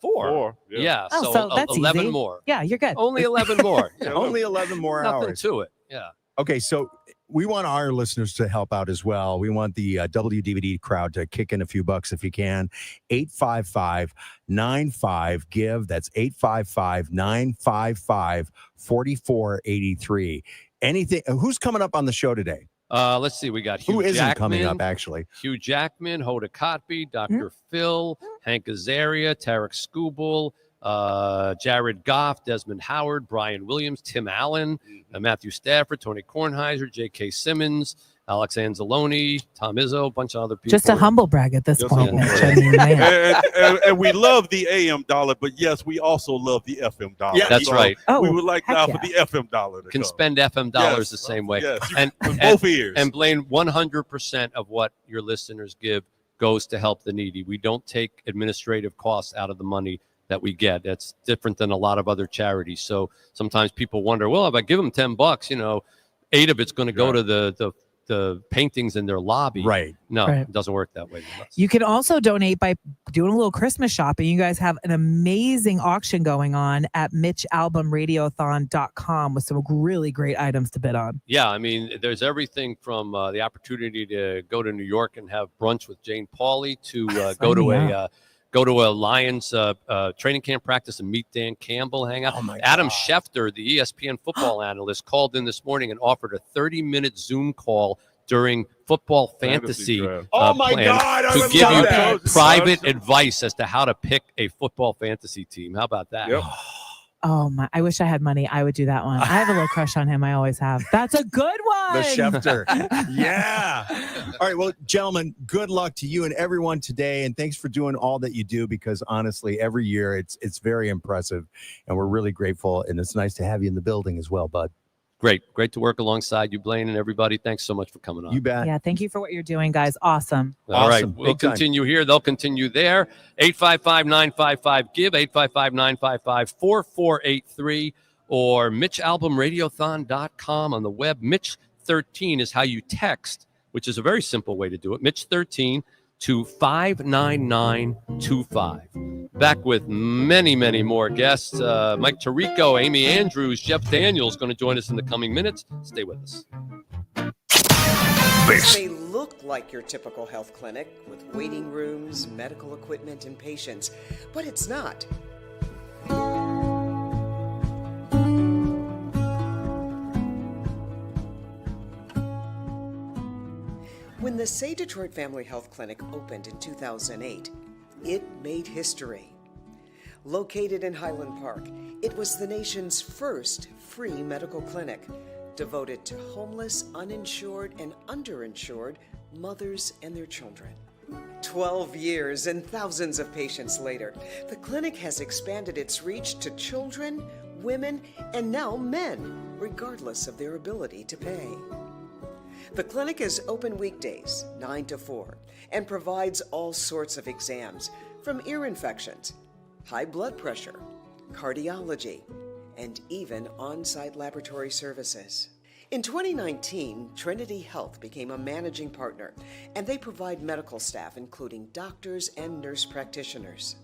4. Yeah. Oh, so that's 11 easy. more. Yeah, you're good. Only 11 more. Only 11 more Nothing hours. to it. Yeah. Okay, so we want our listeners to help out as well. We want the WDVD crowd to kick in a few bucks if you can. 855-95-GIVE. That's 855-955-4483. Anything? Who's coming up on the show today? Let's see. We got Hugh Who isn't Jackman, coming up, actually? Hugh Jackman, Hoda Kotb, Dr. Phil, Hank Azaria, Tarek Skubal, Jared Goff, Desmond Howard, Brian Williams, Tim Allen, Matthew Stafford, Tony Kornheiser, J.K. Simmons, Alex Anzalone, Tom Izzo, a bunch of other people. Just a humble brag at this point. And we love the AM dollar, but yes, we also love the FM dollar. Yeah, that's right. We would like now for the FM dollar to can come. spend FM dollars the same way. Yes, and both ears. And Blaine, 100% of what your listeners give goes to help the needy. We don't take administrative costs out of the money that we get. That's different than a lot of other charities. So sometimes people wonder, well, if I give them $10, 8 of it's going to go to the paintings in their lobby. Right. No, Right. It doesn't work that way. You can also donate by doing a little Christmas shopping. You guys have an amazing auction going on at MitchAlbomRadiothon.com with some really great items to bid on. Yeah, I mean, there's everything from the opportunity to go to New York and have brunch with Jane Pauley to go to go to a Lions training camp practice and meet Dan Campbell, hang out. Adam Schefter, the ESPN football analyst, called in this morning and offered a 30-minute Zoom call during football fantasy draft. plan God, I to would give love you that. private advice as to how to pick a football fantasy team. How about that? Yep. Oh my! I wish I had money. I would do that one. I have a little crush on him. I always have. That's a good one. The Schefter. Yeah. All right. Well, gentlemen, good luck to you and everyone today. And thanks for doing all that you do, because honestly, every year it's very impressive. And we're really grateful. And it's nice to have you in the building as well, bud. Great to work alongside you, Blaine, and everybody. Thanks so much for coming on. You bet. Yeah, thank you for what you're doing, guys. Awesome. All right, we'll continue here. They'll continue there. 855-955-GIVE, 855-955-4483, or MitchAlbomRadiothon.com on the web. Mitch 13 is how you text, which is a very simple way to do it. Mitch 13 to 59925. Back with many, many more guests. Mike Tirico, Amy Andrews, Jeff Daniels going to join us in the coming minutes. Stay with us. This may look like your typical health clinic with waiting rooms, medical equipment, and patients, but it's not. When the Say Detroit Family Health Clinic opened in 2008, it made history. Located in Highland Park, it was the nation's first free medical clinic devoted to homeless, uninsured, and underinsured mothers and their children. 12 years and thousands of patients later, the clinic has expanded its reach to children, women, and now men, regardless of their ability to pay. The clinic is open weekdays, 9 to 4, and provides all sorts of exams, from ear infections, high blood pressure, cardiology, and even on-site laboratory services. In 2019, Trinity Health became a managing partner, and they provide medical staff, including doctors and nurse practitioners.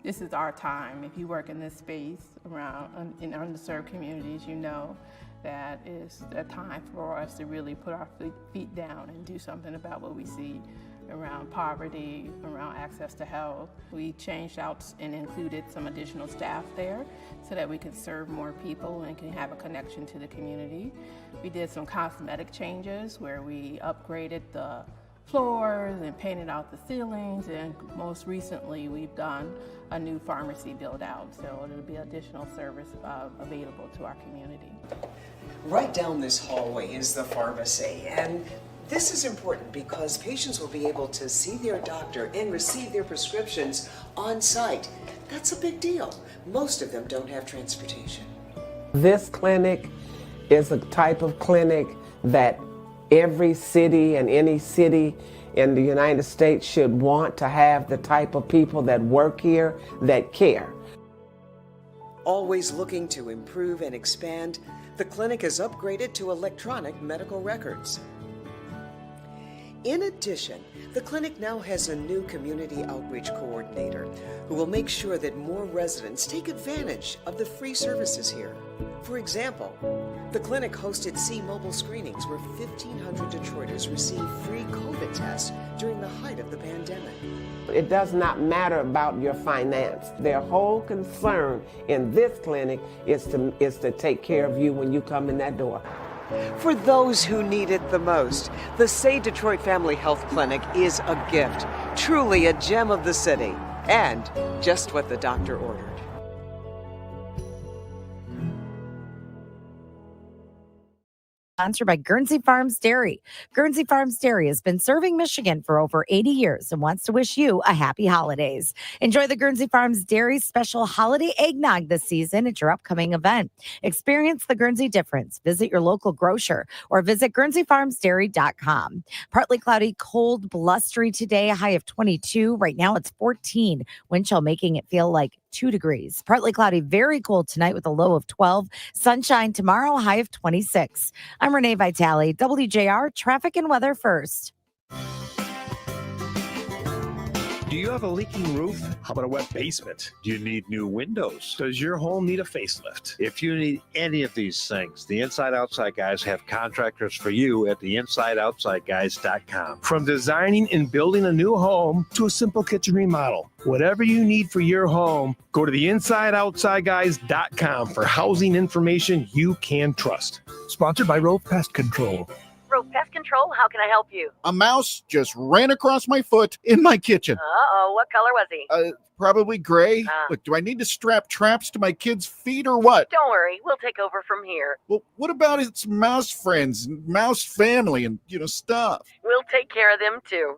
This is our time. If you work in this space around in underserved communities, you know that is a time for us to really put our feet down and do something about what we see around poverty, around access to health. We changed out and included some additional staff there so that we can serve more people and can have a connection to the community. We did some cosmetic changes where we upgraded the floors and painted out the ceilings, and most recently we've done a new pharmacy build out, so it'll be additional service available to our community. Right down this hallway is the pharmacy, and this is important because patients will be able to see their doctor and receive their prescriptions on site. That's a big deal. Most of them don't have transportation. This clinic is a type of clinic that every city and any city in the United States should want to have the type of people that work here that care. Always looking to improve and expand, the clinic is upgraded to electronic medical records. In addition, the clinic now has a new community outreach coordinator who will make sure that more residents take advantage of the free services here. For example, the clinic hosted C-Mobile screenings where 1,500 Detroiters received free COVID tests during the height of the pandemic. It does not matter about your finance. Their whole concern in this clinic is to take care of you when you come in that door. For those who need it the most, the Say Detroit Family Health Clinic is a gift, truly a gem of the city, and just what the doctor ordered. Sponsored by Guernsey Farms Dairy. Guernsey Farms Dairy has been serving Michigan for over 80 years and wants to wish you a happy holidays. Enjoy the Guernsey Farms Dairy special holiday eggnog this season at your upcoming event. Experience the Guernsey difference. Visit your local grocer or visit GuernseyFarmsDairy.com. Partly cloudy, cold, blustery today, a high of 22. Right now it's 14. Wind chill making it feel like 2 degrees. Partly cloudy, very cold tonight with a low of 12. Sunshine tomorrow, high of 26. I'm Renee Vitale, WJR Traffic and Weather First. Do you have a leaking roof? How about a wet basement? Do you need new windows? Does your home need a facelift? If you need any of these things, the Inside Outside Guys have contractors for you at the InsideOutsideGuys.com. From designing and building a new home to a simple kitchen remodel, whatever you need for your home, go to the InsideOutsideGuys.com for housing information you can trust. Sponsored by Rove Pest Control. Road Pest Control, how can I help you? A mouse just ran across my foot in my kitchen. Uh-oh, what color was he? Probably gray. Look, do I need to strap traps to my kids' feet or what? Don't worry, we'll take over from here. Well, what about its mouse friends and mouse family and, stuff? We'll take care of them too.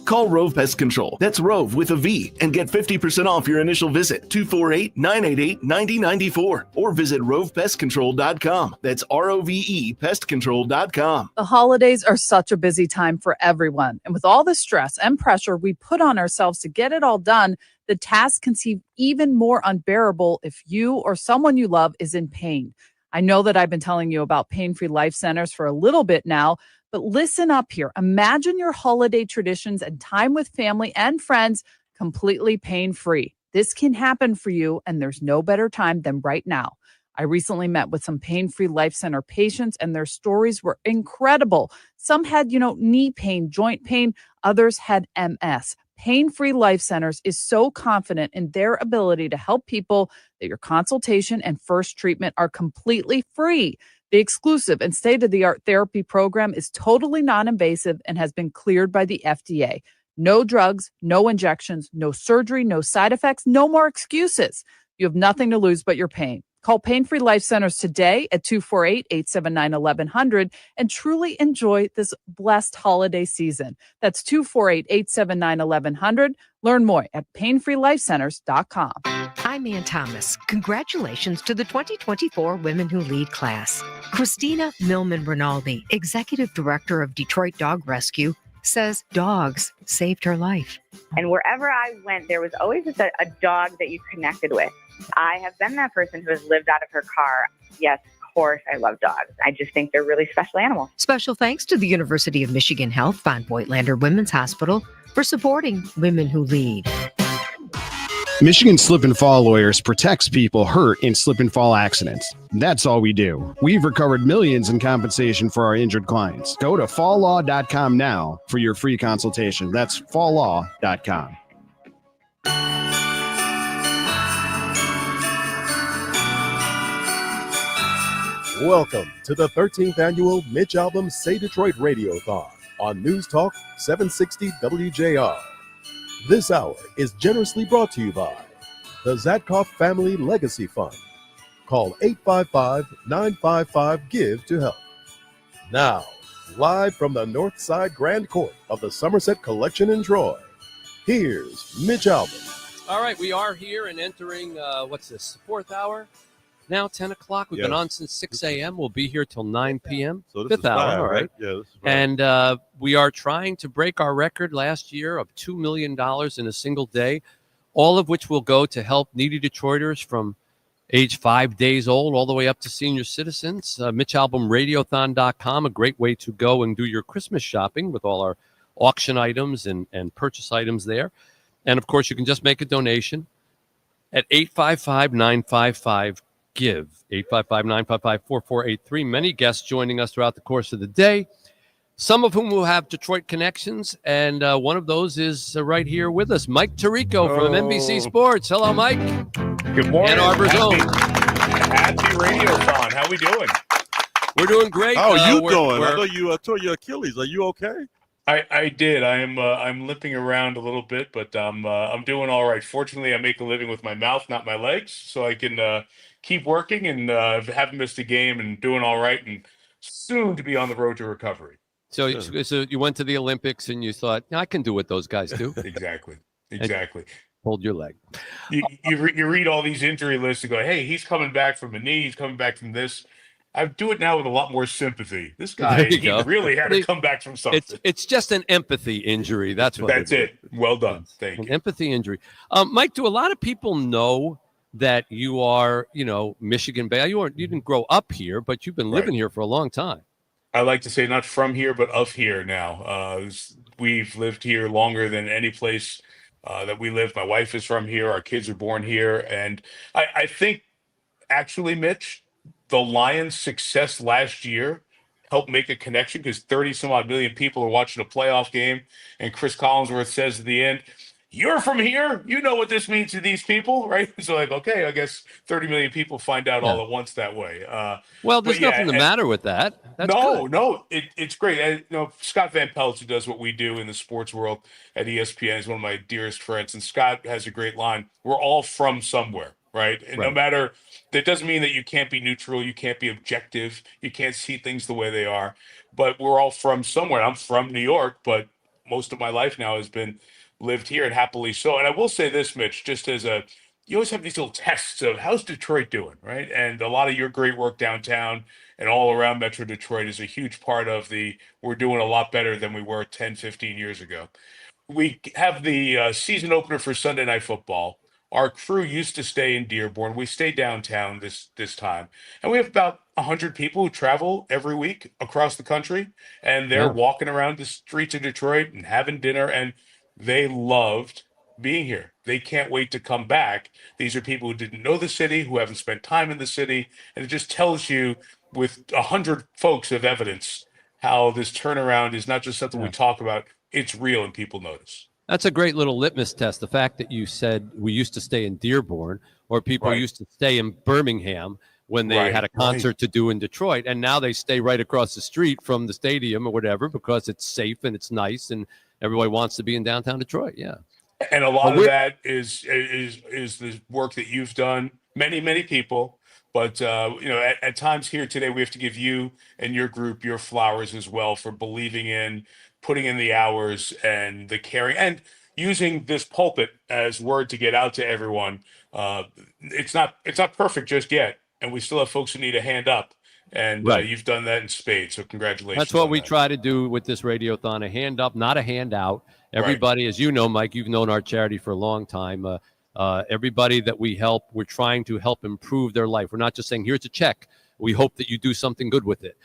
Call Rove Pest Control. That's Rove with a V, and get 50% off your initial visit. 248-988-9094 or visit rovepestcontrol.com. That's ROVE pestcontrol.com. The holidays are such a busy time for everyone. And with all the stress and pressure we put on ourselves to get it all done, the task can seem even more unbearable if you or someone you love is in pain. I know that I've been telling you about pain-free life centers for a little bit now, but listen up here. Imagine your holiday traditions and time with family and friends completely pain-free. This can happen for you, and there's no better time than right now. I recently met with some pain-free life center patients, and their stories were incredible. Some had, knee pain, joint pain. Others had MS. Pain-Free Life Centers is so confident in their ability to help people that your consultation and first treatment are completely free. The exclusive and state-of-the-art therapy program is totally non-invasive and has been cleared by the FDA. No drugs, no injections, no surgery, no side effects, no more excuses. You have nothing to lose but your pain. Call Pain-Free Life Centers today at 248-879-1100 and truly enjoy this blessed holiday season. That's 248-879-1100. Learn more at painfreelifecenters.com. I'm Ann Thomas. Congratulations to the 2024 Women Who Lead class. Christina Millman Rinaldi, Executive Director of Detroit Dog Rescue, says dogs saved her life. And wherever I went, there was always just a dog that you connected with. I have been that person who has lived out of her car. Yes, of course, I love dogs. I just think they're really special animals. Special thanks to the University of Michigan Health Von Voigtlander Women's Hospital for supporting Women Who Lead. Michigan Slip and Fall Lawyers protects people hurt in slip and fall accidents. That's all we do. We've recovered millions in compensation for our injured clients. Go to falllaw.com now for your free consultation. That's falllaw.com. Welcome to the 13th annual Mitch Albom Say Detroit Radiothon on News Talk 760 WJR. This hour is generously brought to you by the Zatkoff Family Legacy Fund. Call 855-955-GIVE to help. Now, live from the North Side Grand Court of the Somerset Collection in Troy, here's Mitch Albom. All right, we are here and entering, what's this, fourth hour? Now 10 o'clock. We've been on since 6 a.m. We'll be here till 9 p.m. So this Fifth is hour, five, all right. right? Yeah, this is five. And we are trying to break our record last year of $2 million in a single day, all of which will go to help needy Detroiters from age 5 days old all the way up to senior citizens. MitchAlbomRadiothon.com, a great way to go and do your Christmas shopping with all our auction items and purchase items there. And, of course, you can just make a donation at 855-955-GIVE. 855-955-4483. Many guests joining us throughout the course of the day, some of whom will have Detroit connections, and one of those is right here with us, Mike Tirico from NBC Sports. Hello, Mike. Good morning. Ann Arbor's own. Happy Radiothon. How we doing? We're doing great. How are you doing? I know you tore your Achilles. Are you okay? I did. I'm limping around a little bit, but I'm doing all right. Fortunately, I make a living with my mouth, not my legs, so I can keep working and haven't missed a game and doing all right, and soon to be on the road to recovery. So you went to the Olympics and you thought, I can do what those guys do. Exactly. Hold your leg. You read all these injury lists and go, hey, he's coming back from a knee, he's coming back from this. I do it now with a lot more sympathy. This guy, he really had to come back from something. It's just an empathy injury. That's it. Well done. Thank you. An empathy injury. Mike, do a lot of people know that you are, Michigan Bay? You didn't grow up here, but you've been living here for a long time. I like to say not from here, but of here now. We've lived here longer than any place that we live. My wife is from here. Our kids are born here. And I think actually, Mitch, the Lions' success last year helped make a connection because 30 some odd million people are watching a playoff game. And Chris Collinsworth says at the end, "You're from here. You know what this means to these people," right? So like, okay, I guess 30 million people find out all at once that way. Well, there's but yeah, nothing the matter with that. That's good. no, it's great. And, Scott Van Pelt, who does what we do in the sports world at ESPN, is one of my dearest friends. And Scott has a great line. We're all from somewhere, right? And no matter, that doesn't mean that you can't be neutral. You can't be objective. You can't see things the way they are. But we're all from somewhere. I'm from New York, but most of my life now has been lived here, and happily so. And I will say this, Mitch, just as you always have these little tests of how's Detroit doing, right? And a lot of your great work downtown and all around Metro Detroit is a huge part of we're doing a lot better than we were 10, 15 years ago. We have the season opener for Sunday Night Football. Our crew used to stay in Dearborn. We stay downtown this time. And we have about 100 people who travel every week across the country. And they're walking around the streets of Detroit and having dinner. And they loved being here. They can't wait to come back. These are people who didn't know the city, who haven't spent time in the city. And it just tells you with 100 folks of evidence how this turnaround is not just something we talk about. It's real and people notice. That's a great little litmus test. The fact that you said we used to stay in Dearborn, or people used to stay in Birmingham when they had a concert to do in Detroit, and now they stay right across the street from the stadium or whatever because it's safe and it's nice and everybody wants to be in downtown Detroit. Yeah. And a lot of that is the work that you've done. Many people. But, at times here today, we have to give you and your group your flowers as well for believing in, putting in the hours and the caring, and using this pulpit as word to get out to everyone. It's not perfect just yet, and we still have folks who need a hand up. And you've done that in spades, so congratulations. That's what we try to do with this Radiothon, a hand up, not a handout. Everybody, as you know, Mike, you've known our charity for a long time. Everybody that we help, we're trying to help improve their life. We're not just saying, here's a check. We hope that you do something good with it.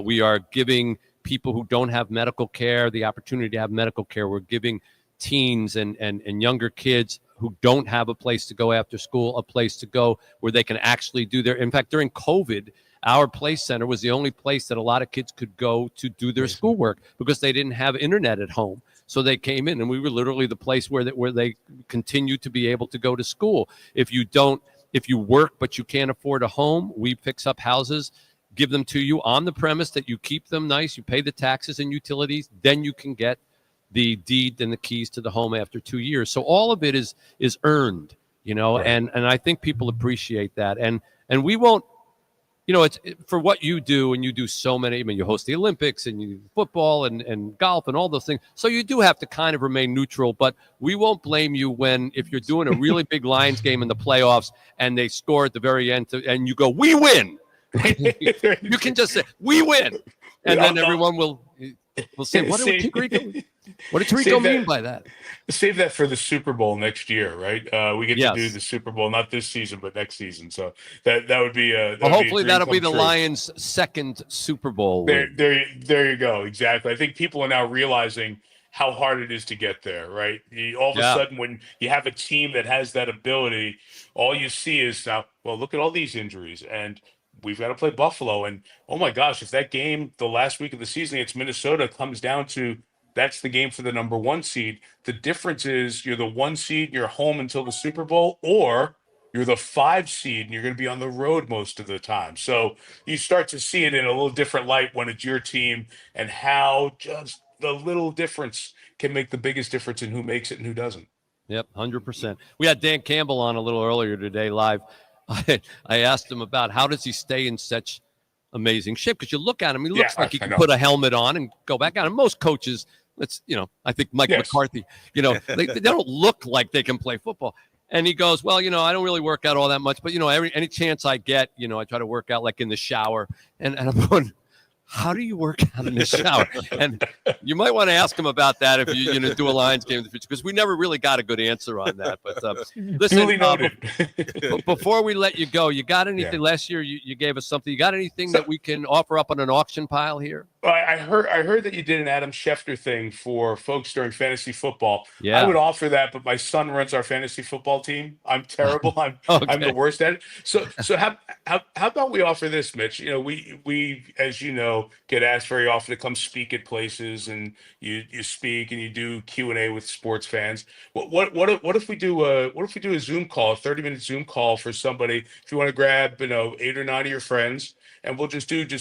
We are giving people who don't have medical care the opportunity to have medical care. We're giving teens and younger kids who don't have a place to go after school, a place to go where they can actually do their, in fact, during COVID, our Place Center was the only place that a lot of kids could go to do their schoolwork because they didn't have internet at home. So they came in, and we were literally the place where they continue to be able to go to school. If you work but you can't afford a home, we fix up houses, give them to you on the premise that you keep them nice, you pay the taxes and utilities, then you can get the deed and the keys to the home after 2 years. So all of it is earned, and I think people appreciate that. And we won't, it's for what you do, and you do so many. I mean, you host the Olympics and you football and golf and all those things. So you do have to kind of remain neutral, but we won't blame you if you're doing a really big Lions game in the playoffs and they score at the very end and you go, "We win." You can just say, "We win," and then everyone will say, "What did Tirico mean by that?" Save that for the Super Bowl next year, right? We get to do the Super Bowl, not this season, but next season. So that would be hopefully that'll be the Lions' second Super Bowl. There you go. Exactly. I think people are now realizing how hard it is to get there, right? All of a sudden, when you have a team that has that ability, all you see is now, well, look at all these injuries, and we've got to play Buffalo. And oh my gosh, if that game the last week of the season against Minnesota comes down to that's the game for the number 1 seed, the difference is you're the 1 seed and you're home until the Super Bowl, or you're the 5 seed and you're going to be on the road most of the time. So you start to see it in a little different light when it's your team, and how just the little difference can make the biggest difference in who makes it and who doesn't. Yep, 100%. We had Dan Campbell on a little earlier today live. I asked him about how does he stay in such amazing shape, because you look at him, he looks like he can put a helmet on and go back out. And most coaches, I think Mike McCarthy, they don't look like they can play football. And he goes, well, I don't really work out all that much, but any chance I get, I try to work out like in the shower. And I'm going, how do you work out in the shower? And you might want to ask him about that if you do a Lions game in the future, because we never really got a good answer on that. But listen, Duly noted. before we let you go, you got anything? Last year you gave us something. You got anything that we can offer up on an auction pile here? I heard that you did an Adam Schefter thing for folks during fantasy football. Yeah. I would offer that, but my son runs our fantasy football team. I'm terrible. I'm the worst at it. So how about we offer this, Mitch? You know, we as you know get asked very often to come speak at places, and you speak and you do Q&A with sports fans. What if we do a Zoom call, a 30-minute Zoom call for somebody? If you want to grab 8 or 9 of your friends. And we'll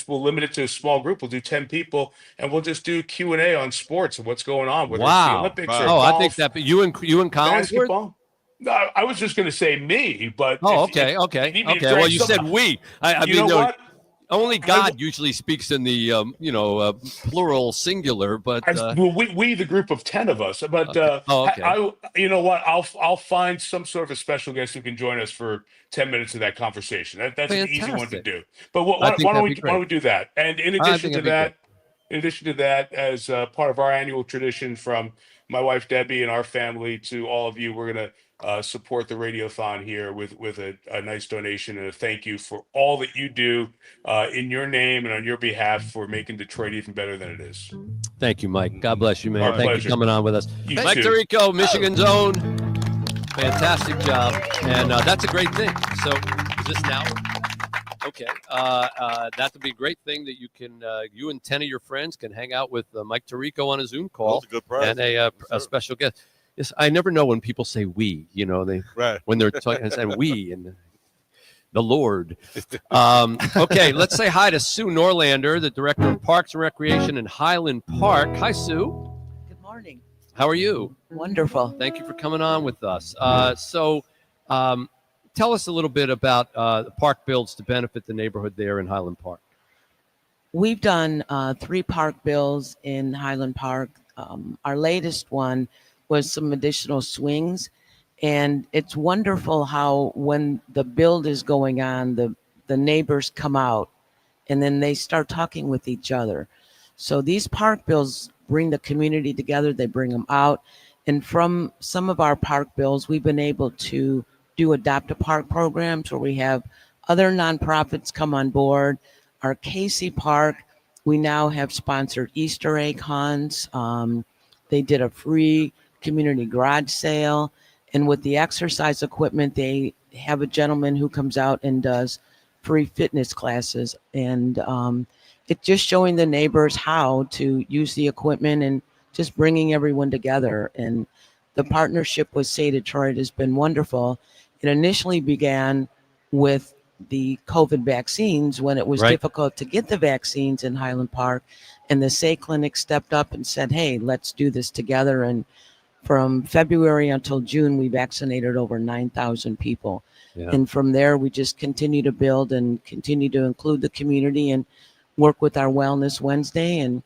we'll limit it to a small group. We'll do 10 people, and we'll just do Q&A on sports and what's going on, whether it's the Olympics or golf, I think that you and Collinsworth? basketball. No, I was just going to say me, but okay. Well, you said we. I mean, what? Only God usually speaks in the plural singular, but we the group of 10 of us. But you know what? I'll find some sort of a special guest who can join us for 10 minutes of that conversation. That's Fantastic. an easy one to do. But why don't we do that? And in addition to that, as part of our annual tradition from my wife Debbie and our family to all of you, we're gonna support the Radiothon here with a nice donation and a thank you for all that you do in your name and on your behalf for making Detroit even better than it is. Thank you, Mike. God bless you, man. Our Thank pleasure. you for coming on with us. You Mike too. Tirico, Michigan's own. Fantastic job. And that's a great thing. So is this now? Okay. That would be a great thing that you can, you and 10 of your friends can hang out with Mike Tirico on a Zoom call. That's a good prize. And a special guest. Yes, I never know when people say we, when they're talking and saying we and the Lord. Okay, let's say hi to Sue Norlander, the Director of Parks and Recreation in Highland Park. Hi, Sue. Good morning. How are you? Wonderful. Thank you for coming on with us. So tell us a little bit about the park builds to benefit the neighborhood there in Highland Park. We've done 3 park bills in Highland Park. Our latest one was some additional swings. And it's wonderful how when the build is going on, the neighbors come out and then they start talking with each other. So these park bills bring the community together. They bring them out. And from some of our park bills, we've been able to do adopt a park programs where we have other nonprofits come on board. Our Casey Park, we now have sponsored Easter egg hunts. They did a free community garage sale. And with the exercise equipment, they have a gentleman who comes out and does free fitness classes. And it's just showing the neighbors how to use the equipment and just bringing everyone together. And the partnership with Say Detroit has been wonderful. It initially began with the COVID vaccines when it was difficult to get the vaccines in Highland Park. And the Say Clinic stepped up and said, hey, let's do this together. And from February until June, we vaccinated over 9,000 people. Yeah. And from there, we just continue to build and continue to include the community and work with our Wellness Wednesday and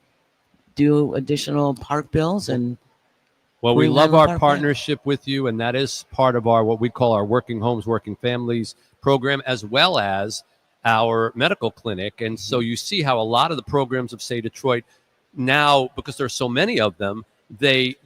do additional park bills. And well, we love our partnership with you, and that is part of our what we call our Working Homes, Working Families program, as well as our medical clinic. And so you see how a lot of the programs of Say Detroit now, because there's so many of them, they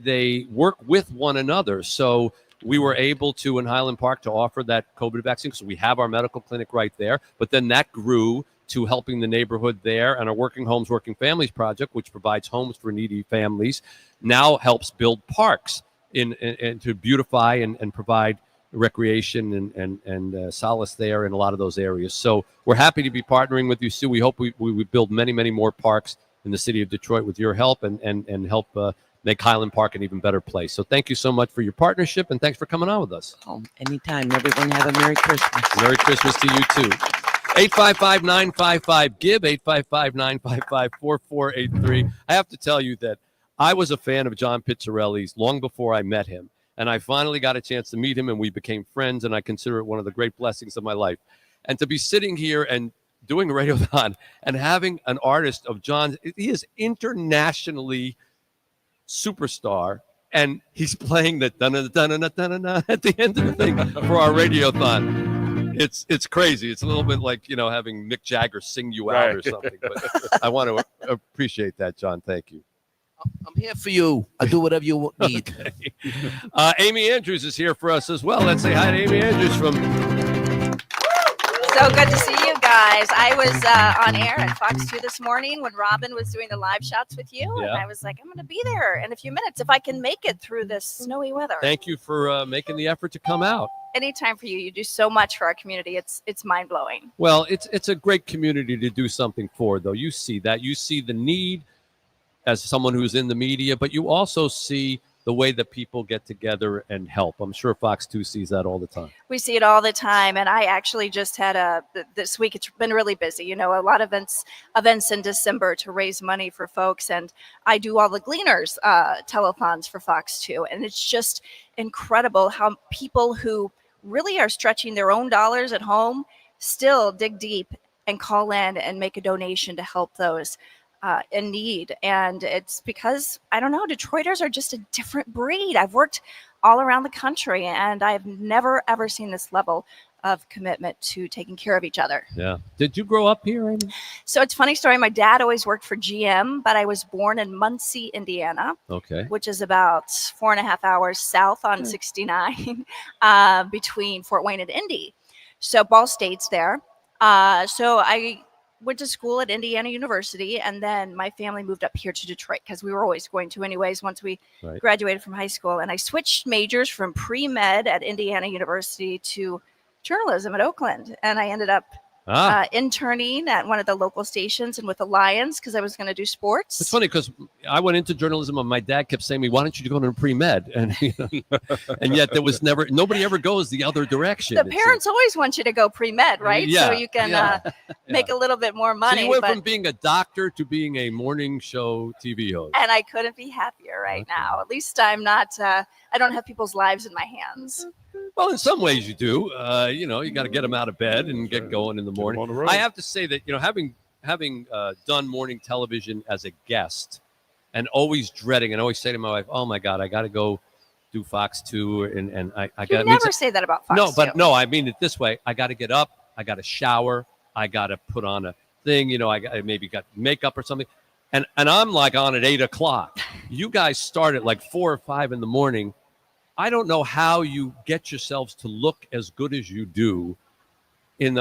work with one another. So we were able to in Highland Park to offer that COVID vaccine. So we have our medical clinic right there, but then that grew to helping the neighborhood there, and our Working Homes, Working Families project, which provides homes for needy families, now helps build parks in to beautify and provide recreation and solace there in a lot of those areas. So we're happy to be partnering with you, Sue. We hope we build many, many more parks in the city of Detroit with your help and help make Highland Park an even better place. So thank you so much for your partnership, and thanks for coming on with us. Oh, anytime. Everyone have a Merry Christmas. Merry Christmas to you too. 855-955-GIVE, 855-955-4483. I have to tell you that I was a fan of John Pizzarelli's long before I met him, and I finally got a chance to meet him, and we became friends, and I consider it one of the great blessings of my life. And to be sitting here and doing a Radiothon and having an artist of John's, he is internationally superstar, and he's playing the dun-dun-dun-dun-dun-dun at the end of the thing for our Radiothon. it's crazy. It's a little bit like, having Mick Jagger sing you out or something. But I want to appreciate that, John. Thank you. I'm here for you. I'll do whatever you need. Okay. Amy Andrews is here for us as well. Let's say hi to Amy Andrews from. So good to see you guys. I was on air at Fox 2 this morning when Robin was doing the live shots with you. Yeah. And I was like, I'm going to be there in a few minutes if I can make it through this snowy weather. Thank you for making the effort to come out. Anytime for you. You do so much for our community. It's mind-blowing. Well, it's a great community to do something for, though. You see that. You see the need as someone who's in the media, but you also see the way that people get together and help. I'm sure Fox 2 sees that all the time. We see it all the time. And I actually just had this week, it's been really busy. A lot of events in December to raise money for folks. And I do all the Gleaners telethons for Fox 2. And it's just incredible how people who really are stretching their own dollars at home still dig deep and call in and make a donation to help those in need. And it's because, I don't know, Detroiters are just a different breed. I've worked all around the country and I've never, ever seen this level of commitment to taking care of each other. Yeah. Did you grow up here, Amy? So it's a funny story. My dad always worked for GM, but I was born in Muncie, Indiana. Okay. Which is about 4.5 hours south on 69 between Fort Wayne and Indy. So Ball State's there. So I went to school at Indiana University, and then my family moved up here to Detroit because we were always going to anyways once we graduated from high school. And I switched majors from pre-med at Indiana University to journalism at Oakland. And I ended up interning at one of the local stations and with the Lions because I was going to do sports. It's funny because I went into journalism and my dad kept saying to me, why don't you go to pre-med? And yet there was nobody ever goes the other direction. The parents always want you to go pre-med, right? Yeah, So you can make a little bit more money. So you went from being a doctor to being a morning show TV host. And I couldn't be happier right now. At least I'm not, I don't have people's lives in my hands. Well, in some ways you do. You got to get them out of bed and get going in the morning. I have to say that, having done morning television as a guest and always dreading and always say to my wife, oh my God, I got to go do Fox 2. And I got to never say that about Fox 2. No, I mean it this way. I got to get up. I got to shower. I got to put on a thing. I maybe got makeup or something. And I'm like on at 8 o'clock. You guys start at like 4 or 5 in the morning. I don't know how you get yourselves to look as good as you do and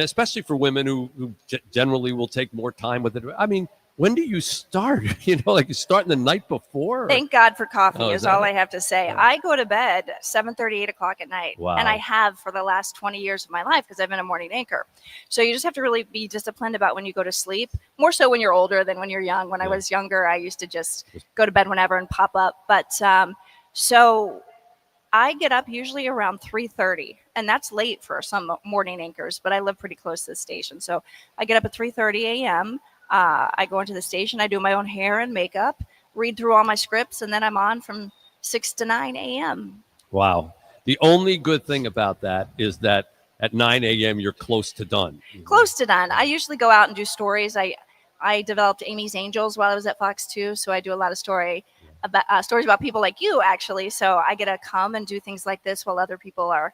especially for women who generally will take more time with it. I mean, when do you start? Like you start the night before? Thank God for coffee is all it? I have to say. I go to bed 7:30, 8 o'clock at night. Wow. And I have for the last 20 years of my life because I've been a morning anchor. So you just have to really be disciplined about when you go to sleep, more so when you're older than when you're young. When I was younger, I used to just go to bed whenever and pop up. But so I get up usually around 3:30, and that's late for some morning anchors, but I live pretty close to the station. So I get up at 3:30 a.m. I go into the station, I do my own hair and makeup, read through all my scripts, and then I'm on from 6 to 9 a.m. Wow. The only good thing about that is that at 9 a.m. you're close to done. Close to done. I usually go out and do stories. I developed Amy's Angels while I was at Fox 2, so I do a lot of stories about people like you, actually. So I get to come and do things like this while other people are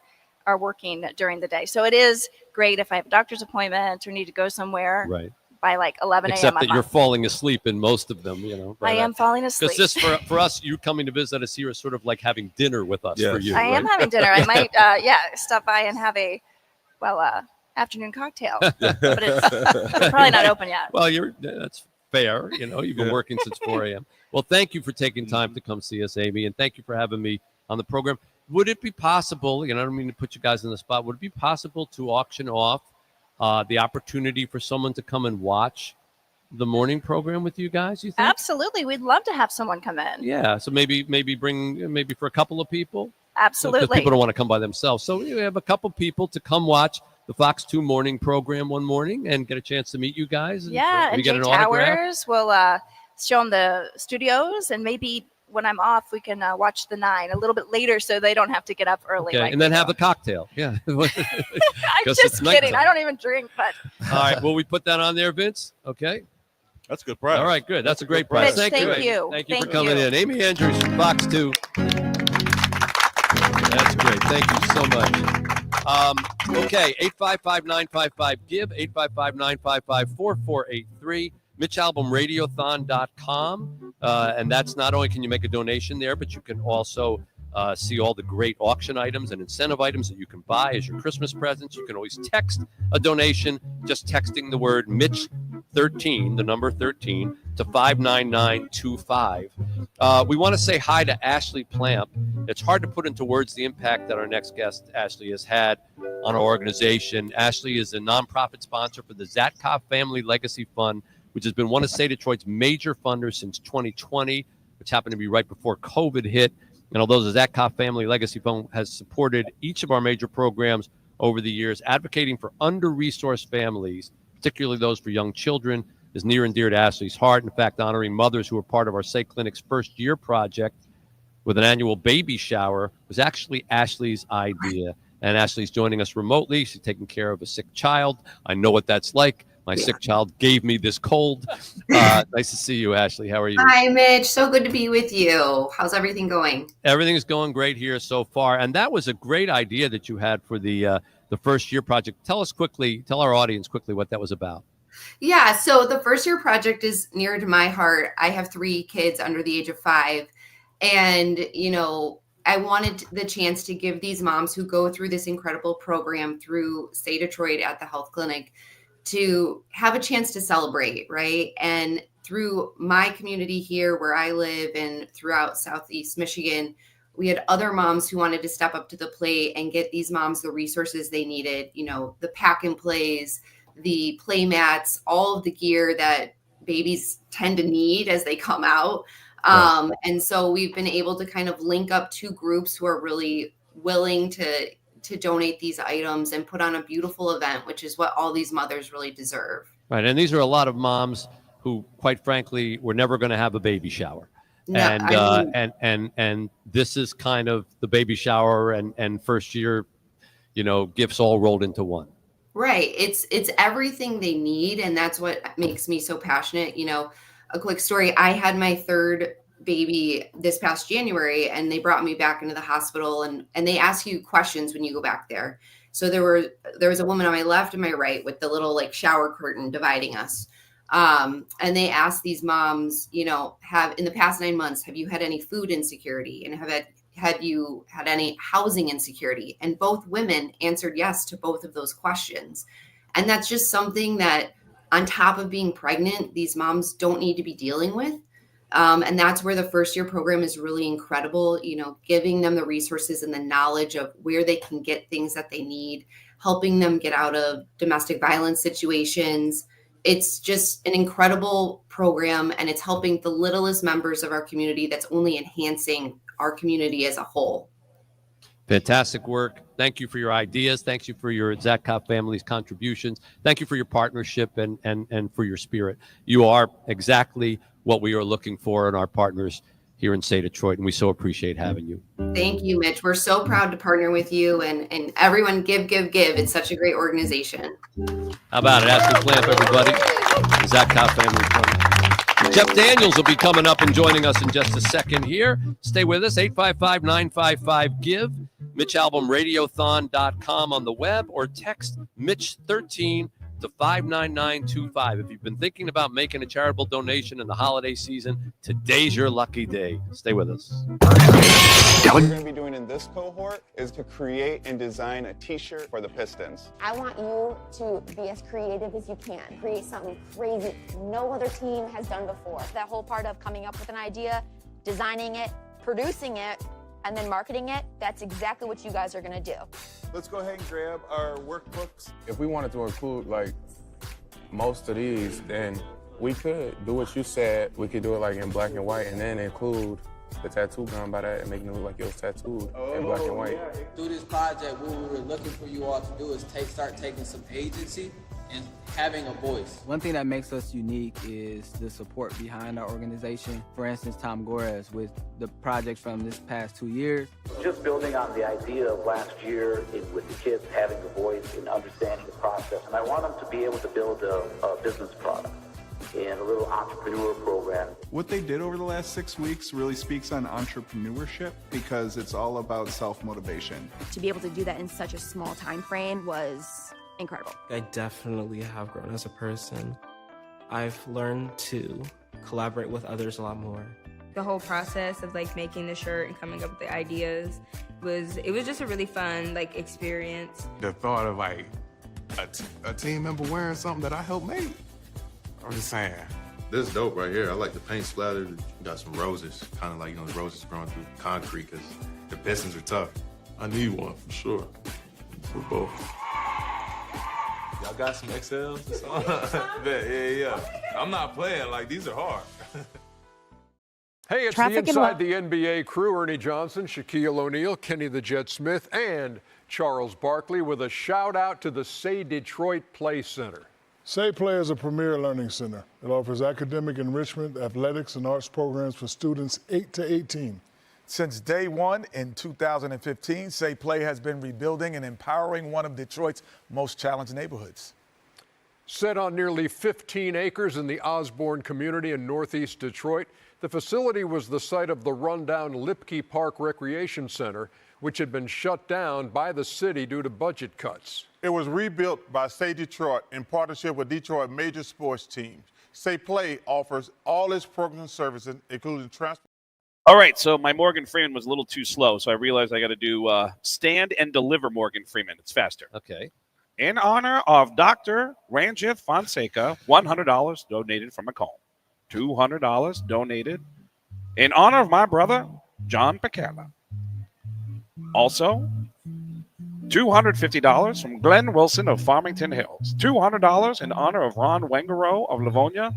working during the day. So it is great if I have a doctor's appointment or need to go somewhere. Right. By like 11 a.m. Except that you're falling asleep in most of them, I am falling asleep. Because this, for us, you coming to visit us here is sort of like having dinner with us for you. I am having dinner. I might, stop by and have a, afternoon cocktail. But it's probably not open yet. Well, that's fair. You've been working since 4 a.m. Well, thank you for taking time to come see us, Amy, and thank you for having me on the program. Would it be possible, I don't mean to put you guys in the spot, would it be possible to auction off the opportunity for someone to come and watch the morning program with you guys, you think? Absolutely. We'd love to have someone come in. Yeah, so maybe bring for a couple of people? Absolutely. Because people don't want to come by themselves. So we have a couple people to come watch the Fox 2 morning program one morning and get a chance to meet you guys. And get Jay an autograph. Towers will show them the studios, and maybe when I'm off, we can watch the 9 a little bit later so they don't have to get up early. Okay, and then have the cocktail. Yeah. I'm just kidding. I don't even drink, but. All right. Will we put that on there, Vince? Okay. That's a good price. All right, good. That's a great price. Mitch, thank you. Thank you for coming in. Amy Andrews from Fox 2. That's great. Thank you so much. Okay, 855-955-GIVE, 855-955-4483, MitchAlbomRadiothon.com. And that's not only can you make a donation there, but you can also see all the great auction items and incentive items that you can buy as your Christmas presents. You can always text a donation, just texting the word Mitch13, the number 13, to 59925. We want to say hi to Ashley Plamp. It's hard to put into words the impact that our next guest, Ashley, has had on our organization. Ashley is a nonprofit sponsor for the Zatkoff Family Legacy Fund, which has been one of Say Detroit's major funders since 2020, which happened to be right before COVID hit. And although the Zatkoff Family Legacy Fund has supported each of our major programs over the years, advocating for under-resourced families, particularly those for young children, is near and dear to Ashley's heart. In fact, honoring mothers who are part of our Say Clinic's first year project with an annual baby shower was actually Ashley's idea. And Ashley's joining us remotely. She's taking care of a sick child. I know what that's like. My sick child gave me this cold. Nice to see you, Ashley. How are you? Hi, Mitch. So good to be with you. How's everything going? Everything's going great here so far. And that was a great idea that you had for the first year project. Tell our audience quickly what that was about. Yeah, so the first year project is near to my heart. I have 3 kids under the age of 5. And, I wanted the chance to give these moms who go through this incredible program through Say Detroit at the health clinic to have a chance to celebrate, right? And through my community here where I live and throughout Southeast Michigan, we had other moms who wanted to step up to the plate and get these moms the resources they needed, the pack and plays, the play mats, all of the gear that babies tend to need as they come out. And so we've been able to kind of link up 2 groups who are really willing to donate these items and put on a beautiful event, which is what all these mothers really deserve. Right. And these are a lot of moms who, quite frankly, were never going to have a baby shower. No, and this is kind of the baby shower and first year, gifts all rolled into one. Right. It's everything they need. And that's what makes me so passionate. A quick story. I had my 3rd baby this past January, and they brought me back into the hospital, and they ask you questions when you go back there. So there was a woman on my left and my right with the little shower curtain dividing us. And they asked these moms, have in the past 9 months, have you had any food insecurity? And have you had any housing insecurity? And both women answered yes to both of those questions. And that's just something that on top of being pregnant, these moms don't need to be dealing with. And that's where the first year program is really incredible, giving them the resources and the knowledge of where they can get things that they need, helping them get out of domestic violence situations. It's just an incredible program, and it's helping the littlest members of our community that's only enhancing our community as a whole. Fantastic work. Thank you for your ideas. Thank you for your Zatkoff family's contributions. Thank you for your partnership and for your spirit. You are exactly what we are looking for in our partners here in Say Detroit, and we so appreciate having you. Thank you, Mitch. We're so proud to partner with you, and everyone give. It's such a great organization. How about it? Ashley Plamp, everybody. The Zatkoff family fund. Jeff Daniels will be coming up and joining us in just a second here. Stay with us, 855-955-GIVE, MitchAlbomRadiothon.com on the web, or text Mitch13 to 59925. If you've been thinking about making a charitable donation in the holiday season, today's your lucky day. Stay with us. What we're going to be doing in this cohort is to create and design a t-shirt for the Pistons. I want you to be as creative as you can. Create something crazy no other team has done before. That whole part of coming up with an idea, designing it, producing it, and then marketing it, that's exactly what you guys are going to do. Let's go ahead and grab our workbooks. If we wanted to include most of these, then we could do what you said. We could do it in black and white and then include the tattoo gun by that and make it look like it was tattooed in black and white. Through this project, what we were looking for you all to do is start taking some agency and having a voice. One thing that makes us unique is the support behind our organization. For instance, Tom Gores with the project from this past 2 years. Just building on the idea of last year with the kids having a voice and understanding the process. And I want them to be able to build a business product. and a little entrepreneur program. What they did over the last 6 weeks really speaks on entrepreneurship because it's all about self-motivation. To be able to do that in such a small time frame was incredible. I definitely have grown as a person. I've learned to collaborate with others a lot more. The whole process of like making the shirt and coming up with the ideas was just a really fun experience. The thought of like a team member wearing something that I helped make. I'm just saying. This is dope right here. I like the paint splatter. Got some roses, kind of like, the roses growing through concrete because the pistons are tough. I need one for sure. For both. Y'all got some XLs or something? Yeah. I'm not playing. These are hard. Hey, it's Traffic the Inside the NBA crew. Ernie Johnson, Shaquille O'Neal, Kenny the Jet Smith, and Charles Barkley with a shout out to the Say Detroit Play Center. Say Play is a premier learning center. It offers academic enrichment, athletics, and arts programs for students 8 to 18. Since day one in 2015, Say Play has been rebuilding and empowering one of Detroit's most challenged neighborhoods. Set on nearly 15 acres in the Osborne community in northeast Detroit, the facility was the site of the rundown Lipke Park Recreation Center, which had been shut down by the city due to budget cuts. It was rebuilt by Say Detroit in partnership with Detroit major sports teams. Say Play offers all its programs and services, including transport. All right, so my Morgan Freeman was a little too slow, so I realized I got to do stand and deliver Morgan Freeman. It's faster. Okay. In honor of Dr. Ranjith Fonseca, $100 donated from Macomb. $200 donated in honor of my brother, John Picella. Also, $250 from Glenn Wilson of Farmington Hills. $200 in honor of Ron Wengaro of Livonia.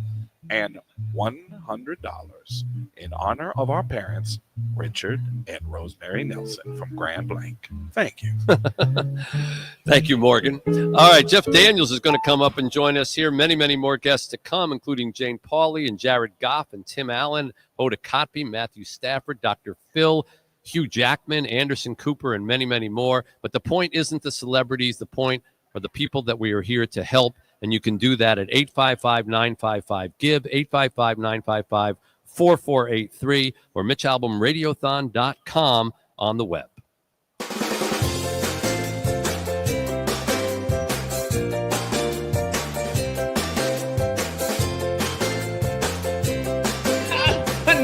And $100 in honor of our parents, Richard and Rosemary Nelson from Grand Blanc. Thank you. Thank you, Morgan. All right, Jeff Daniels is going to come up and join us here. Many, many more guests to come, including Jane Pauley and Jared Goff and Tim Allen, Hoda Kotb, Matthew Stafford, Dr. Phil, Hugh Jackman, Anderson Cooper, and many, many more. But the point isn't the celebrities. The point are the people that we are here to help. And you can do that at 855-955-GIVE, 855-955-4483, or MitchAlbomRadiothon.com on the web.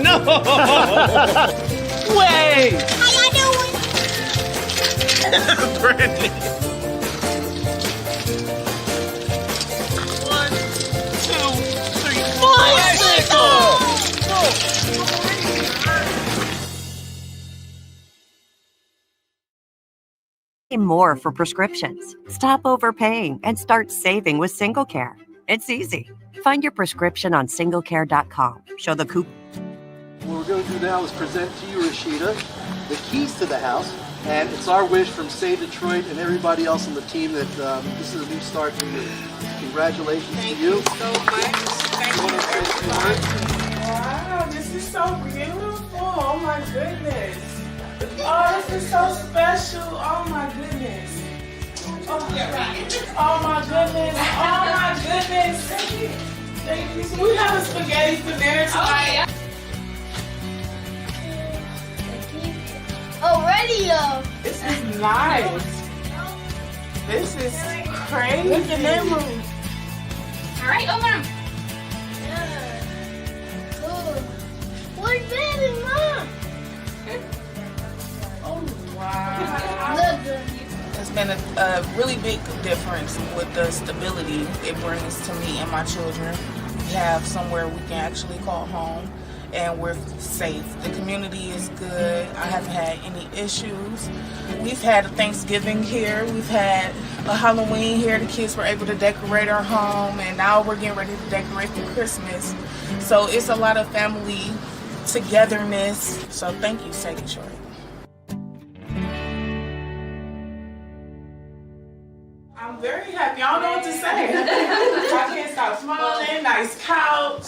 No! Way! How y'all doing? Brandy. More for prescriptions. Stop overpaying and start saving with SingleCare. It's easy. Find your prescription on singlecare.com. Show the coupon. What we're going to do now is present to you, Rashida, the keys to the house. And it's our wish from Say Detroit and everybody else on the team that this is a new start for you. Congratulations to you. Thank you so much. Thank you very much. Wow, this is so beautiful. Oh my goodness. Oh, this is so special. Oh my goodness. Oh my goodness. Oh my goodness. Oh my goodness. Thank you. We have a spaghetti for dinner tonight. Oh, radio. This is nice. This is crazy. Look at that room. All right, over. Yeah. Cool. What's that in mom? Oh, wow. Look. It's been a really big difference with the stability it brings to me and my children. We have somewhere we can actually call home, and we're safe. The community is good. I haven't had any issues. We've had a Thanksgiving here. We've had a Halloween here. The kids were able to decorate our home, and now we're getting ready to decorate for Christmas. So it's a lot of family togetherness. So thank you, Say Detroit. I'm very happy. I don't know what to say. I can't stop smiling. Nice couch.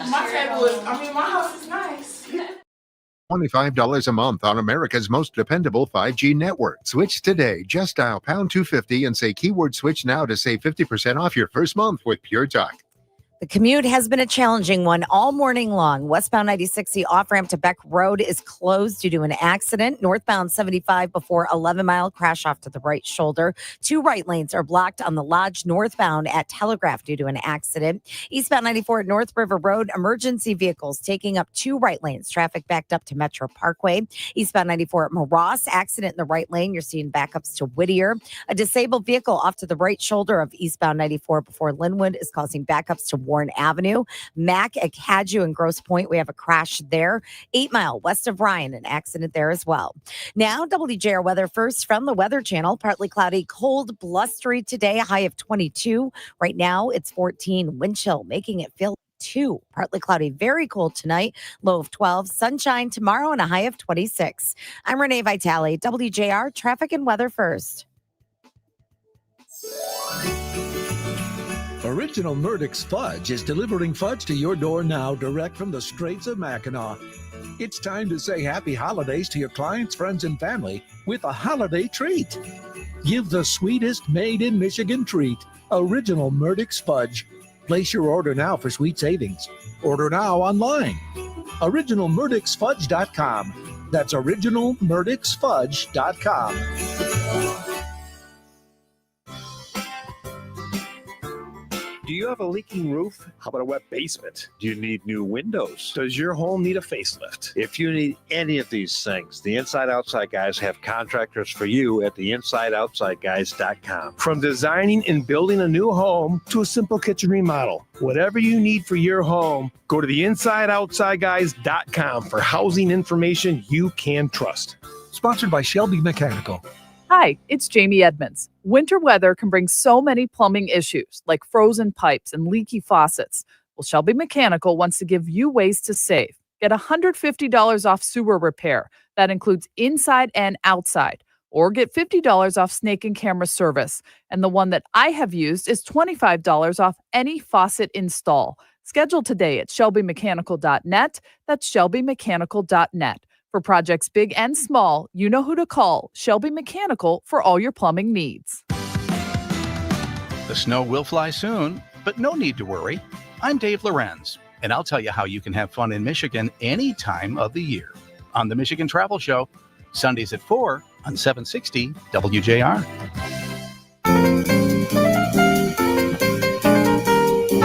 My table is, my house is nice. $25 a month on America's most dependable 5G network. Switch today. Just dial #250 and say keyword switch now to save 50% off your first month with Pure Talk. The commute has been a challenging one all morning long. Westbound 96, the off-ramp to Beck Road is closed due to an accident. Northbound 75 before 11 Mile, crash off to the right shoulder. 2 right lanes are blocked on the Lodge northbound at Telegraph due to an accident. Eastbound 94 at North River Road, emergency vehicles taking up 2 right lanes. Traffic backed up to Metro Parkway. Eastbound 94 at Moross, accident in the right lane. You're seeing backups to Whittier. A disabled vehicle off to the right shoulder of eastbound 94 before Linwood is causing backups to Warren Avenue. Mac at Cadju and Grosse Pointe, we have a crash there. 8 Mile west of Ryan, an accident there as well. Now, WJR weather first from the Weather Channel. Partly cloudy, cold, blustery today, a high of 22. Right now, it's 14. Wind chill, making it feel 2. Partly cloudy, very cold tonight, low of 12. Sunshine tomorrow and a high of 26. I'm Renee Vitale, WJR Traffic and Weather First. Original Murdoch's Fudge is delivering fudge to your door now, direct from the Straits of Mackinac. It's time to say happy holidays to your clients, friends, and family with a holiday treat. Give the sweetest made-in-Michigan treat, Original Murdoch's Fudge. Place your order now for sweet savings. Order now online. OriginalMurdochsFudge.com. That's OriginalMurdochsFudge.com. Do you have a leaking roof? How about a wet basement? Do you need new windows? Does your home need a facelift? If you need any of these things, the Inside Outside Guys have contractors for you at the InsideOutsideGuys.com. From designing and building a new home to a simple kitchen remodel, whatever you need for your home, go to the InsideOutsideGuys.com for housing information you can trust. Sponsored by Shelby Mechanical. Hi, it's Jamie Edmonds. Winter weather can bring so many plumbing issues like frozen pipes and leaky faucets. Well, Shelby Mechanical wants to give you ways to save. Get $150 off sewer repair. That includes inside and outside. Or get $50 off snake and camera service. And the one that I have used is $25 off any faucet install. Schedule today at shelbymechanical.net. That's shelbymechanical.net. For projects big and small, you know who to call. Shelby Mechanical for all your plumbing needs. The snow will fly soon, but no need to worry. I'm Dave Lorenz, and I'll tell you how you can have fun in Michigan any time of the year. On the Michigan Travel Show, Sundays at 4 on 760 WJR.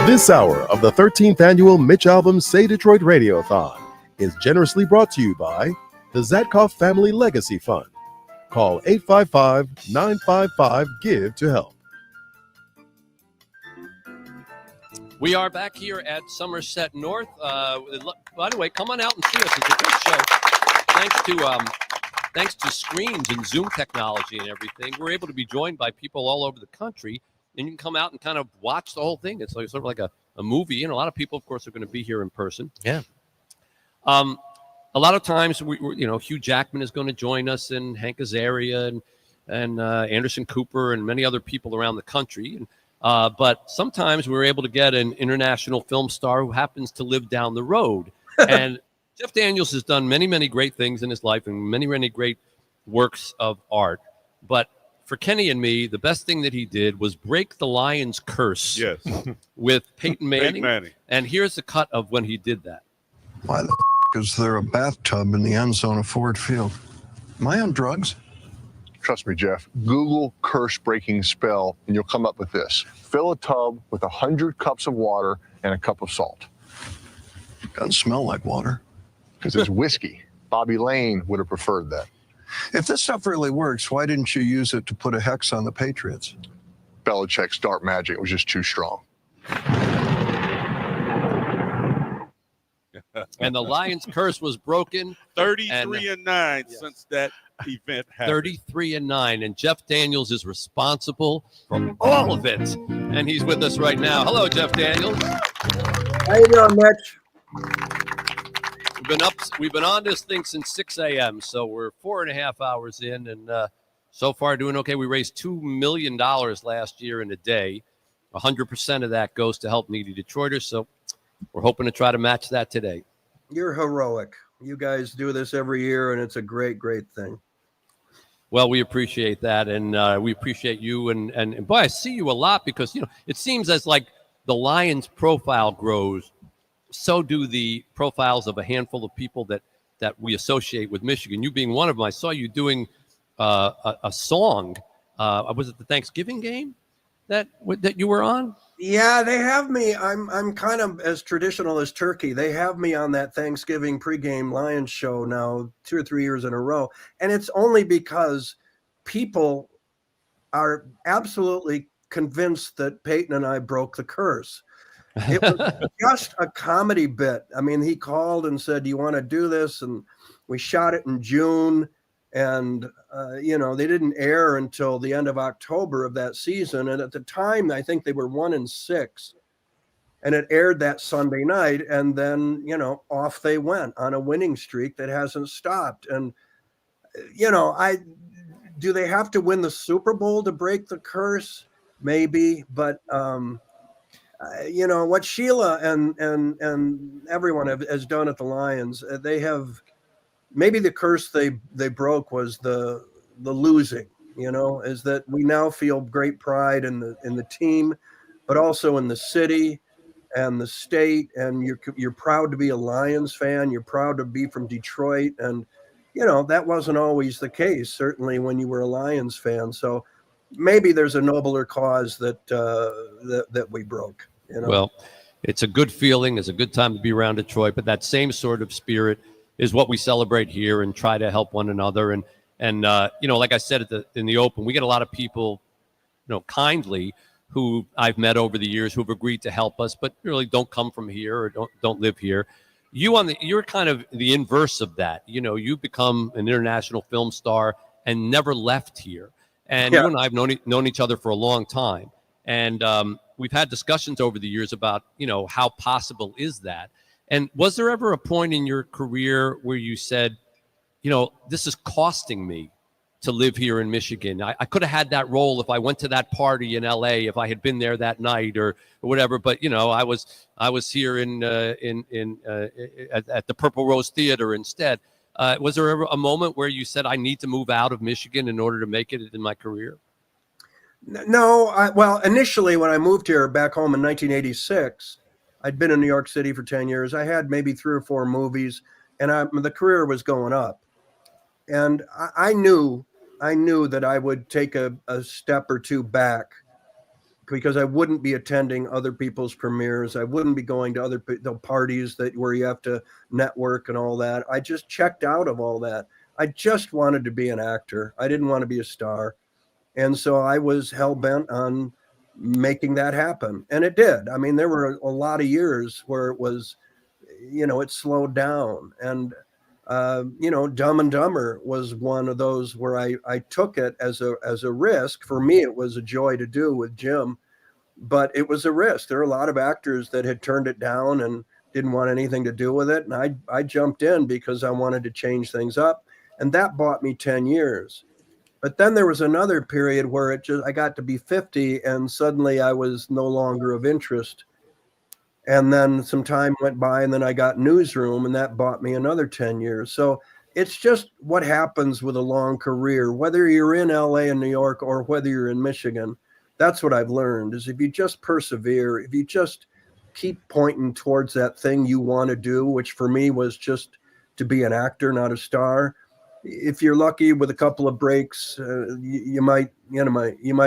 This hour of the 13th annual Mitch Albom Say Detroit Radiothon is generously brought to you by the Zatkoff Family Legacy Fund. Call 855-955-GIVE to help. We are back here at Somerset North. By the way, come on out and see us. It's a great show. Thanks to screens and Zoom technology and everything, we're able to be joined by people all over the country, and you can come out and kind of watch the whole thing. It's like, sort of like a movie, and a lot of people, of course, are going to be here in person. Yeah. A lot of times, Hugh Jackman is going to join us, and Hank Azaria and Anderson Cooper and many other people around the country. But sometimes we're able to get an international film star who happens to live down the road. And Jeff Daniels has done many, many great things in his life and many, many great works of art. But for Kenny and me, the best thing that he did was break the Lions curse with Peyton Manning. And here's the cut of when he did that. Why the is there a bathtub in the end zone of Ford Field? Am I on drugs? Trust me, Jeff. Google curse-breaking spell, and you'll come up with this. Fill a tub with 100 cups of water and a cup of salt. Doesn't smell like water. Because it's whiskey. Bobby Lane would have preferred that. If this stuff really works, why didn't you use it to put a hex on the Patriots? Belichick's dark magic was just too strong. And the Lions curse was broken. 33-9 since that event happened. 33-9, and Jeff Daniels is responsible for all of it. And he's with us right now. Hello, Jeff Daniels. How you doing, Mitch? We've been on this thing since 6 a.m., so we're 4.5 hours in, and so far doing okay. We raised $2 million last year in a day. 100% of that goes to help needy Detroiters, so we're hoping to try to match that today. You're heroic. You guys do this every year, and it's a great, great thing. Well, we appreciate that, and we appreciate you. And boy, I see you a lot because, it seems as like the Lions profile grows, so do the profiles of a handful of people that we associate with Michigan. You being one of them. I saw you doing a song. Was it the Thanksgiving game that you were on? Yeah, they have me. I'm kind of as traditional as turkey. They have me on that Thanksgiving pregame Lions show now 2 or 3 years in a row, and it's only because people are absolutely convinced that Peyton and I broke the curse. It was just a comedy bit. I mean, he called and said, "Do you want to do this?" And we shot it in June, and they didn't air until the end of October of that season. And at the time, I think they were 1-6, and it aired that Sunday night. And then off they went on a winning streak that hasn't stopped. And do they have to win the Super Bowl to break the curse? Maybe, but what Sheila and everyone has done at the Lions, they have. Maybe the curse they broke was the losing. Is that we now feel great pride in the team, but also in the city and the state, and you're proud to be a Lions fan. You're proud to be from Detroit, and that wasn't always the case. Certainly when you were a Lions fan. So maybe there's a nobler cause that we broke. Well, it's a good feeling. It's a good time to be around Detroit, but that same sort of spirit is what we celebrate here and try to help one another. And like I said in the open, we get a lot of people, kindly, who I've met over the years who've agreed to help us, but really don't come from here or don't live here. You're kind of the inverse of that. You've become an international film star and never left here. And you and I have known each other for a long time. And we've had discussions over the years about, how possible is that? And was there ever a point in your career where you said, this is costing me to live here in Michigan? I could have had that role if I went to that party in LA, if I had been there that night or whatever. But, I was here at the Purple Rose Theater instead. Was there ever a moment where you said, I need to move out of Michigan in order to make it in my career? No. Well, initially when I moved here back home in 1986, I'd been in New York City for 10 years. I had maybe 3 or 4 movies, and the career was going up. And I knew that I would take a step or two back because I wouldn't be attending other people's premieres. I wouldn't be going to other parties where you have to network and all that. I just checked out of all that. I just wanted to be an actor. I didn't want to be a star. And so I was hell-bent on making that happen. And it did. I mean, there were a lot of years where it was, it slowed down. And, Dumb and Dumber was one of those where I took it as a risk. For me, it was a joy to do with Jim, but it was a risk. There are a lot of actors that had turned it down and didn't want anything to do with it. And I jumped in because I wanted to change things up. And that bought me 10 years. But then there was another period where I got to be 50 and suddenly I was no longer of interest. And then some time went by and then I got Newsroom and that bought me another 10 years. So it's just what happens with a long career, whether you're in LA and New York or whether you're in Michigan. That's what I've learned is if you just persevere, if you just keep pointing towards that thing you want to do, which for me was just to be an actor, not a star. If you're lucky with a couple of breaks, you might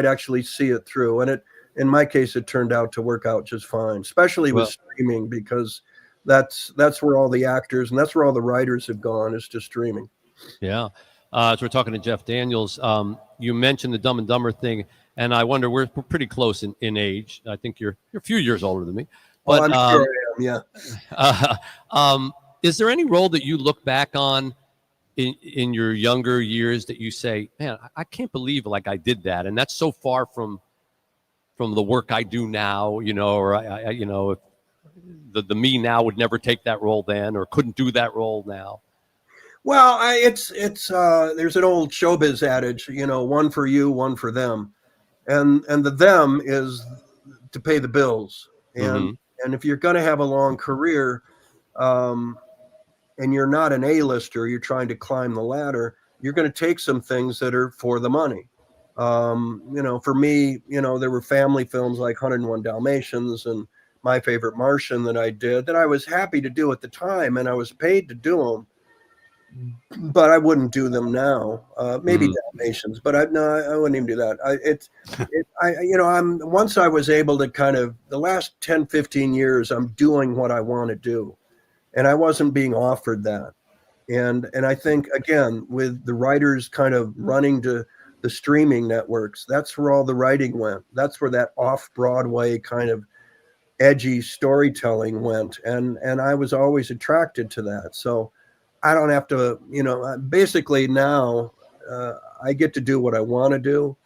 actually see it through. And in my case, it turned out to work out just fine, especially with streaming, because that's where all the actors and that's where all the writers have gone is to streaming. Yeah. As we're talking to Jeff Daniels, you mentioned the Dumb and Dumber thing, and I wonder we're pretty close in age. I think you're a few years older than me. But I'm sure I am. Yeah. Is there any role that you look back on in your younger years that you say, man, I can't believe I did that, and that's so far from the work I do now, or if the me now would never take that role then, or couldn't do that role now? Well, it's there's an old showbiz adage, one for you, one for them, and the them is to pay the bills, and if you're going to have a long career, and you're not an A-lister, you're trying to climb the ladder, you're going to take some things that are for the money. For me, there were family films like 101 Dalmatians and My Favorite Martian that I did that I was happy to do at the time, and I was paid to do them, but I wouldn't do them now. Maybe Dalmatians, but I wouldn't even do that. Once I was able to kind of, the last 10, 15 years, I'm doing what I want to do, and I wasn't being offered that. And I think, again, with the writers kind of running to the streaming networks, that's where all the writing went. That's where that off-Broadway kind of edgy storytelling went. And I was always attracted to that. So I don't have to, basically now I get to do what I want to do.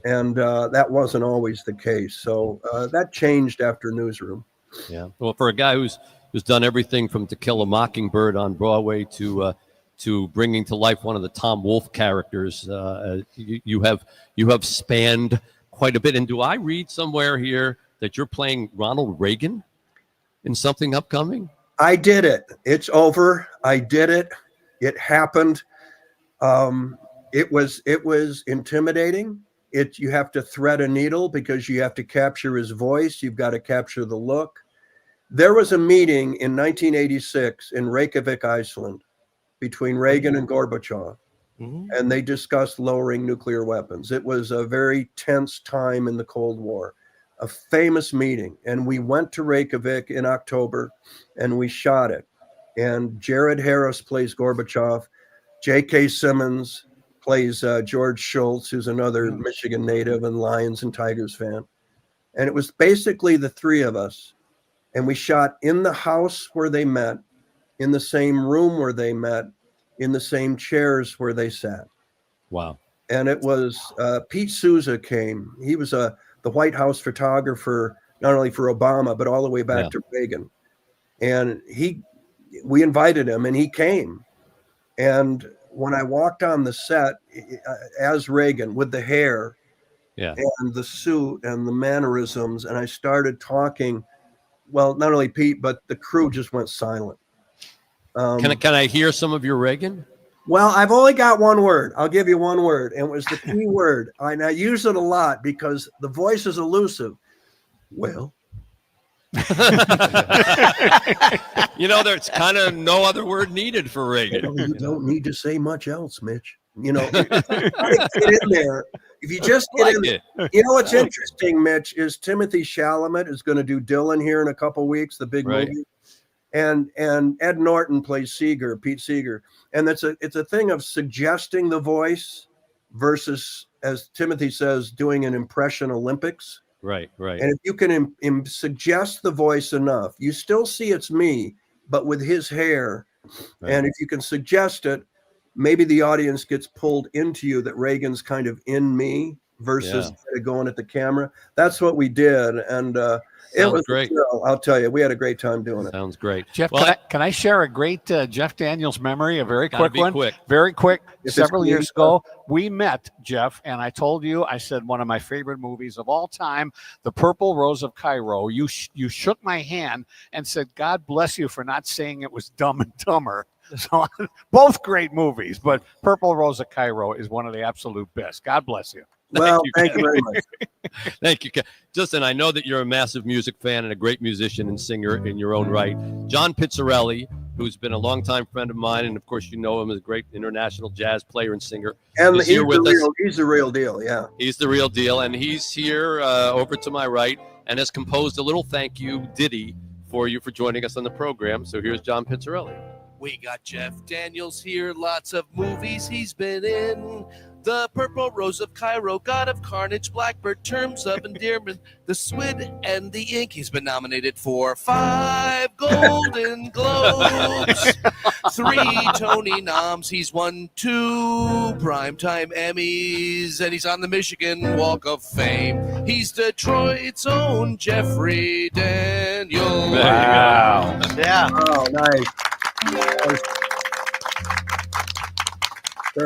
And that wasn't always the case. So that changed after Newsroom. Yeah. Well, for a guy who's done everything from To Kill a Mockingbird on Broadway to bringing to life one of the Tom Wolfe characters, you have spanned quite a bit. And do I read somewhere here that you're playing Ronald Reagan in something upcoming? I did it. It's over. I did it. It happened. It was intimidating. You have to thread a needle because you have to capture his voice. You've got to capture the look. There was a meeting in 1986 in Reykjavik, Iceland, between Reagan and Gorbachev, and they discussed lowering nuclear weapons. It was a very tense time in the Cold War, a famous meeting. And we went to Reykjavik in October, and we shot it. And Jared Harris plays Gorbachev. J.K. Simmons plays George Schultz, who's another Michigan native and Lions and Tigers fan. And it was basically the three of us. And we shot in the house where they met, in the same room where they met, in the same chairs where they sat. Wow. And it was Pete Souza came. He was the White House photographer, not only for Obama, but all the way back to Reagan. And we invited him and he came. And when I walked on the set as Reagan with the hair and the suit and the mannerisms, and I started talking, well, not only Pete, but the crew just went silent. Can I hear some of your Reagan? Well, I've only got one word. I'll give you one word. And it was the key word. I use it a lot because the voice is elusive. Well. There's kind of no other word needed for Reagan. You don't need to say much else, Mitch. Get in there. If you just get in there. What's interesting, Mitch, is Timothy Chalamet is going to do Dylan here in a couple weeks, the big movie. And Ed Norton plays Seeger, Pete Seeger. And it's a thing of suggesting the voice versus, as Timothy says, doing an impression Olympics. Right. And if you can suggest the voice enough, you still see it's me, but with his hair. Right. And if you can suggest it, maybe the audience gets pulled into you that Reagan's kind of in me versus going at the camera. That's what we did. And it was great. I'll tell you, we had a great time doing it. Sounds great. Jeff, can I share a great Jeff Daniels memory? A very quick one. Very quick. Several years ago, we met, Jeff, and I told you, I said one of my favorite movies of all time, The Purple Rose of Cairo. You shook my hand and said, "God bless you for not saying it was Dumb and Dumber." So both great movies, but Purple Rose of Cairo is one of the absolute best. God bless you. Well, thank you very much. Thank you. Justin, I know that you're a massive music fan and a great musician and singer in your own right. John Pizzarelli, who's been a longtime friend of mine, and of course you know him as a great international jazz player and singer. And he's the real deal, yeah. He's the real deal, and he's here over to my right and has composed a little thank you ditty for you for joining us on the program. So here's John Pizzarelli. We got Jeff Daniels here, lots of movies he's been in. The Purple Rose of Cairo, God of Carnage, Blackbird, Terms of Endearment, The Swid, and The Ink. He's been nominated for 5 Golden Globes, 3 Tony noms. He's won 2 Primetime Emmys, and he's on the Michigan Walk of Fame. He's Detroit's own Jeffrey Daniels. Wow. Yeah. Oh, nice.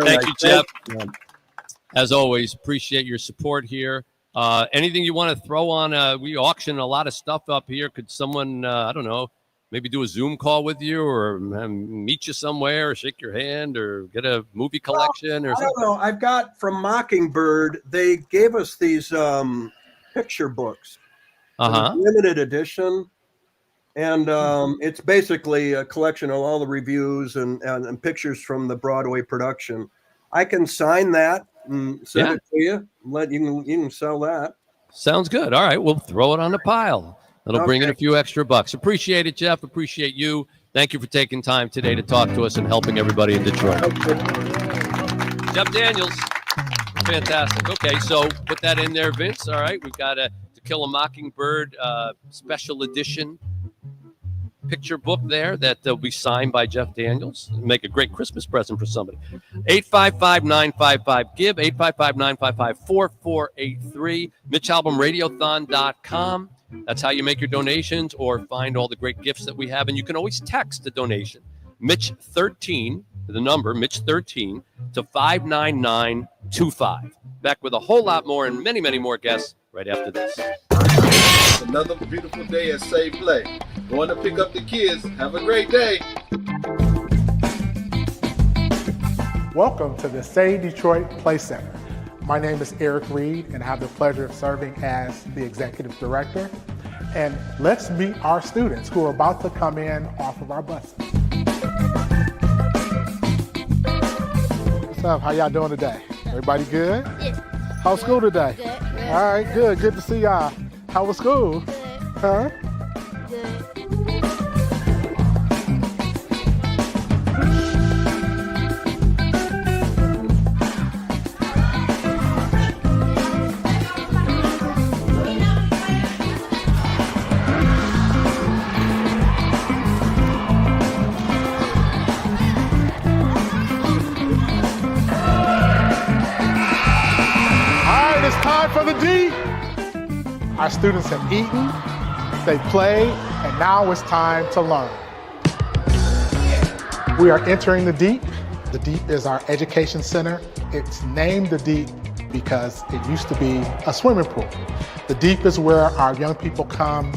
Thank you, Jeff. As always, appreciate your support here. Anything you want to throw on? We auction a lot of stuff up here. Could someone, I don't know, maybe do a Zoom call with you, or meet you somewhere, or shake your hand, or get a movie collection, or I something? don't know. I've got from Mockingbird. They gave us these picture books, limited edition, and it's basically a collection of all the reviews and pictures from the Broadway production. I can sign that and send it to you. You can sell that. Sounds good. All right, we'll throw it on the pile. That'll bring in a few extra bucks. Appreciate it, Jeff. Appreciate you. Thank you for taking time today to talk to us and helping everybody in Detroit. Jeff Daniels. Fantastic. Okay, so put that in there, Vince. All right, we've got a To Kill a Mockingbird special edition picture book there that will be signed by Jeff Daniels. Make a great Christmas present for somebody. 855-955-GIVE, 855-955-4483, MitchAlbomRadiothon.com. That's how you make your donations or find all the great gifts that we have. And you can always text a donation. Mitch13, the number, Mitch13, to 59925. Back with a whole lot more and many, many more guests right after this. Another beautiful day at Save Play. Going to pick up the kids. Have a great day. Welcome to the Say Detroit Play Center. My name is Eric Reed, and I have the pleasure of serving as the executive director. And let's meet our students who are about to come in off of our buses. What's up? How y'all doing today? Everybody good? Yes. How's school today? Good. All right, good. Good to see y'all. How was school? Good. Huh? Good. Time for the D. Our students have eaten, they played, and now it's time to learn. We are entering the Deep. The Deep is our education center. It's named the Deep because it used to be a swimming pool. The Deep is where our young people come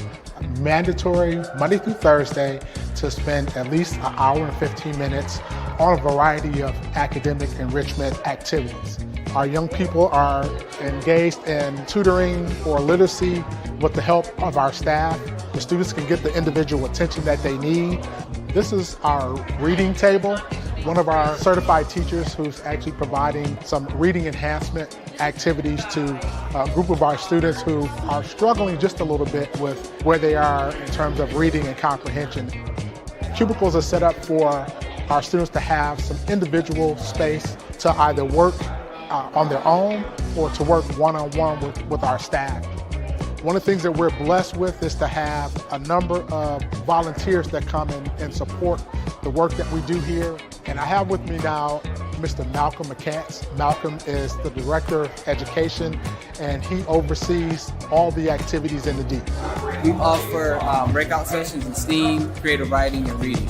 mandatory Monday through Thursday to spend at least an hour and 15 minutes on a variety of academic enrichment activities. Our young people are engaged in tutoring or literacy with the help of our staff. The students can get the individual attention that they need. This is our reading table. One of our certified teachers who's actually providing some reading enhancement activities to a group of our students who are struggling just a little bit with where they are in terms of reading and comprehension. Cubicles are set up for our students to have some individual space to either work on their own or to work one-on-one with our staff. One of the things that we're blessed with is to have a number of volunteers that come in and support the work that we do here. And I have with me now Mr. Malcolm McCants. Malcolm is the Director of Education, and he oversees all the activities in the Deep. We offer breakout sessions in STEAM, creative writing, and reading.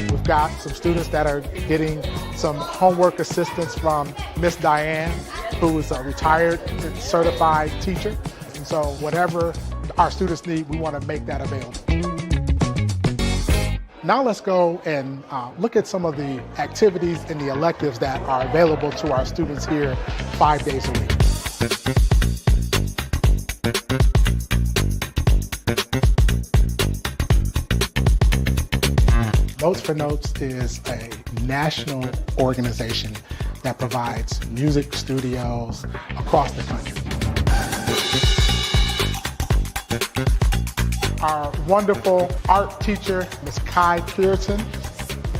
We've got some students that are getting some homework assistance from Miss Diane, who is a retired certified teacher. And so whatever our students need, we want to make that available. Now let's go and look at some of the activities and the electives that are available to our students here 5 days a week. Notes for Notes is a national organization that provides music studios across the country. Our wonderful art teacher, Ms. Kai Pearson,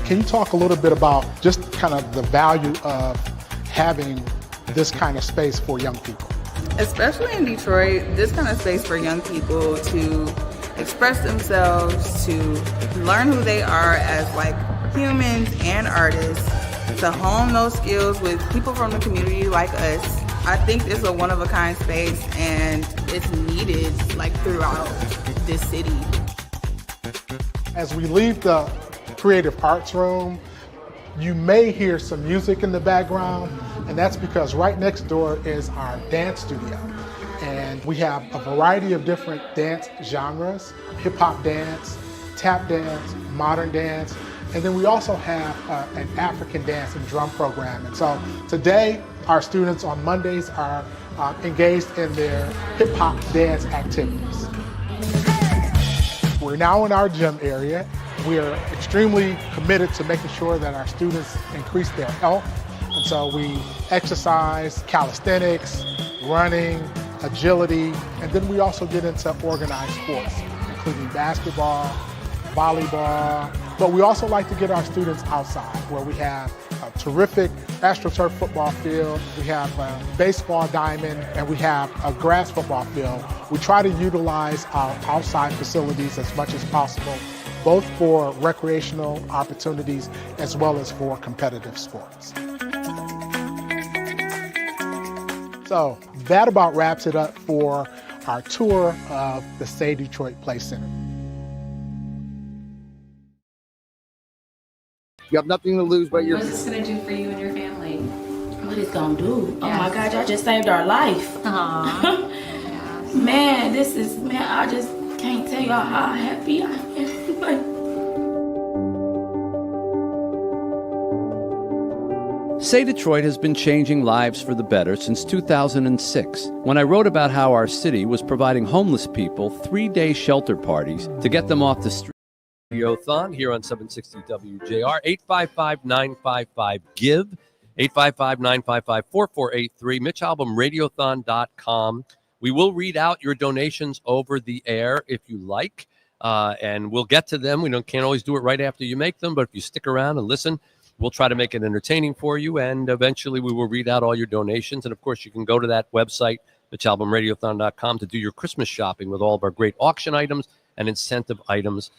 can you talk a little bit about just kind of the value of having this kind of space for young people? Especially in Detroit, this kind of space for young people to express themselves, to learn who they are as like humans and artists, to hone those skills with people from the community like us. I think it's a one-of-a-kind space and it's needed like throughout this city. As we leave the creative arts room, you may hear some music in the background, and that's because right next door is our dance studio. And we have a variety of different dance genres, hip hop dance, tap dance, modern dance, and then we also have an African dance and drum program. And so today, our students on Mondays are engaged in their hip hop dance activities. We're now in our gym area. We are extremely committed to making sure that our students increase their health. And so we exercise, calisthenics, running, agility, and then we also get into organized sports, including basketball, volleyball. But we also like to get our students outside, where we have a terrific AstroTurf football field, we have a baseball diamond, and we have a grass football field. We try to utilize our outside facilities as much as possible, both for recreational opportunities as well as for competitive sports. So that about wraps it up for our tour of the Say Detroit Play Center. You have nothing to lose but your... What's this gonna do for you and your family? What it's gonna do? Yes. Oh my God, y'all just saved our life. Yes. Man, I just can't tell y'all how happy I am. Say Detroit has been changing lives for the better since 2006, when I wrote about how our city was providing homeless people 3-day shelter parties to get them off the street. Radiothon here on 760 WJR, 855-955-GIVE, 855-955-4483, Mitch Albom, Radiothon.com. We will read out your donations over the air if you like, and we'll get to them. We can't always do it right after you make them, but if you stick around and listen, we'll try to make it entertaining for you, and eventually we will read out all your donations. And, of course, you can go to that website, MitchAlbomRadiothon.com, to do your Christmas shopping with all of our great auction items and incentive items.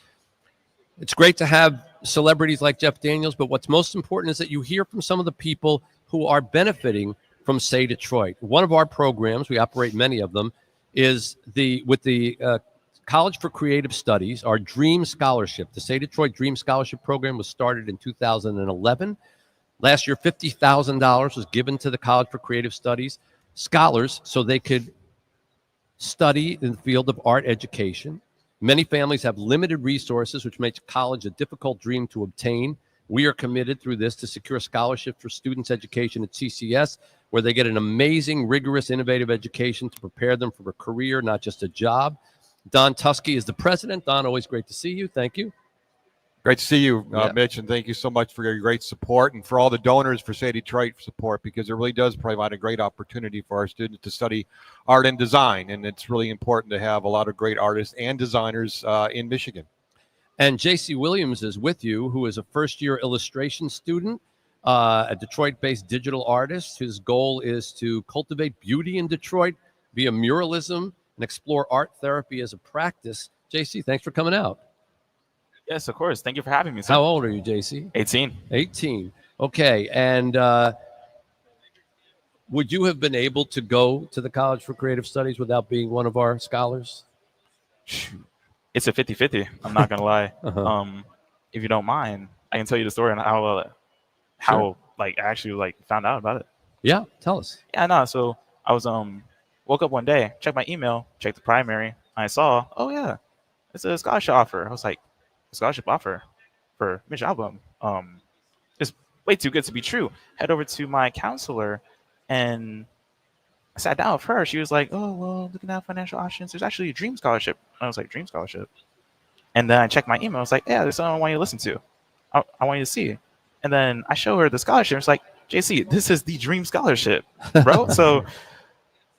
It's great to have celebrities like Jeff Daniels, but what's most important is that you hear from some of the people who are benefiting from Say Detroit. One of our programs, we operate many of them, is with the College for Creative Studies, our Dream Scholarship. The Say Detroit Dream Scholarship Program was started in 2011. Last year, $50,000 was given to the College for Creative Studies scholars so they could study in the field of art education. Many families have limited resources, which makes college a difficult dream to obtain. We are committed through this to secure scholarships for students' education at CCS, where they get an amazing, rigorous, innovative education to prepare them for a career, not just a job. Don Tusky is the president. Don, always great to see you. Thank you. Great to see you, Mitch, and thank you so much for your great support and for all the donors for Say Detroit support, because it really does provide a great opportunity for our students to study art and design, and it's really important to have a lot of great artists and designers in Michigan. And J.C. Williams is with you, who is a first-year illustration student, a Detroit-based digital artist. His goal is to cultivate beauty in Detroit via muralism and explore art therapy as a practice. J.C., thanks for coming out. Yes, of course. Thank you for having me, sir. How old are you, JC? 18. 18. Okay. And would you have been able to go to the College for Creative Studies without being one of our scholars? It's a 50-50. I'm not going to lie. If you don't mind, I can tell you the story on how Sure. I actually found out about it. Yeah, tell us. Yeah, no. So I was woke up one day, checked my email, checked the primary. I saw, oh yeah, it's a scholarship offer. I was like, scholarship offer for Mitch Albom. It's way too good to be true. Head over to my counselor, and I sat down with her. She was like, oh, well, looking at financial options, there's actually a dream scholarship. I was like, dream scholarship? And then I checked my email. I was like, yeah, there's something I want you to listen to. I want you to see. And then I show her the scholarship. It's like, JC, this is the dream scholarship, bro. So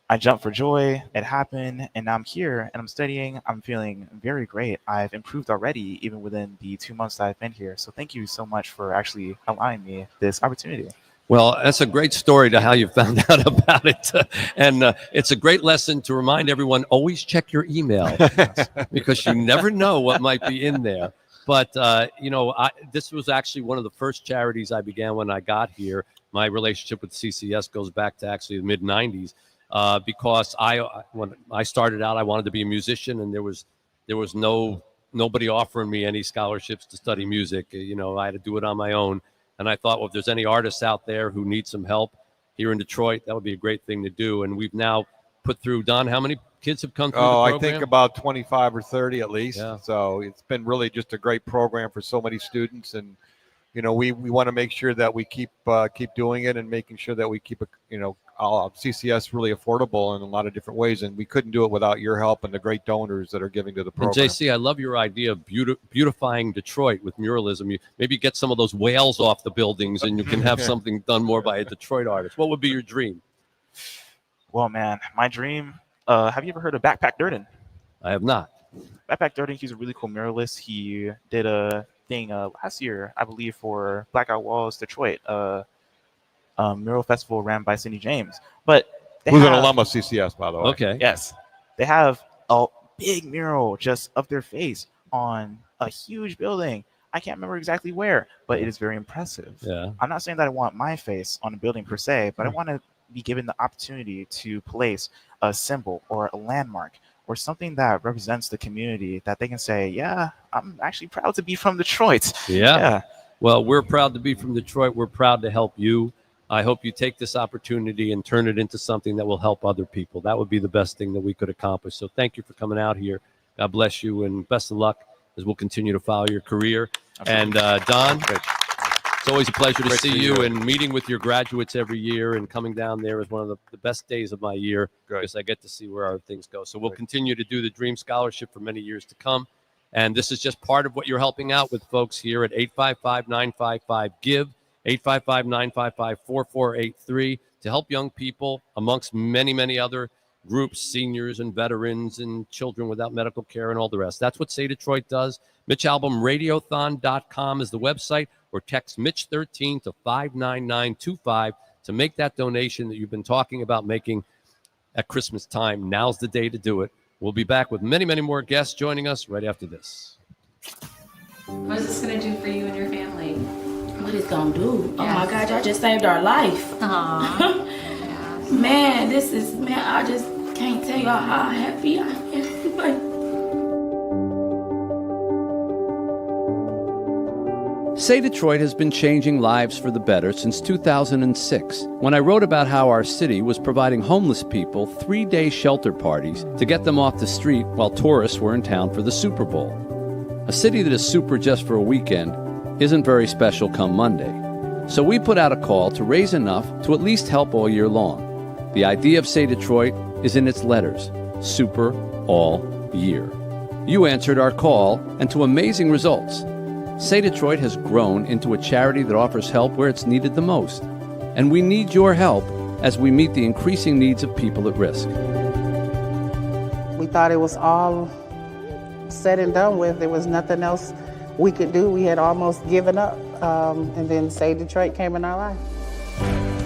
I jumped for joy. It happened, and now I'm here, and I'm studying. I'm feeling very great. I've improved already, even within the 2 months that I've been here. So thank you so much for actually allowing me this opportunity. Well, that's a great story to how you found out about it. And it's a great lesson to remind everyone, always check your email because you never know what might be in there. But, this was actually one of the first charities I began when I got here. My relationship with CCS goes back to actually the mid-'90s. Because when I started out, I wanted to be a musician, and there was nobody offering me any scholarships to study music. I had to do it on my own. And I thought, well, if there's any artists out there who need some help here in Detroit, that would be a great thing to do. And we've now put through. Don, how many kids have come through the I program? think about 25 or 30 at least. Yeah. So it's been really just a great program for so many students, and we want to make sure that we keep doing it and making sure that we keep CCS really affordable in a lot of different ways, and we couldn't do it without your help and the great donors that are giving to the program. And JC, I love your idea of beautifying Detroit with muralism. You maybe get some of those whales off the buildings, and you can have something done more by a Detroit artist. What would be your dream? Well, man, my dream. Have you ever heard of Backpack Durden? I have not. Backpack Durden, he's a really cool muralist. He did a thing last year, I believe, for Blackout Walls Detroit, mural festival ran by Cindy James. But who's an alum of CCS, by the way. Okay. Yes, they have a big mural just of their face on a huge building. I can't remember exactly where, but it is very impressive. Yeah. I'm not saying that I want my face on a building per se, but I want to be given the opportunity to place a symbol or a landmark or something that represents the community that they can say, yeah, I'm actually proud to be from Detroit. Yeah. Well, we're proud to be from Detroit. We're proud to help you. I hope you take this opportunity and turn it into something that will help other people. That would be the best thing that we could accomplish. So thank you for coming out here. God bless you, and best of luck as we'll continue to follow your career. Absolutely. And Don, it's always a pleasure to see you, and meeting with your graduates every year and coming down there is one of the best days of my year because I get to see where our things go. So we'll continue to do the Dream Scholarship for many years to come. And this is just part of what you're helping out with, folks, here at 855-955-GIVE, 855-955-4483, to help young people amongst many, many other groups, seniors and veterans and children without medical care and all the rest. That's what Say Detroit does. Mitch Albom, Radiothon.com is the website, or text Mitch13 to 59925 to make that donation that you've been talking about making at Christmas time. Now's the day to do it. We'll be back with many, many more guests joining us right after this. What is this going to do for you and your family? What it's gonna do? Oh Yes. my God, y'all just saved our life. Aww. Man, I just can't tell y'all how happy I am. Say Detroit has been changing lives for the better since 2006, when I wrote about how our city was providing homeless people 3-day shelter parties to get them off the street while tourists were in town for the Super Bowl. A city that is super just for a weekend isn't very special come Monday. So we put out a call to raise enough to at least help all year long. The idea of Say Detroit is in its letters, super all year. You answered our call, and to amazing results. Say Detroit has grown into a charity that offers help where it's needed the most. And we need your help as we meet the increasing needs of people at risk. We thought it was all said and done with. There was nothing else we could do. We had almost given up. And then Say Detroit came in our life.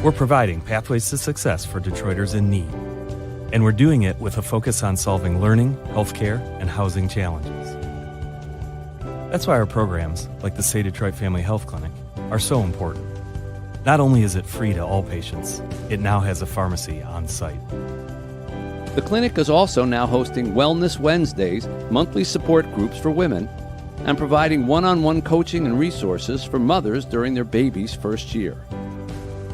We're providing pathways to success for Detroiters in need. And we're doing it with a focus on solving learning, healthcare, and housing challenges. That's why our programs, like the Say Detroit Family Health Clinic, are so important. Not only is it free to all patients, it now has a pharmacy on site. The clinic is also now hosting Wellness Wednesdays, monthly support groups for women, and providing one-on-one coaching and resources for mothers during their baby's first year.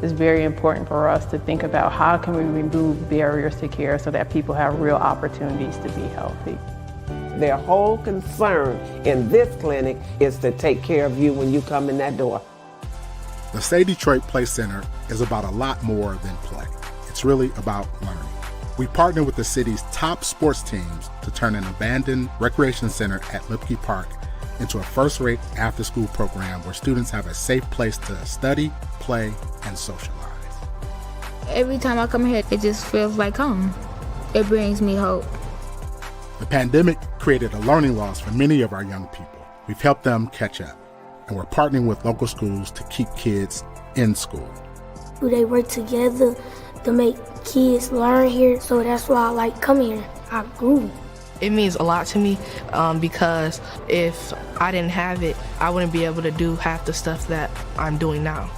It's very important for us to think about how can we remove barriers to care so that people have real opportunities to be healthy. Their whole concern in this clinic is to take care of you when you come in that door. The Say Detroit Play Center is about a lot more than play. It's really about learning. We partner with the city's top sports teams to turn an abandoned recreation center at Lipke Park into a first-rate after-school program where students have a safe place to study, play, and socialize. Every time I come here, it just feels like home. It brings me hope. The pandemic created a learning loss for many of our young people. We've helped them catch up, and we're partnering with local schools to keep kids in school. They work together to make kids learn here, so that's why I like coming here. I grew. It means a lot to me because if I didn't have it, I wouldn't be able to do half the stuff that I'm doing now.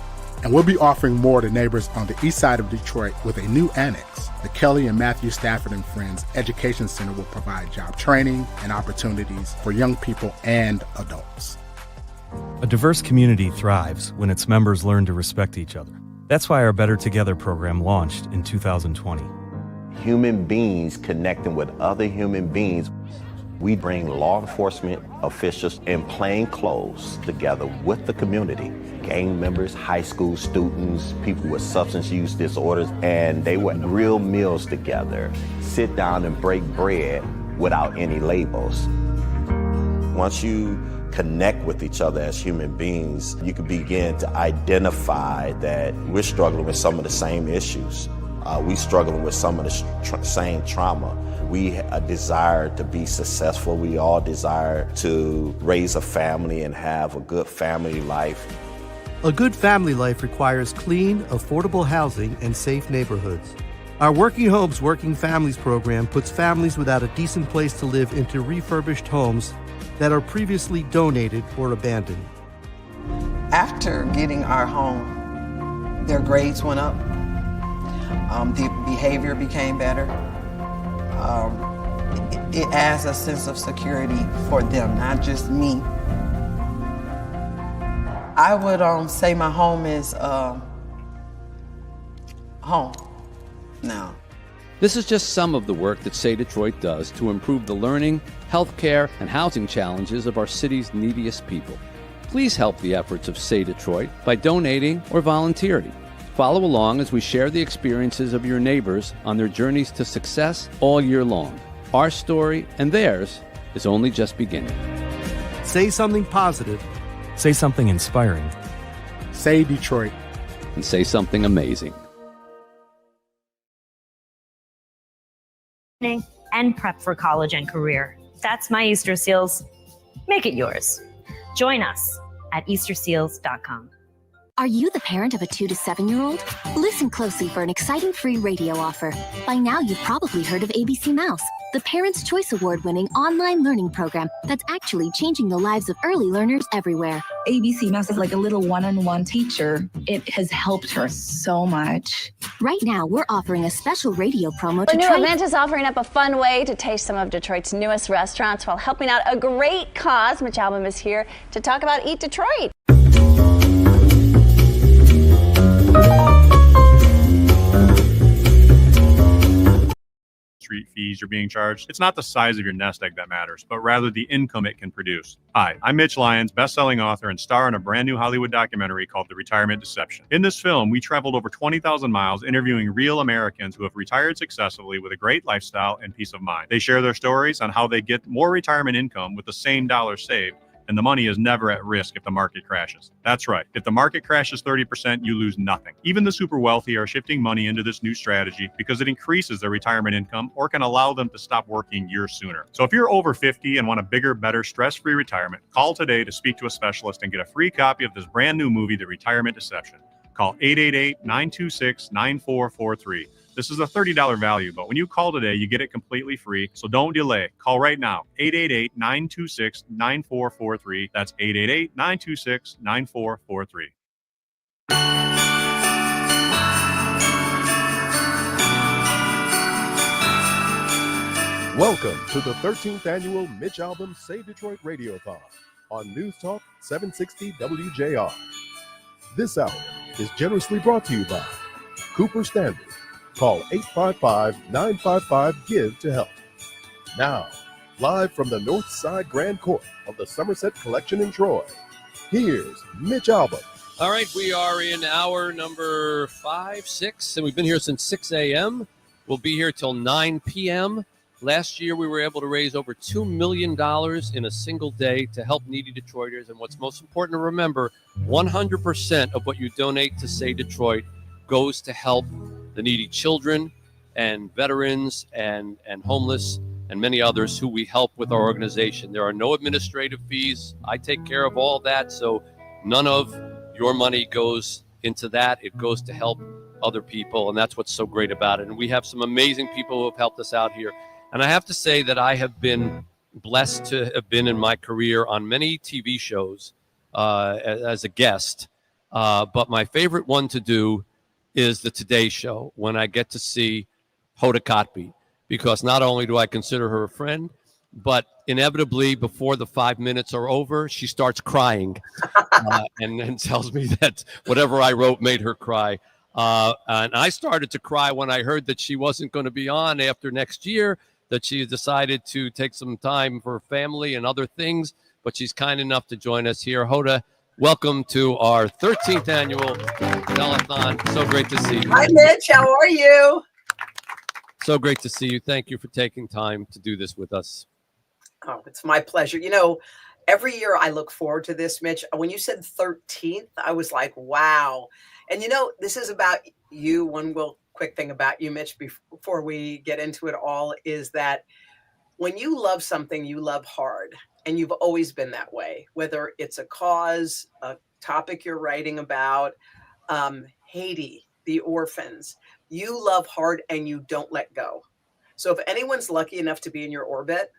And we'll be offering more to neighbors on the east side of Detroit with a new annex. The Kelly and Matthew Stafford and Friends Education Center will provide job training and opportunities for young people and adults. A diverse community thrives when its members learn to respect each other. That's why our Better Together program launched in 2020. human beings connecting with other human beings. We bring law enforcement officials in plain clothes together with the community, gang members, high school students, people with substance use disorders, and they would grill meals together, sit down and break bread without any labels. Once you connect with each other as human beings, you can begin to identify that we're struggling with some of the same issues. We're struggling with some of the same trauma. We desire to be successful. We all desire to raise a family and have a good family life. A good family life requires clean, affordable housing and safe neighborhoods. Our Working Homes, Working Families program puts families without a decent place to live into refurbished homes that are previously donated or abandoned. After getting our home, their grades went up. The behavior became better. It adds a sense of security for them, not just me. I would say my home is home now. This is just some of the work that Say Detroit does to improve the learning, healthcare, and housing challenges of our city's neediest people. Please help the efforts of Say Detroit by donating or volunteering. Follow along as we share the experiences of your neighbors on their journeys to success all year long. Our story and theirs is only just beginning. Say something positive. Say something inspiring. Say Detroit. And say something amazing. And prep for college and career. That's my Easter Seals. Make it yours. Join us at easterseals.com. Are you the parent of a 2 to 7-year-old? Listen closely for an exciting free radio offer. By now, you've probably heard of ABC Mouse, the Parents' Choice Award-winning online learning program that's actually changing the lives of early learners everywhere. ABC Mouse is like a little one-on-one teacher. It has helped her so much. Right now, we're offering a special radio promo The to new try... event is offering up a fun way to taste some of Detroit's newest restaurants while helping out a great cause. Mitch Albom is here to talk about Eat Detroit. Street fees you're being charged. It's not the size of your nest egg that matters, but rather the income it can produce. Hi, I'm Mitch Lyons, best-selling author and star in a brand new Hollywood documentary called The Retirement Deception. In this film, we traveled over 20,000 miles interviewing real Americans who have retired successfully with a great lifestyle and peace of mind. They share their stories on how they get more retirement income with the same dollar saved, and the money is never at risk if the market crashes. That's right. If the market crashes 30%, you lose nothing. Even the super wealthy are shifting money into this new strategy because it increases their retirement income or can allow them to stop working years sooner. So if you're over 50 and want a bigger, better, stress-free retirement, call today to speak to a specialist and get a free copy of this brand new movie, The Retirement Deception. Call 888-926-9443. This is a $30 value, but when you call today, you get it completely free, so don't delay. Call right now, 888-926-9443. That's 888-926-9443. Welcome to the 13th annual Mitch Albom Say Detroit Radiothon on News Talk 760 WJR. This hour is generously brought to you by Cooper Standard. Call 855-955-GIVE to help. Now, live from the North Side Grand Court of the Somerset Collection in Troy, here's Mitch Albom. All right, we are in hour number 5, 6, and we've been here since 6 a.m. We'll be here till 9 p.m. Last year, we were able to raise over $2 million in a single day to help needy Detroiters. And what's most important to remember, 100% of what you donate to Say Detroit goes to help the needy children and veterans and homeless and many others who we help with our organization. There are no administrative fees. I take care of all that, so none of your money goes into that. It goes to help other people, and that's what's so great about it. And we have some amazing people who have helped us out here. And I have to say that I have been blessed to have been in my career on many TV shows as a guest, but my favorite one to do is the Today Show, when I get to see Hoda Kotb, because not only do I consider her a friend, but inevitably before the 5 minutes are over, she starts crying and tells me that whatever I wrote made her cry. And I started to cry when I heard that she wasn't going to be on after next year, that she decided to take some time for family and other things, but she's kind enough to join us here. Hoda, welcome to our 13th annual telethon. So great to see you. Hi, Mitch. How are you? So great to see you. Thank you for taking time to do this with us. Oh, it's my pleasure. Every year I look forward to this, Mitch. When you said 13th, I was like, wow. And this is about you. One quick thing about you, Mitch, before we get into it all, is that when you love something, you love hard. And you've always been that way, whether it's a cause, a topic you're writing about, Haiti, the orphans. You love hard and you don't let go. So if anyone's lucky enough to be in your orbit,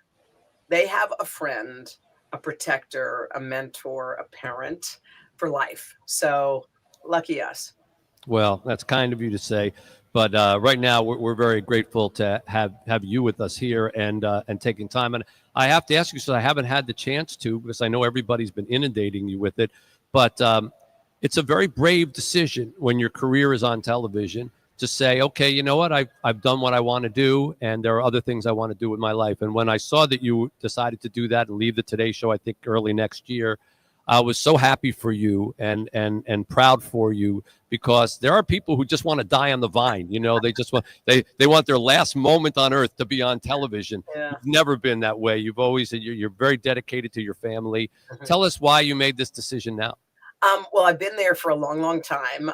they have a friend, a protector, a mentor, a parent for life. So lucky us. Well, that's kind of you to say, but right now we're very grateful to have you with us here and taking time. And I have to ask you, so I haven't had the chance to, because I know everybody's been inundating you with it, but it's a very brave decision when your career is on television to say, okay, you know what, I've done what I want to do, and there are other things I want to do with my life. And when I saw that you decided to do that and leave the Today Show, I think early next year, I was so happy for you and proud for you, because there are people who just want to die on the vine. They just want they want their last moment on earth to be on television. Yeah. You've never been that way. You've always you're very dedicated to your family. Mm-hmm. Tell us why you made this decision now. Well, I've been there for a long, long time,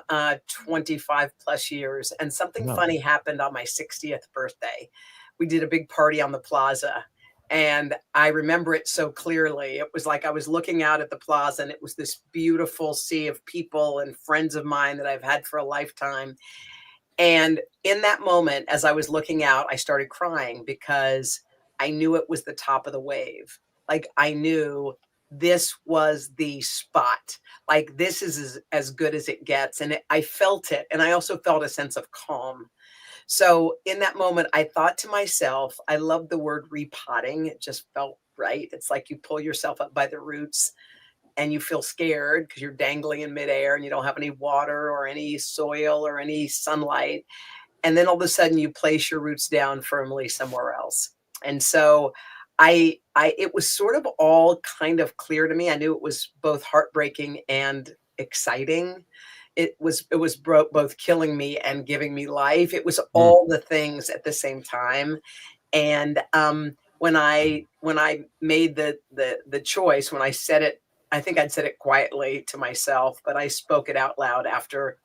25 plus years. And something funny happened on my 60th birthday. We did a big party on the plaza. And I remember it so clearly. It was like I was looking out at the plaza, and it was this beautiful sea of people and friends of mine that I've had for a lifetime. And in that moment, as I was looking out, I started crying, because I knew it was the top of the wave. Like, I knew this was the spot. Like, this is as good as it gets. And I felt it. And I also felt a sense of calm. So in that moment, I thought to myself, I love the word repotting. It just felt right. It's like you pull yourself up by the roots and you feel scared because you're dangling in midair and you don't have any water or any soil or any sunlight. And then all of a sudden you place your roots down firmly somewhere else. And so it was sort of all kind of clear to me. I knew it was both heartbreaking and exciting. It was both killing me and giving me life. It was all the things at the same time. And when I made the choice, when I said it, I think I'd said it quietly to myself, but I spoke it out loud after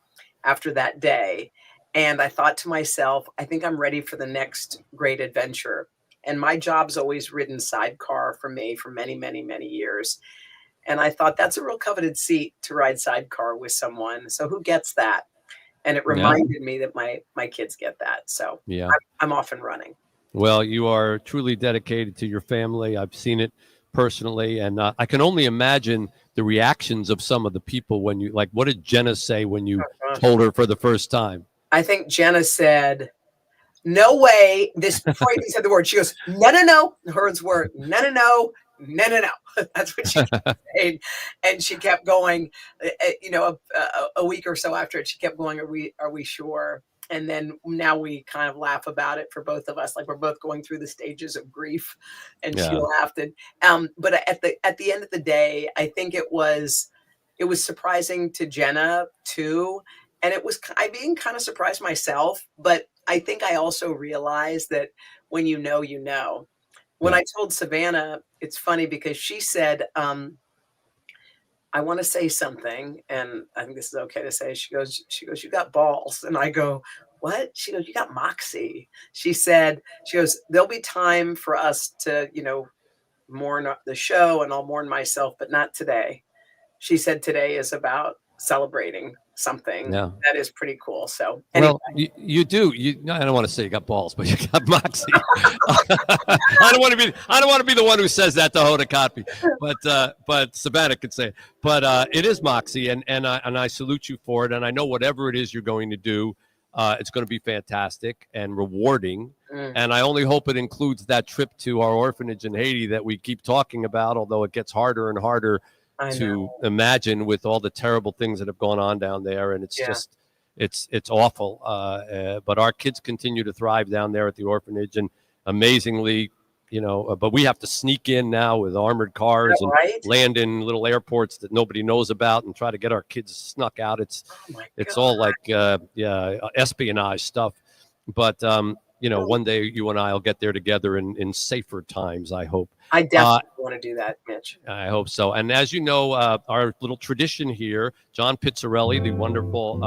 that day. And I thought to myself, I think I'm ready for the next great adventure. And my job's always ridden sidecar for me for many, many, many years. And I thought that's a real coveted seat to ride sidecar with someone. So who gets that? And it reminded me that my kids get that. So yeah, I'm off and running. Well, you are truly dedicated to your family. I've seen it personally. And I can only imagine the reactions of some of the people when you, like, what did Jenna say when you told her for the first time? I think Jenna said, no way. This before I even said the word, she goes, no. Her words were, no. That's what she kept saying. And she kept going, a week or so after it, she kept going, are we sure? And then now we kind of laugh about it for both of us. Like, we're both going through the stages of grief, and she laughed. And, but at the end of the day, I think it was surprising to Jenna too. And I being kind of surprised myself, but I think I also realized that when you know, you know. When I told Savannah, it's funny because she said, I want to say something, and I think this is okay to say. She goes, you got balls. And I go, what? She goes, you got moxie. She goes, there'll be time for us to, mourn the show, and I'll mourn myself, but not today. She said today is about celebrating something that is pretty cool. So anyway. Well, you do. I don't want to say you got balls, but you got moxie. I don't want to be the one who says that to Hoda Kotb, but Savannah could say it. But it is moxie, and I salute you for it. And I know whatever it is you're going to do, it's going to be fantastic and rewarding. And I only hope it includes that trip to our orphanage in Haiti that we keep talking about, although it gets harder and harder to imagine with all the terrible things that have gone on down there. And it's it's awful. But our kids continue to thrive down there at the orphanage, and amazingly, but we have to sneak in now with armored cars and land in little airports that nobody knows about and try to get our kids snuck out. It's all like espionage stuff. But one day you and I will get there together in safer times, I hope. I definitely want to do that, Mitch. I hope so. And as you know, our little tradition here, John Pizzarelli, the wonderful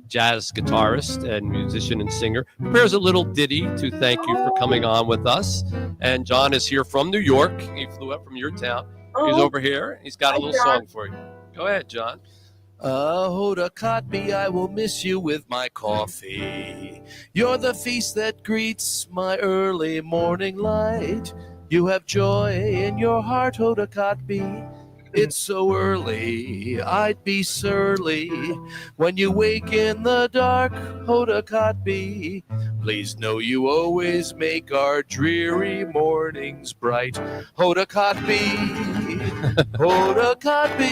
jazz guitarist and musician and singer, prepares a little ditty to thank you for coming on with us. And John is here from New York. He flew up from your town. He's over here. He's got a little song for you. Go ahead, John. Hoda Kotb, I will miss you with my coffee. You're the feast that greets my early morning light. You have joy in your heart, Hoda Kotb. It's so early, I'd be surly when you wake in the dark, Hoda Kotb. Please know you always make our dreary mornings bright, Hoda Kotb. Hoda Kotb.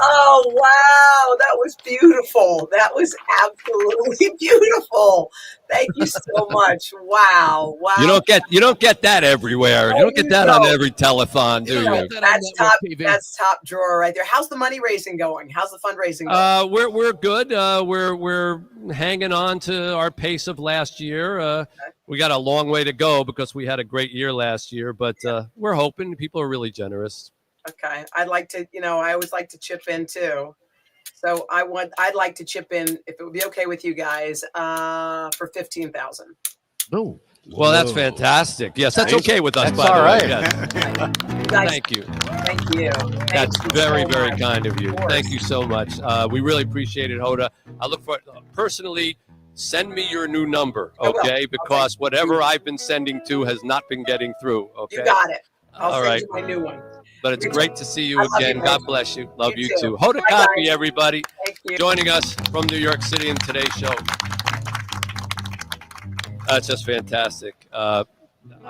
Oh, wow. That was beautiful. That was absolutely beautiful. Thank you so much. Wow. Wow. You don't get that everywhere. You don't get that on every telethon, do you? That's top drawer right there. How's the money raising going? How's the fundraising going? We're good. We're hanging on to our pace of last year. We got a long way to go because we had a great year last year, but we're hoping. People are really generous. Okay. I'd like to, I always like to chip in too. So I'd like to chip in, if it would be okay with you guys, for 15,000. Oh, well, that's fantastic. Yes, that's okay with us. That's by all the right. way. Yes. Thank you. Thank you. That's very, very kind of you. Thank you so much. We really appreciate it, Hoda. I look for personally. Send me your new number, okay? Because whatever I've been sending to has not been getting through. Okay. You got it. I'll all send right. you my new one. But it's great to see you again. God bless you. Love you too. too. Hoda Bye, Kotb, guys. everybody. Thank you. Joining us from New York City in today's show. That's just fantastic. I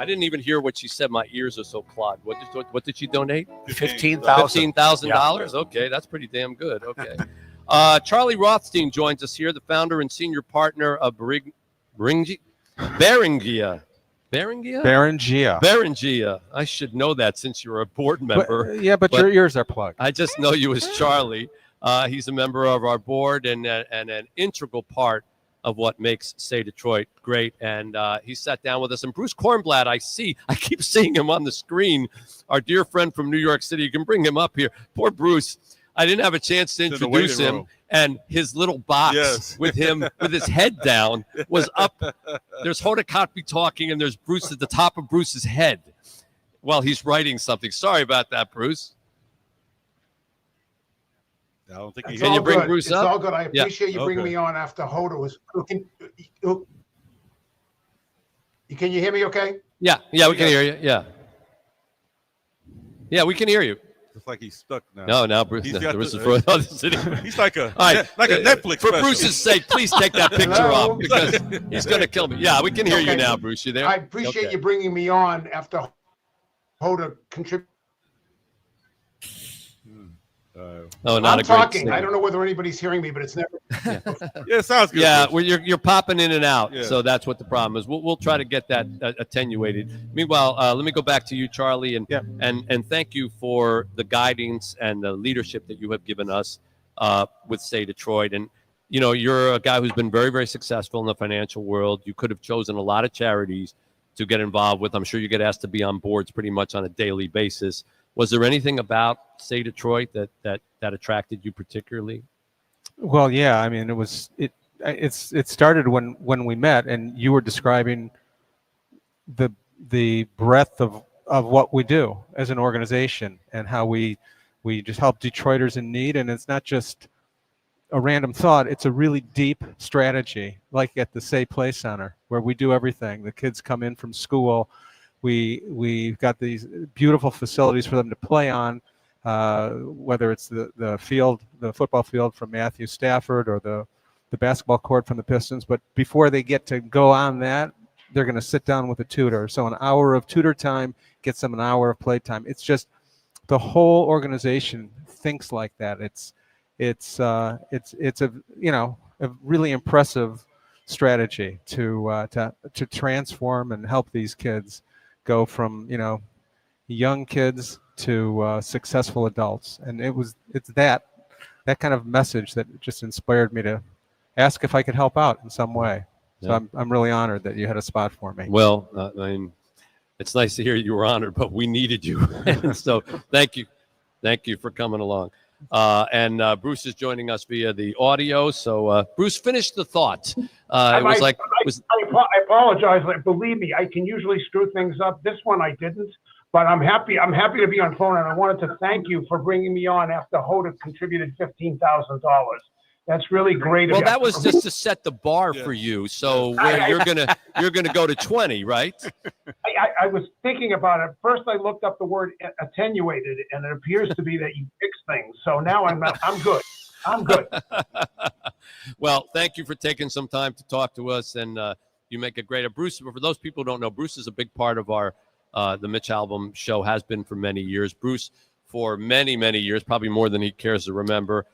didn't even hear what she said. My ears are so clogged. What did she donate? $15,000. $15,000? Okay, that's pretty damn good. Okay. Charlie Rothstein joins us here, the founder and senior partner of Beringia. I should know that since you're a board member. But your ears are plugged. I just know you as Charlie. He's a member of our board and an integral part of what makes Say Detroit great. And he sat down with us. And Bruce Kornblatt, I keep seeing him on the screen, our dear friend from New York City. You can bring him up here. Poor Bruce. I didn't have a chance to introduce him, and his little box with him with his head down was up. There's Hoda Kotb talking, and there's Bruce at the top of Bruce's head while he's writing something. Sorry about that, Bruce. I don't think Can you bring Bruce up? It's all good. I Yeah. appreciate you bringing me on after Hoda was. Can you hear me okay? Yeah, we can hear you. Yeah, we can hear you. It's like he's stuck now. No, now Bruce is sitting. He's like a All right. like a Netflix. For special. Bruce's sake, please take that picture Hello? off because he's going to kill me. Yeah, we can hear you now, Bruce. You there? I appreciate you bringing me on after Hoda contributed. Not I'm a great talking. singer. I don't know whether anybody's hearing me, but it's never. Yeah, it sounds good. Yeah, well, you're popping in and out, Yeah. so that's what the problem is. We'll try to get that attenuated. Meanwhile, let me go back to you, Charlie, and thank you for the guidance and the leadership that you have given us with Say Detroit. And you're a guy who's been very, very successful in the financial world. You could have chosen a lot of charities to get involved with. I'm sure you get asked to be on boards pretty much on a daily basis. Was there anything about Say Detroit that attracted you particularly? Well, yeah. I mean, it started when we met, and you were describing the breadth of what we do as an organization and how we just help Detroiters in need. And it's not just a random thought; it's a really deep strategy, like at the Say Play Center, where we do everything. The kids come in from school. We've got these beautiful facilities for them to play on, whether it's the field, the football field from Matthew Stafford, or the basketball court from the Pistons. But before they get to go on that, they're going to sit down with a tutor. So an hour of tutor time gets them an hour of play time. It's just the whole organization thinks like that. it's a a really impressive strategy to transform and help these kids go from young kids to successful adults. And it's that kind of message that just inspired me to ask if I could help out in some way. So Yeah. I'm really honored that you had a spot for me. Well, I mean, it's nice to hear you were honored, but we needed you. And so thank you for coming along. And Bruce is joining us via the audio. So Bruce, finish the thought. I apologize. Believe me, I can usually screw things up. This one I didn't, but I'm happy to be on phone, and I wanted to thank you for bringing me on after Hoda contributed $15,000. That's really great. Well, that was just to set the bar for you. So you're gonna go to 20, right? I was thinking about it. First, I looked up the word attenuated, and it appears to be that you fix things. So now I'm good. I'm good. Well, thank you for taking some time to talk to us, and you make a great. Bruce, for those people who don't know, Bruce is a big part of our the Mitch Albom show. Has been for many years. Bruce, for many years, probably more than he cares to remember,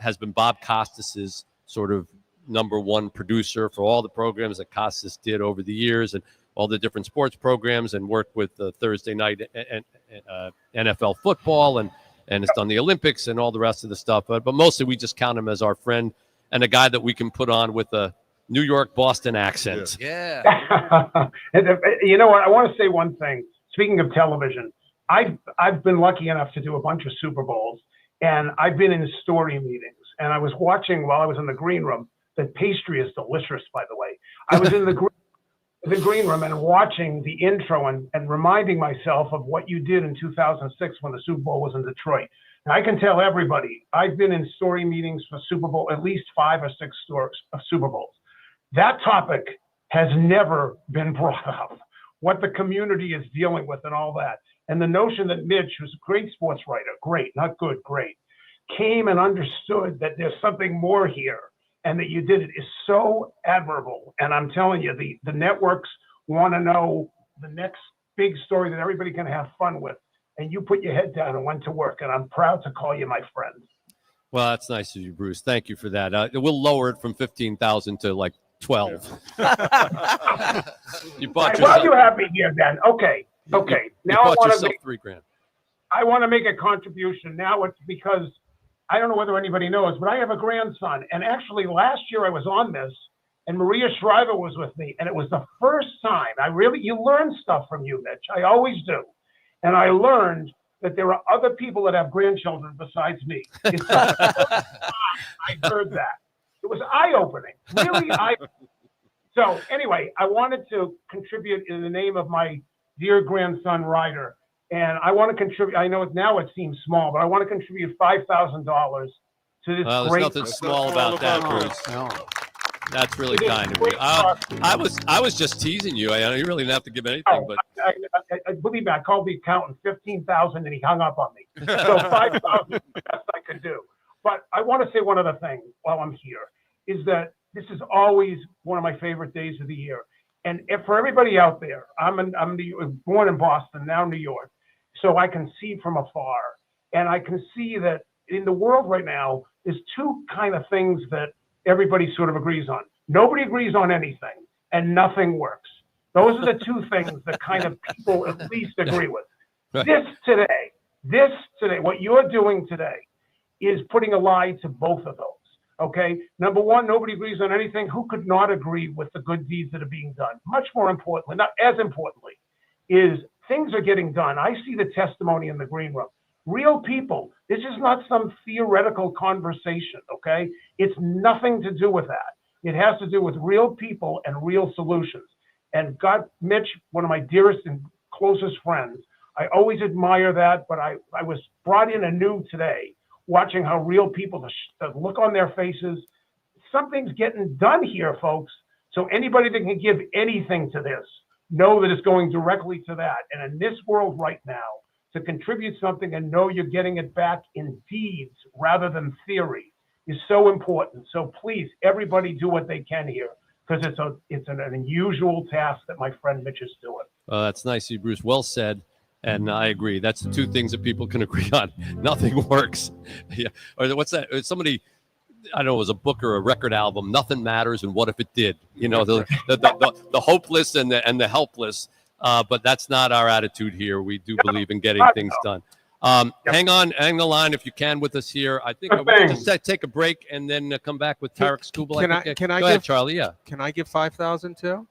has been Bob Costas's sort of #1 producer for all the programs that Costas did over the years, and all the different sports programs, and worked with Thursday night NFL football, and has done the Olympics and all the rest of the stuff. But mostly we just count him as our friend and a guy that we can put on with a New York Boston accent. Yeah. You know what? I want to say one thing. Speaking of television, I've been lucky enough to do a bunch of Super Bowls, and I've been in story meetings, and I was watching while I was in the green room. The pastry is delicious, by the way. I was in the green room and watching the intro and reminding myself of what you did in 2006 when the Super Bowl was in Detroit. And I can tell everybody, I've been in story meetings for Super Bowl, at least 5 or 6 stories of Super Bowls. That topic has never been brought up, what the community is dealing with and all that. And the notion that Mitch, who's a great sports writer, great, not good, great, came and understood that there's something more here, and that you did it is so admirable. And I'm telling you, the networks want to know the next big story that everybody can have fun with. And you put your head down and went to work. And I'm proud to call you my friend. Well, that's nice of you, Bruce. Thank you for that. We'll lower it from 15,000 to like 12. You bought yourself. Well, you have me here then. Okay. Now I want to make $3,000. I want to make a contribution. Now it's because I don't know whether anybody knows, but I have a grandson. And actually last year I was on this, and Maria Shriver was with me. And it was the first time you learn stuff from you, Mitch. I always do. And I learned that there are other people that have grandchildren besides me. I heard that. It was eye-opening, really eye-opening. So anyway, I wanted to contribute in the name of my dear grandson, Ryder. And I want to contribute. I know now it seems small, but I want to contribute $5,000 to this Well, there's great. nothing small about that, Bruce. No. That's really kind of you. I was just teasing you. You really didn't have to give anything, but I believe me, I called the accountant 15,000 and he hung up on me. So 5,000 is the best I could do. But I want to say one other thing while I'm here, is that this is always one of my favorite days of the year. And if for everybody out there, I'm born in Boston, now New York, so I can see from afar. And I can see that in the world right now, there's 2 kind of things that everybody sort of agrees on. Nobody agrees on anything, and nothing works. Those are the 2 things that kind of people at least agree with. This today, what you're doing today is putting a lie to both of those. Okay. Number 1, nobody agrees on anything. Who could not agree with the good deeds that are being done? Much more importantly, not as importantly, is things are getting done. I see the testimony in the green room. Real people. This is not some theoretical conversation. Okay. It's nothing to do with that. It has to do with real people and real solutions. And Mitch, one of my dearest and closest friends, I always admire that, but I was brought in anew today, watching how real people, the look on their faces, something's getting done here, folks. So anybody that can give anything to this, know that it's going directly to that. And in this world right now, to contribute something and know you're getting it back in deeds rather than theory is so important. So please, everybody do what they can here, because it's an unusual task that my friend Mitch is doing. That's nice of you, Bruce. Well said. And I agree. That's the two things that people can agree on. Nothing works. Yeah. Or what's that? Somebody, I don't know, it was a book or a record album. Nothing matters, and what if it did? You know, the hopeless and the helpless. But that's not our attitude here. We do believe in getting things done. Hang the line if you can with us here. I think we're going to just take a break and then come back with Tarek Skubal. Can I go ahead, Charlie? Yeah. Can I give 5,000 too?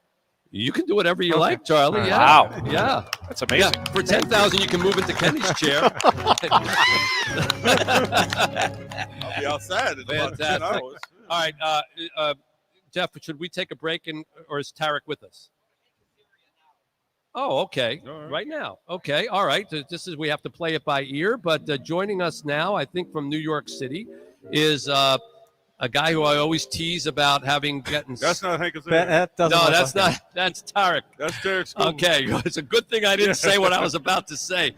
You can do whatever you like, Charlie. Yeah. Wow. Yeah. That's amazing. Yeah. For 10,000, you can move into Kenny's chair. I'll be outside in about 10 hours. All right, Jeff, should we take a break, or is Tarek with us? Oh, okay. Right now. Okay. All right. This is, we have to play it by ear, but joining us now, I think from New York City, is a guy who I always tease about getting. That's not Hank Azaria. That's not. That's Tarek. That's Tarek Skubal. Okay. It's a good thing I didn't say what I was about to say.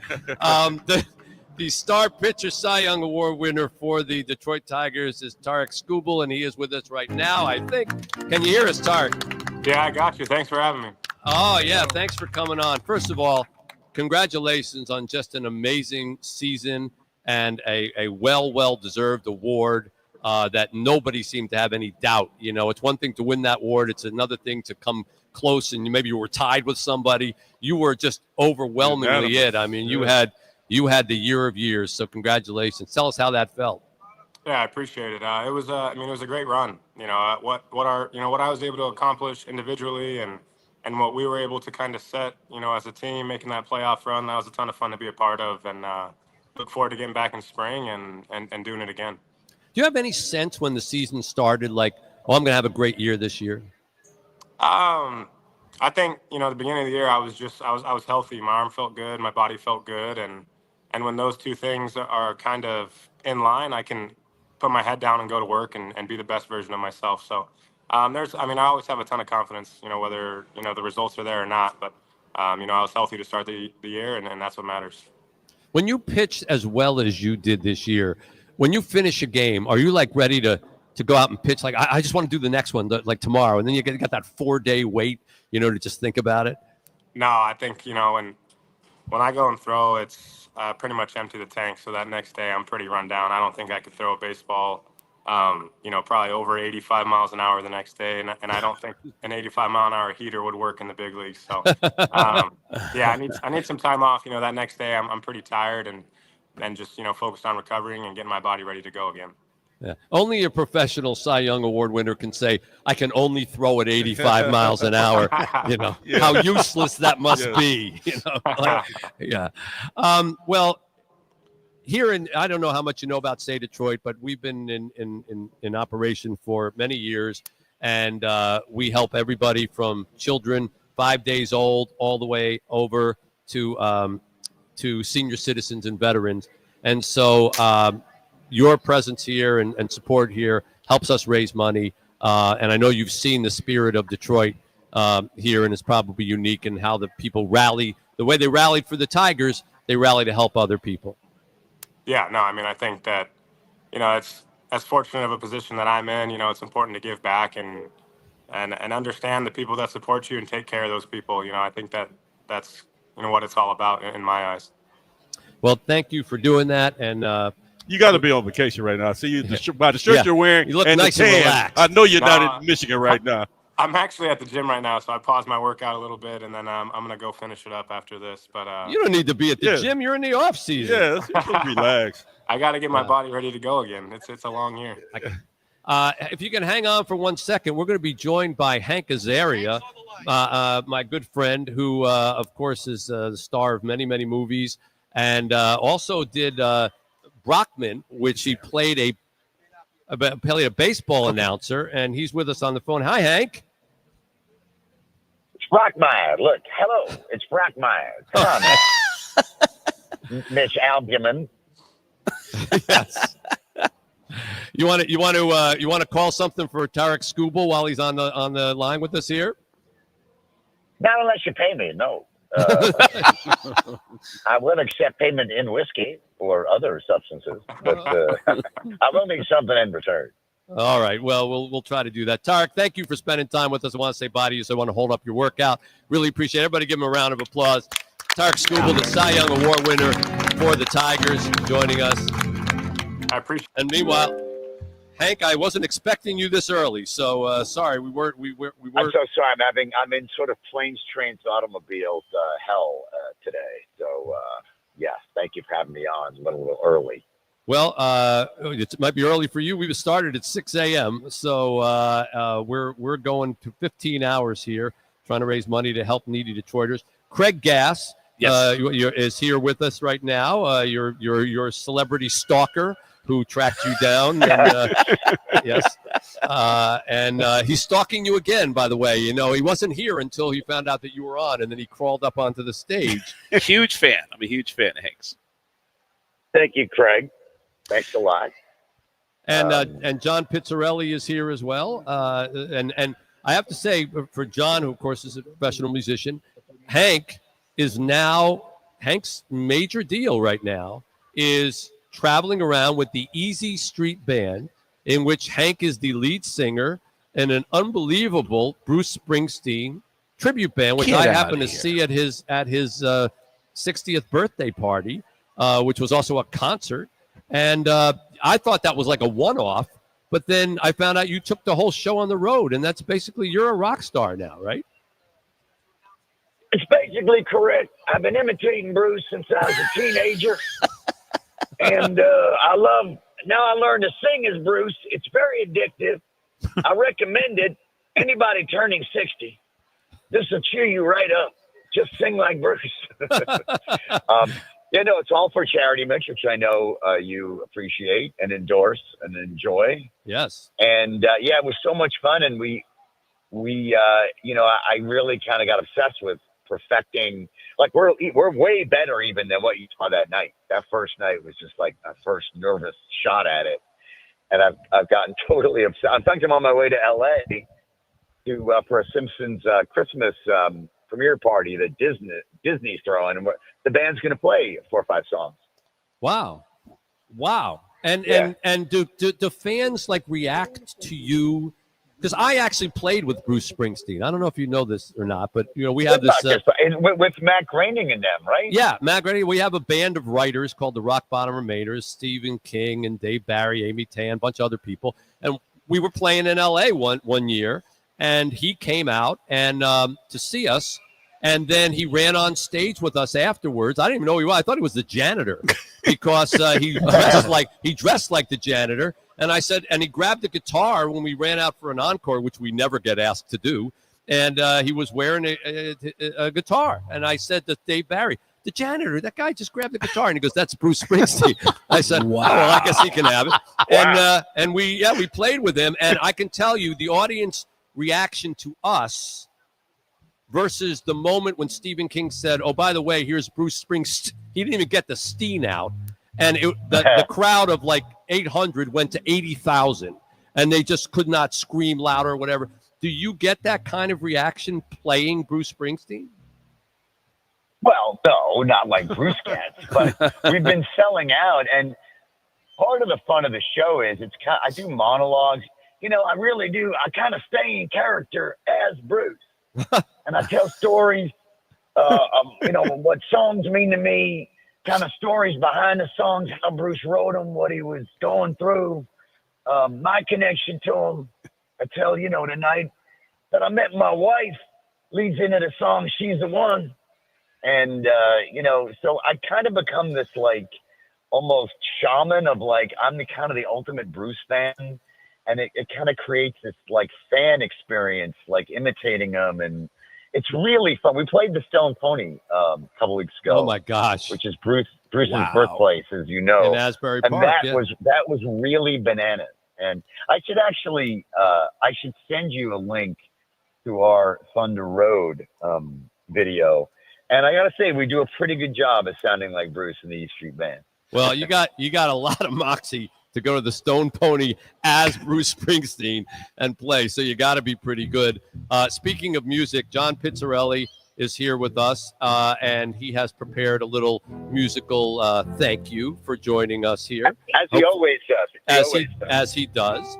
The star pitcher Cy Young Award winner for the Detroit Tigers is Tarek Skubal, and he is with us right now, I think. Can you hear us, Tarek? Yeah, I got you. Thanks for having me. Oh, yeah. Thanks for coming on. First of all, congratulations on just an amazing season and a well-deserved award that nobody seemed to have any doubt. You know, it's one thing to win that award. It's another thing to come close, and maybe you were tied with somebody. You were just overwhelmingly it. I mean, you had the year of years. So congratulations. Tell us how that felt. Yeah, I appreciate it. It was it was a great run. You know, what I was able to accomplish individually and what we were able to kind of set, as a team, making that playoff run, that was a ton of fun to be a part of, and look forward to getting back in spring and doing it again. Do you have any sense when the season started, like, oh, I'm going to have a great year this year? I think, at the beginning of the year, I was healthy. My arm felt good. My body felt good. And when those two things are kind of in line, I can put my head down and go to work and be the best version of myself. So I always have a ton of confidence, whether, the results are there or not. But, I was healthy to start the year, and that's what matters. When you pitch as well as you did this year, when you finish a game, are you like ready to go out and pitch? Like, I just want to do the next one, like tomorrow. And then you got that 4-day wait, to just think about it. No, I think, when I go and throw, it's pretty much empty the tank. So that next day I'm pretty run down. I don't think I could throw a baseball, probably over 85 miles an hour the next day. And I don't think an 85 mile an hour heater would work in the big leagues. So, yeah, I need some time off. That next day I'm pretty tired and just, focused on recovering and getting my body ready to go again. Yeah. Only a professional Cy Young Award winner can say, I can only throw at 85 miles an hour. Yeah. How useless that must be. Yeah. Well, here I don't know how much you know about Say Detroit, but we've been in operation for many years, and we help everybody from children 5 days old all the way over to senior citizens and veterans. And so your presence here and support here helps us raise money. And I know you've seen the spirit of Detroit here, and it's probably unique in how the people rally. The way they rallied for the Tigers, they rally to help other people. Yeah, no, I think that, it's as fortunate of a position that I'm in, it's important to give back and understand the people that support you and take care of those people. I think that's what it's all about in my eyes. Well, thank you for doing that. And you got to be on vacation right now. I see you by the shirt you're wearing. You look and nice the tan. and relaxed. I know you're not in Michigan right now. I'm actually at the gym right now, so I paused my workout a little bit, and then I'm going to go finish it up after this. But you don't need to be at the gym. You're in the off season. Yeah, let's relax. I got to get my body ready to go again. It's a long year. If you can hang on for 1 second, we're going to be joined by Hank Azaria, my good friend, who, of course, is the star of many, many movies, and also did Brockman, which he played a baseball announcer, and he's with us on the phone. Hi, Hank. It's Brockmeyer. Look, hello, it's Brockmeyer. Come on, Mitch Albom. Yes. You want to call something for Tarek Skubal while he's on the line with us here? Not unless you pay me. No. I will accept payment in whiskey or other substances, but I will need something in return. All right. Well, we'll try to do that. Tarek, thank you for spending time with us. I want to say bye to you, so I want to hold up your workout. Really appreciate it. Everybody give him a round of applause. Tarek Skubal, the Cy Young Award winner for the Tigers, joining us. I appreciate it. And meanwhile, Hank, I wasn't expecting you this early, so sorry we weren't. I'm so sorry. I'm in sort of planes, trains, automobiles hell today. So yes, thank you for having me on a little early. Well, it might be early for you. We started at 6 a.m., so we're going to 15 hours here, trying to raise money to help needy Detroiters. Craig Gass, yes, is here with us right now. Your celebrity stalker who tracked you down, and, yes, and he's stalking you again. By the way, he wasn't here until he found out that you were on, and then he crawled up onto the stage. Huge fan. I'm a huge fan of Hank's. Thank you, Craig. Thanks a lot. And John Pizzarelli is here as well. And I have to say, for John, who of course is a professional musician, Hank's major deal right now is traveling around with the Easy Street Band, in which Hank is the lead singer in an unbelievable Bruce Springsteen tribute band, which I happened to see at his 60th birthday party, which was also a concert. And I thought that was like a one-off, but then I found out you took the whole show on the road, and that's basically, you're a rock star now, right? It's basically correct. I've been imitating Bruce since I was a teenager. And now I learned to sing as Bruce. It's very addictive. I recommend it. Anybody turning 60, this will cheer you right up. Just sing like Bruce. It's all for charity, Mitch, which I know you appreciate and endorse and enjoy. Yes. And it was so much fun. And I really kind of got obsessed with perfecting. Like we're way better even than what you saw that night. That first night was just like my first nervous shot at it, and I've gotten totally obsessed. In fact, I'm on my way to LA for a Simpsons Christmas premiere party that Disney's throwing, and the band's going to play 4 or 5 songs. Wow. And do fans like react to you? Because I actually played with Bruce Springsteen. I don't know if you know this or not, but we have this with Matt Groening and them, right? Yeah, Matt Groening. We have a band of writers called the Rock Bottom Remainers, Stephen King and Dave Barry, Amy Tan, a bunch of other people, and we were playing in LA one year, and he came out and to see us. And then he ran on stage with us afterwards. I didn't even know who he was. I thought he was the janitor because he dressed like the janitor. And I said, and he grabbed the guitar when we ran out for an encore, which we never get asked to do. And he was wearing a guitar. And I said to Dave Barry, the janitor, that guy just grabbed the guitar. And he goes, that's Bruce Springsteen. I said, wow. Oh, well, I guess he can have it. Wow. And we played with him. And I can tell you the audience reaction to us versus the moment when Stephen King said, oh, by the way, here's Bruce Springsteen. He didn't even get the Steen out. And the crowd of like 800 went to 80,000. And they just could not scream louder or whatever. Do you get that kind of reaction playing Bruce Springsteen? Well, no, not like Bruce gets. But we've been selling out. And part of the fun of the show is I do monologues. I really do. I kind of stay in character as Bruce. And I tell stories, what songs mean to me, kind of stories behind the songs, how Bruce wrote them, what he was going through, my connection to him. I tell, the night that I met my wife leads into the song, She's the One. And, so I kind of become this like almost shaman of like, I'm the kind of the ultimate Bruce fan. And it kind of creates this like fan experience, like imitating them. And it's really fun. We played the Stone Pony a couple weeks ago. Oh my gosh. Which is Bruce's birthplace, as you know. In Asbury and Park. that was really bananas. And I should actually, send you a link to our Thunder Road video. And I got to say, we do a pretty good job of sounding like Bruce in the E Street Band. Well, you got a lot of moxie to go to the Stone Pony as Bruce Springsteen and play. So you got to be pretty good. Speaking of music, John Pizzarelli is here with us, and he has prepared a little musical thank you for joining us here. As he always does. As he does.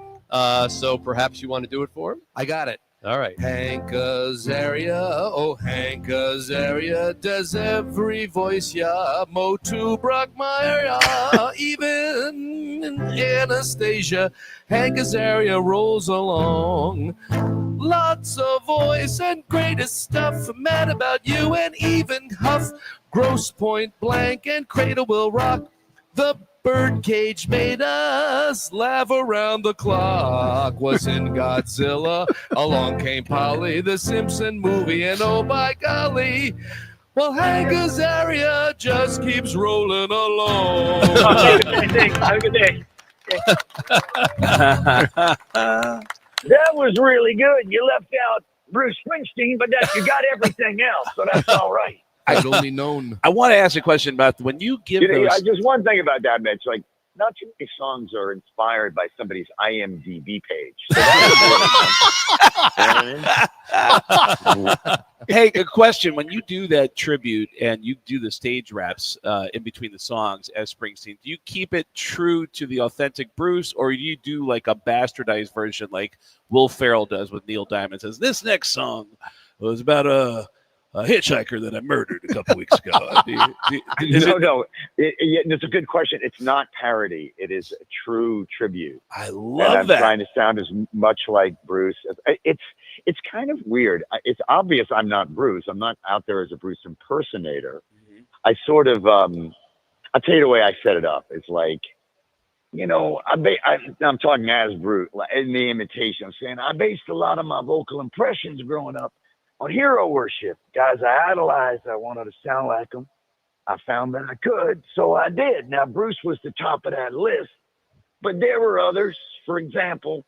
So perhaps you want to do it for him? I got it. All right. Hank Azaria, oh Hank Azaria, does every voice ya, Motu Brockmeyer ya, even Anastasia, Hank Azaria rolls along. Lots of voice and greatest stuff, mad about you and even Huff, Gross Point Blank and Cradle Will Rock. The Birdcage made us laugh around the clock. Was in Godzilla. Along came Polly, the Simpson movie, and oh by golly, well, Hank Azaria just keeps rolling along. Have a good day. That was really good. You left out Bruce Springsteen, but you got everything else, so that's all right. I'd only known. I want to ask a question about when you give those. Just one thing about that, Mitch. Like, not too many songs are inspired by somebody's IMDb page. So Hey, a question. When you do that tribute and you do the stage raps in between the songs as Springsteen, do you keep it true to the authentic Bruce, or do you do like a bastardized version like Will Ferrell does with Neil Diamond? Says, this next song was about a hitchhiker that I murdered a couple weeks ago. No. It's a good question. It's not parody. It is a true tribute. I love I'm that. Trying to sound as much like Bruce. It's kind of weird. It's obvious I'm not Bruce. I'm not out there as a Bruce impersonator. Mm-hmm. I sort of, I'll tell you the way I set it up. It's like, I'm talking as Bruce in the imitation. I'm saying I based a lot of my vocal impressions growing up on hero worship. Guys I idolized, I wanted to sound like them. I found that I could, so I did. Now, Bruce was the top of that list, but there were others. For example,